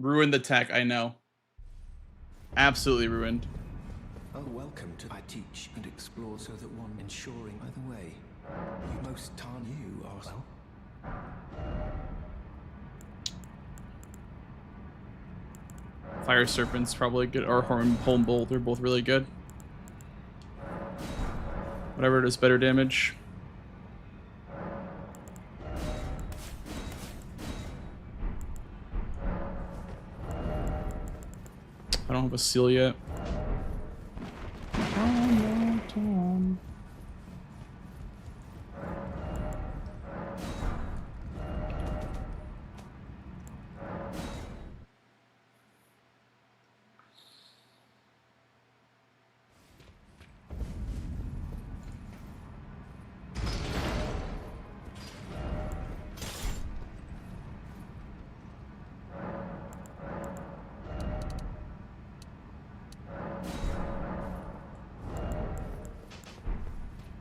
Ruined the tech, I know. Absolutely ruined. Oh, welcome to I teach and explore so that one ensuring either way. You most tarn you are well. Fire Serpent's probably good, or Home Bolt, they're both really good. Whatever does better damage. I don't have a seal yet.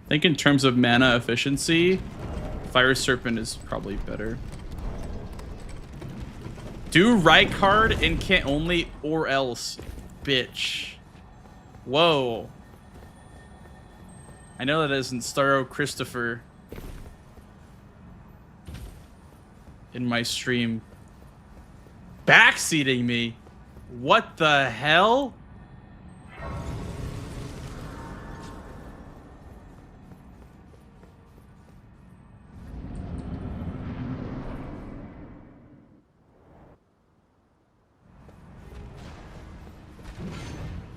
I think in terms of mana efficiency, Fire Serpent is probably better. Do right card and can't only or else. Bitch. Whoa. I know that isn't Starro Christopher in my stream. Backseating me. What the hell?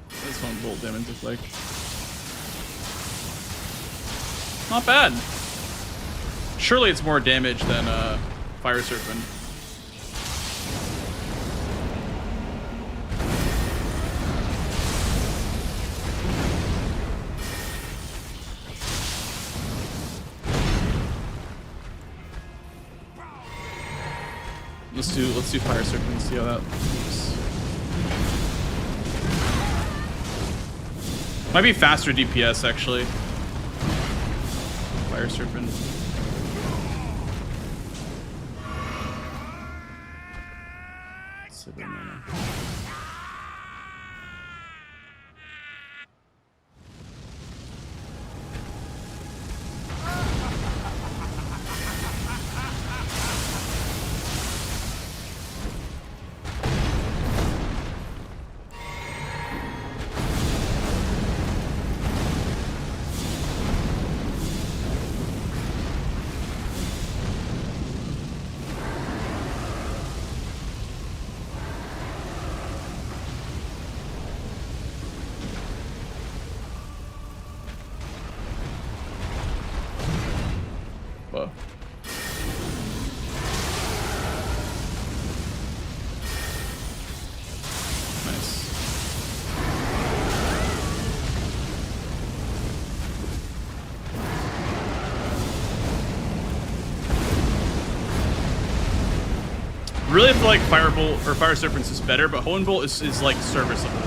This one bolt damage is like not bad. Surely it's more damage than Fire Serpent. Let's do Fire Serpent and see how that looks. Might be faster DPS actually. Fire Serpent. Whoa. Nice. Really feel like Firebolt or Fire Serpents is better, but Hoenn Bolt is like serviceable.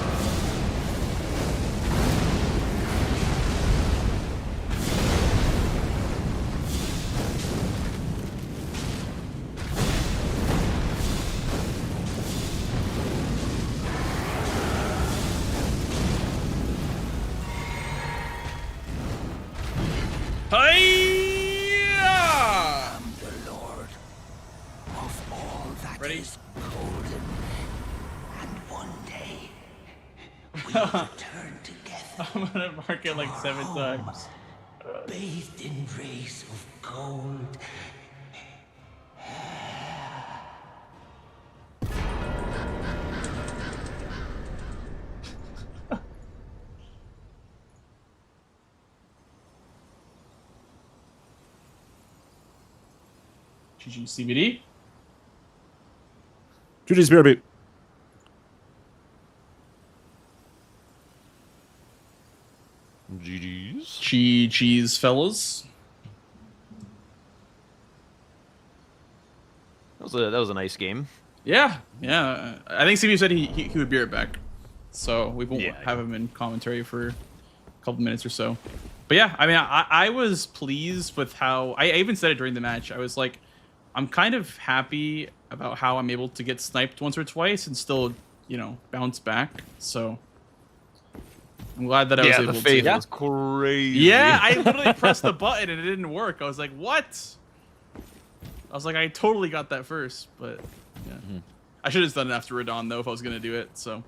Ready? Golden. And one day we will return together. I'm gonna mark it like 7 times. Bathed in rays of gold. GG CBD. GG's BRB. GG's. GG's, fellas. That was a nice game. Yeah, yeah. I think CB said he would be right back, so we won't Yeah. have him in commentary for a couple minutes or so. But yeah, I mean, I was pleased with how I even said it during the match. I was like, I'm kind of happy about how I'm able to get sniped once or twice and still, bounce back. So I'm glad that I was able the faith to. was crazy. Yeah, I literally pressed the button and it didn't work. I was like, what? I was like, I totally got that first, but yeah. I should have done it after Radon though if I was gonna do it. So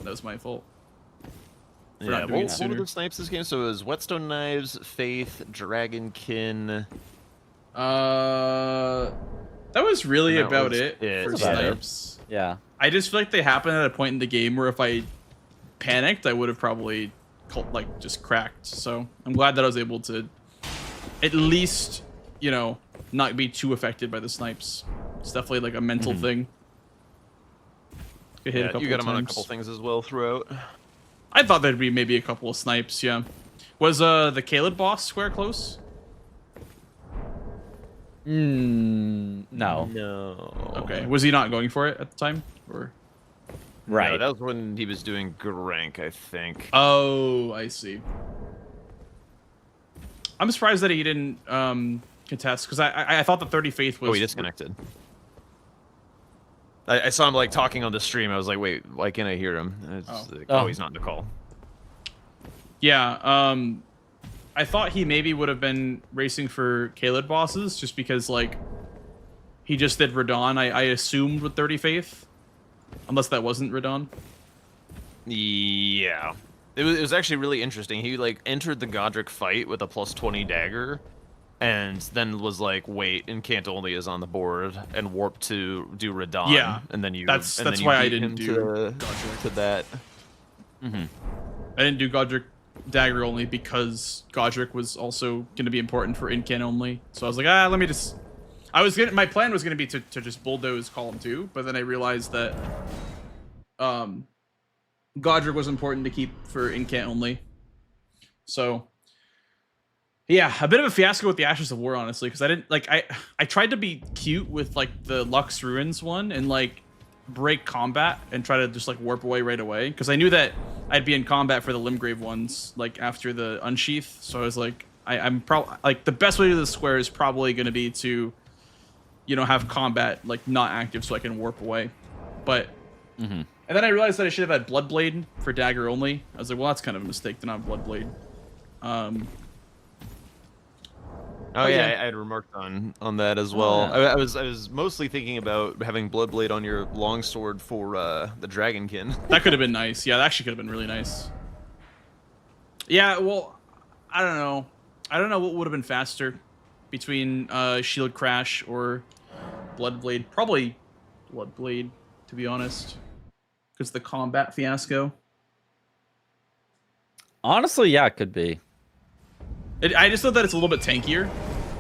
that was my fault. Yeah, what were the snipes this game? So it was Whetstone Knives, Faith, Dragonkin. That was really about it for snipes. Yeah. I just feel like they happened at a point in the game where if I panicked, I would have probably just cracked. So I'm glad that I was able to at least, not be too affected by the snipes. It's definitely like a mental thing. You got him on a couple things as well throughout. I thought there'd be maybe a couple of snipes, yeah. Was the Caleb boss square close? No. No. Okay. Was he not going for it at the time? Or Right. No, that was when he was doing good rank, I think. Oh, I see. I'm surprised that he didn't contest, because I thought the 30 Faith was... Oh, he disconnected. I saw him like talking on the stream. I was like, wait, why can't I hear him? And it's like, oh, he's not in the call. Yeah, I thought he maybe would have been racing for Caleb bosses, just because, like, he just did Radon, I assumed, with 30 Faith. Unless that wasn't Radon. Yeah. It was actually really interesting. He, like, entered the Godric fight with a +20 dagger, and then was like, wait, Incantonly is on the board, and warped to do Radon. Yeah, and then you. That's you why I beat didn't him do Godric to that. I didn't do Godric dagger only because Godric was also going to be important for Incan only. So I was like, let me just... My plan was going to be to just bulldoze column 2, but then I realized that Godric was important to keep for Incant only. So yeah, a bit of a fiasco with the Ashes of War, honestly, because I didn't I tried to be cute with like the Lux Ruins one and like break combat and try to just like warp away right away, because I knew that I'd be in combat for the Limgrave ones like after the Unsheath. So I was like, I'm probably like the best way to do the square is probably going to be to have combat like not active so I can warp away. But and then I realized that I should have had Bloodblade for dagger only. I was like, well, that's kind of a mistake to not have Bloodblade. Oh yeah, I had remarked on that as well. Oh, yeah. I was mostly thinking about having Bloodblade on your longsword for the Dragonkin. That could have been nice. Yeah, that actually could have been really nice. Yeah, well, I don't know. I don't know what would have been faster between Shield Crash or Bloodblade. Probably Bloodblade, to be honest, because the combat fiasco. Honestly, yeah, it could be. I just thought that it's a little bit tankier,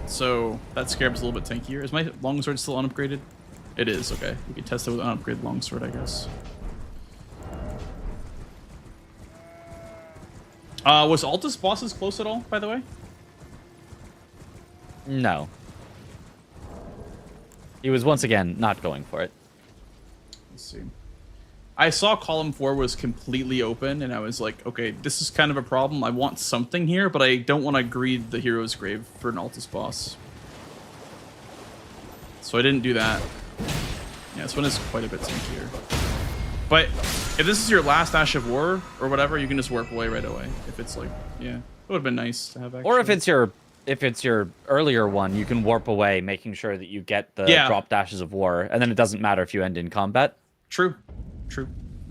so that Scarab's a little bit tankier. Is my longsword still unupgraded? It is, okay. We can test it with an unupgraded longsword, I guess. Was Altus bosses close at all, by the way? No. He was once again not going for it. Let's see. I saw column 4 was completely open, and I was like, okay, this is kind of a problem. I want something here, but I don't want to greed the Hero's Grave for an Altus boss. So I didn't do that. Yeah, this one is quite a bit tankier. But if this is your last Ash of War or whatever, you can just warp away right away. If it's like, yeah, it would have been nice to have actually. Or if it's your earlier one, you can warp away, making sure that you get the dropped Ashes of War, and then it doesn't matter if you end in combat. True.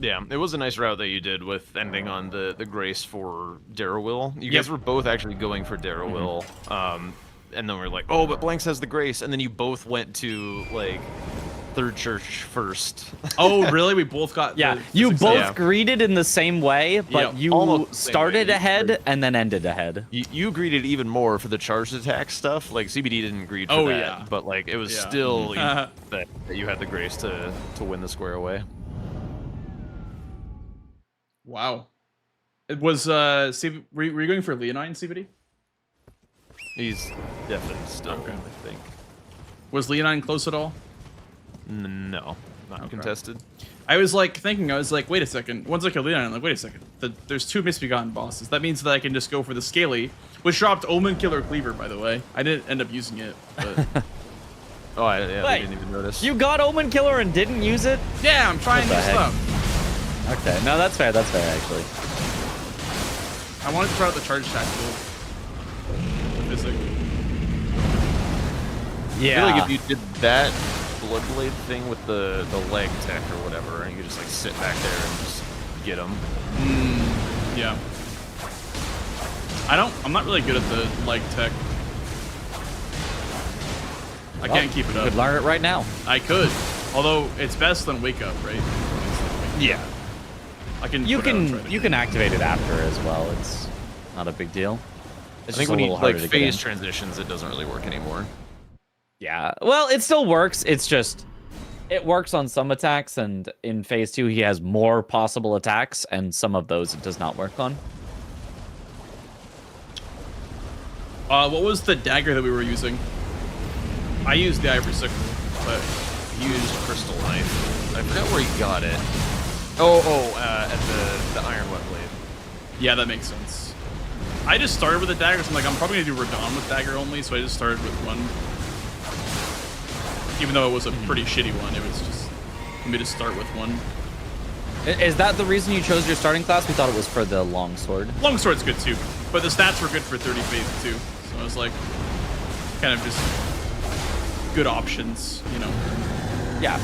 Yeah, it was a nice route that you did with ending on the Grace for Darrowwill. You guys were both actually going for Darrowwill, and then we are like, oh, but Blanks has the Grace, and then you both went to like Third Church first. Oh, really? We both got you both greeted in the same way, but you started ahead and then ended ahead. You greeted even more for the charged attack stuff. Like CBD didn't greed for that, but like it was still that you had the Grace to win the square away. Wow. It was were you going for Leonine, CBD? He's definitely still, I think. Was Leonine close at all? No, not contested. I was like thinking, wait a second. Once I killed Leonine, I'm like, wait a second. There's 2 Misbegotten bosses. That means that I can just go for the Scaly, which dropped Omen Killer Cleaver, by the way. I didn't end up using it, but Oh, yeah, we Wait, didn't even notice. You got Omen Killer and didn't use it? Yeah, I'm trying new What the heck? stuff. Okay, no, that's fair. That's fair, actually. I wanted to try out the charge tactical. Physic. Yeah. I feel like if you did that Bloodblade thing with the leg tech or whatever, and you could just like sit back there and just get them. Yeah. I'm not really good at the leg tech. I can't keep it You up. could learn it right now. I could. Although it's best than wake up, right? Yeah. I can. You put it out and try can to you get can it. activate it after as well. It's not a big deal. It's I think just when a you little harder like to get in. phase transitions, it doesn't really work anymore. Yeah. Well, it still works. It's just it works on some attacks, and in phase 2 he has more possible attacks, and some of those it does not work on. What was the dagger that we were using? I used the ivory sickle, but He used crystal knife. I forgot where he got it. At the iron wet blade. yeah, that makes sense. I just started with the dagger, so I'm like, I'm probably gonna do Radon with dagger only, so I just started with one. Even though it was a pretty shitty one, it was just for me to start with one. Is that the reason you chose your starting class? We thought it was for the longsword. Longsword's good too, but the stats were good for 30 faith too, so I was like, kind of just good options, you know. Yeah.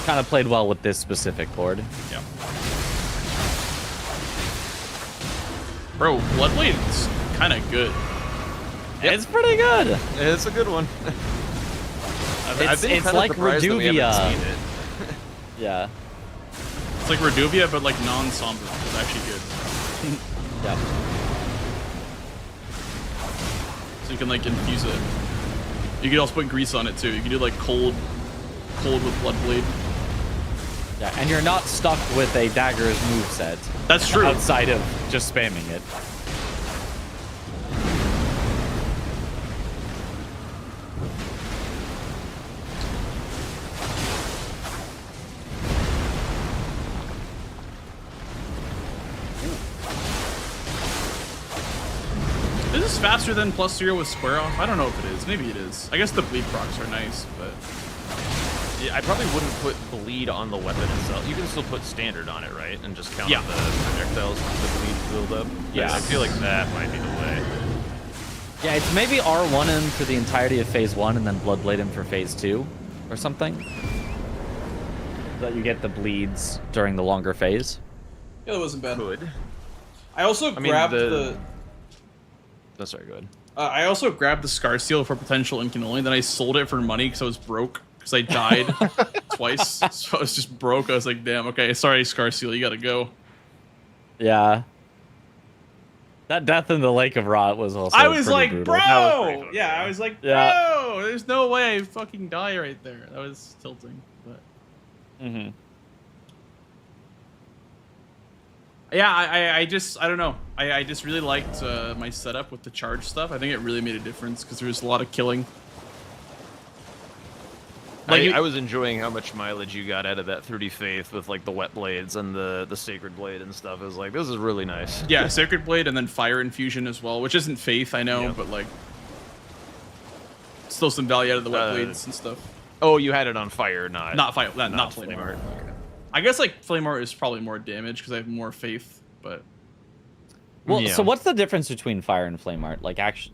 Kind of played well with this specific board. Yeah. Bro, Bloodblade's kind of good. It's pretty good. It's a good one. I've been It's kinda like surprised that we haven't Reduvia. seen it. Yeah. It's like Reduvia, but like non-somber. It's actually good. Yep. So you can like infuse it. You can also put grease on it too. You can do like cold with Bloodblade. Yeah, and you're not stuck with a dagger's moveset. That's true. Outside of just spamming it. Is this faster than +0 with square off? I don't know if it is. Maybe it is. I guess the bleed procs are nice, but Yeah, I probably wouldn't put bleed on the weapon itself. You can still put standard on it, right? And just count Yeah. the projectiles with the bleed build up. Yeah. I feel like that might be the way. Yeah, it's maybe R1 him for the entirety of phase 1 and then Bloodblade him for phase 2 or something. So that you get the bleeds during the longer phase. yeah, that wasn't bad. Good. I also I mean, grabbed Oh, sorry, go ahead. I also grabbed the Scar Seal for potential Incanoli, then I sold it for money because I was broke. Because I died twice. So I was just broke. I was like, damn, okay, sorry, Scar Seal, you gotta go. Yeah. That death in the Lake of Rot was also I was pretty like, brutal. bro! That was pretty fucking Yeah, I good. was like, Yeah. bro! There's no way I fucking die right there. That was tilting. But Mm-hmm. yeah, I don't know. I just really liked my setup with the charge stuff. I think it really made a difference because there was a lot of killing. I was enjoying how much mileage you got out of that 30 Faith with like the wet blades and the Sacred Blade and stuff. It was like, this is really nice. Yeah, Sacred Blade and then Fire Infusion as well, which isn't Faith, I know, Yep. but like still some value out of the wet blades and stuff. Oh, you had it on fire, not Fire, not Flame Art. I guess like Flame Art is probably more damage because I have more Faith, but Well, Yeah. so what's the difference between Fire and Flame Art? Like, actually,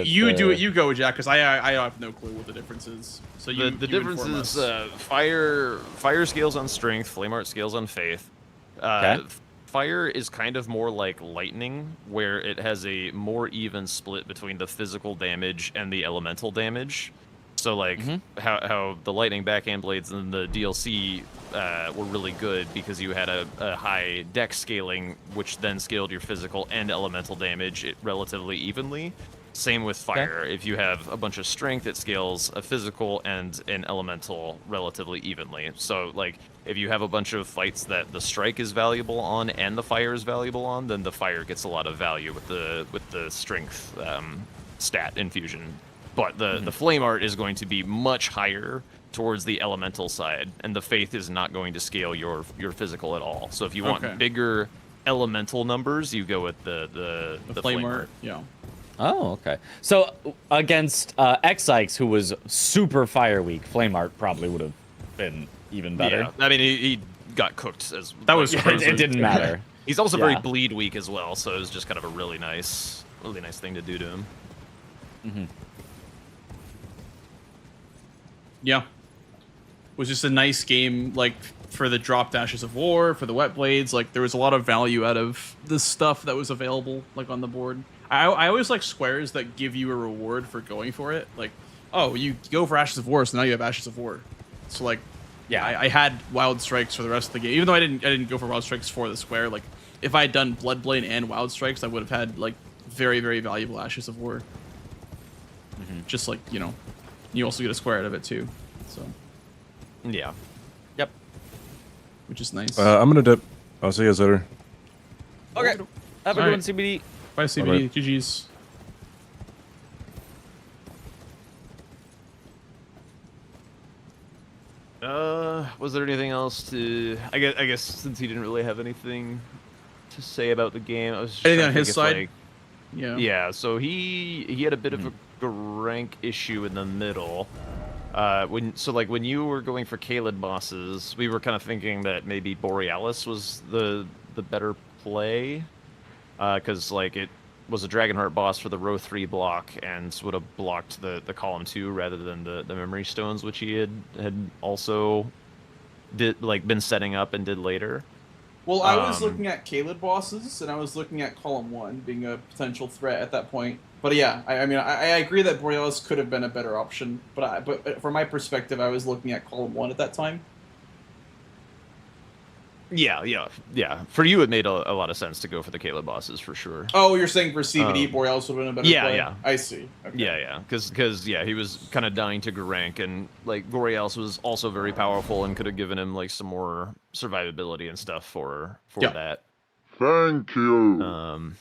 you do it. You go, Jack, because I have no clue what the difference is. So you the you difference inform is us. fire scales on strength, flame art scales on faith. Okay. Fire is kind of more like lightning, where it has a more even split between the physical damage and the elemental damage. So like how the lightning backhand blades in the DLC were really good because you had a high dex scaling, which then scaled your physical and elemental damage relatively evenly. Same with fire. If you have a bunch of strength, it scales a physical and an elemental relatively evenly. So like if you have a bunch of fights that the strike is valuable on and the fire is valuable on, then the fire gets a lot of value with the strength stat infusion. But the flame art is going to be much higher towards the elemental side, and the faith is not going to scale your physical at all. So if you want bigger elemental numbers, you go with the the flame art. Yeah. Oh, okay. So against X-Ikes, who was super fire weak, Flame Art probably would have been even better. Yeah, I mean, he got cooked as That was it, crazy. it didn't matter. He's also very Yeah. bleed weak as well, so it was just kind of a really nice thing to do to him. Mm-hmm. Yeah. Was just a nice game, like, for the dropped Ashes of War, for the Wet Blades. Like, there was a lot of value out of the stuff that was available, like, on the board. I always like squares that give you a reward for going for it. Like, oh, you go for Ashes of War, so now you have Ashes of War. So, like, Yeah. I had Wild Strikes for the rest of the game. Even though I didn't go for Wild Strikes for the square. Like, if I had done Bloodblade and Wild Strikes, I would have had, like, very, very valuable Ashes of War. Just like, you know, you also get a square out of it, too. So... Yeah. Yep. which is nice. I'm gonna dip. I'll see you guys later. Okay. Have a good Alright. one, CBD. Bye, CBD. Alright. GG's. Was there anything else to? I guess since he didn't really have anything to say about the game, I was just Anything trying on to his think if, side? like, Yeah. yeah, so he had a bit of a rank issue in the middle. When you were going for Kaled bosses, we were kind of thinking that maybe Borealis was the better play, because like it was a Dragonheart boss for the row 3 block and would have blocked the column 2 rather than the memory stones, which he had also been setting up and did later. Well, I was looking at Kaled bosses, and I was looking at column 1 being a potential threat at that point. But yeah, I mean, I agree that Borealis could have been a better option. But from my perspective, I was looking at column 1 at that time. Yeah. For you, it made a lot of sense to go for the Kaled bosses for sure. Oh, you're saying for CBD, Borealis would have been a better play? Yeah. I see. Okay. Yeah, because he was kind of dying to rank, and like Borealis was also very powerful and could have given him like some more survivability and stuff for that. Thank you.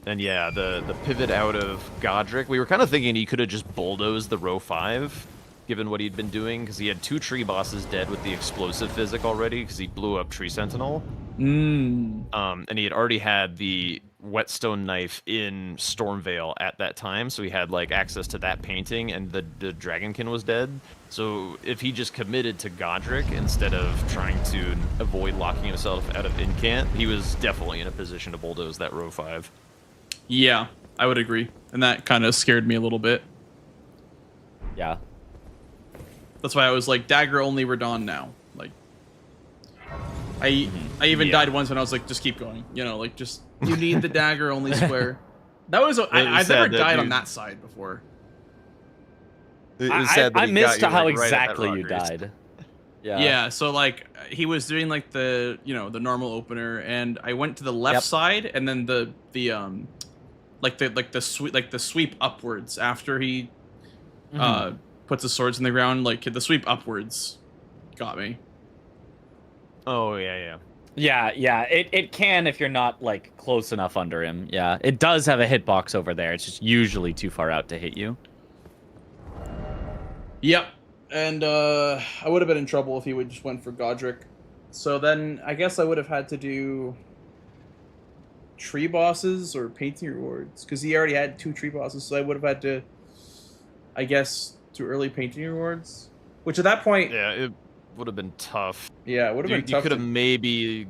And yeah, the pivot out of Godric, we were kind of thinking he could have just bulldozed the row 5, given what he'd been doing, because he had 2 tree bosses dead with the explosive physic already, because he blew up Tree Sentinel. And he had already had the Whetstone Knife in Stormveil at that time, so he had like access to that painting, and the Dragonkin was dead. So if he just committed to Godric instead of trying to avoid locking himself out of Incant, he was definitely in a position to bulldoze that row 5. Yeah, I would agree. And that kind of scared me a little bit. Yeah. That's why I was like, dagger only Radon now. Like, I even died once when I was like, just keep going. You know, like, just, you need the dagger only square. That was, I've never died on that side before. I missed how exactly you died. Yeah, so like he was doing like the normal opener, and I went to the left side, and then the sweep upwards after he puts the swords in the ground, like the sweep upwards got me. Oh yeah. Yeah, it can if you're not like close enough under him. Yeah, it does have a hitbox over there. It's just usually too far out to hit you. Yep. And I would have been in trouble if he would just went for Godric. So then I guess I would have had to do tree bosses or painting rewards, because he already had 2 tree bosses, so I would have had to, I guess, do early painting rewards. Which at that point... Yeah, it would have been tough. Yeah, it would have been tough. You could have maybe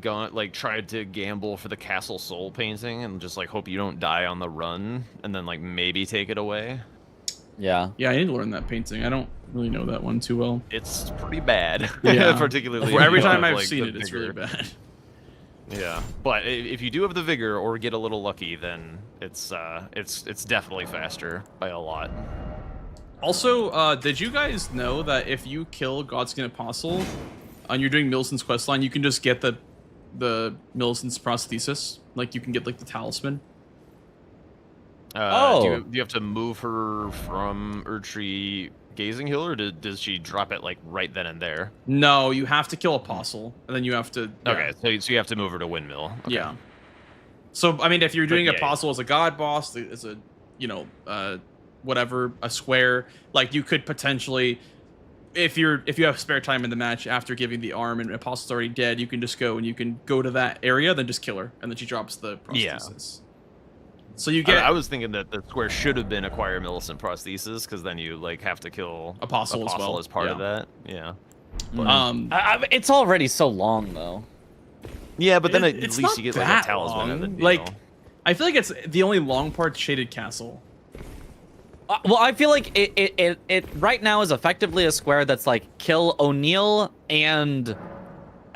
tried to gamble for the Castle Soul painting and just like hope you don't die on the run, and then like maybe take it away. Yeah, I need to learn that painting. I don't really know that one too well. It's pretty bad. Yeah. Particularly every time have, I've like, seen the it, it's really bad. Yeah, but if you do have the vigor or get a little lucky, then it's definitely faster by a lot. Also, did you guys know that if you kill Godskin Apostle and you're doing Millicent's questline, you can just get the Millicent's prosthesis? Like, you can get like the talisman. Do you have to move her from Erdtree Gazing Hill, or does she drop it like right then and there? No, you have to kill Apostle, and then you have to... Yeah. Okay, so you have to move her to Windmill. Okay. Yeah. So, I mean, if you're doing yeah, Apostle as a god boss, as a, whatever, a square, like, you could potentially... If you have spare time in the match after giving the arm and Apostle's already dead, you can just go and you can go to that area, then just kill her, and then she drops the prosthesis. So you get I was thinking that the square should have been acquire Millicent prosthesis, because then you like have to kill Apostle as well. as part of Yeah. that. Yeah. It's already so long though. Yeah, but then at it's least not you get like that a talisman of the long. deal. Like, I feel like it's the only long part shaded castle. Well, I feel like it right now is effectively a square that's like kill O'Neill and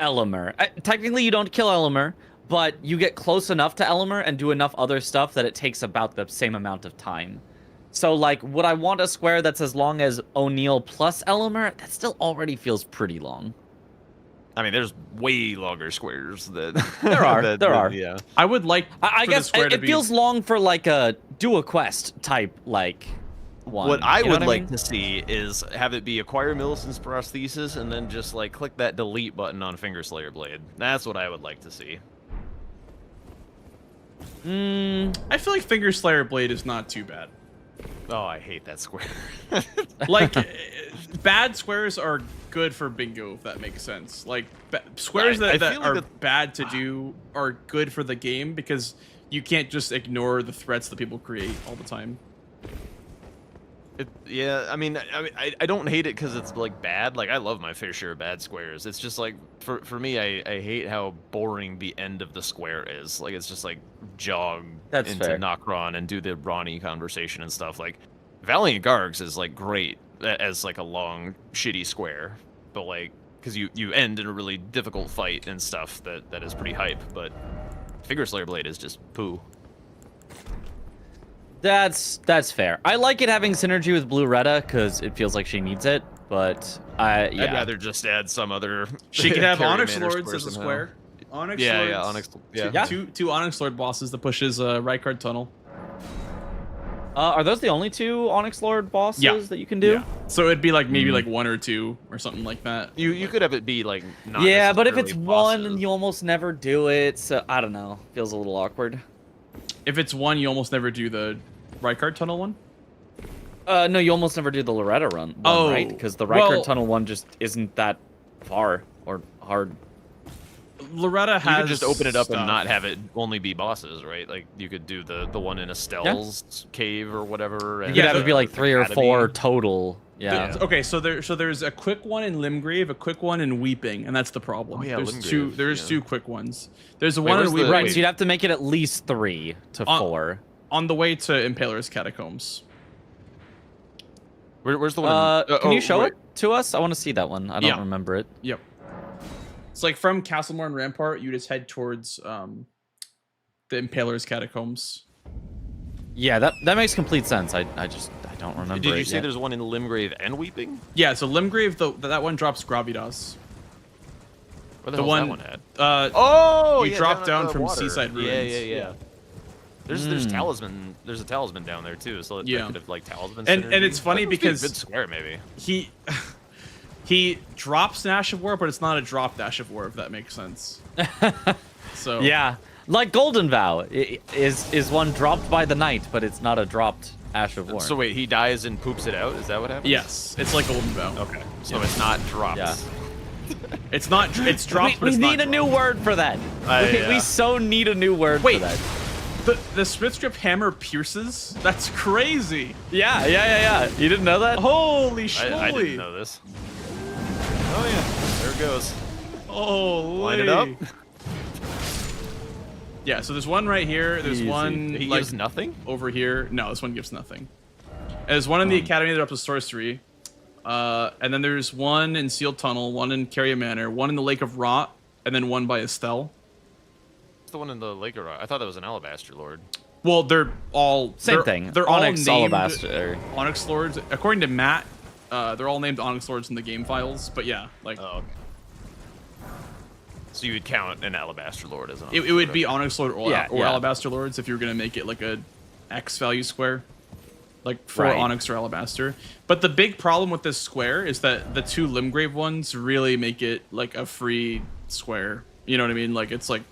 Elimer. Technically, you don't kill Elimer, but you get close enough to Elimer and do enough other stuff that it takes about the same amount of time. So, like, would I want a square that's as long as O'Neill plus Elimer? That still already feels pretty long. I mean, there's way longer squares that There are. There are. Yeah. I would like. I for the guess square to it be- feels long for like a do a quest type like one. What I You know would I like mean? to see is have it be acquire Millicent's prosthesis and then just like click that delete button on Finger Slayer Blade. That's what I would like to see. I feel like Finger Slayer Blade is not too bad. Oh, I hate that square. Like, bad squares are good for bingo, if that makes sense. Like, squares I that feel like are that- bad to do are good for the game because you can't just ignore the threats that people create all the time. Yeah, I mean, I don't hate it because it's like bad. Like I love my fair share of bad squares. It's just like for me, I hate how boring the end of the square is. Like it's just like jog That's into fair. Nokron and do the Ronnie conversation and stuff. Like Valiant Gargs is like great as like a long shitty square, but like because you end in a really difficult fight and stuff that is pretty hype. But Finger Slayer Blade is just poo. That's fair. I like it having synergy with Blue Retta because it feels like she needs it, but I'd yeah. rather just add some other. She could have carry Onyx manner Lords as a somehow. square. Onyx Yeah, Lords. yeah, Onyx. Yeah. Yeah. Two Onyx Lord bosses that pushes Rykard Tunnel. Are those the only two Onyx Lord bosses Yeah. that you can do? Yeah. So it'd be like maybe like one or two or something like that. You could have it be like not Yeah, but if it's necessarily one, bosses. then you almost never do it. So I don't know. Feels a little awkward. If it's one, you almost never do the Rykard Tunnel one. No, you almost never do the Loretta run. Oh, Right? Because the Rykard well- Tunnel one just isn't that far or hard. Loretta You has could just open it up stuff. and not have it only be bosses, right? Like you could do the one in Estelle's cave or whatever. You And could have it be the like 3 or Academy. 4 total. Yeah. Okay, so there's a quick one in Limgrave, a quick one in Weeping, and that's the problem. Oh, yeah, there's Limgrave, two. There's yeah. two quick ones. There's a Wait, one in where's the- Weeping Right, Wait. so you'd have to make it at least 3 to 4. on the way to Impaler's Catacombs. Where's the one? Can you show it to us? I want to see that one. I don't Yeah. remember it. Yep. It's like from Castlemore and Rampart, you just head towards the Impaler's Catacombs. Yeah, that makes complete sense. I don't remember. Did you it say yet. there's one in Limgrave and Weeping? Yeah, so Limgrave, that one drops Gravitas. Where the The hell's one, that one at? Oh, you yeah, drop at down the from water. Seaside Ruins. Yeah. There's talisman. There's a talisman down there too, so that Yeah. could have like talisman. And synergy. it's funny That must be a because- good square maybe. He drops Ash of War, but it's not a dropped Ash of War, if that makes sense. So Yeah, like Golden Vow is one dropped by the knight, but it's not a dropped Ash of War. So wait, he dies and poops it out. Is that what happens? yes, it's like Golden Vow. Okay. So it's not drops. Yeah. It's not. It's dropped. but we it's not need a new dropped. word for that. Yeah. We so need a new word Wait. for that. The Smithscript hammer pierces. That's crazy. Yeah. You didn't know that? Holy schmoly! I didn't know this. Oh yeah, there it goes. Holy. Line it up. Yeah. So there's one right here. There's Easy. one He like gives nothing. over here. No, this one gives nothing. And there's one in the Academy that up to sorcery. And then there's one in Sealed Tunnel, one in Carrier Manor, one in the Lake of Rot, and then one by Estelle. It's the one in the Lake of Rock. I thought that was an Alabaster Lord. Well, they're all Same they're- thing. They're Onyx, all named Alabaster. Onyx Lords. According to Matt, they're all named Onyx Lords in the game files. But yeah, like Oh. Okay. So you would count an Alabaster Lord as an. it would be Onyx Lord or, Yeah, or yeah. Alabaster Lords if you were gonna make it like a X value square, like for Right. Onyx or Alabaster. But the big problem with this square is that the two Limgrave ones really make it like a free square. You know what I mean? Like it's like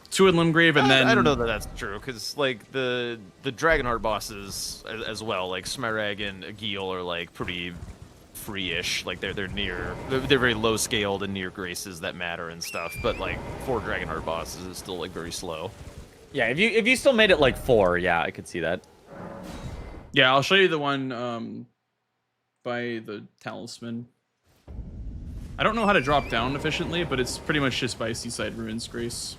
two in Limgrave and then I don't know that that's true because like the Dragonheart bosses as well, like Smerag and Agil are like pretty free-ish. Like they're very low scaled and near graces that matter and stuff. But like 4 Dragonheart bosses is still like very slow. Yeah, if you still made it like 4, yeah, I could see that. Yeah, I'll show you the one by the talisman. I don't know how to drop down efficiently, but it's pretty much just by Seaside Ruins Grace.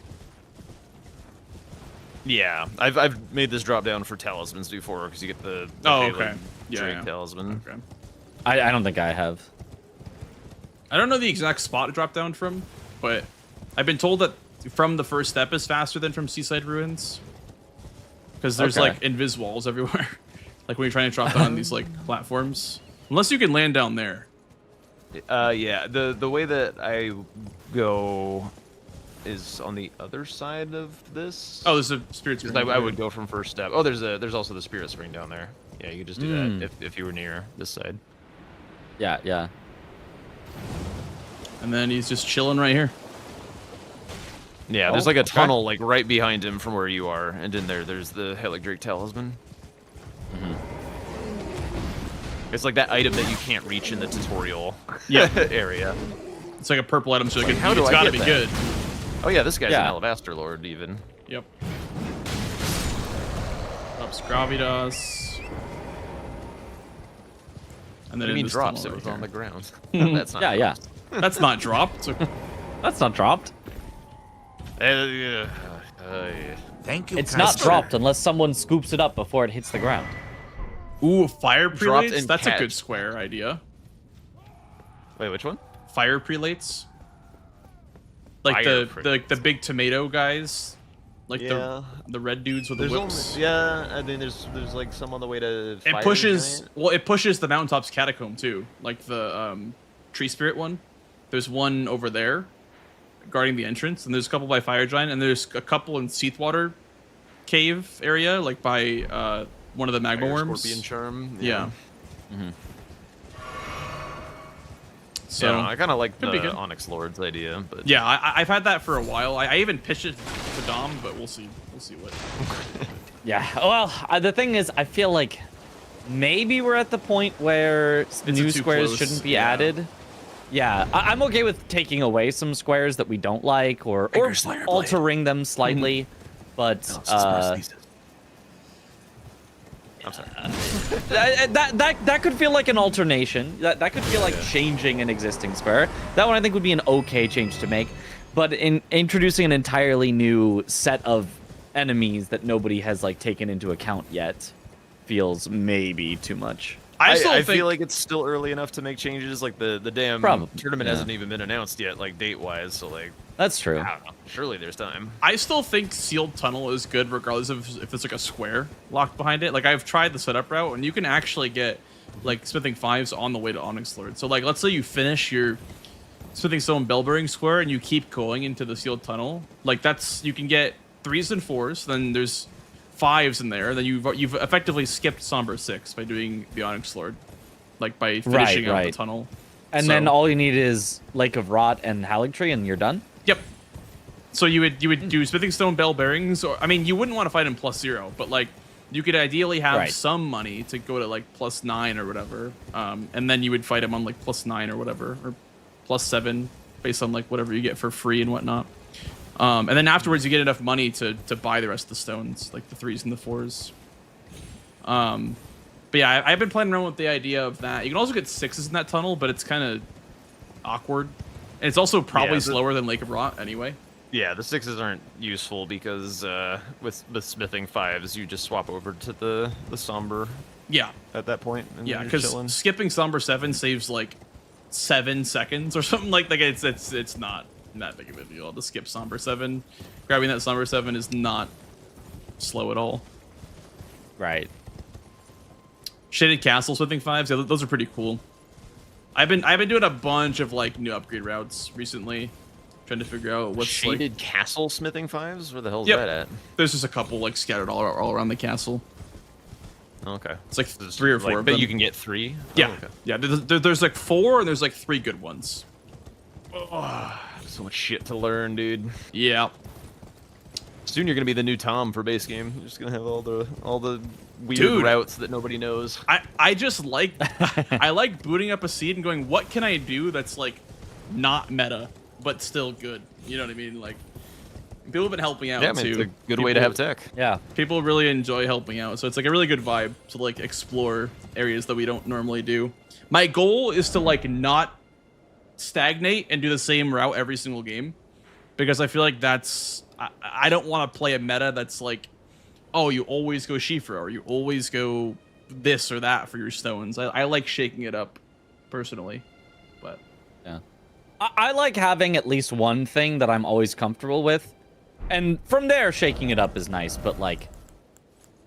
Yeah, I've made this drop down for talismans before because you get the okay. Drake talisman. Okay. I don't think I have. I don't know the exact spot to drop down from, but I've been told that from the first step is faster than from Seaside Ruins. Because there's like invis walls everywhere. Like when you're trying to drop down on these like platforms. Unless you can land down there. Yeah, the way that I go is on the other side of this. Oh, there's a spirit spring. I would go from first step. Oh, there's also the spirit spring down there. Yeah, you could just do that if you were near this side. Yeah, yeah. And then he's just chilling right here. Yeah, there's like a tunnel like right behind him from where you are, and in there's the Helic Drake talisman. It's like that item that you can't reach in the tutorial area. It's like a purple item, so Like, it's gotta be good. Oh yeah, this guy's an Alabaster Lord even. Yep. Ups Gravitas. And then I mean, this drops. tunnel It was right on the here. ground. That's not. Yeah. That's not dropped. That's not dropped. Yeah. Thank you. It's not dropped unless someone scoops it up before it hits the ground. Ooh, fire Dropped prelates? and That's a good catched. square idea. Wait, which one? Fire prelates? Like Fire the big tomato guys? Like Yeah. the red dudes with the There's whips? I mean, there's like some on the way to. It Fire pushes Giant. well, it pushes the mountaintops catacomb too. Like the tree spirit one. There's one over there guarding the entrance, and there's a couple by Fire Giant, and there's a couple in Seathwater cave area, like by one of the magma Fire worms. Scorpion Charm. Yeah. So So I kind of like could be the good. Onyx Lord's idea, but yeah, I've had that for a while. I even pitched it to Dom, but we'll see. We'll see what. Yeah. Well, the thing is, I feel like maybe we're at the point where new too squares close, shouldn't be yeah. added. Yeah, I'm okay with taking away some squares that we don't like, or altering them slightly, but I'm sorry. that could feel like an alternation. That could feel like changing an existing square. That one I think would be an okay change to make, but in introducing an entirely new set of enemies that nobody has like taken into account yet feels maybe too much. I still I think feel like it's still early enough to make changes. Like the damn tournament hasn't even been announced yet, like date wise. So like that's true. I don't know. Surely there's time. I still think sealed tunnel is good regardless of if there's like a square locked behind it. Like I've tried the setup route, and you can actually get like smithing 5s on the way to Onyx Lord. So like let's say you finish your smithing stone bell bearing square and you keep going into the sealed tunnel. Like that's you can get 3s and 4s. Then there's 5s in there. Then you've effectively skipped Somber 6 by doing the Onyx Lord, like by finishing out the tunnel. And then all you need is Lake of Rot and Howling Tree, and you're done. Yep. So you would do smithing stone bell bearings, or I mean, you wouldn't want to fight him +0, but like you could ideally have some money to go to like +9 or whatever, and then you would fight him on like +9 or whatever, or +7 based on like whatever you get for free and whatnot. And then afterwards you get enough money to buy the rest of the stones, like the 3s and the 4s. But yeah, I've been playing around with the idea of that. You can also get 6s in that tunnel, but it's kind of awkward. And it's also probably slower than Lake of Rot anyway. Yeah, the 6s aren't useful because with the smithing 5s, you just swap over to the somber. Yeah. At that point. Yeah, because skipping Somber 7 saves like 7 seconds or something like it's not that big of a deal to skip Somber 7. Grabbing that Somber 7 is not slow at all. Right. Shaded Castle smithing 5s, yeah, those are pretty cool. I've been doing a bunch of like new upgrade routes recently, trying to figure out what's Shaded Castle smithing 5s? Where the hell is Yep. that at? There's just a couple like scattered all around the castle. Okay. It's like 3 or 4 like, of but them. you can get 3? Yeah. Oh, okay. Yeah, there's like 4 and there's like 3 good ones. Oh, so much shit to learn, dude. Yeah. Soon you're gonna be the new Tom for base game. You're just gonna have all the weird routes that nobody knows. I just like I like booting up a seed and going, what can I do that's like not meta but still good? You know what I mean? Like People have been helping out Yeah, I mean, too. it's a good way to have tech. Yeah. People really enjoy helping out, so it's like a really good vibe to like explore areas that we don't normally do. My goal is to like not stagnate and do the same route every single game, because I feel like that's I don't want to play a meta that's like, oh, you always go Shifa or you always go this or that for your stones. I like shaking it up personally, but yeah, I like having at least one thing that I'm always comfortable with. And from there, shaking it up is nice, but like,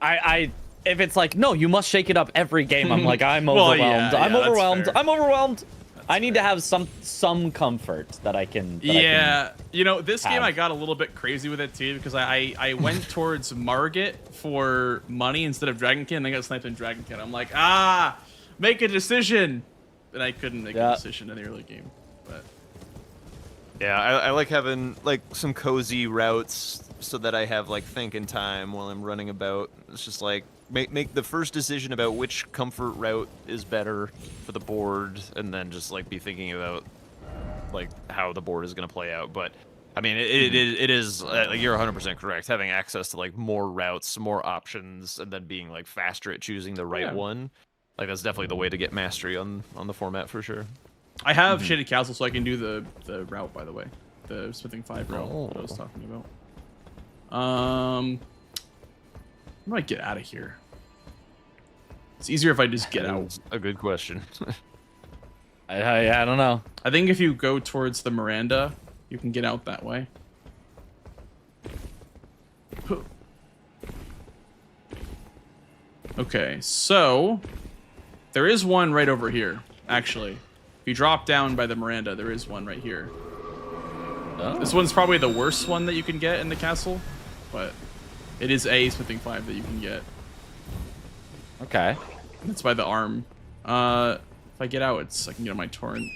if it's like, no, you must shake it up every game, I'm like, I'm Well, overwhelmed. yeah, I'm that's overwhelmed. fair. I'm overwhelmed. I need to have some comfort that I can. Yeah, you know, this game have. I got a little bit crazy with it too, because I went towards Margit for money instead of Dragonkin, and I got sniped in Dragonkin. I'm like, make a decision, and I couldn't make a decision in the early game. But Yeah, I like having like some cozy routes so that I have like thinking time while I'm running about. It's just like make the first decision about which comfort route is better for the board, and then just like be thinking about like how the board is going to play out. But I mean, it is like, you're 100% correct. Having access to like more routes, more options, and then being like faster at choosing the right one, like that's definitely the way to get mastery on the format for sure. I have Shaded Castle, so I can do the route, by the way, the Smithing 5 route that I was talking about. How do I get out of here? It's easier if I just get out. That's a good question. I don't know. I think if you go towards the Miranda, you can get out that way. Okay, so there is one right over here, actually. If you drop down by the Miranda, there is one right here. Oh. This one's probably the worst one that you can get in the castle, but it is a Smithing 5 that you can get. Okay. It's by the arm. If I get out, I can get on my torrent.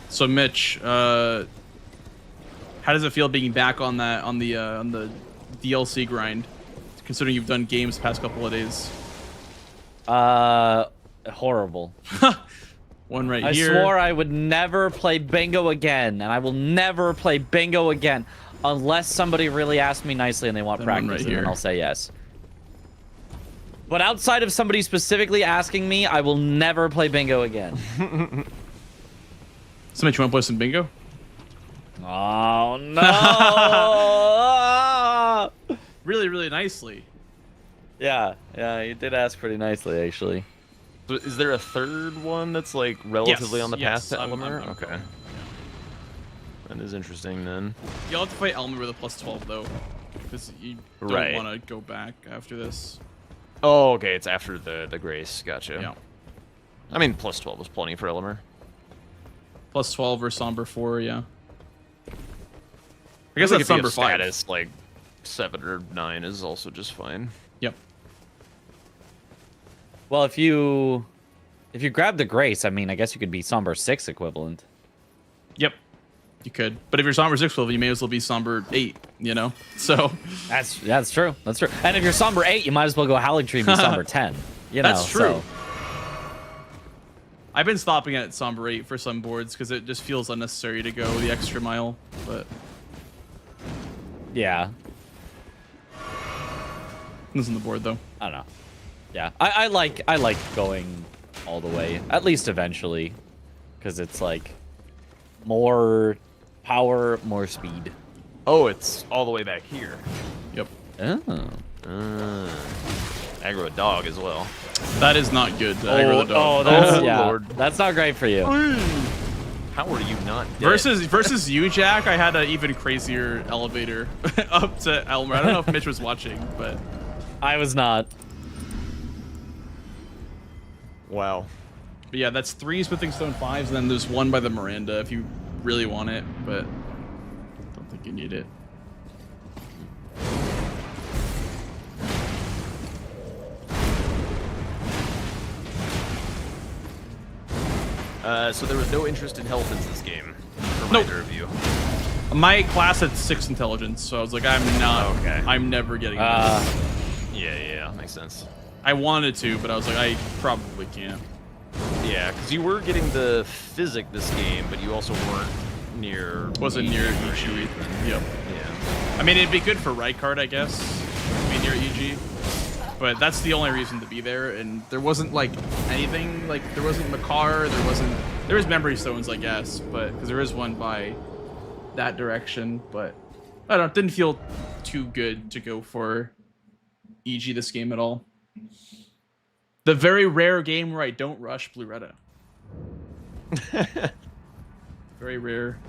So Mitch, how does it feel being back on the DLC grind, considering you've done games the past couple of days? Horrible. One right I here. swore I would never play bingo again, and I will never play bingo again unless somebody really asks me nicely and they want Then one practice, right and then here. I'll say yes. But outside of somebody specifically asking me, I will never play bingo again. So Mitch, you want to play some bingo? Oh no! Really, really nicely. Yeah, you did ask pretty nicely, actually. So is there a third one that's like relatively Yes, on the yes, path to I'm Elmer? okay. Okay. That is interesting then. You'll have to fight Elmer with a +12 though, because you don't Right. want to go back after this. Oh, okay, it's after the Grace. Gotcha. Yeah. I mean, +12 was plenty for Elmer. +12 or Somber 4, yeah. I guess Like, that's if you Somber have 5. status, like 7 or 9 is also just fine. Yep. Well, if you grab the Grace, I mean, I guess you could be Somber 6 equivalent. Yep. You could. But if you're Somber 6 level, you may as well be Somber 8, you know? So. That's true. That's true. And if you're Somber 8, you might as well go Haligtree and be Somber 10. You know, That's true. So. I've been stopping at Somber 8 for some boards because it just feels unnecessary to go the extra mile, but Yeah. this isn't the board though. I don't know. Yeah. I like going all the way, at least eventually, because it's like more power, more speed. Oh, it's all the way back here. Yep. Oh. Aggro a dog as well. That is not good. Aggro the dog. That's Oh, yeah. Lord. That's not great for you. How are you not dead? Versus you, Jack, I had an even crazier elevator up to Elmer. I don't know if Mitch was watching, but I was not. Wow. But yeah, that's 3 Smithing Stone 5s, and then there's one by the Miranda if you really want it, but I don't think you need it. So there was no interest in health in this game from Nope. either of you. My class had 6 intelligence, so I was like, I'm never getting that. Yeah, makes sense. I wanted to, but I was like, I probably can't. Yeah, because you were getting the physic this game, but you also weren't near... Wasn't near EG. Yep. Yeah. I mean, it'd be good for Rykard, I guess, to be near EG. But that's the only reason to be there, and there wasn't, like, anything, like, there wasn't Makar, there was Memory Stones, I guess, but, because there is one by that direction, but, I don't know, it didn't feel too good to go for EG this game at all. The very rare game where I don't rush Blue Retta. Very rare.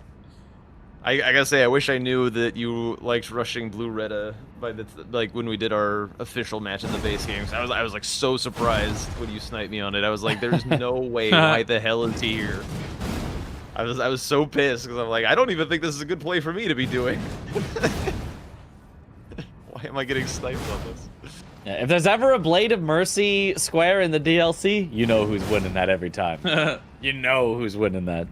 I gotta say, I wish I knew that you liked rushing Blue Retta by the like when we did our official match in the base games. I was like so surprised when you sniped me on it. I was like, there's no way. Why the hell is he here? I was so pissed because I'm like, I don't even think this is a good play for me to be doing. Why am I getting sniped on this? Yeah, if there's ever a Blade of Mercy square in the DLC, you know who's winning that every time. You know who's winning that.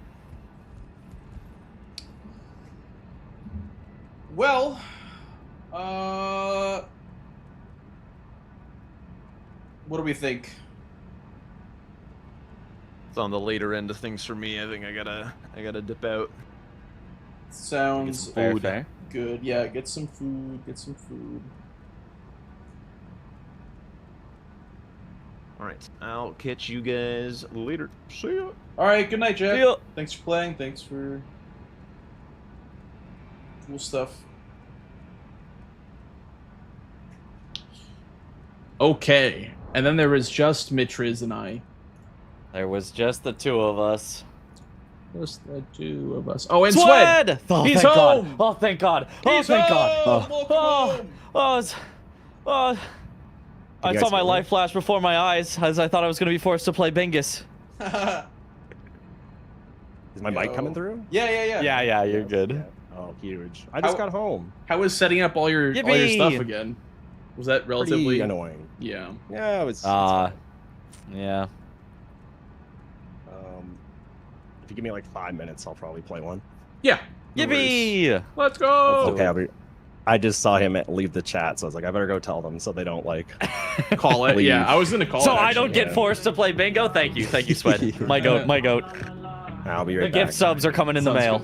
Well, what do we think? It's on the later end of things for me. I think I gotta dip out. Sounds fair. Good. Yeah, get some food. Get some food. All right, I'll catch you guys later. See ya. All right. Good night, Jack. See ya. Thanks for playing. Thanks for cool stuff. Okay, and then there was just Mitriz and I. There was just the two of us. Just the two of us. Oh, and Swed! Swed! Oh, He's thank home! God. Oh, thank God. Oh, He's thank home! God. Welcome home! I saw my life flash before my eyes as I thought I was going to be forced to play Bingus. Is my mic coming through? Yeah. Yeah, you're good. Yeah. Oh, huge. I just got home. How was setting up all your stuff again? Was that relatively Pretty annoying? Yeah. Yeah, it was. Yeah. If you give me like 5 minutes, I'll probably play one. Yeah. Yippee! Let's go! Okay, I just saw him leave the chat, so I was like, I better go tell them so they don't like call it. leave. Yeah, I was gonna call so it. So I don't get forced to play bingo. Thank you, Sweat. My goat. I'll be right back. The gift subs are coming in the mail.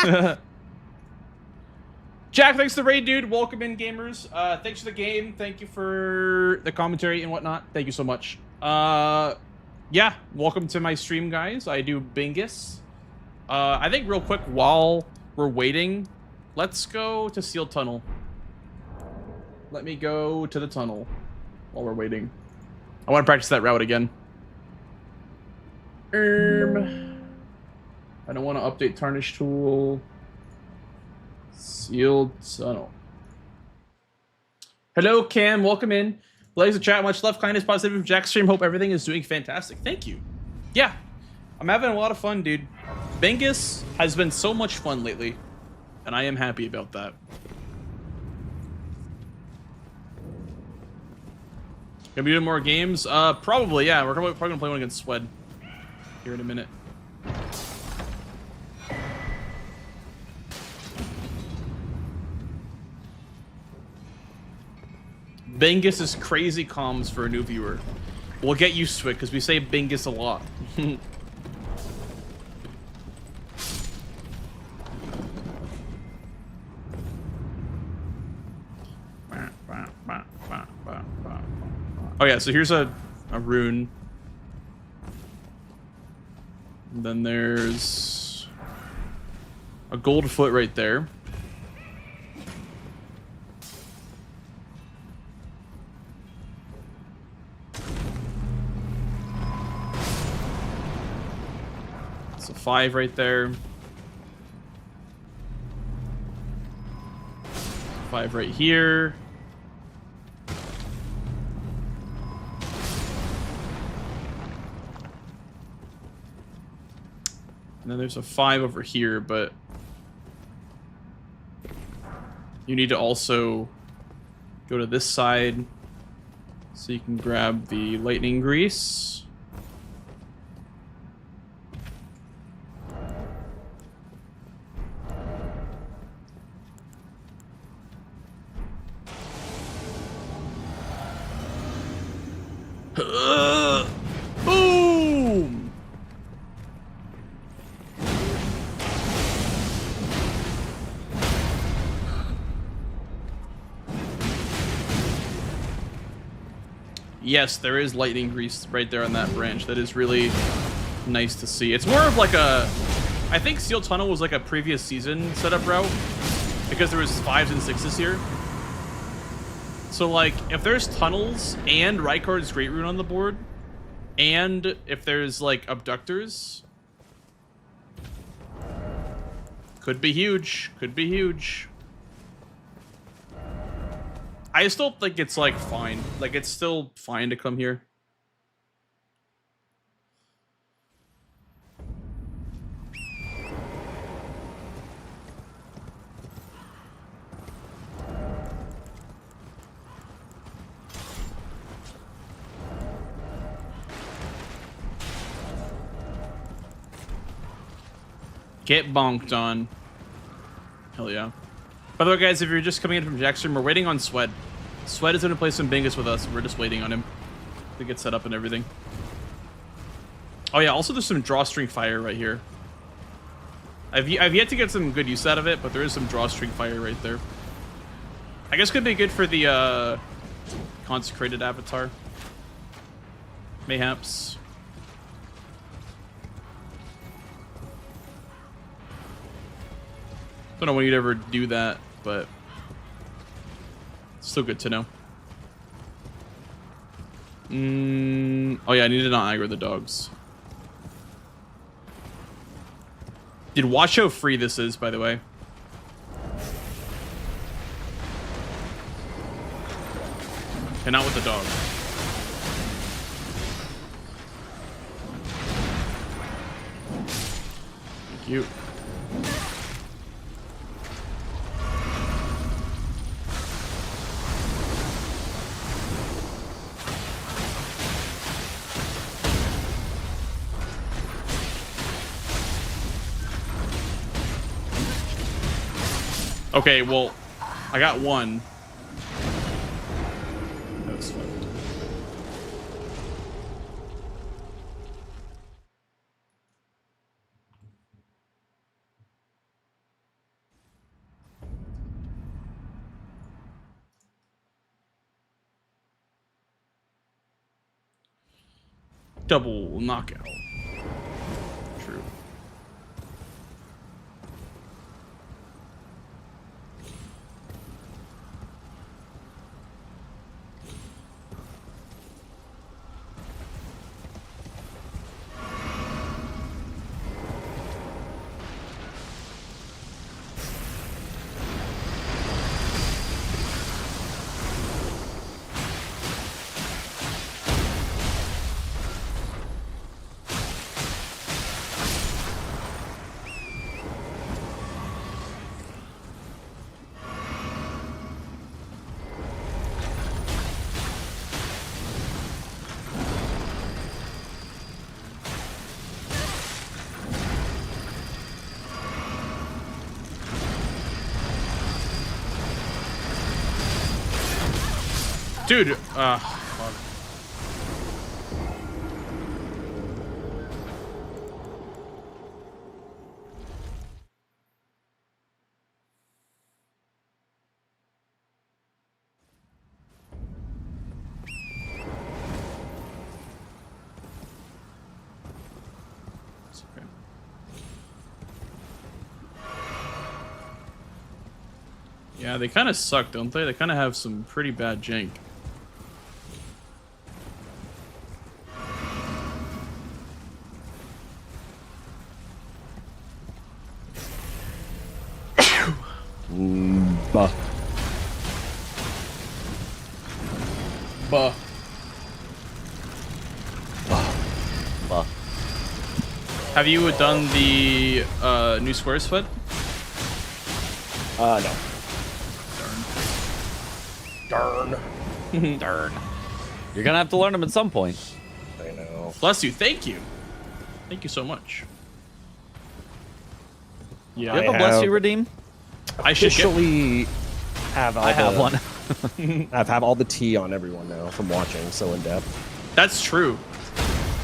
Good, Jack, thanks to the raid, dude. Welcome in, gamers. Thanks for the game. Thank you for the commentary and whatnot. Thank you so much. Yeah, welcome to my stream, guys. I do Bingus. I think real quick while we're waiting, let's go to Sealed Tunnel. Let me go to the tunnel while we're waiting. I want to practice that route again. I don't want to update Tarnish Tool. Sealed Tunnel. Hello, Cam. Welcome in. Blaze the chat. Much love, kindness, positivity from Jack's stream. Hope everything is doing fantastic. Thank you. Yeah, I'm having a lot of fun, dude. Bingus has been so much fun lately, and I am happy about that. Gonna be doing more games? Probably, yeah. We're probably gonna play one against Swed here in a minute. Bingus is crazy comms for a new viewer. We'll get used to it because we say Bingus a lot. Oh yeah, so here's a rune. And then there's a gold foot right there. It's a 5 right there. 5 right here. And then there's a 5 over here, but you need to also go to this side so you can grab the lightning grease. Boom! Yes, there is lightning grease right there on that branch. That is really nice to see. It's more of like a... I think Steel Tunnel was like a previous season setup route because there was 5s and 6s here. So like, if there's tunnels and Rykard's Great Rune on the board, and if there's like abductors, could be huge. Could be huge. I still think it's like fine. Like it's still fine to come here. Get bonked on. Hell yeah. By the way, guys, if you're just coming in from Jackson, we're waiting on Sweat. Sweat is going to play some Bingus with us. We're just waiting on him to get set up and everything. Oh, yeah. Also, there's some drawstring fire right here. I've yet to get some good use out of it, but there is some drawstring fire right there. I guess could be good for the consecrated avatar. Mayhaps. Don't know when you'd ever do that, but it's still good to know. Oh yeah, I need to not aggro the dogs. Did watch how free this is, by the way. And not with the dog. Thank you. Okay, well, I got one. That was fucked. Double knockout. True. Dude, fuck. It's okay. Yeah, they kind of suck, don't they? They kind of have some pretty bad jank. Bah. Bah. Bah. Have you done the new squares foot? No. Darn. Darn. You're gonna have to learn them at some point. I know. Bless you. Thank you. Thank you so much. Yeah. Do you have a bless you redeem? I should get... officially have all I have one. I have all the tea on everyone now from watching so in depth. That's true.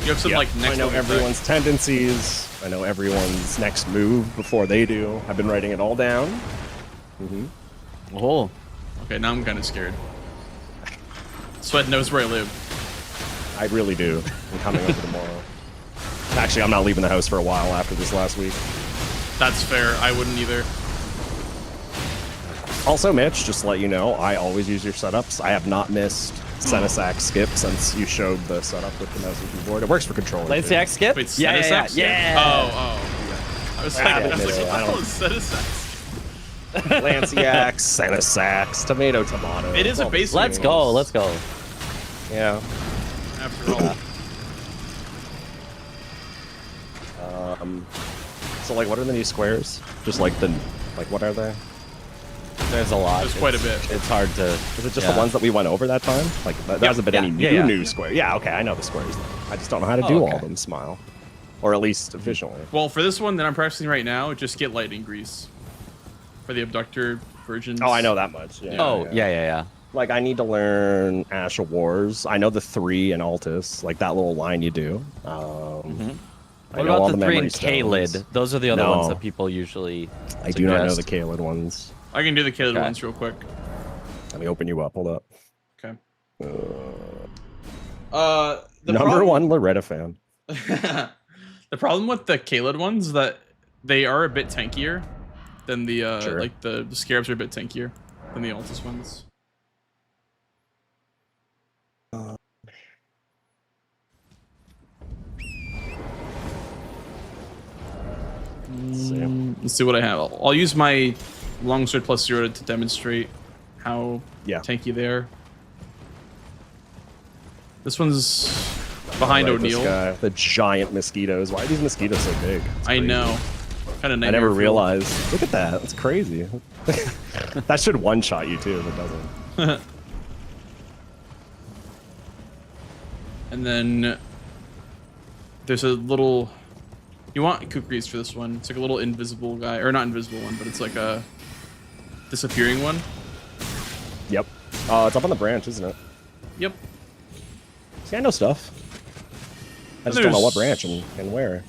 You have some Yeah, like next I know level everyone's effect. tendencies. I know everyone's next move before they do. I've been writing it all down. Oh. Okay, now I'm kind of scared. Sweat knows where I live. I really do. I'm coming over tomorrow. Actually, I'm not leaving the house for a while after this last week. That's fair. I wouldn't either. Also, Mitch, just to let you know, I always use your setups. I have not missed Senesac skip since you showed the setup with the mouse and keyboard. It works for controller. Let's too. skip? Wait, Yeah, Senesac skip? yeah. Oh. I was like, I what don't- the hell is Senesac? Lanciacs, Senesacs, tomato. It is a basic. Let's go. Let's go. Yeah. After all. So, like, what are the new squares? Just like what are they? There's a lot. There's quite a bit. It's hard to. Is it just the ones that we went over that time? Like, there hasn't been any new square. Yeah, okay, I know the squares. I just don't know how to do all of them. Smile, or at least efficiently. Well, for this one that I'm practicing right now, just get lightning grease. For the abductor versions. Oh, I know that much. Yeah, Oh, yeah. Like, I need to learn Ash of Wars. I know the 3 in Altus, like that little line you do. I What know all about the 3 in memory Kaled? stones. Those are the other No. ones that people usually I do not know the suggest. Kaled ones. I can do the Kaled Okay. ones real quick. Let me open you up. Hold up. Okay. The Number problem, 1 Loretta fan. the problem with the Kaled ones is that they are a bit tankier than the Sure. like the scarabs are a bit tankier than the Altus ones. Let's see what I have. I'll use my longsword plus 0 to demonstrate how tanky they are. This one's behind Right, this O'Neill. guy. The giant mosquitoes. Why are these mosquitoes so big? It's I crazy. know. Kind of I never realized. Look at that. That's crazy. That should one-shot you too, if it doesn't. And then there's a little. You want kukris for this one. It's like a little invisible guy, or not invisible one, but it's like a disappearing one. Yep. It's up on the branch, isn't it? Yep. See, I know stuff. I just don't know what branch and where.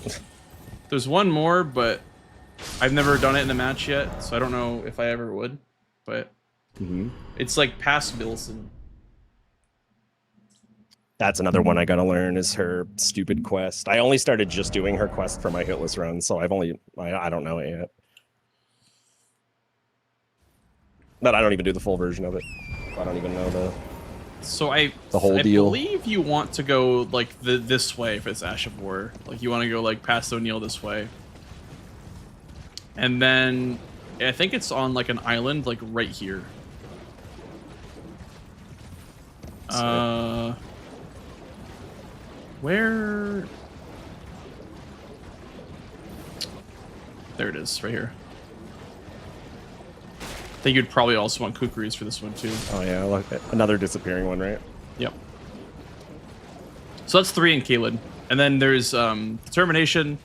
There's one more, but I've never done it in a match yet, so I don't know if I ever would. But it's like past Bilson. That's another one I gotta learn is her stupid quest. I only started just doing her quest for my hitless run, so I don't know it yet. But I don't even do the full version of it. I don't even know the whole deal. I believe you want to go like this way if it's Ash of War. Like you want to go like past O'Neill this way. And then I think it's on like an island like right here. Where? There it is, right here. I think you'd probably also want kukris for this one too. Oh yeah, look, another disappearing one, right? Yep. So that's 3 in Kaled. And then there's Determination,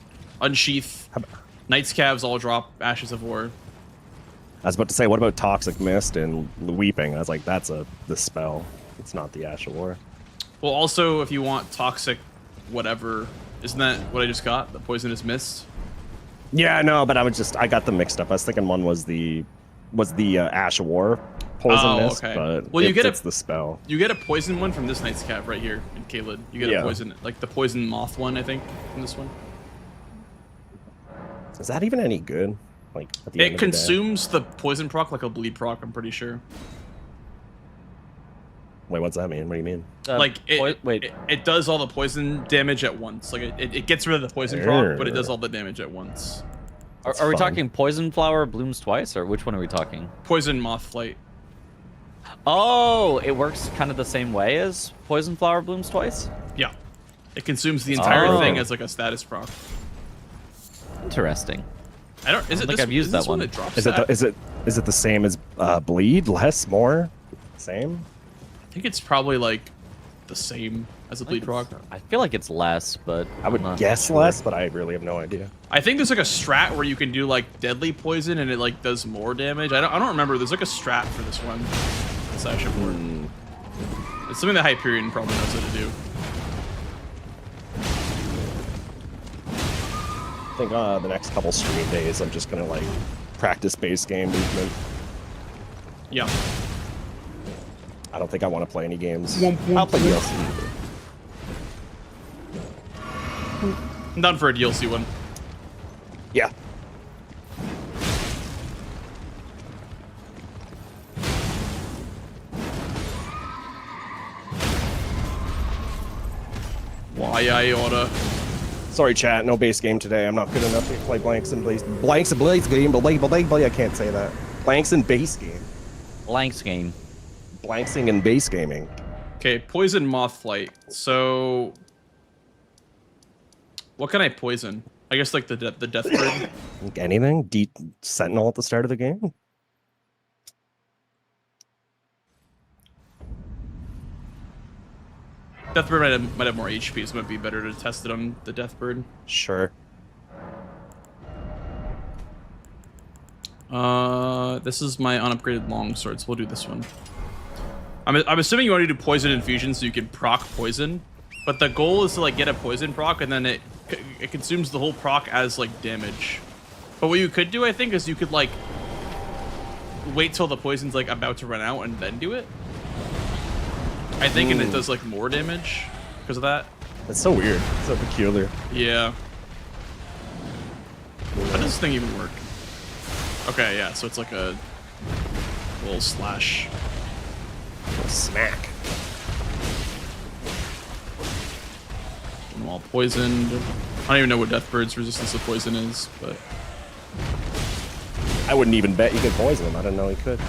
Unsheath, Knight's Calves all drop Ashes of War. I was about to say, what about Toxic Mist and Weeping? I was like, that's the spell. It's not the Ash of War. Well, also, if you want Toxic whatever, isn't that what I just got? The Poisonous Mist? Yeah, no, but I got them mixed up. I was thinking one was the Ash of War Poison Mist, but well, it's the spell. You get a poison one from this Knight's Calf right here in Kaled. You get a poison, like the Poison Moth one, I think, from this one. Is that even any good? Like at the end It of the day? consumes the poison proc like a bleed proc, I'm pretty sure. Wait, what's that mean? What do you mean? Like it does all the poison damage at once. Like it gets rid of the poison proc, but it does all the damage at once. Are we talking Poison Flower blooms twice, or which one are we talking? Poison Moth Flight. Oh, it works kind of the same way as Poison Flower blooms twice? Yeah. It consumes the entire thing as like a status proc. Interesting. I don't think I've used that one. That drops Is it the same as Bleed? Less? More? Same? I think it's probably like the same as a bleed proc. I feel like it's less, but I would guess less, but I really have no idea. I think there's like a strat where you can do like deadly poison and it like does more damage. I don't remember. There's like a strat for this one. This Ash of War. It's something that Hyperion probably knows how to do. think the next couple stream days, I'm just gonna like practice base game movement. Yeah. I don't think I want to play any games. I'll play DLC. I'm down for a DLC one. Yeah. Why I oughta. Sorry, chat. No base game today. I'm not good enough to play blanks and blaze game. I can't say that. Blanks and base game. Blanks game. Blanksing and base gaming. Okay, poison moth flight. So, what can I poison? I guess like the death bird. Anything? Sentinel at the start of the game. Deathbird might have more HP, so it might be better to test it on the Deathbird. Sure. This is my unupgraded longsword, so we'll do this one. I'm assuming you want to do poison infusion so you can proc poison, but the goal is to like get a poison proc and then it consumes the whole proc as like damage. But what you could do, I think, is you could like wait till the poison's like about to run out and then do it. I think, and it does like more damage because of that. That's so weird. So peculiar. Yeah. How does this thing even work? Okay, yeah, so it's like a little slash. Smack. I'm all poisoned. I don't even know what Deathbird's resistance to poison is, but I wouldn't even bet you could poison him. I didn't know he could.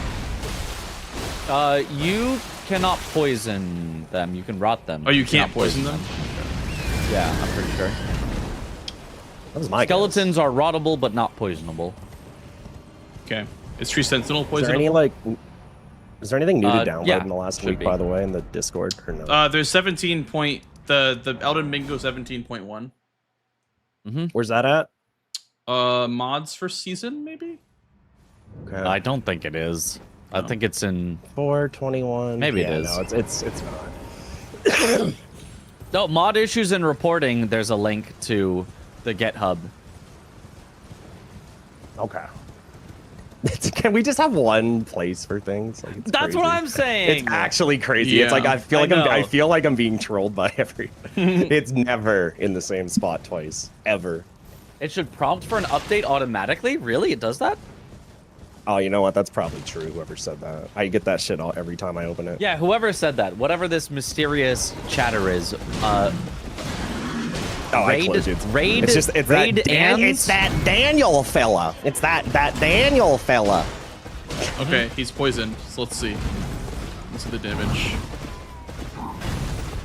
You cannot poison them. You can rot them. Oh, you can't poison them? Yeah, I'm pretty sure. That was my Skeletons are rottable, but not poisonable. Okay. Is Tree Sentinel poisonable? Is there any like? Is there anything new to download yeah, in the last should week, be. by the way, in the Discord or no? There's 17 point the Elden Bingo 17.1. Where's that at? Mods for season maybe? Okay. I don't think it is. I think it's in 421. Maybe yeah, it is. No, it's not. No, mod issues and reporting. There's a link to the GitHub. Okay. Can we just have one place for things? Like, it's That's crazy. what I'm saying. It's actually crazy. Yeah. It's like I feel like I know. I feel like I'm being trolled by everybody. It's never in the same spot twice, ever. It should prompt for an update automatically. Really, it does that? Oh, you know what? That's probably true. Whoever said that, I get that shit all every time I open it. Yeah, whoever said that, whatever this mysterious chatter is, Oh, I raid, closed it. raid, It's just raid, it's that Daniel fella. It's that Daniel fella. Okay, he's poisoned. So let's see. Let's see the damage.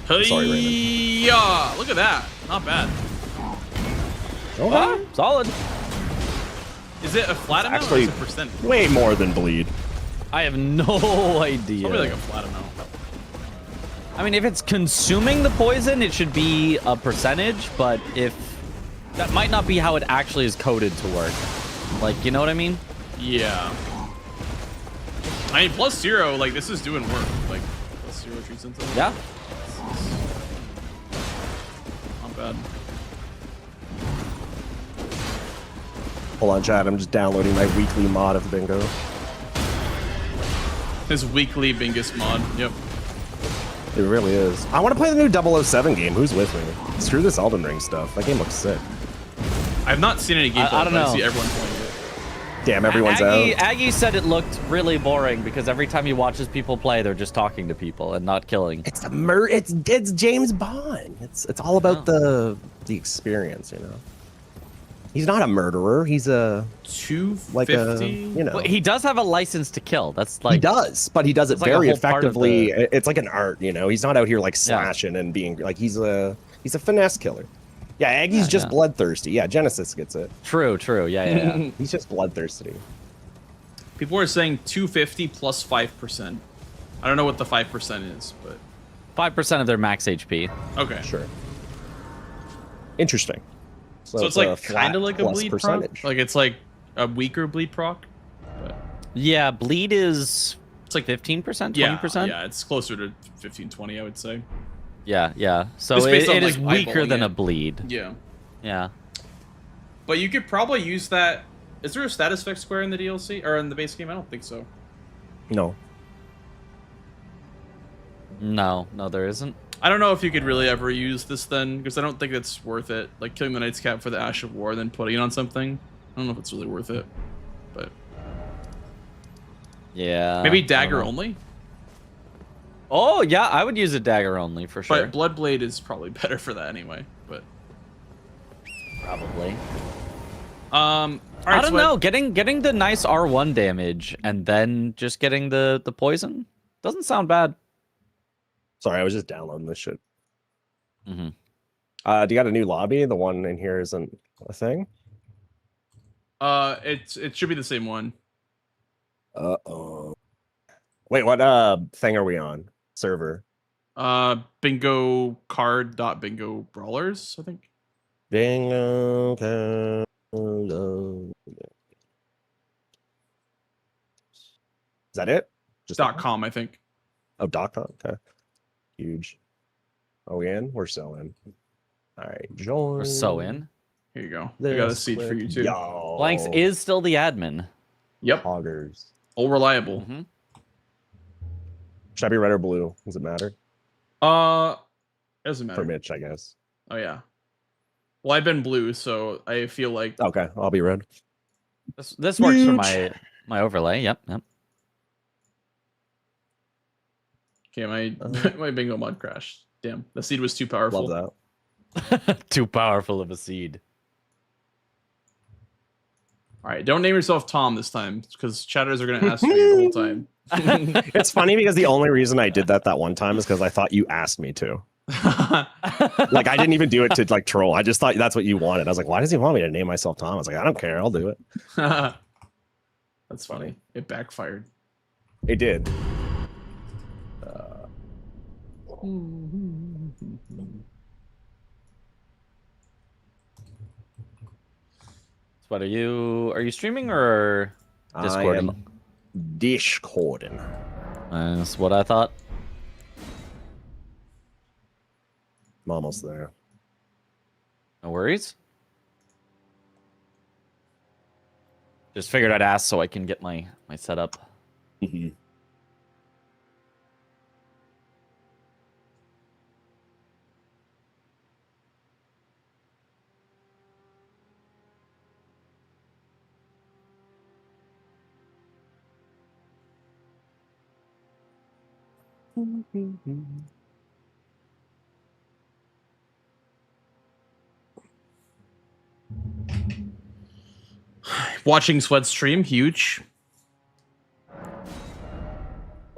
Hey, Sorry, Raymond. yeah, look at that. Not bad. Okay. Solid. Is it a flat amount actually or is it percent? way more than bleed. I have no idea. Probably like a flat amount. I mean, if it's consuming the poison, it should be a percentage, but if that might not be how it actually is coded to work. Like, you know what I mean? Yeah. I mean, +0, like, this is doing work. Like, +0 treats into it. Yeah. Not bad. Hold on, chat. I'm just downloading my weekly mod of Bingo. His weekly Bingus mod. Yep. It really is. I want to play the new 007 game. Who's with me? Screw this Elden Ring stuff. That game looks sick. I've not seen any gameplay, I don't but know. I see everyone playing it. Damn, everyone's out. Aggie said it looked really boring because every time he watches people play, they're just talking to people and not killing. It's it's James Bond. It's all about the experience, you know. He's not a murderer. He's a 250. like a you know. Well, he does have a license to kill. That's like he does, but he does it it's like a very whole part of effectively. the- It's like an art, you know. He's not out here like slashing and being like he's a finesse killer. Yeah, Aggie's just bloodthirsty. Yeah, Genesis gets it. True. Yeah. He's just bloodthirsty. People are saying 250 plus 5%. I don't know what the 5% is, but 5% of their max HP. okay. Sure. Interesting. So it's like flat kind of like a plus bleed percentage. proc. Like it's like a weaker bleed proc. But Yeah, bleed is it's like 15%, 20%. Yeah, it's closer to 15, 20, I would say. Yeah. So Just based on, it is like, weaker eyeballing than it. a bleed. Yeah. Yeah. But you could probably use that. Is there a status effect square in the DLC or in the base game? I don't think so. No. No, there isn't. I don't know if you could really ever use this then, because I don't think it's worth it. Like killing the Knight's Cap for the Ash of War, and then putting it on something. I don't know if it's really worth it, but yeah, maybe dagger only. Oh yeah, I would use a dagger only for sure. But Bloodblade is probably better for that anyway. But probably. All right, I don't know. Getting the nice R1 damage and then just getting the poison doesn't sound bad. Sorry, I was just downloading this shit. Mm-hmm. Do you got a new lobby? The one in here isn't a thing. It should be the same one. Uh-oh. Wait, what thing are we on? Server. Bingo card dot bingo brawlers, I think. Bingo. Is that it? Just .com, I think. Oh, .com. Okay. Huge. Are we in? We're so in. All right, join. We're so in. Here you go. I got a seat for you too. Yo. Blanks is still the admin. Yep. Hoggers. All reliable. Mm-hmm. Should I be red or blue? Does it matter? It doesn't matter. For Mitch, I guess. Oh yeah. Well, I've been blue, so I feel like. Okay, I'll be red. This works for my overlay. Yep. Okay, my bingo mod crashed. Damn, the seed was too powerful. Love that. Too powerful of a seed. All right, don't name yourself Tom this time, because chatters are gonna ask for you the whole time. It's funny because the only reason I did that one time is because I thought you asked me to. Like I didn't even do it to like troll. I just thought that's what you wanted. I was like, why does he want me to name myself Tom? I was like, I don't care. I'll do it. That's funny. It backfired. It did. What are you streaming or Discording? I am Discording. That's what I thought. I'm almost there. No worries. Just figured I'd ask so I can get my setup. Mm-hmm. Watching Sweat stream, huge.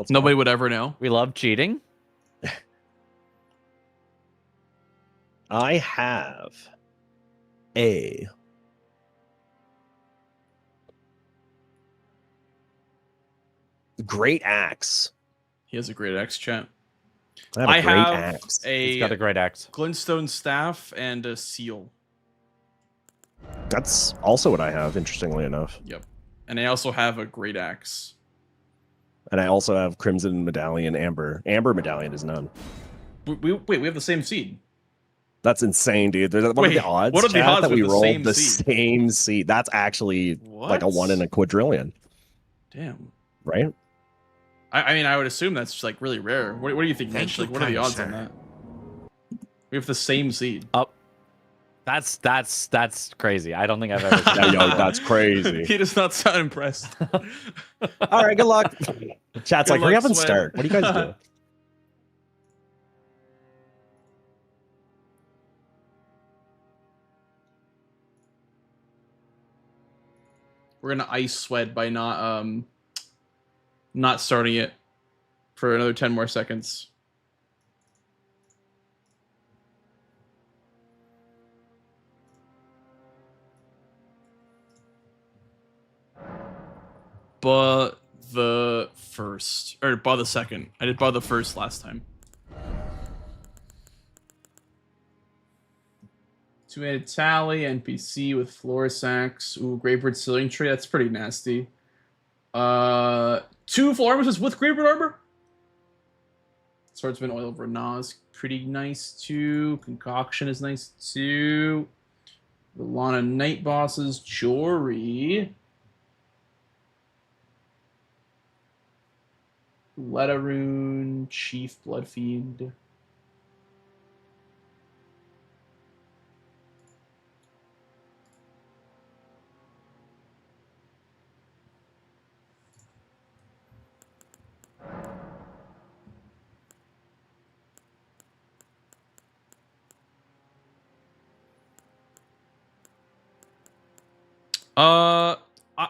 Nobody would ever know. We love cheating. I have a great axe. He has a great axe, chat. I have a great axe. He's got a great axe. Glintstone staff and a seal. That's also what I have, interestingly enough. Yep. And I also have a great axe. And I also have Crimson Medallion, Amber. Amber Medallion is none. Wait, we have the same seed. That's insane, dude. What are the odds? What are the odds that we with rolled the seed? same seed? That's actually like a 1 in a quadrillion. Damn. Right? I mean, I would assume that's like really rare. What do you think, Mitch? Like, what are the odds on that? We have the same seed. Oh, that's crazy. I don't think I've ever. Yeah, yo, that's crazy. He does not sound impressed. All right, good luck. Chat's Good like, hurry luck, up and Sweat. start. What do you guys do? We're gonna ice Sweat by not starting it for another 10 more seconds. But the first, or by the second. I did by the first last time. 2-minute tally, NPC with floor sacks. Ooh, Gravebird Ceiling Tree. That's pretty nasty. 2 full armors with Gravebird Armor. Swordsman Oil over Nas. Pretty nice too. Concoction is nice too. The Lana Night Bosses, Jory. Letaroon, Chief Bloodfiend.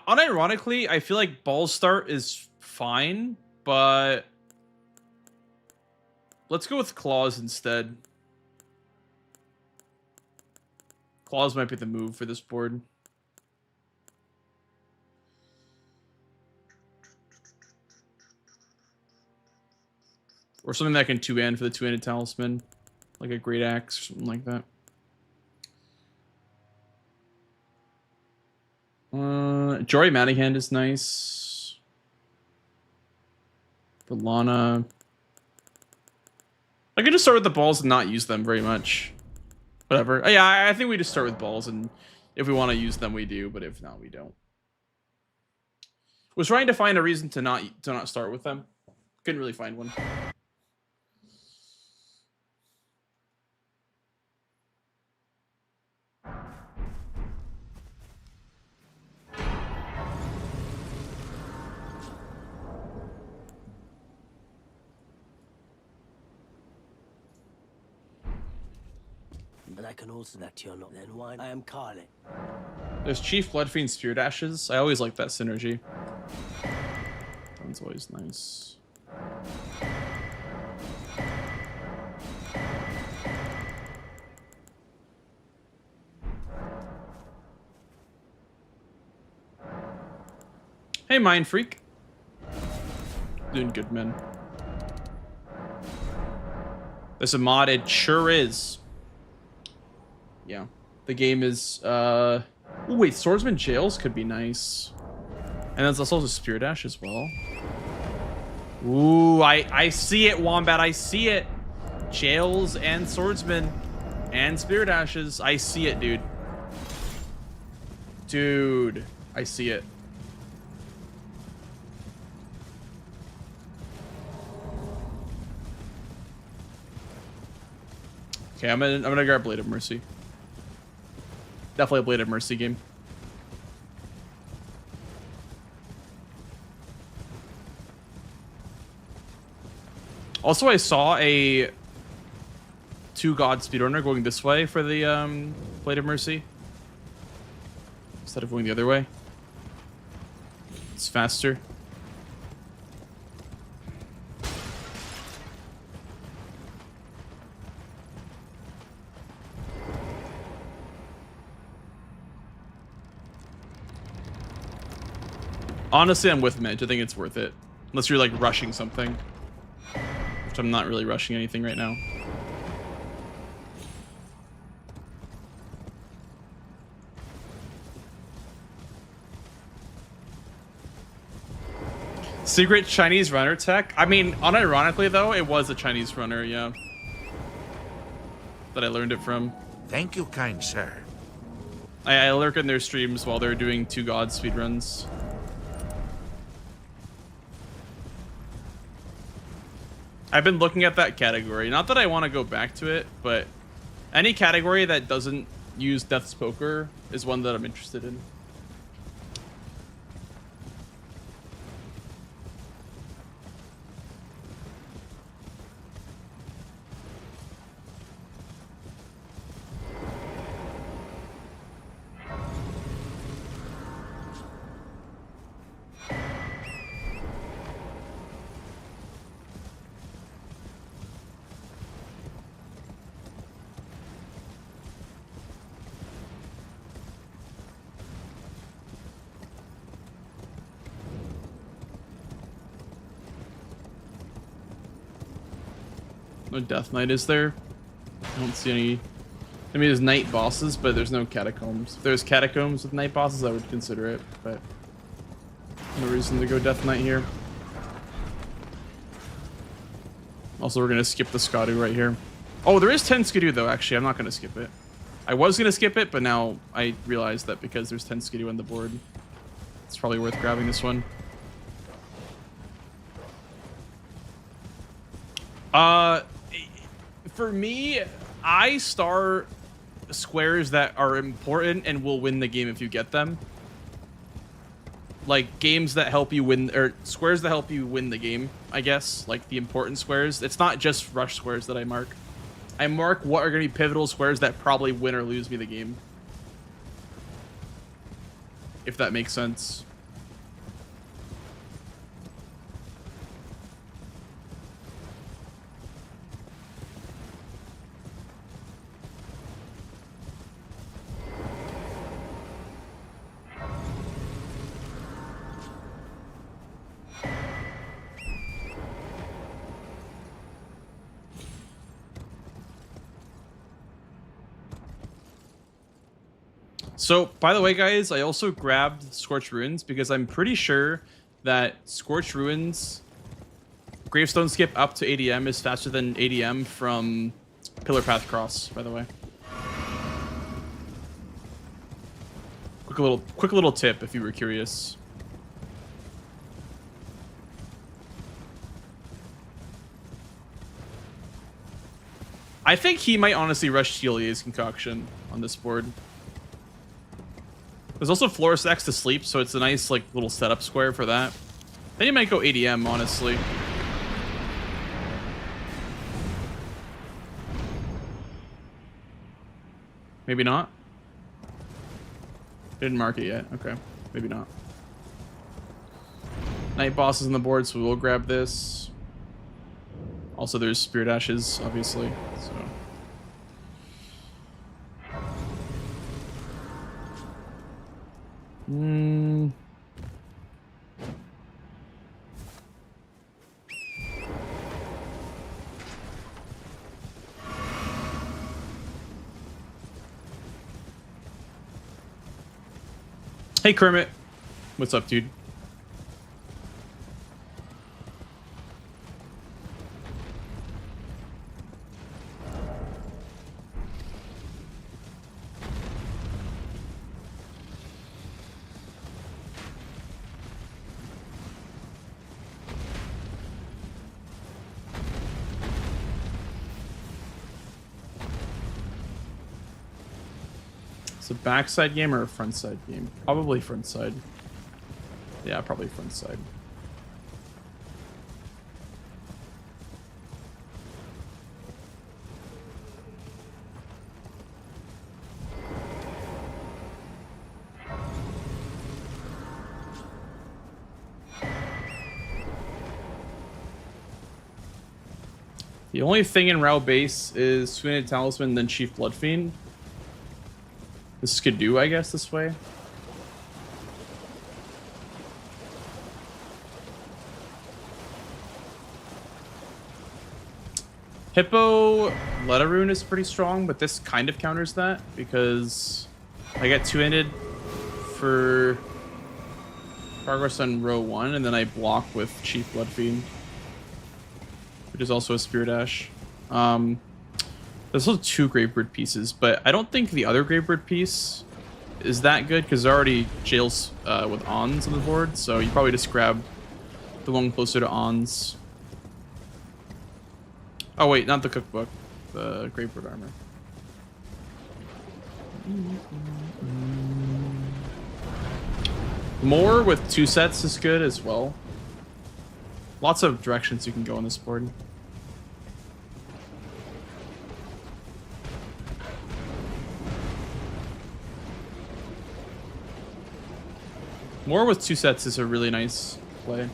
Unironically, I feel like Ball Start is fine, but let's go with Claws instead. Claws might be the move for this board. Or something that can two-hand for the two-handed talisman. Like a Great Axe or something like that. Jory Madigan is nice. For Lana. I could just start with the balls and not use them very much. Whatever. Yeah, I think we just start with balls, and if we want to use them, we do. But if not, we don't. Was trying to find a reason to not start with them. Couldn't really find one. But I can also that you're not then why I am Carly. There's Chief Bloodfiend Spirit Ashes. I always like that synergy. That's always nice. Hey, Mind Freak. Doing good, man. There's a mod, it sure is. Yeah. The game is, ooh, wait, Swordsman Jails could be nice. And there's also Spirit Ash as well. Ooh, I see it, Wombat, I see it. Jails and Swordsman and Spirit Ashes. I see it, dude. Dude, I see it. Okay, I'm gonna grab Blade of Mercy. Definitely a Blade of Mercy game. Also, I saw a 2-God speedrunner going this way for the Blade of Mercy instead of going the other way. It's faster. Honestly, I'm with Midge. I think it's worth it. Unless you're like rushing something. Which I'm not really rushing anything right now. Secret Chinese runner tech? I mean, unironically though, it was a Chinese runner, yeah. That I learned it from. Thank you, kind sir. I lurk in their streams while they're doing 2-God speedruns. I've been looking at that category. Not that I want to go back to it, but any category that doesn't use Death's Poker is one that I'm interested in. No Death Knight, is there? I don't see any. I mean, there's night bosses, but there's no catacombs. If there's catacombs with night bosses, I would consider it, but no reason to go Death Knight here. Also, we're gonna skip the Skadu right here. Oh, there is 10 Skadu though. Actually, I'm not gonna skip it. I was gonna skip it, but now I realized that because there's 10 Skidoo on the board, it's probably worth grabbing this one. For me, I star squares that are important and will win the game if you get them. Like games that help you win, or squares that help you win the game, I guess. Like the important squares. It's not just rush squares that I mark. I mark what are going to be pivotal squares that probably win or lose me the game. If that makes sense. So, by the way, guys, I also grabbed Scorched Ruins because I'm pretty sure that Scorched Ruins Gravestone skip up to ADM is faster than ADM from Pillar Path Cross, by the way. Quick little tip if you were curious. I think he might honestly rush Celia's Concoction on this board. There's also Florist X to sleep, so it's a nice like little setup square for that. Then you might go ADM, honestly. Maybe not. Didn't mark it yet. Okay, maybe not. Night Boss is on the board, so we'll grab this. Also, there's Spirit Ashes, obviously. So. Hey Kermit, what's up, dude? It's a backside game or a front side game? Probably front side. Yeah, probably front side. The only thing in Rao base is Swinged Talisman, then Chief Bloodfiend. This could do, I guess, this way. Hippo Letter is pretty strong, but this kind of counters that because I get two-handed for progress on row 1, and then I block with Chief Bloodfiend, which is also a Spirit Ash. There's also 2 Gravebird pieces, but I don't think the other Gravebird piece is that good because there are already jails with Ons on the board, so you probably just grab the one closer to Ons. Oh wait, not the cookbook, the Gravebird armor. More with 2 sets is good as well. Lots of directions you can go on this board. More with 2 sets is a really nice play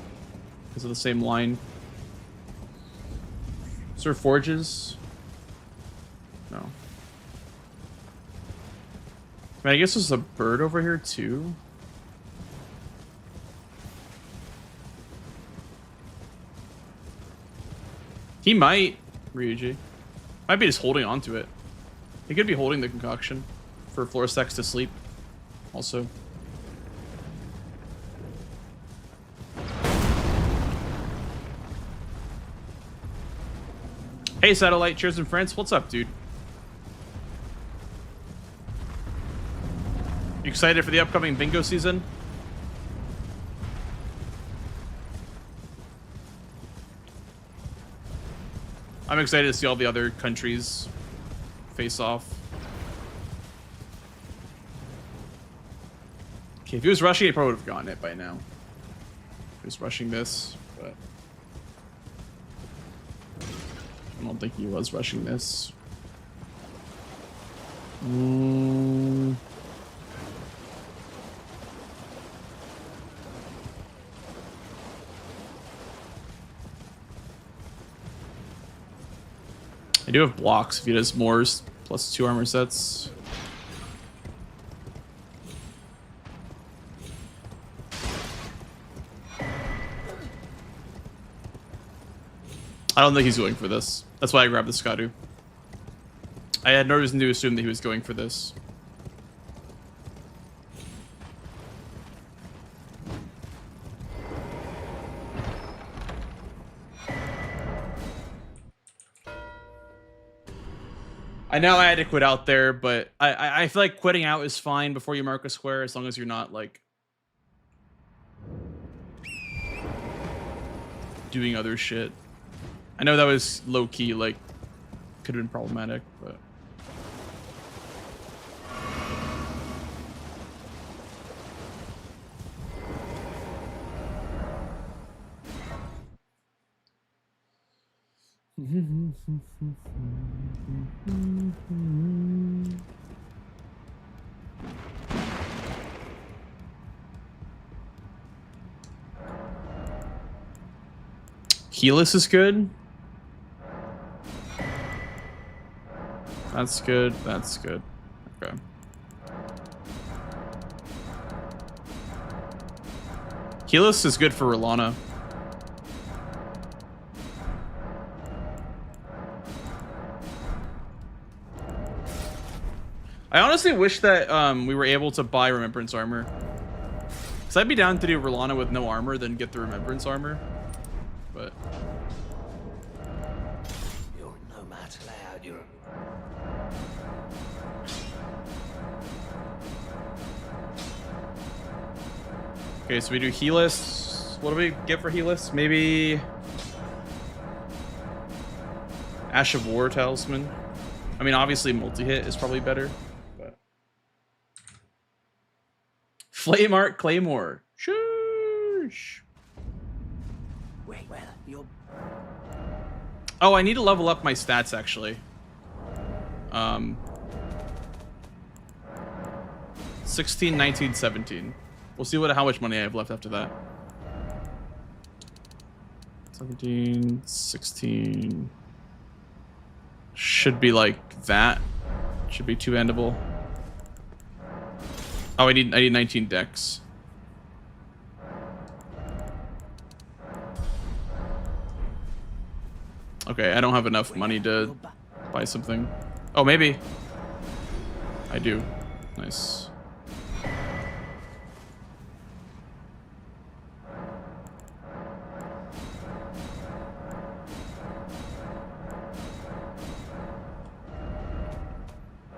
because of the same line. Sir Forges? No. I mean, I guess there's a bird over here too. He might, Ryuji. Might be just holding on to it. He could be holding the concoction for Florist X to sleep also. Hey, Satellite, cheers in France. What's up, dude? You excited for the upcoming bingo season? I'm excited to see all the other countries face off. Okay, if he was rushing, he probably would have gotten it by now. He was rushing this, but I don't think he was rushing this. I do have blocks if he does Moors plus 2 armor sets. I don't think he's going for this. That's why I grabbed the Skadu. I had no reason to assume that he was going for this. I know I had to quit out there, but I feel like quitting out is fine before you mark a square, as long as you're not, like, doing other shit. I know that was low-key, like, could have been problematic, but... Helis is good. That's good. That's good. Okay. Helis is good for Rolana. I honestly wish that we were able to buy Remembrance armor. Because I'd be down to do Rolana with no armor, then get the Remembrance armor. But... You're no match, lad. You're... Okay, so we do Helis. What do we get for Helis? Maybe... Ash of War Talisman. I mean, obviously multi-hit is probably better. But... Flame Art Claymore. Shush. Wait, well, you're... Oh, I need to level up my stats, actually. 16, 19, 17. We'll see how much money I have left after that. 17, 16. Should be like that. Should be two-handable. Oh, I need 19 decks. Okay, I don't have enough money to buy something. Oh, maybe. I do. Nice.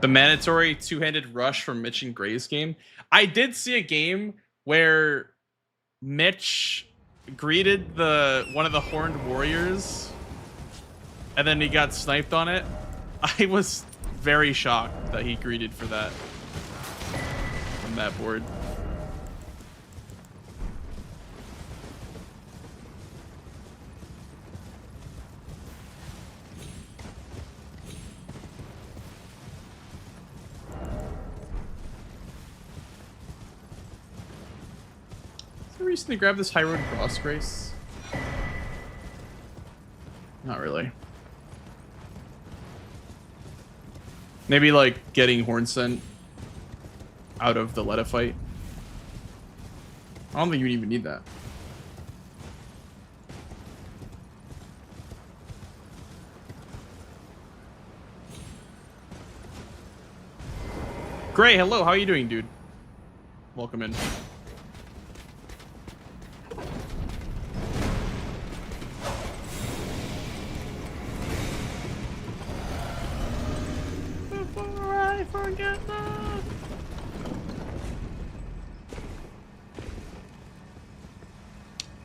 The mandatory two-handed rush from Mitch and Gray's game. I did see a game where Mitch greeted one of the horned warriors and then he got sniped on it. I was very shocked that he greeted for that from that board. Is there a reason to grab this High Road Cross Grace? Not really. Maybe like getting Horn Scent out of the Letta fight. I don't think you even need that. Gray, hello, how are you doing, dude? Welcome in.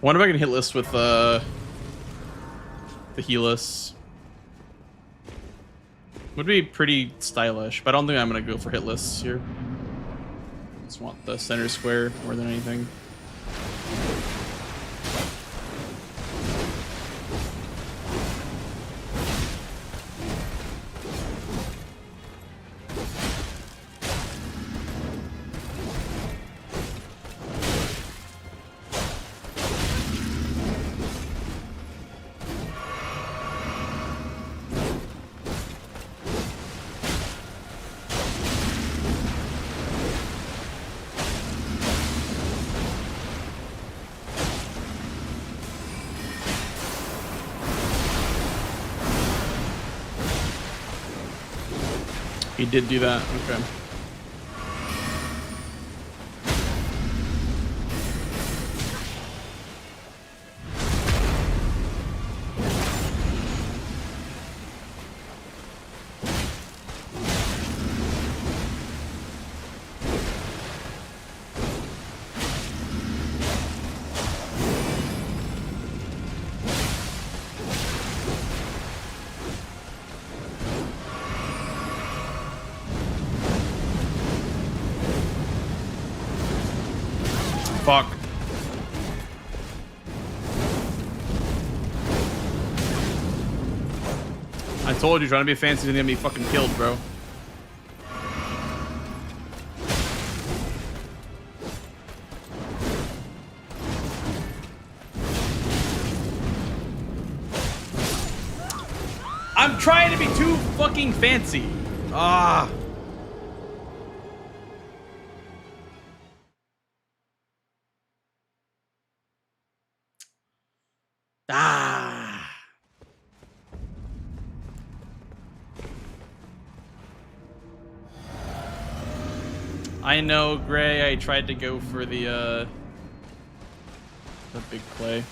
Wonder if I can hit list with the Helis. Would be pretty stylish, but I don't think I'm gonna go for hit lists here. Just want the center square more than anything. He did do that. Okay. Fuck. I told you, trying to be fancy is gonna get me fucking killed, bro. I'm trying to be too fucking fancy. Ah. Ah. I know, Gray. I tried to go for the big play.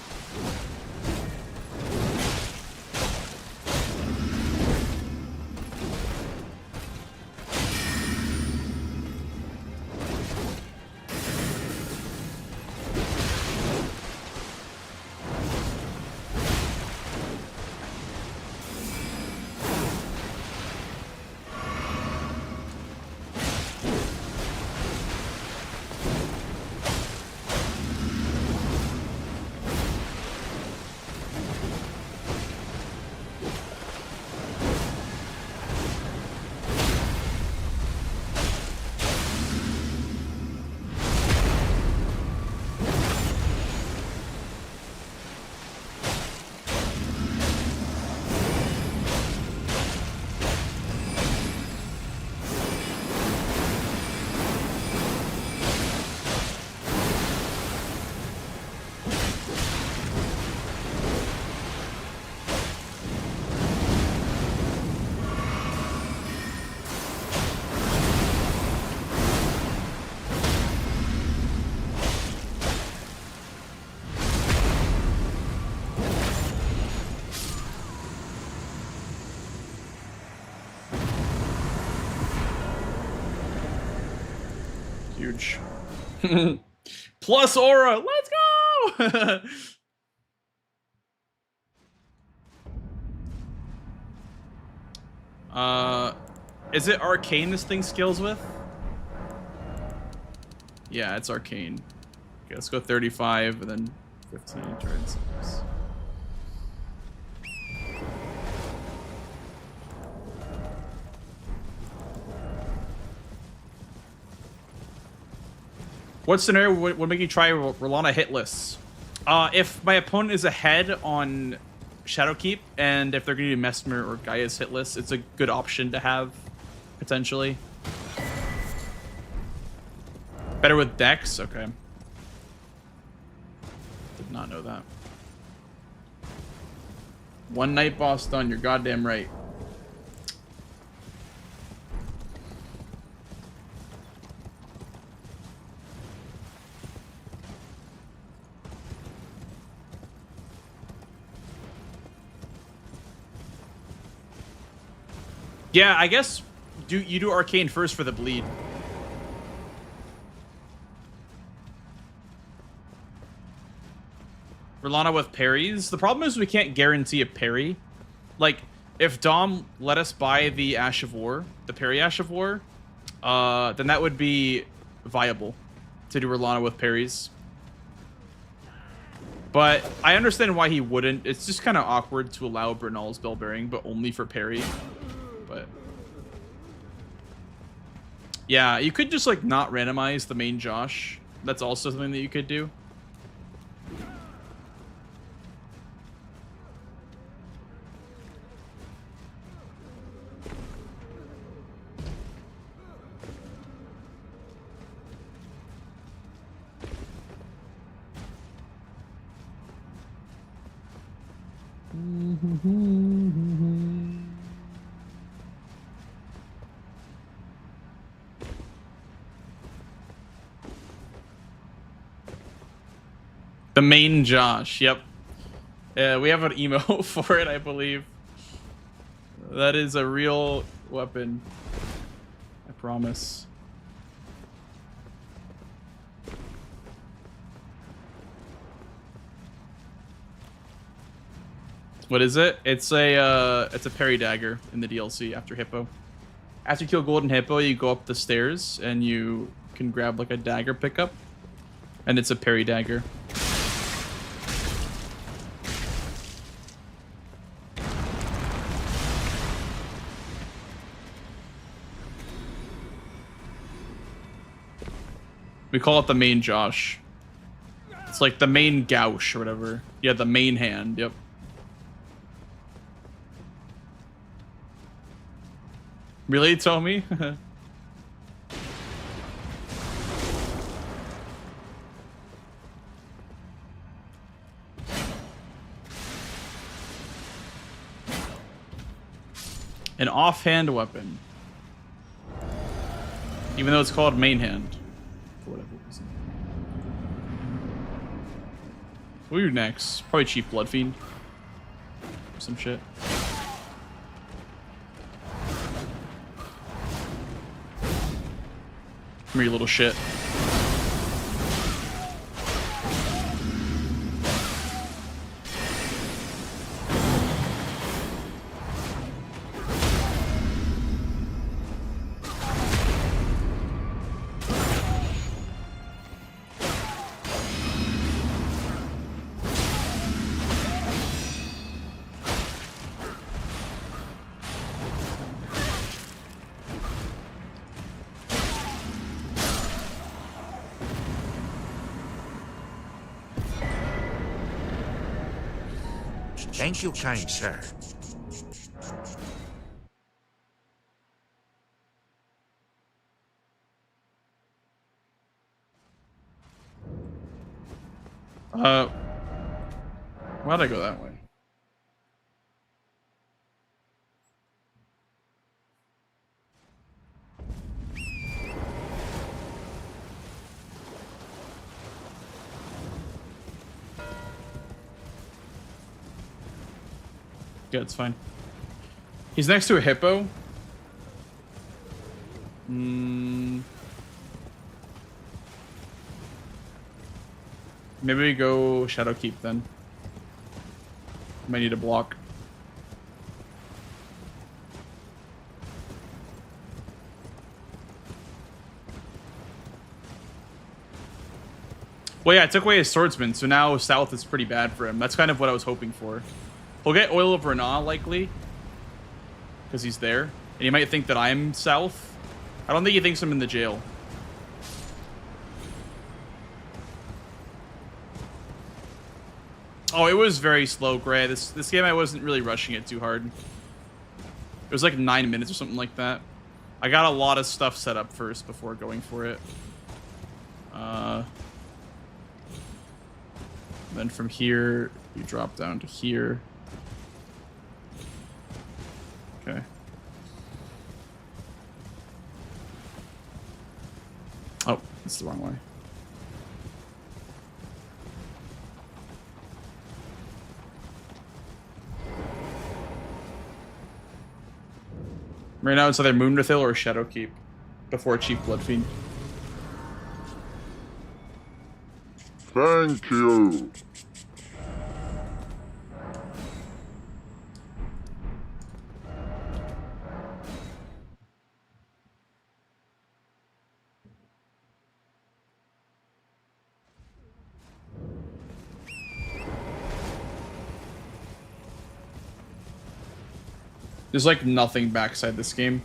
Huge. Plus aura. Let's go. Is it arcane this thing scales with? Yeah, it's arcane. Okay, let's go 35 and then 15 turns. What scenario would make you try Rolana hitless? If my opponent is ahead on Shadowkeep, and if they're going to do Mesmer or Gaia's hitless, it's a good option to have, potentially. Better with Dex? Okay. Did not know that. One night boss done, you're goddamn right. Yeah, I guess you do arcane first for the bleed. Rolana with parries. The problem is we can't guarantee a parry. Like, if Dom let us buy the Ash of War, the parry Ash of War, then that would be viable to do Rolana with parries. But I understand why he wouldn't. It's just kind of awkward to allow Bernal's Bell Bearing, but only for parry. But yeah, you could just like not randomize the main Josh. That's also something that you could do. The main Josh, yep. We have an emo for it, I believe. That is a real weapon. I promise. What is it? It's a parry dagger in the DLC after Hippo. After you kill Golden Hippo, you go up the stairs and you can grab like a dagger pickup, and it's a parry dagger. We call it the main Josh. It's like the main gouge or whatever. Yeah, the main hand. Yep. Really, Tommy? An offhand weapon. Even though it's called main hand. For whatever reason. What are you next? Probably Chief Bloodfiend. Some shit. Come here, you little shit. Thank you, kind sir. Why'd I go that way? Yeah, it's fine. He's next to a hippo. Maybe we go Shadowkeep then. Might need a block. Well, yeah, I took away his swordsman, so now south is pretty bad for him. That's kind of what I was hoping for. He'll get Oil of Renah, likely. Because he's there. And he might think that I'm south. I don't think he thinks I'm in the jail. Oh, it was very slow, Gray. This game, I wasn't really rushing it too hard. It was like 9 minutes or something like that. I got a lot of stuff set up first before going for it. Then from here, you drop down to here. Okay. Oh, it's the wrong way. Right now it's either Moonrathil or Shadowkeep before Chief Bloodfiend. Thank you. There's like nothing backside this game.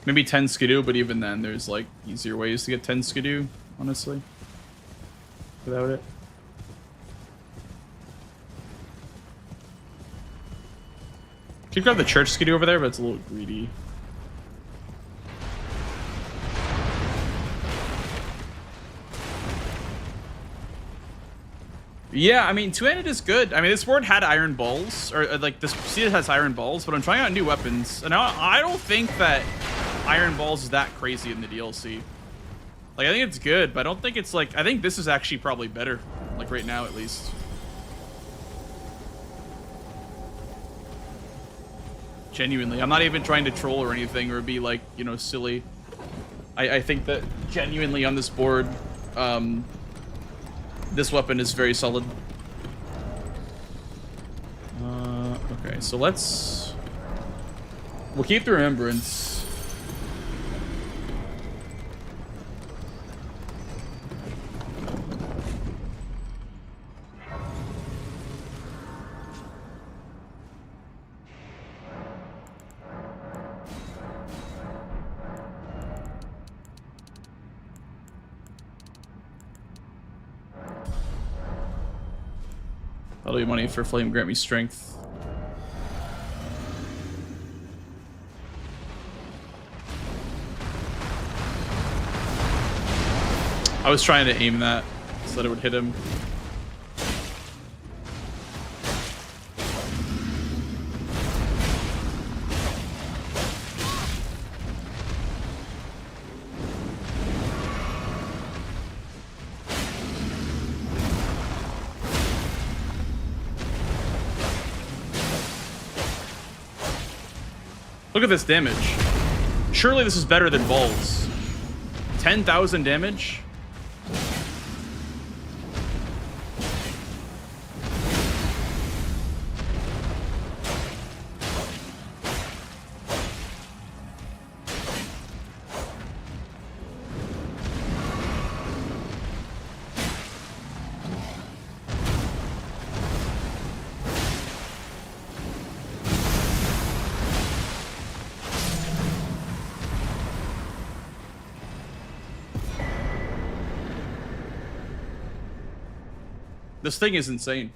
Maybe 10 skidoo, but even then, there's like easier ways to get 10 skidoo, honestly. Without it. Could grab the church skidoo over there, but it's a little greedy. Yeah, I mean, two-handed is good. I mean, this board had iron balls, or like this seed has iron balls, but I'm trying out new weapons, and I don't think that iron balls is that crazy in the DLC. Like, I think it's good, but I don't think it's like, I think this is actually probably better, like right now at least. Genuinely, I'm not even trying to troll or anything or be like, you know, silly. I think that genuinely on this board, this weapon is very solid. Okay, so we'll keep the remembrance. Value money for flame, grant me strength. I was trying to aim that so that it would hit him. Look at this damage. Surely this is better than balls. 10,000 damage? This thing is insane.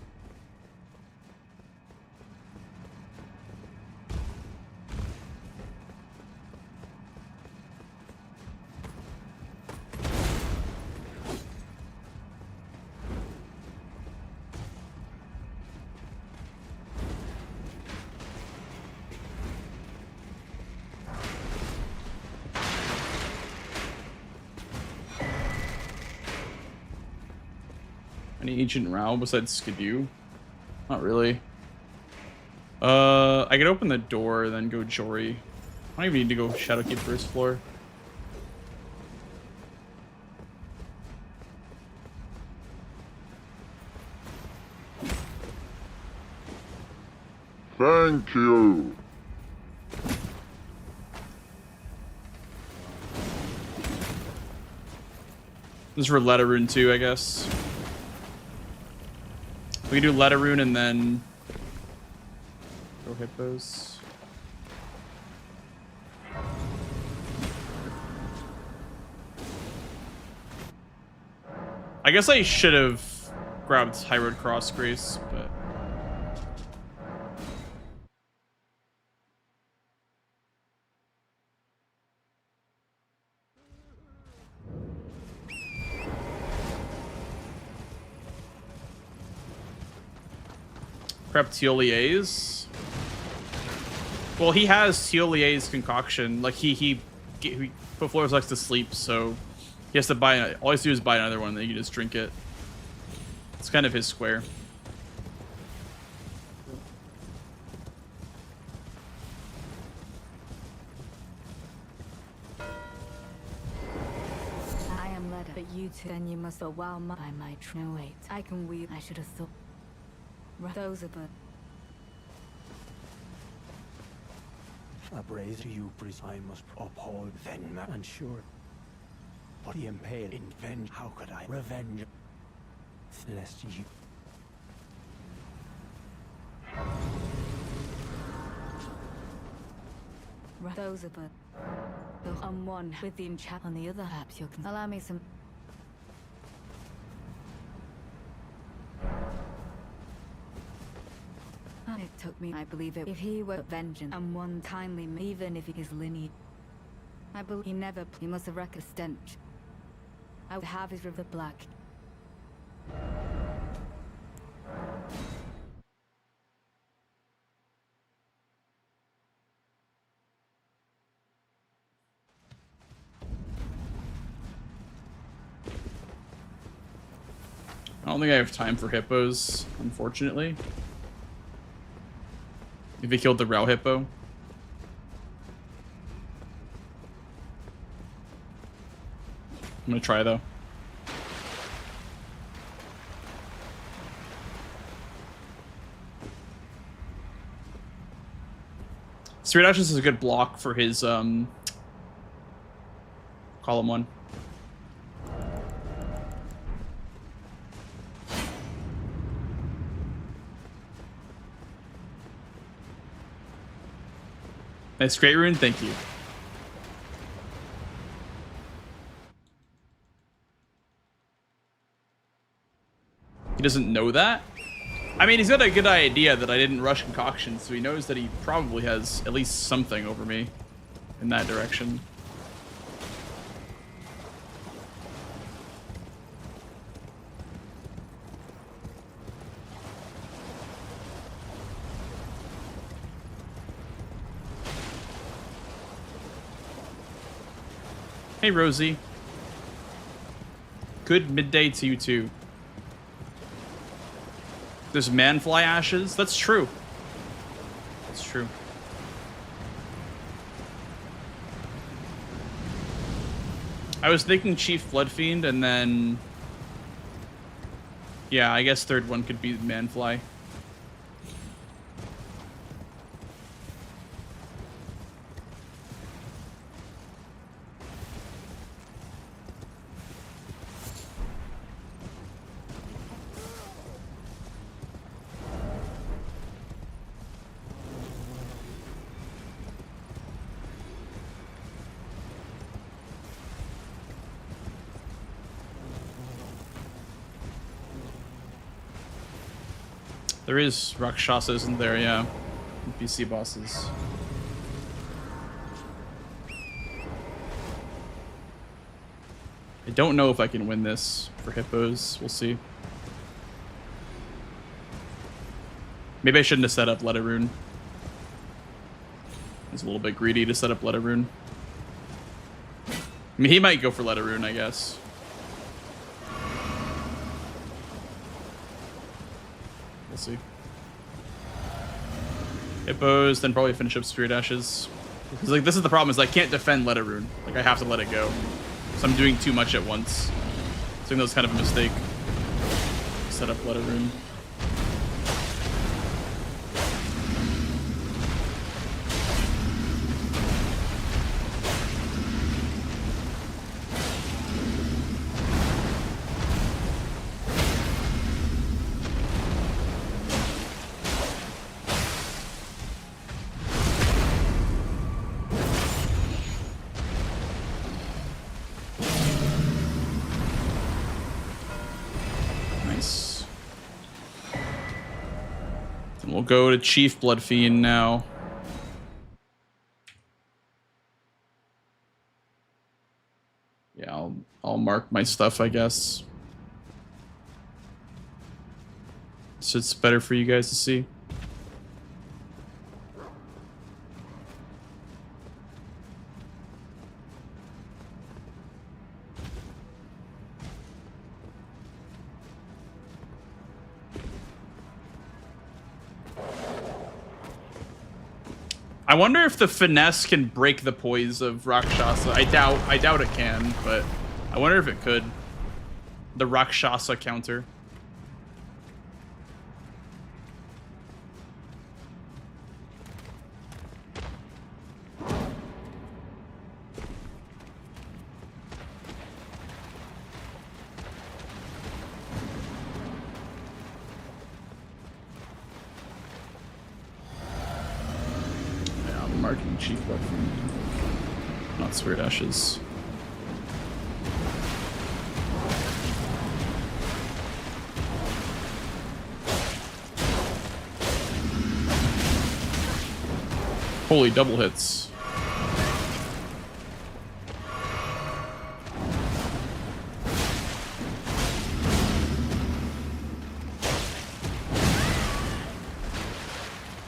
Any ancient Rao besides Skidoo? Not really. I could open the door, then go Jory. I don't even need to go Shadowkeep first floor. Thank you. This is for Letter Rune too, I guess. We can do Letter Rune and then go Hippos. I guess I should have grabbed High Road Cross Grace, but prep Teolier's. Well, he has Teolier's concoction. Like he before likes to sleep, so he has to buy. All he has to do is buy another one, and then you can just drink it. It's kind of his square. I am led, but you two, then you must overwhelm by my true weight. I can weave. I should have thought. Those are but. A brazen to you, priest, I must uphold then and sure. But the impaled in venge, how could I revenge? Celestial. Those are but. I'm one with the enchant. On the other, perhaps you can allow me some. It took me, I believe it. If he were vengeance and one kindly, even if his lineage, I believe he never. He must have wrecked a stench. I would have his river black. I don't think I have time for hippos, unfortunately. If he killed the Rao hippo. I'm gonna try though. Spirit Ashes is a good block for his column 1. Nice, great rune, thank you. He doesn't know that? I mean, he's got a good idea that I didn't rush concoction, so he knows that he probably has at least something over me in that direction. Hey, Rosie. Good midday to you, too. There's manfly ashes? That's true. That's true. I was thinking Chief Bloodfiend, and then... yeah, I guess third one could be manfly. There is Rakshasa, isn't there? Yeah. NPC bosses. I don't know if I can win this for hippos. We'll see. Maybe I shouldn't have set up Let Rune. I was a little bit greedy to set up Let Rune. I mean, he might go for Let Rune, I guess. We'll see. Hippos, then probably finish up Spirit Ashes. Because, like, this is the problem, is I can't defend Let Rune. Like, I have to let it go. So I'm doing too much at once. I think that was kind of a mistake. Set up Let Rune. We'll go to Chief Bloodfiend now. Yeah, I'll mark my stuff, I guess. So it's better for you guys to see. I wonder if the finesse can break the poise of Rakshasa. I doubt it can, but I wonder if it could. The Rakshasa counter. cheap weapon. Not Spirit Ashes. Holy double hits.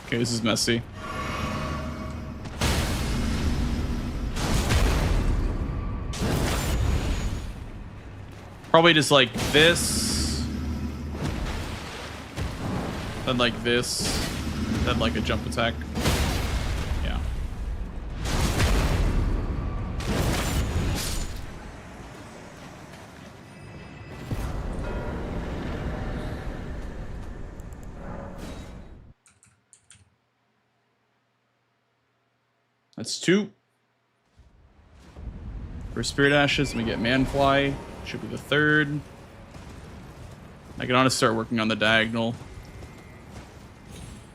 Okay, this is messy. Probably just like this, then like this, then like a jump attack. Yeah. That's 2. For Spirit Ashes, we get Manfly. Should be the 3rd. I can honestly start working on the diagonal.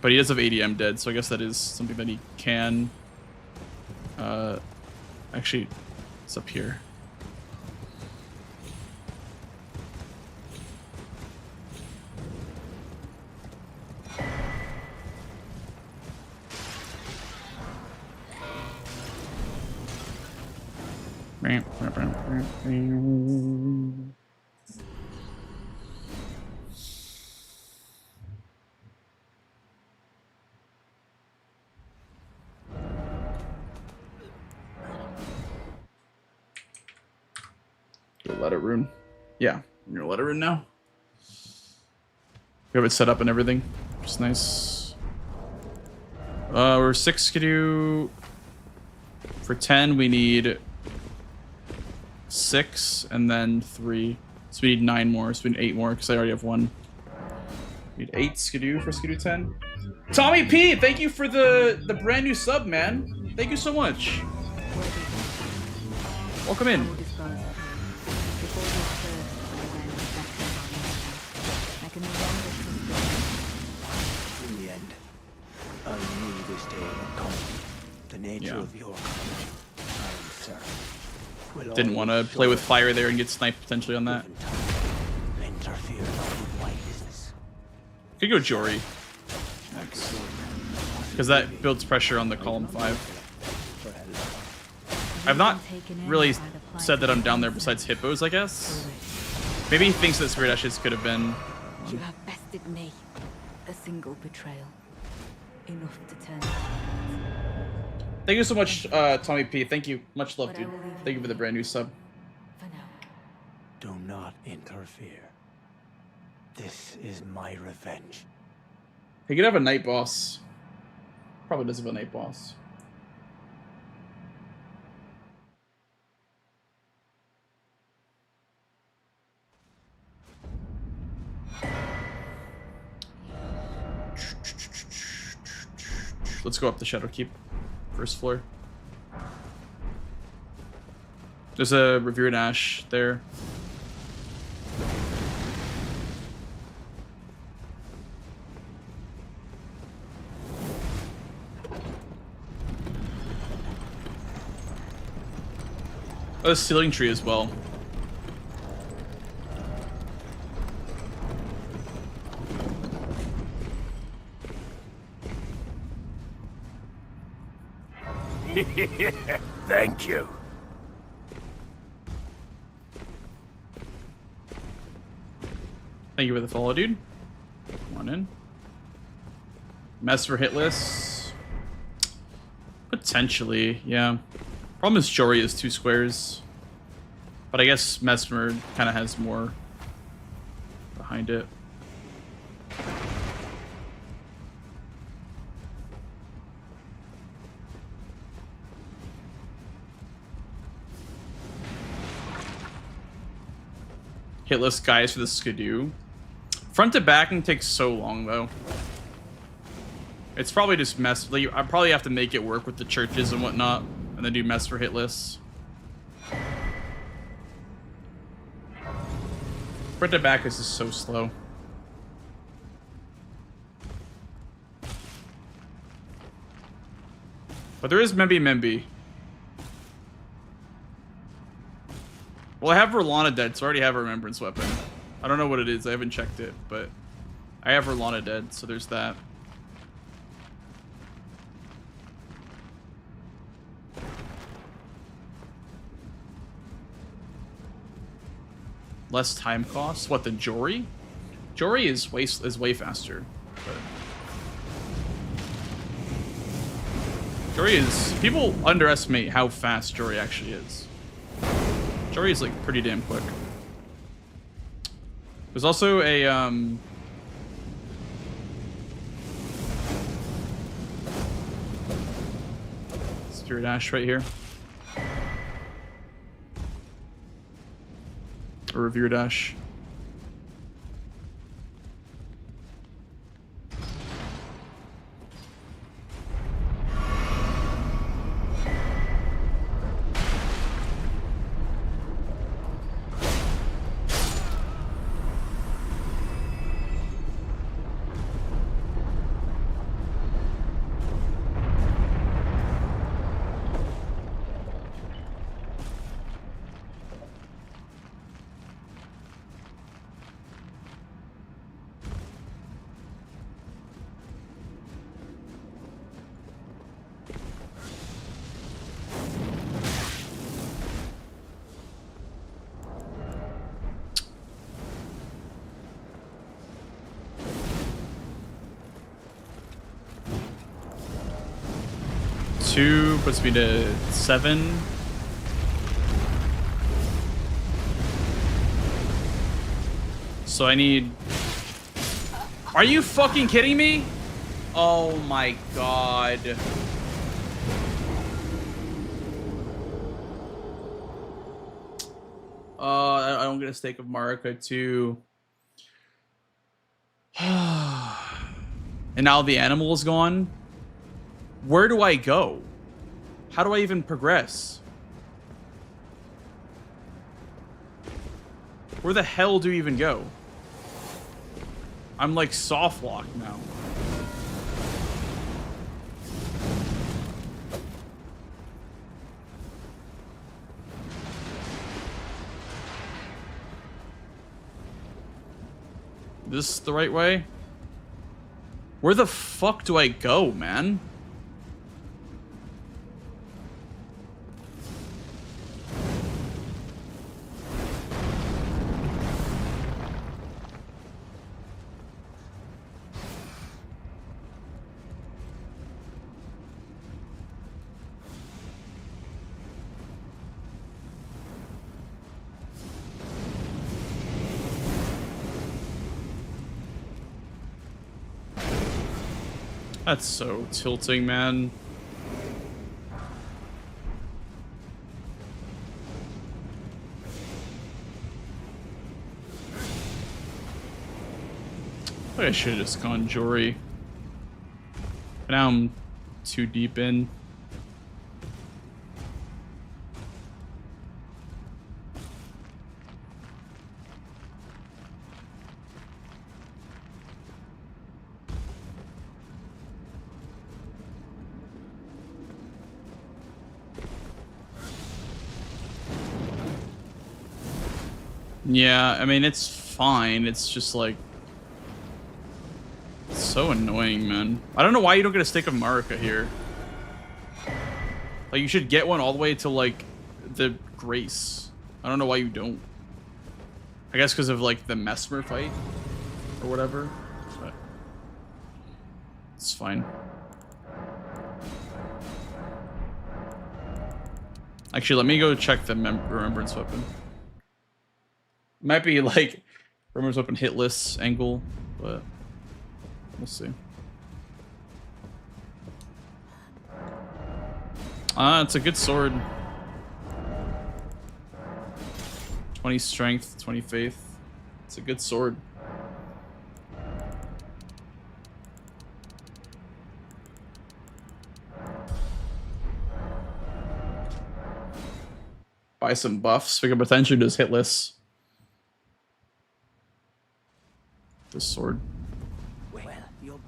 But he does have ADM dead, so I guess that is something that he can. Actually, it's up here. Let it rune. Yeah, I'm gonna let it rune now. We have it set up and everything, which is nice. We're 6 skidoo. For 10, we need 6 and then 3. So we need 9 more. So we need 8 more because I already have 1. We need 8 skidoo for skidoo 10. Tommy P, thank you for the brand new sub, man. Thank you so much. Welcome in. In the end, I knew this day would come. The nature of your coming, I am certain. Didn't want to play with fire there and get sniped potentially on that. Interfere with my business. Could go Jory next, because that builds pressure on the column 5. I've not really said that I'm down there besides hippos, I guess. Maybe he thinks that Spirit Ashes could have been. You have bested me. A single betrayal. Enough to turn. Thank you so much, Tommy P. Thank you. Much love, dude. Thank you for the brand new sub. For now. Do not interfere. This is my revenge. He could have a night boss. Probably does have a night boss. Let's go up the Shadow Keep. First floor. There's a Revered Ash there. Oh, the Ceiling Tree as well. Thank you. Thank you for the follow, dude. Come on in. Mess for hitless. Potentially, yeah. Problem is Jory is 2 squares. But I guess Mesmer kind of has more behind it. Hitless guys for the skidoo. Front to backing takes so long though. It's probably just mess. Like, I probably have to make it work with the churches and whatnot, and then do mess for hitless. Front to back is just so slow. But there is Memby Memby. Well, I have Verlana dead, so I already have a Remembrance Weapon. I don't know what it is. I haven't checked it, but I have Verlana dead, so there's that. Less time cost? What, the Jory? Jory is way faster. But Jory is... People underestimate how fast Jory actually is. Jory is, like, pretty damn quick. There's also a, Spirit Ash right here. Or Revere Dash. Two puts me to 7. So I need... Are you fucking kidding me? Oh my god. I don't get a stake of Marika too. And now the animal is gone. Where do I go? How do I even progress? Where the hell do you even go? I'm like soft locked now. This the right way? Where the fuck do I go, man? That's so tilting, man. I should have just gone Jory. But now I'm too deep in. Yeah, I mean, it's fine. It's just like... It's so annoying, man. I don't know why you don't get a stick of Marika here. Like, you should get one all the way to, like, the Grace. I don't know why you don't. I guess because of, like, the Mesmer fight or whatever. But it's fine. Actually, let me go check the Remembrance Weapon. Might be like Remembrance Weapon hitless angle, but we'll see. It's a good sword. 20 strength, 20 faith. It's a good sword. Buy some buffs. We could potentially just hitless. This sword. Well, you'll...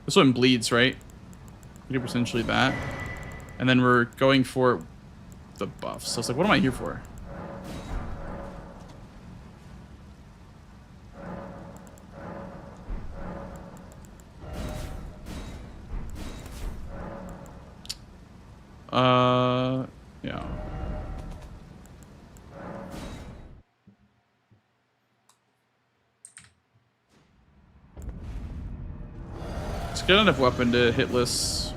This one bleeds, right? We do essentially that. And then we're going for the buff. So it's like, what am I here for? Yeah. It's good enough weapon to hitless.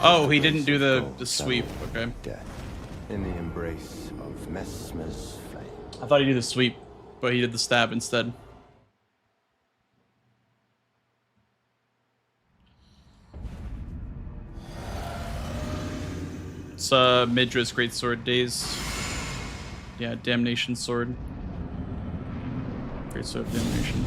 Oh, he didn't do the sweep. Okay. Death in the embrace of Mesmer's flame. I thought he did the sweep, but he did the stab instead. It's Midra's Greatsword Days. Yeah, Damnation Sword. Greatsword of Damnation.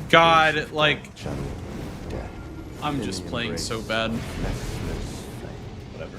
God, like, I'm just playing so bad. Whatever.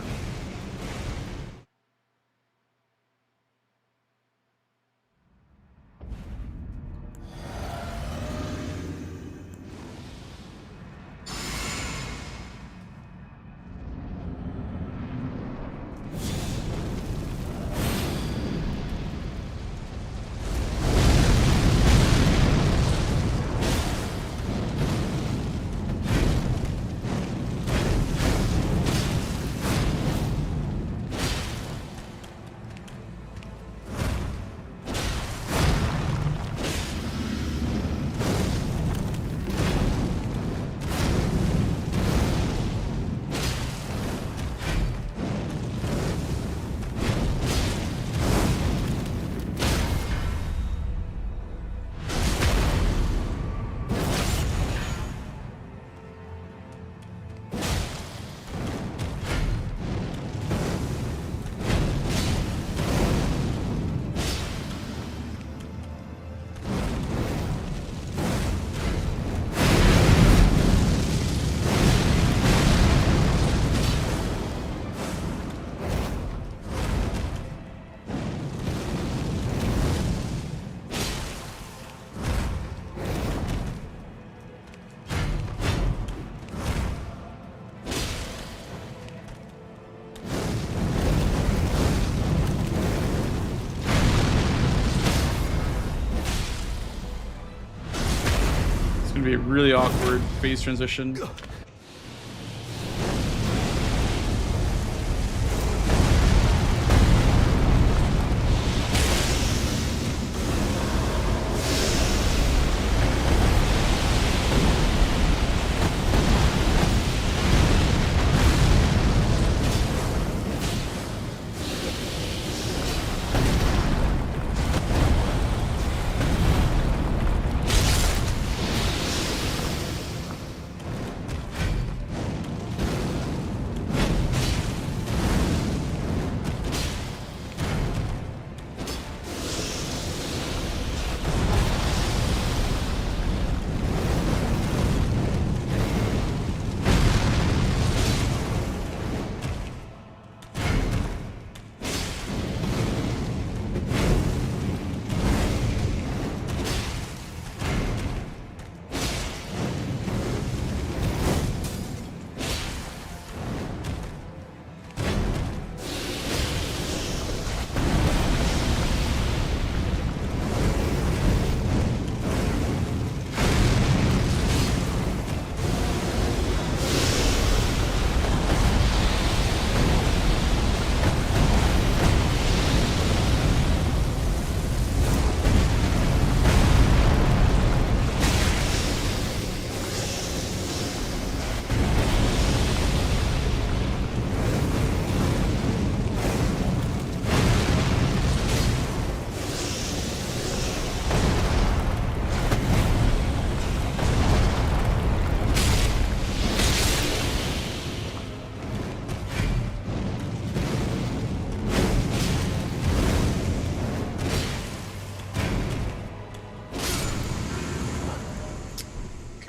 Be a really awkward phase transition.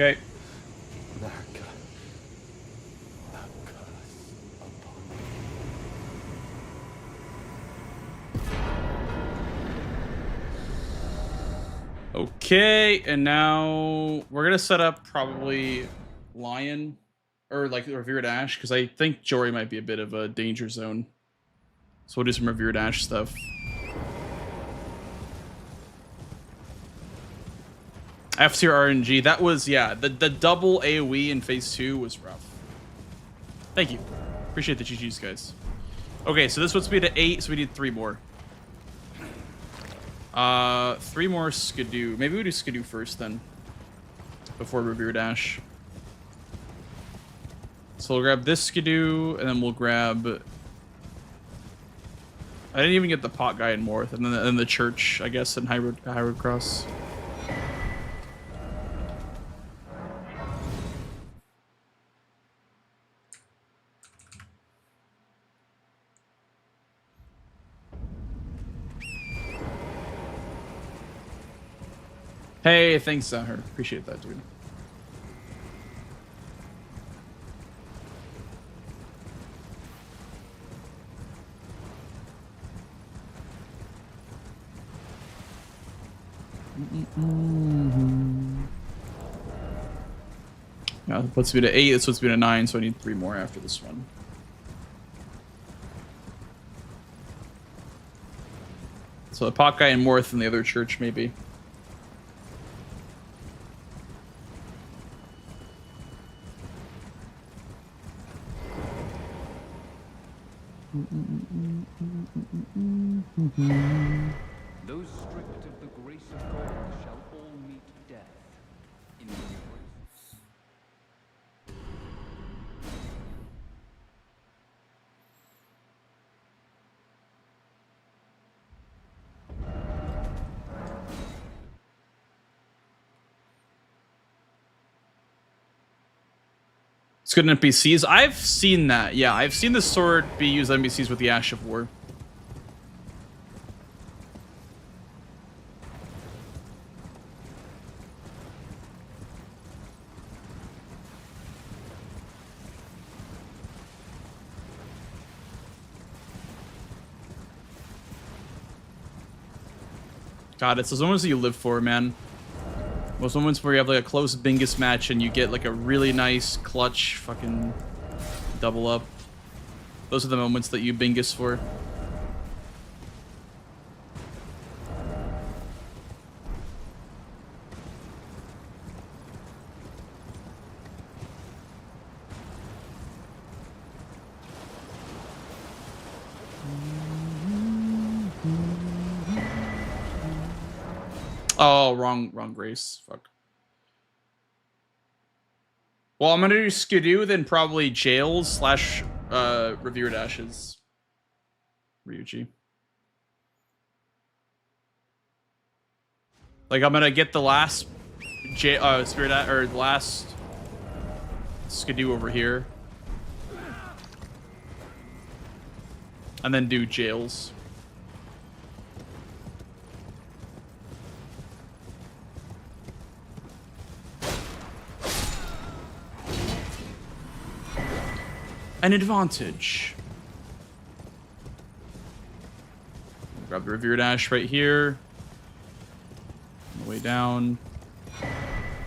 Okay. Okay, and now we're gonna set up probably Lion or like Revered Ash because I think Jory might be a bit of a danger zone. So we'll do some Revered Ash stuff. F-tier RNG. That was, yeah, the double AoE in phase 2 was rough. Thank you. Appreciate the GG's, guys. Okay, so this puts me to 8, so we need 3 more. 3 more Skidoo. Maybe we do Skidoo first then. Before Revered Ash. So we'll grab this Skidoo, and then we'll grab... I didn't even get the pot guy in Morth, and then the church, I guess, in High Road Cross. Hey, thanks, Zahar. Appreciate that, dude. Yeah, it puts me to 8, this puts me to 9, so I need 3 more after this one. So the pot guy in Morth and the other church, maybe. Those stripped of the grace of God shall all meet death in the embrace. It's good in NPCs. I've seen that. Yeah, I've seen the sword be used on NPCs with the Ash of War. God, it's those moments that you live for, man. Those moments where you have like a close Bingus match and you get like a really nice clutch fucking double up. Those are the moments that you Bingus for. Oh, wrong grace. Fuck. Well, I'm gonna do Skidoo, then probably Jails / Revered Ashes. Ryuji. Like I'm gonna get the last Spirit or the last Skidoo over here, and then do Jails. An advantage. Grab the Revered Ash right here. On the way down. I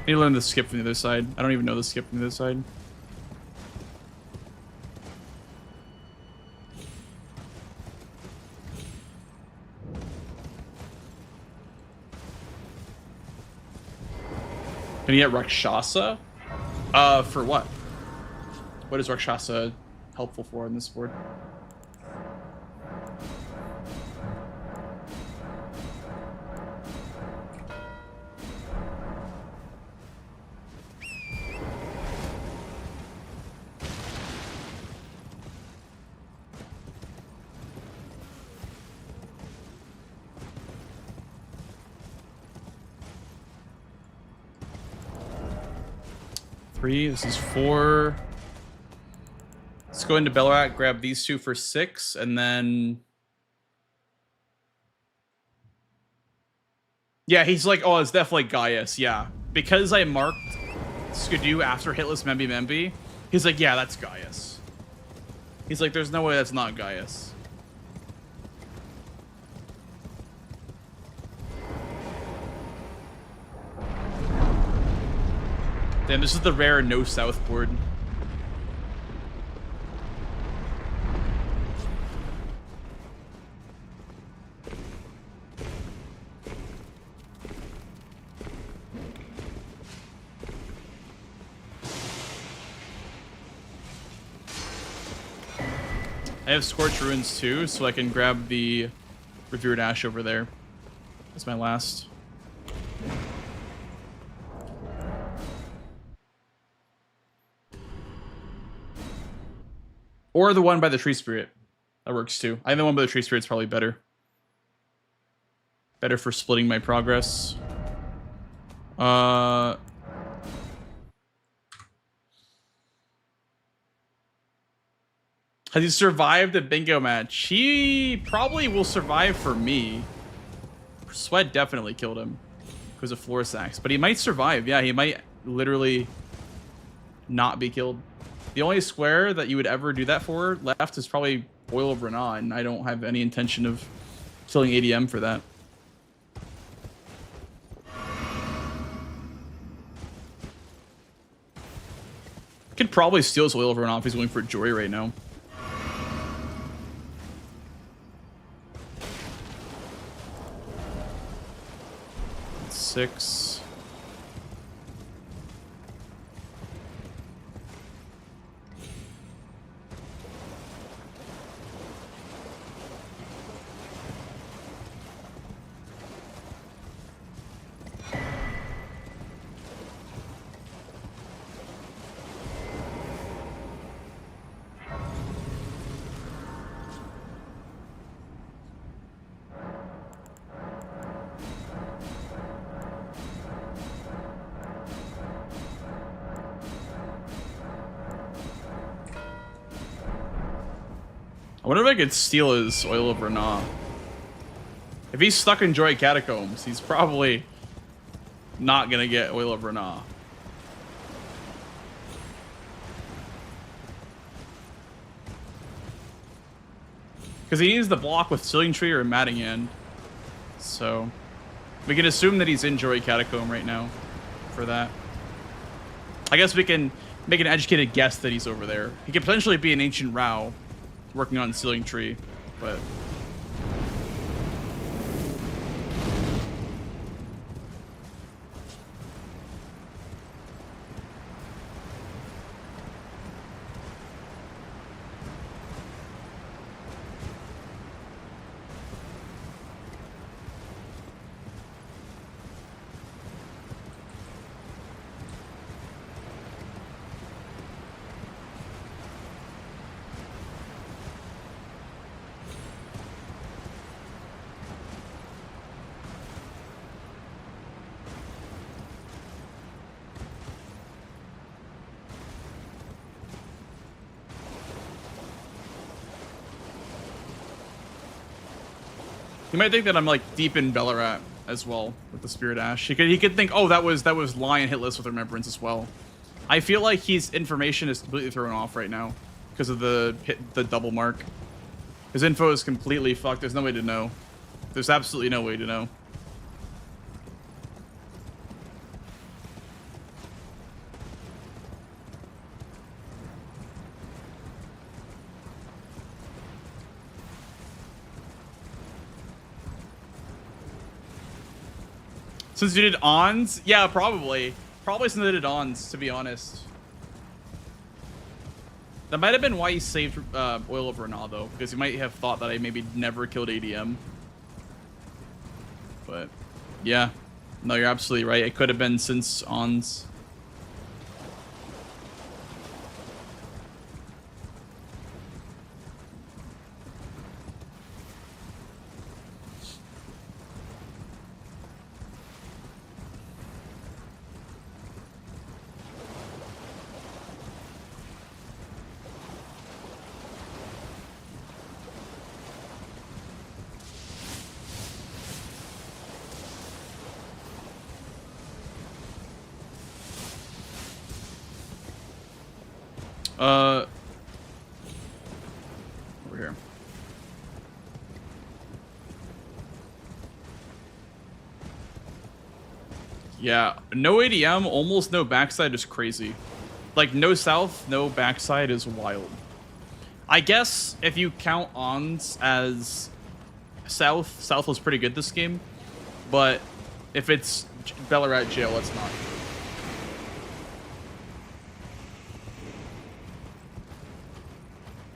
need to learn the skip from the other side. I don't even know the skip from the other side. Can you get Rakshasa? For what? What is Rakshasa helpful for in this board? Three. This is 4. Let's go into Bellarat, grab these 2 for 6, and then... Yeah, he's like, oh, it's definitely Gaius, yeah. Because I marked Skidoo after hitless Memby Memby. He's like, yeah, that's Gaius. He's like, there's no way that's not Gaius. Damn, this is the rare no southboard. I have Scorch Ruins too, so I can grab the Revered Ash over there. That's my last. Or the one by the Tree Spirit. That works too. I think the one by the Tree Spirit's probably better. Better for splitting my progress. Has he survived a bingo match? He probably will survive for me. Sweat definitely killed him because of Floor Sacks. But he might survive. Yeah, he might literally not be killed. The only square that you would ever do that for left is probably Oil of Renah, and I don't have any intention of killing ADM for that. Could probably steal his Oil of Renah if he's going for Joy right now. That's 6. I wonder if I could steal his Oil of Renah. If he's stuck in Joy Catacombs, he's probably not gonna get Oil of Renah. Because he needs the block with Sealing Tree or Matting End. So we can assume that he's in Joy Catacomb right now for that. I guess we can make an educated guess that he's over there. He could potentially be an Ancient Rao working on Sealing Tree, but he might think that I'm like deep in Bellarat as well with the Spirit Ash. He could think, oh, that was Lion hitless with Remembrance as well. I feel like his information is completely thrown off right now because of the double mark. His info is completely fucked. There's no way to know. There's absolutely no way to know. Since you did Ons? Yeah, probably. Probably since they did Ons, to be honest. That might have been why he saved Oil of Renah, though, because he might have thought that I maybe never killed ADM. But, yeah. No, you're absolutely right. It could have been since Ons. Over here. Yeah, no ADM, almost no backside is crazy. Like, no south, no backside is wild. I guess if you count ons as south was pretty good this game. But if it's Ballarat jail, it's not.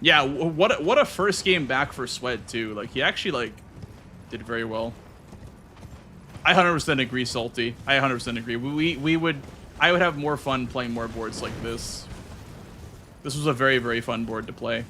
Yeah, what a first game back for Sweat too. Like, he actually like did very well. I 100% agree, Salty. I 100% agree. I would have more fun playing more boards like this. This was a very, very fun board to play.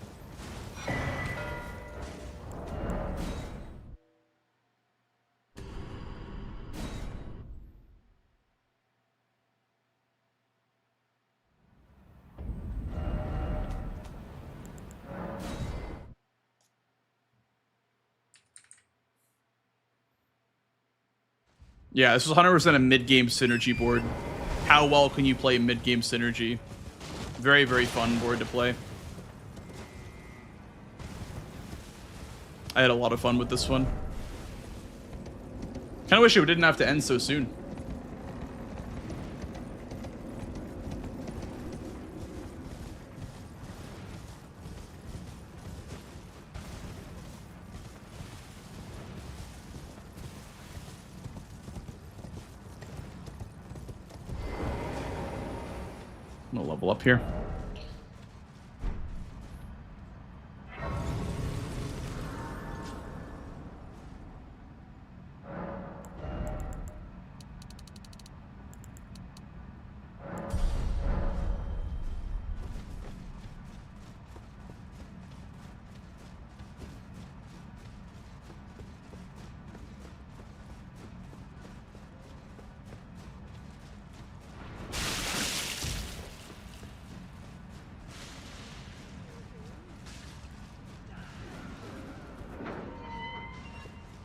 Yeah, this was 100% a mid-game synergy board. How well can you play mid-game synergy? Very, very fun board to play. I had a lot of fun with this one. Kind of wish it didn't have to end so soon. I'm gonna level up here.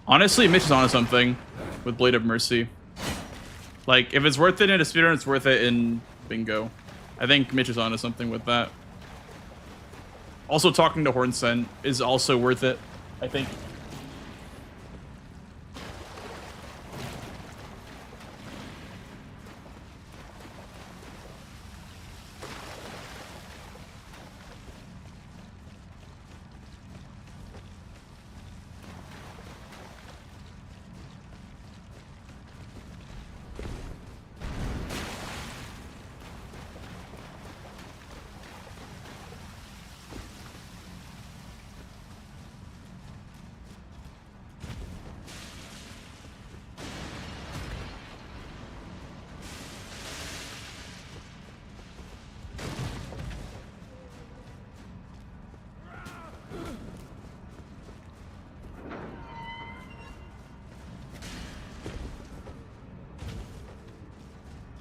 Honestly, Mitch is onto something with Blade of Mercy. Like, if it's worth it in a speedrun, it's worth it in bingo. I think Mitch is onto something with that. Also, talking to Hornsent is also worth it, I think.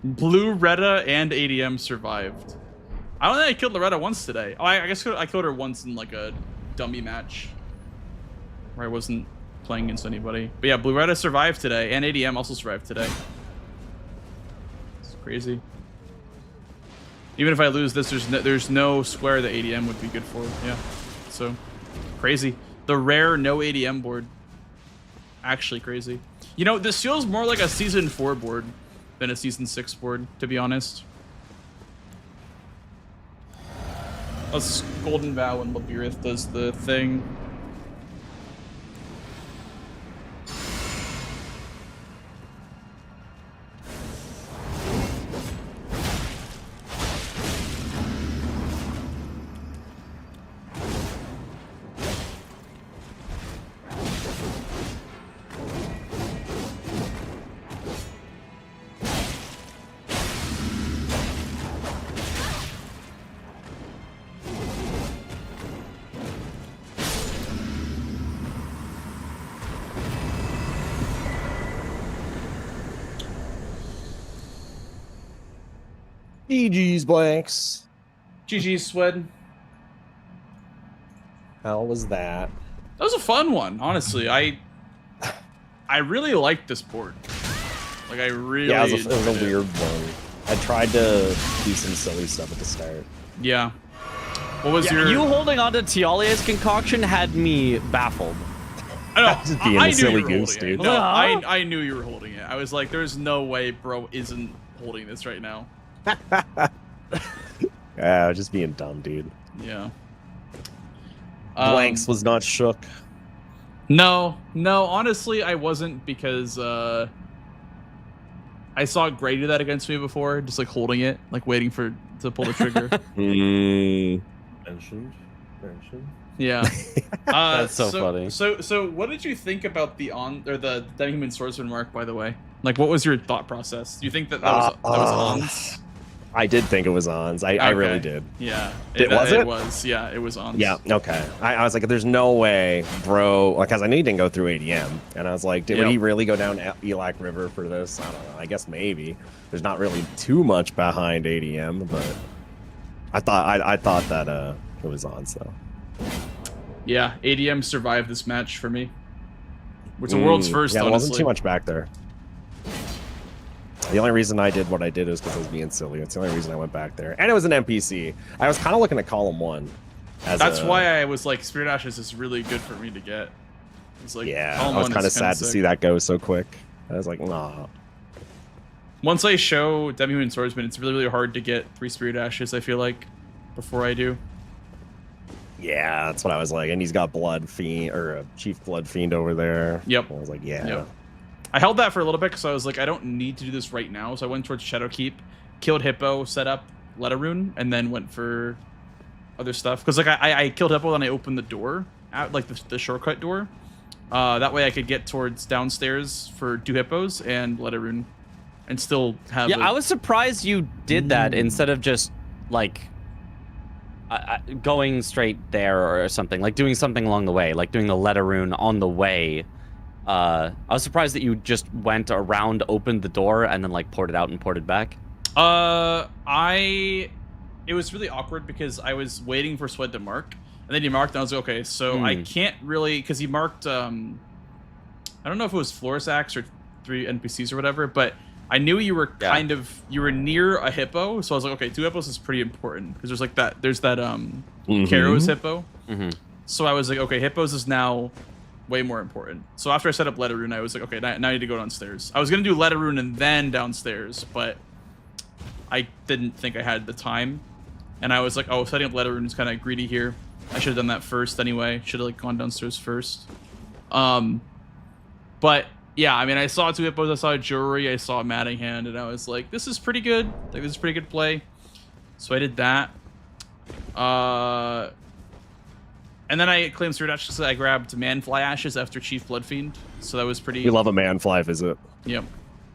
Blue, Retta, and ADM survived. I don't think I killed Loretta once today. Oh, I guess I killed her once in like a dummy match where I wasn't playing against anybody. But yeah, Blue Retta survived today, and ADM also survived today. It's crazy. Even if I lose this, there's no square that ADM would be good for. Yeah, so crazy. The rare no ADM board. Actually crazy. You know, this feels more like a Season 4 board than a Season 6 board, to be honest. Us Golden Vow and Labirith does the thing. GG's blanks. GG's Swed. How was that? That was a fun one, honestly. I really liked this board. Like, I really it was a weird one. I tried to do some silly stuff at the start. Yeah. What was your... You holding on to Tialia's concoction had me baffled. Just being a silly goose, dude. dude. No, I knew you were holding it. I was like, there's no way bro isn't holding this right now. Yeah, just being dumb, dude. Yeah. Blanks was not shook. No, honestly, I wasn't because I saw Gray do that against me before, just like holding it, like waiting to pull the trigger. Mentioned. Yeah. That's so funny. So what did you think about the Demi-Human Swordsman mark, by the way? Like, what was your thought process? Do you think that was ons? I did think it was ons. I really did. Yeah. It was. Yeah, it was ons. Yeah. Okay. I was like, there's no way, bro. Like, cause I knew he didn't go through ADM, and I was like, would he really go down Elac River for this? I don't know. I guess maybe. There's not really too much behind ADM, but I thought that it was ons though. Yeah, ADM survived this match for me. It's a world's first. Yeah, there honestly. wasn't too much back there. The only reason I did what I did is because I was being silly. It's the only reason I went back there. And it was an NPC. I was kind of looking at column 1. That's why I was like, Spirit Ashes is really good for me to get. It's like, yeah, I was kind of sad to see that go so quick. I was like, nah. Once I show Demi-Human Swordsman, it's really, really hard to get 3 Spirit Ashes, I feel like, before I do. Yeah, that's what I was like. And he's got Blood Fiend, or a Chief Blood Fiend over there. Yep. I was like, yeah. Yep. I held that for a little bit because I was like, I don't need to do this right now. So I went towards Shadowkeep, killed Hippo, set up Letarune, and then went for other stuff. Because like I killed Hippo, then I opened the door, out like the shortcut door. That way I could get towards downstairs for 2 Hippos and Letarune, and still have. Yeah, I was surprised you did that instead of just like going straight there or something, like doing something along the way, like doing the Letarune on the way. I was surprised that you just went around, opened the door, and then like poured it out and poured it back. It was really awkward because I was waiting for Sweat to mark, and then he marked, and I was like, okay, so I can't really, because he marked, I don't know if it was Florisax or 3 NPCs or whatever, but I knew you were you were near a hippo, so I was like, okay, 2 hippos is pretty important because there's like that, Karos hippo. So I was like, okay, hippos is now way more important. So after I set up Letarune, I was like, okay, now I need to go downstairs. I was gonna do Letarune and then downstairs, but I didn't think I had the time, and I was like, oh, setting up Letarune is kind of greedy here. I should have done that first anyway. Should have like gone downstairs first. But yeah, I mean, I saw 2 hippos, I saw a Jury, I saw a Matting Hand, and I was like, this is pretty good. Like, this is pretty good play. So I did that. And then I claimed Spirit Ashes because I grabbed Manfly Ashes after Chief Bloodfiend. So that was pretty... You love a Manfly visit. Yep.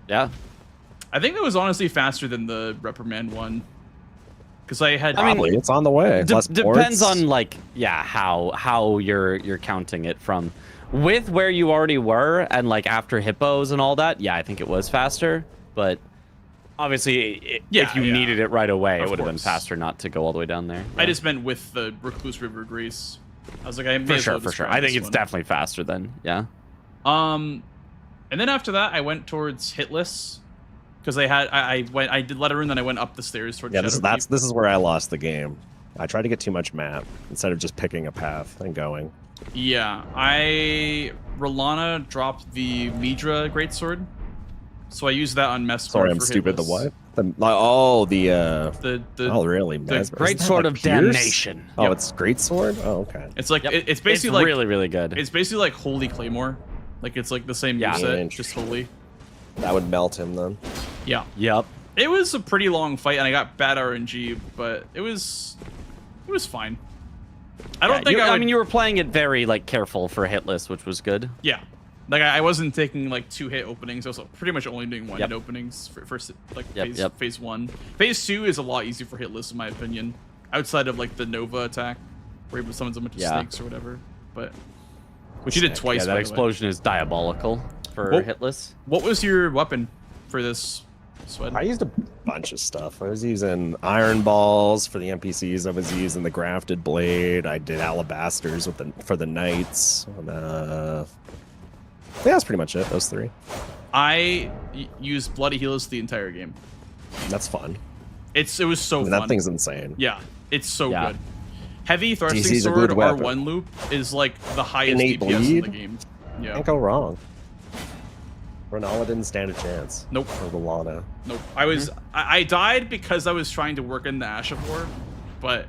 Yeah. I think that was honestly faster than the Reprimand one. Because I had... Probably, it's on the way. Depends on, like, yeah, how you're counting it from. With where you already were, and, like, after Hippos and all that, yeah, I think it was faster. But... obviously, if you needed it right away, it would have been faster not to go all the way down there. I just meant with the Recluse River Grease. I was like, for sure. I think it's definitely faster then, yeah. And then after that, I went towards Hitless because I did Letarune, then I went up the stairs towards. Yeah, this is where I lost the game. I tried to get too much map instead of just picking a path and going. Yeah, Rolana dropped the Midra Greatsword, so I used that on Mess. Sorry, I'm stupid. Hitless. The what? Oh, oh, really? The Great Sword of Damnation. Oh, it's Great Sword? Oh, okay. It's like, it's basically like... really, really good. It's basically like Holy Claymore. Like, it's like the same set, just Holy. That would melt him, then. Yeah. Yep. It was a pretty long fight, and I got bad RNG, but it was fine. I don't think I mean, you were playing it very, like, careful for Hitless, which was good. Yeah. Like, I wasn't taking, like, 2-hit openings. I was pretty much only doing 1-hit openings for like, phase 1. Phase 2 is a lot easier for Hitless, in my opinion. Outside of, like, the Nova attack, where he summons a bunch of snakes or whatever. But, which you did twice, yeah, that explosion is diabolical for Hitless. What was your weapon for this, Sweat? I used a bunch of stuff. I was using Iron Balls for the NPCs. I was using the Grafted Blade. I did Alabasters for the Knights. Yeah, that's pretty much it. Those 3. I used Bloody Heals the entire game. That's fun. It was so fun. That thing's insane. Yeah, it's so good. Heavy thrusting DC's a sword good weapon. R1 loop is like the highest Innate DPS in bleed? the game. Yeah. Can't go wrong. Ronala didn't stand a chance. Nope. Or the Lana. Nope. I died because I was trying to work in the Ash of War, but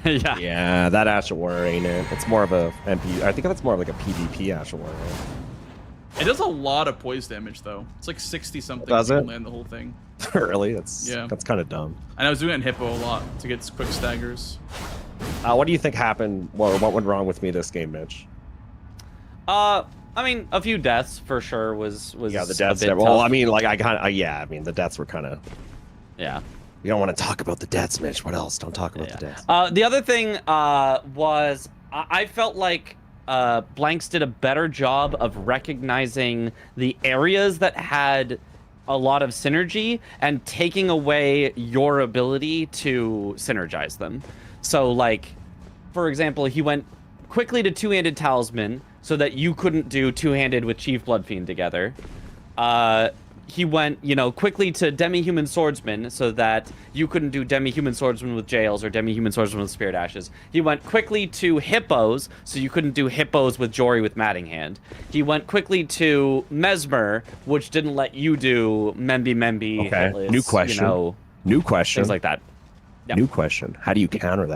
yeah. Yeah, that Ash of War ain't it. It's more of a MP. I think that's more of like a PvP Ash of War. Right? it does a lot of poise damage though. It's like 60 something. Does to it? land the whole thing. Really? That's Yeah. That's kind of dumb. And I was doing it in Hippo a lot to get quick staggers. What do you think happened? Well, what went wrong with me this game, Mitch? I mean, a few deaths for sure was Yeah, the a deaths. bit Well, tough. I mean, like I mean, the deaths were kind of. Yeah. We don't want to talk about the deaths, Mitch. What else? Don't talk about the deaths. The other thing was I felt like Blanks did a better job of recognizing the areas that had a lot of synergy and taking away your ability to synergize them. So, like, for example, he went quickly to two-handed talisman so that you couldn't do two-handed with Chief Bloodfiend together. He went, quickly to demi-human swordsman so that you couldn't do demi-human swordsman with Jails or demi-human swordsman with Spirit Ashes. He went quickly to hippos so you couldn't do hippos with Jory with Matting Hand. He went quickly to Mesmer, which didn't let you do Membi, Okay. Hitless, New question. New question. things like that. Yeah. New question. How do you counter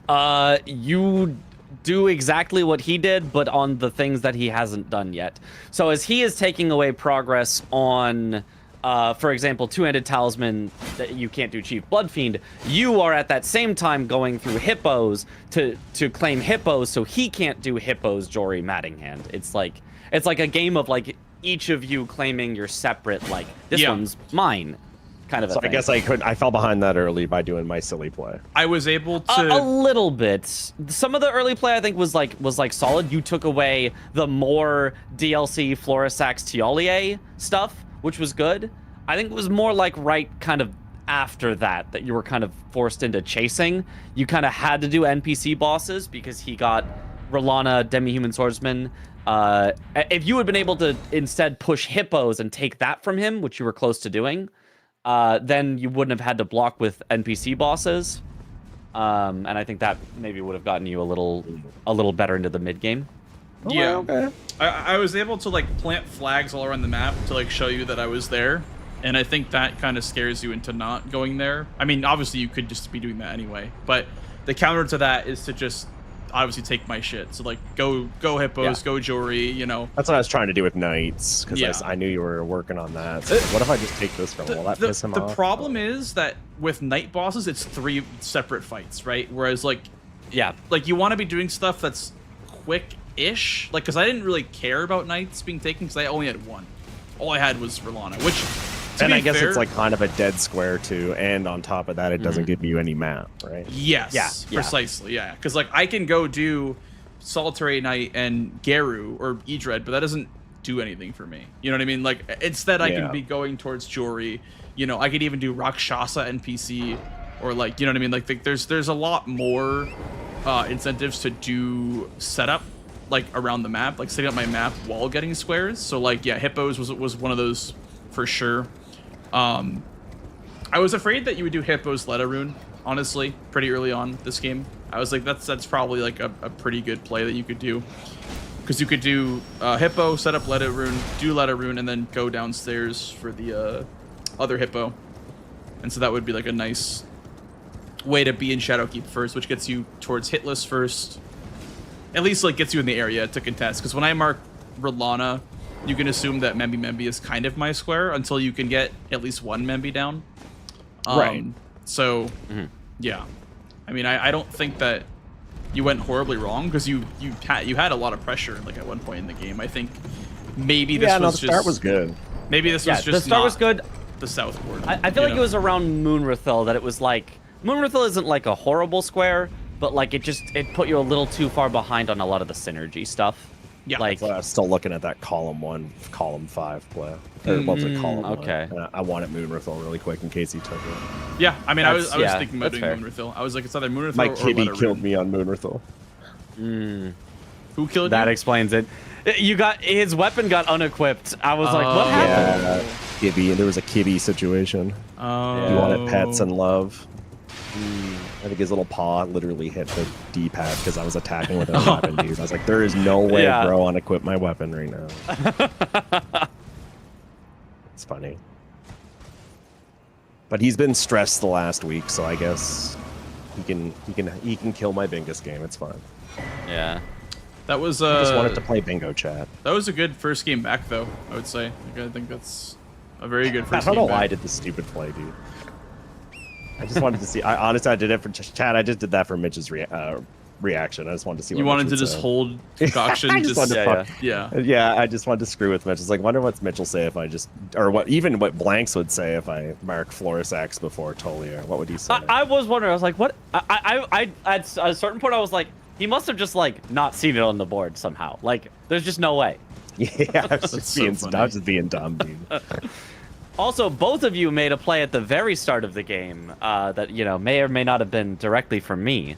that? You do exactly what he did, but on the things that he hasn't done yet. So as he is taking away progress on, for example, two-handed talisman that you can't do Chief Bloodfiend, you are at that same time going through hippos to claim hippos, so he can't do hippos Jory Mattinghand. It's like a game of like each of you claiming your separate, like, this one's mine. Kind of a So thing. I guess I fell behind that early by doing my silly play. I was able to a little bit. Some of the early play I think was like solid. You took away the more DLC Florisax Tiolier stuff, which was good. I think it was more like right kind of after that you were kind of forced into chasing. You kind of had to do NPC bosses because he got Rolana Demi-Human Swordsman. If you had been able to instead push hippos and take that from him, which you were close to doing, then you wouldn't have had to block with NPC bosses, and I think that maybe would have gotten you a little better into the mid game. Yeah. Okay. I was able to like plant flags all around the map to like show you that I was there, and I think that kind of scares you into not going there. I mean, obviously you could just be doing that anyway, but the counter to that is to just obviously take my shit. So like go hippos, go Jory, That's what I was trying to do with Knights, because Yeah. I knew you were working on that. So what if I just take this from him? Will that piss him The off? problem is that with night bosses, it's 3 separate fights, right? Whereas like you want to be doing stuff that's quick-ish, like because I didn't really care about knights being taken because I only had 1. All I had was Rolana, which And I guess it's like kind of a dead square too, and on top of that, it doesn't give you any map, right? Yes, precisely, yeah. Because like I can go do Solitary Knight and Geru or Edred, but that doesn't do anything for me. You know what I mean? Like instead, I can be going towards Jory. I could even do Rakshasa NPC, or like, you know what I mean? Like there's a lot more incentives to do setup like around the map, like setting up my map while getting squares. So like hippos was one of those for sure. I was afraid that you would do hippos Leta rune, honestly, pretty early on this game. I was like, that's probably like a pretty good play that you could do, because you could do hippo, set up Leta rune, do Leta rune, and then go downstairs for the other hippo. And so that would be like a nice way to be in Shadowkeep first, which gets you towards hitless first. At least like gets you in the area to contest, because when I mark Rolana, you can assume that Membi is kind of my square until you can get at least 1 Membi down. Right. So, yeah. I mean, I don't think that you went horribly wrong, because you had a lot of pressure like at one point in the game. I think maybe this was the start was good. Maybe this was just the start was not good. The southboard. I feel like it was around Moonrathil that it was like Moonrathil isn't like a horrible square, but like it put you a little too far behind on a lot of the synergy stuff. Yeah, like I'm still looking at that column 1, column 5 play. Or what's it, column 1. okay. And I wanted Moonrathil really quick in case he took it. Yeah, I mean, I was yeah, thinking about that's doing fair. Moonrathil. I was like, it's either Moonrathil My or kitty Leta killed rune. me on Moonrathil. Who killed that you? explains it. You got his weapon got unequipped. I was like, what happened? Yeah, Kibby. There was a Kibby situation. Oh. You wanted pets and love. I think his little paw literally hit the D-pad because I was attacking with a weapon, dude. I was like, there is no way, bro, I unequip my weapon right now. It's funny. But he's been stressed the last week, so I guess he can kill my Bingus game. It's fine. Yeah. That was I just wanted to play bingo chat. That was a good first game back, though. I would say. Like, I think that's a very good first I don't know game why I back. did this stupid play, dude. I just wanted to see. Honestly, I did it for chat. I just did that for Mitch's reaction. I just wanted to see. What You wanted Mitch to would just say. hold concoction. I just wanted to fuck. Yeah. I just wanted to screw with Mitch. It's like, wonder what Mitch will say if I just, or what Blanks would say if I mark Florus X before Tolia. What would he say? I was wondering. I was like, what? I at a certain point, I was like, he must have just like not seen it on the board somehow. Like, there's just no way. Yeah, I was just being dumb, dude. Also, both of you made a play at the very start of the game that, you know, may or may not have been directly from me.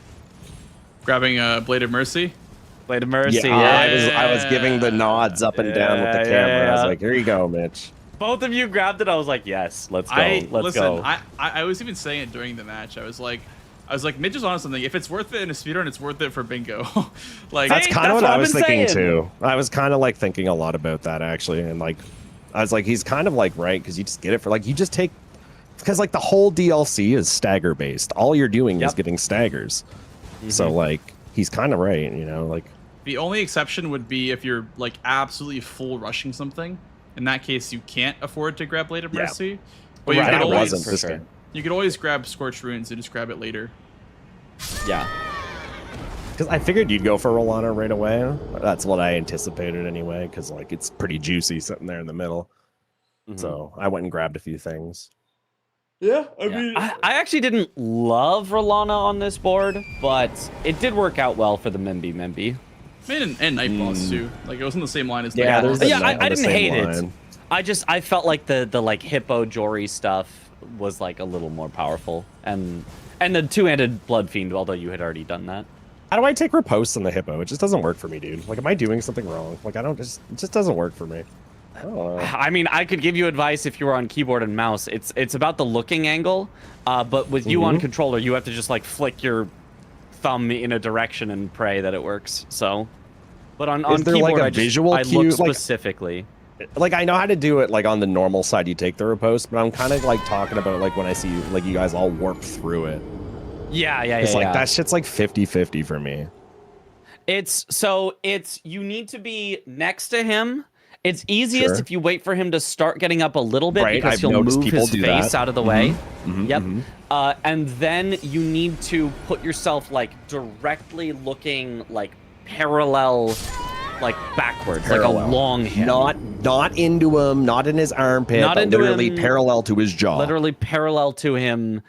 Grabbing a Blade of Mercy. Blade of Mercy. Yeah, I was giving the nods up and down with the camera. I was like, here you go, Mitch. Both of you grabbed it. I was like, yes, let's go. Let's listen, go. I was even saying it during the match. I was like, Mitch is on something. If it's worth it in a speedrun, it's worth it for bingo. Like that's kind of what I was thinking saying. too. I was kind of like thinking a lot about that actually, and like, I was like, he's kind of like right because you just get it for like you just take because like the whole DLC is stagger based. All you're doing is getting staggers. So like he's kind of right, you know, like. The only exception would be if you're like absolutely full rushing something. In that case, you can't afford to grab Blade of Mercy. But you could always you could always grab Scorched Runes and just grab it later. Yeah. Because I figured you'd go for Rolana right away. That's what I anticipated anyway, because like it's pretty juicy sitting there in the middle. So I went and grabbed a few things. Yeah, I mean, I actually didn't love Rolana on this board, but it did work out well for the Mimby. And Night Boss too. Like it was on the same line as Yeah, Night Boss. I didn't hate it. I felt like the like Hippo Jory stuff was like a little more powerful, and the two-handed Blood Fiend, although you had already done that. How do I take riposte on the Hippo? It just doesn't work for me, dude. Like, am I doing something wrong? Like, it just doesn't work for me. I don't know. I mean, I could give you advice if you were on keyboard and mouse. It's about the looking angle, but with you on controller, you have to just like flick your thumb in a direction and pray that it works. So, but on there keyboard, like a visual I cue? look specifically. Like I know how to do it like on the normal side you take the riposte, but I'm kind of like talking about like when I see like you guys all warp through it. Yeah. It's like that shit's like 50-50 for me. It's you need to be next to him. It's easiest if you wait for him to start getting up a little bit because he'll move his face out of the way. Yep. And then you need to put yourself like directly looking like parallel, like backwards, like a long hit. Not into him, not in his armpit, not but into literally him, parallel to his jaw. Literally parallel to him,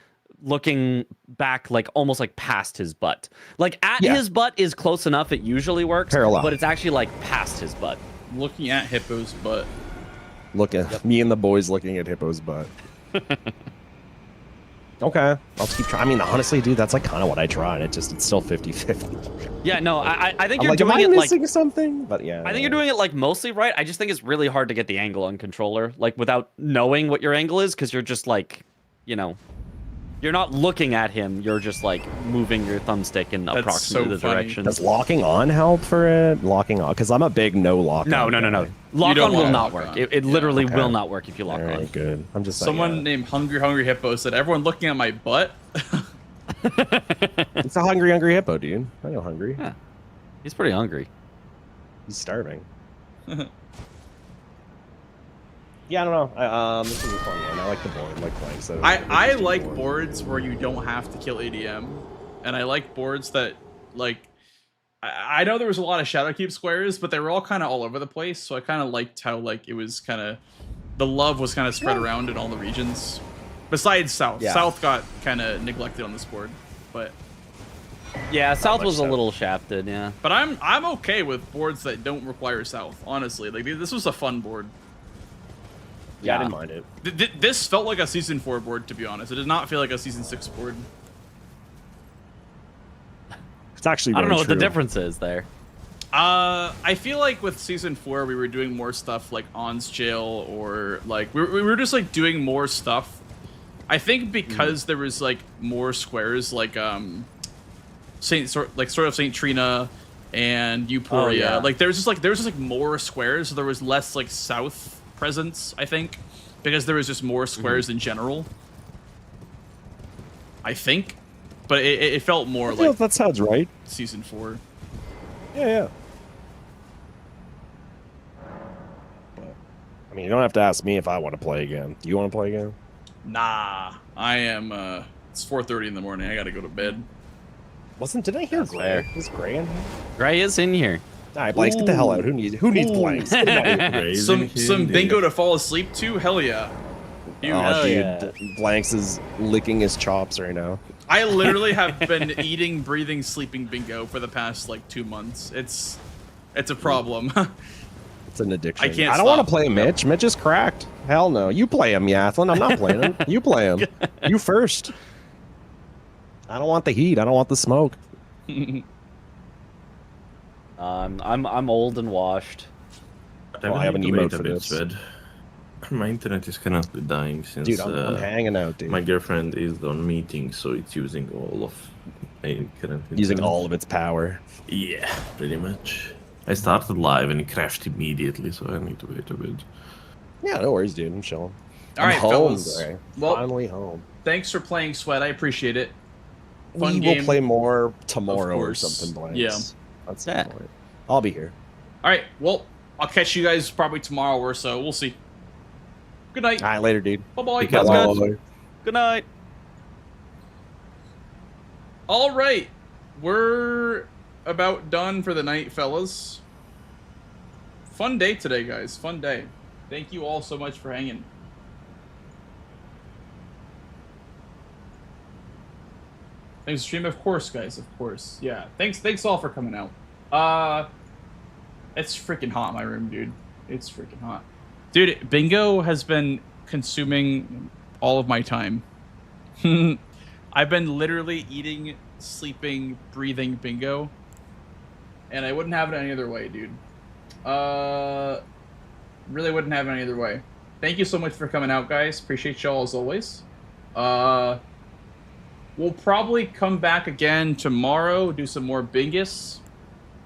looking back like almost like past his butt. Like at his butt is close enough, it usually works. Parallel. But it's actually like past his butt. Looking at Hippo's butt. Look at me and the boys looking at Hippo's butt. Okay, I'll keep trying. I mean, honestly, dude, that's like kind of what I tried. It's still 50-50. Yeah, no, I think I'm you're like, doing am I it missing like something? But yeah, I think you're doing it like mostly right. I just think it's really hard to get the angle on controller, like without knowing what your angle is, because you're just like, you know, you're not looking at him. You're just like moving your thumbstick in approximately the direction. Does locking on help for it? Locking on, because I'm a big no lock. No. Lock on will not work. It literally will not work if you lock on. Good. I'm just someone named Hungry Hippo said, "Everyone looking at my butt." It's a hungry Hippo, dude. I know Hungry. Yeah. He's pretty hungry. He's starving. Yeah, I don't know. This is a fun one. I like the board, like playing. So I like boards where you don't have to kill ADM, and I like boards that like. I know there was a lot of Shadowkeep squares, but they were all kind of all over the place. So I kind of liked how like it was kind of the love was kind of spread around in all the regions. Besides South, South got kind of neglected on this board, but yeah, South was a little shafted. Yeah, but I'm okay with boards that don't require South. Honestly, like this was a fun board. Yeah, I didn't mind it. This felt like a Season 4 board, to be honest. It did not feel like a Season 6 board. It's actually I don't know true. what the difference is there. I feel like with Season 4, we were doing more stuff like On's Jail, or like we were just like doing more stuff I think because there was like more squares, like sort of Saint Trina and Euporia. yeah. Like there was just more squares, so there was less like south presence, I think, because there was just more squares in general. I think, but it felt more like that sounds right. season 4. Yeah. But, I mean, you don't have to ask me if I want to play again. Do you want to play again? Nah, I am. It's 4:30 in the morning. I gotta go to bed. Did I hear That's Gray? fair. Is Gray in here? Gray is in here. All right, Blanks, get the hell out. Who needs Blanks? Get him out of here. Some bingo to fall asleep to? Hell yeah. Oh, dude, yeah. Blanks is licking his chops right now. I literally have been eating, breathing, sleeping bingo for the past like 2 months. It's a problem. It's an addiction. I can't I don't want stop. to play Mitch. Mitch is cracked. Hell no. You play him, Yathlin. I'm not playing him. You play him. You first. I don't want the heat. I don't want the smoke. I'm old and washed. Well, I have an emote for this. My internet is currently dying since Dude, I'm hanging out, dude. my girlfriend is on meeting, so it's using all of my current Using internet. all of its power. Yeah, pretty much. I started live and it crashed immediately, so I need to wait a bit. Yeah, no worries, dude. I'm chilling. All right, I'm home, fellas. Gray. Well, Finally home. Thanks for playing, Sweat. I appreciate it. Fun We game. will play more tomorrow or course. something, Blanks. Yeah. That's the point. I'll be here. All right. Well, I'll catch you guys probably tomorrow or so. We'll see. Good night. All right, later, dude. Bye-bye. Bye-bye. Good night. All right. We're about done for the night, fellas. Fun day today, guys. Fun day. Thank you all so much for hanging. Thanks for stream, of course, guys. Of course. Yeah. Thanks all for coming out. It's freaking hot in my room, dude. It's freaking hot. Dude, bingo has been consuming all of my time. I've been literally eating, sleeping, breathing bingo. And I wouldn't have it any other way, dude. Really wouldn't have it any other way. Thank you so much for coming out, guys. Appreciate y'all as always. We'll probably come back again tomorrow, do some more bingus.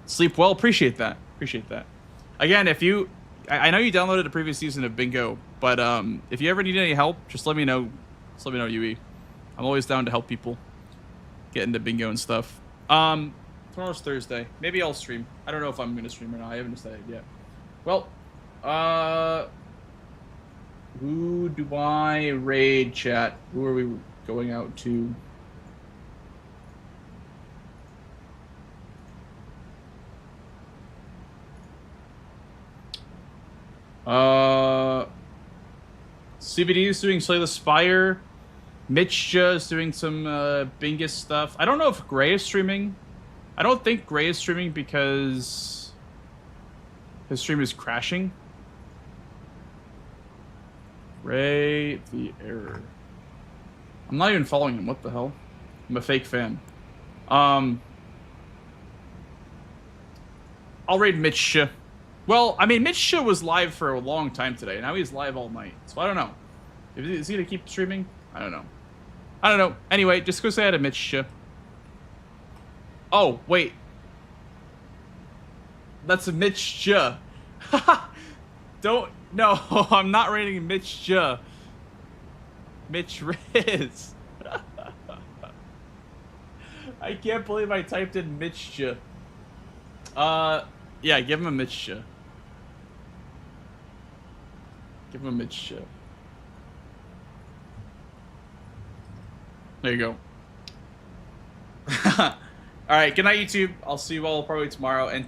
Sleep well. Appreciate that. Appreciate that. Again, if you... I know you downloaded the previous season of bingo, but if you ever need any help, just let me know. Just let me know, UE. I'm always down to help people get into bingo and stuff. Tomorrow's Thursday. Maybe I'll stream. I don't know if I'm going to stream or not. I haven't decided yet. Well, who do I raid, chat? Who are we going out to? CBD is doing Slay the Spire. Mitchja is doing some Bingus stuff. I don't know if Gray is streaming. I don't think Gray is streaming because his stream is crashing. Gray the error. I'm not even following him. What the hell? I'm a fake fan. I'll raid Mitchja. Well, I mean, Mitchja was live for a long time today. Now he's live all night. So I don't know. Is he gonna keep streaming? I don't know. I don't know. Anyway, just go say hi to Mitchja. Oh, wait. That's a Mitchja. Don't. No, I'm not rating Mitchja. Mitch Riz. I can't believe I typed in Mitchja. Yeah, give him a Mitchja. Give him a Mitchja. There you go. Alright, good night, YouTube. I'll see you all probably tomorrow. And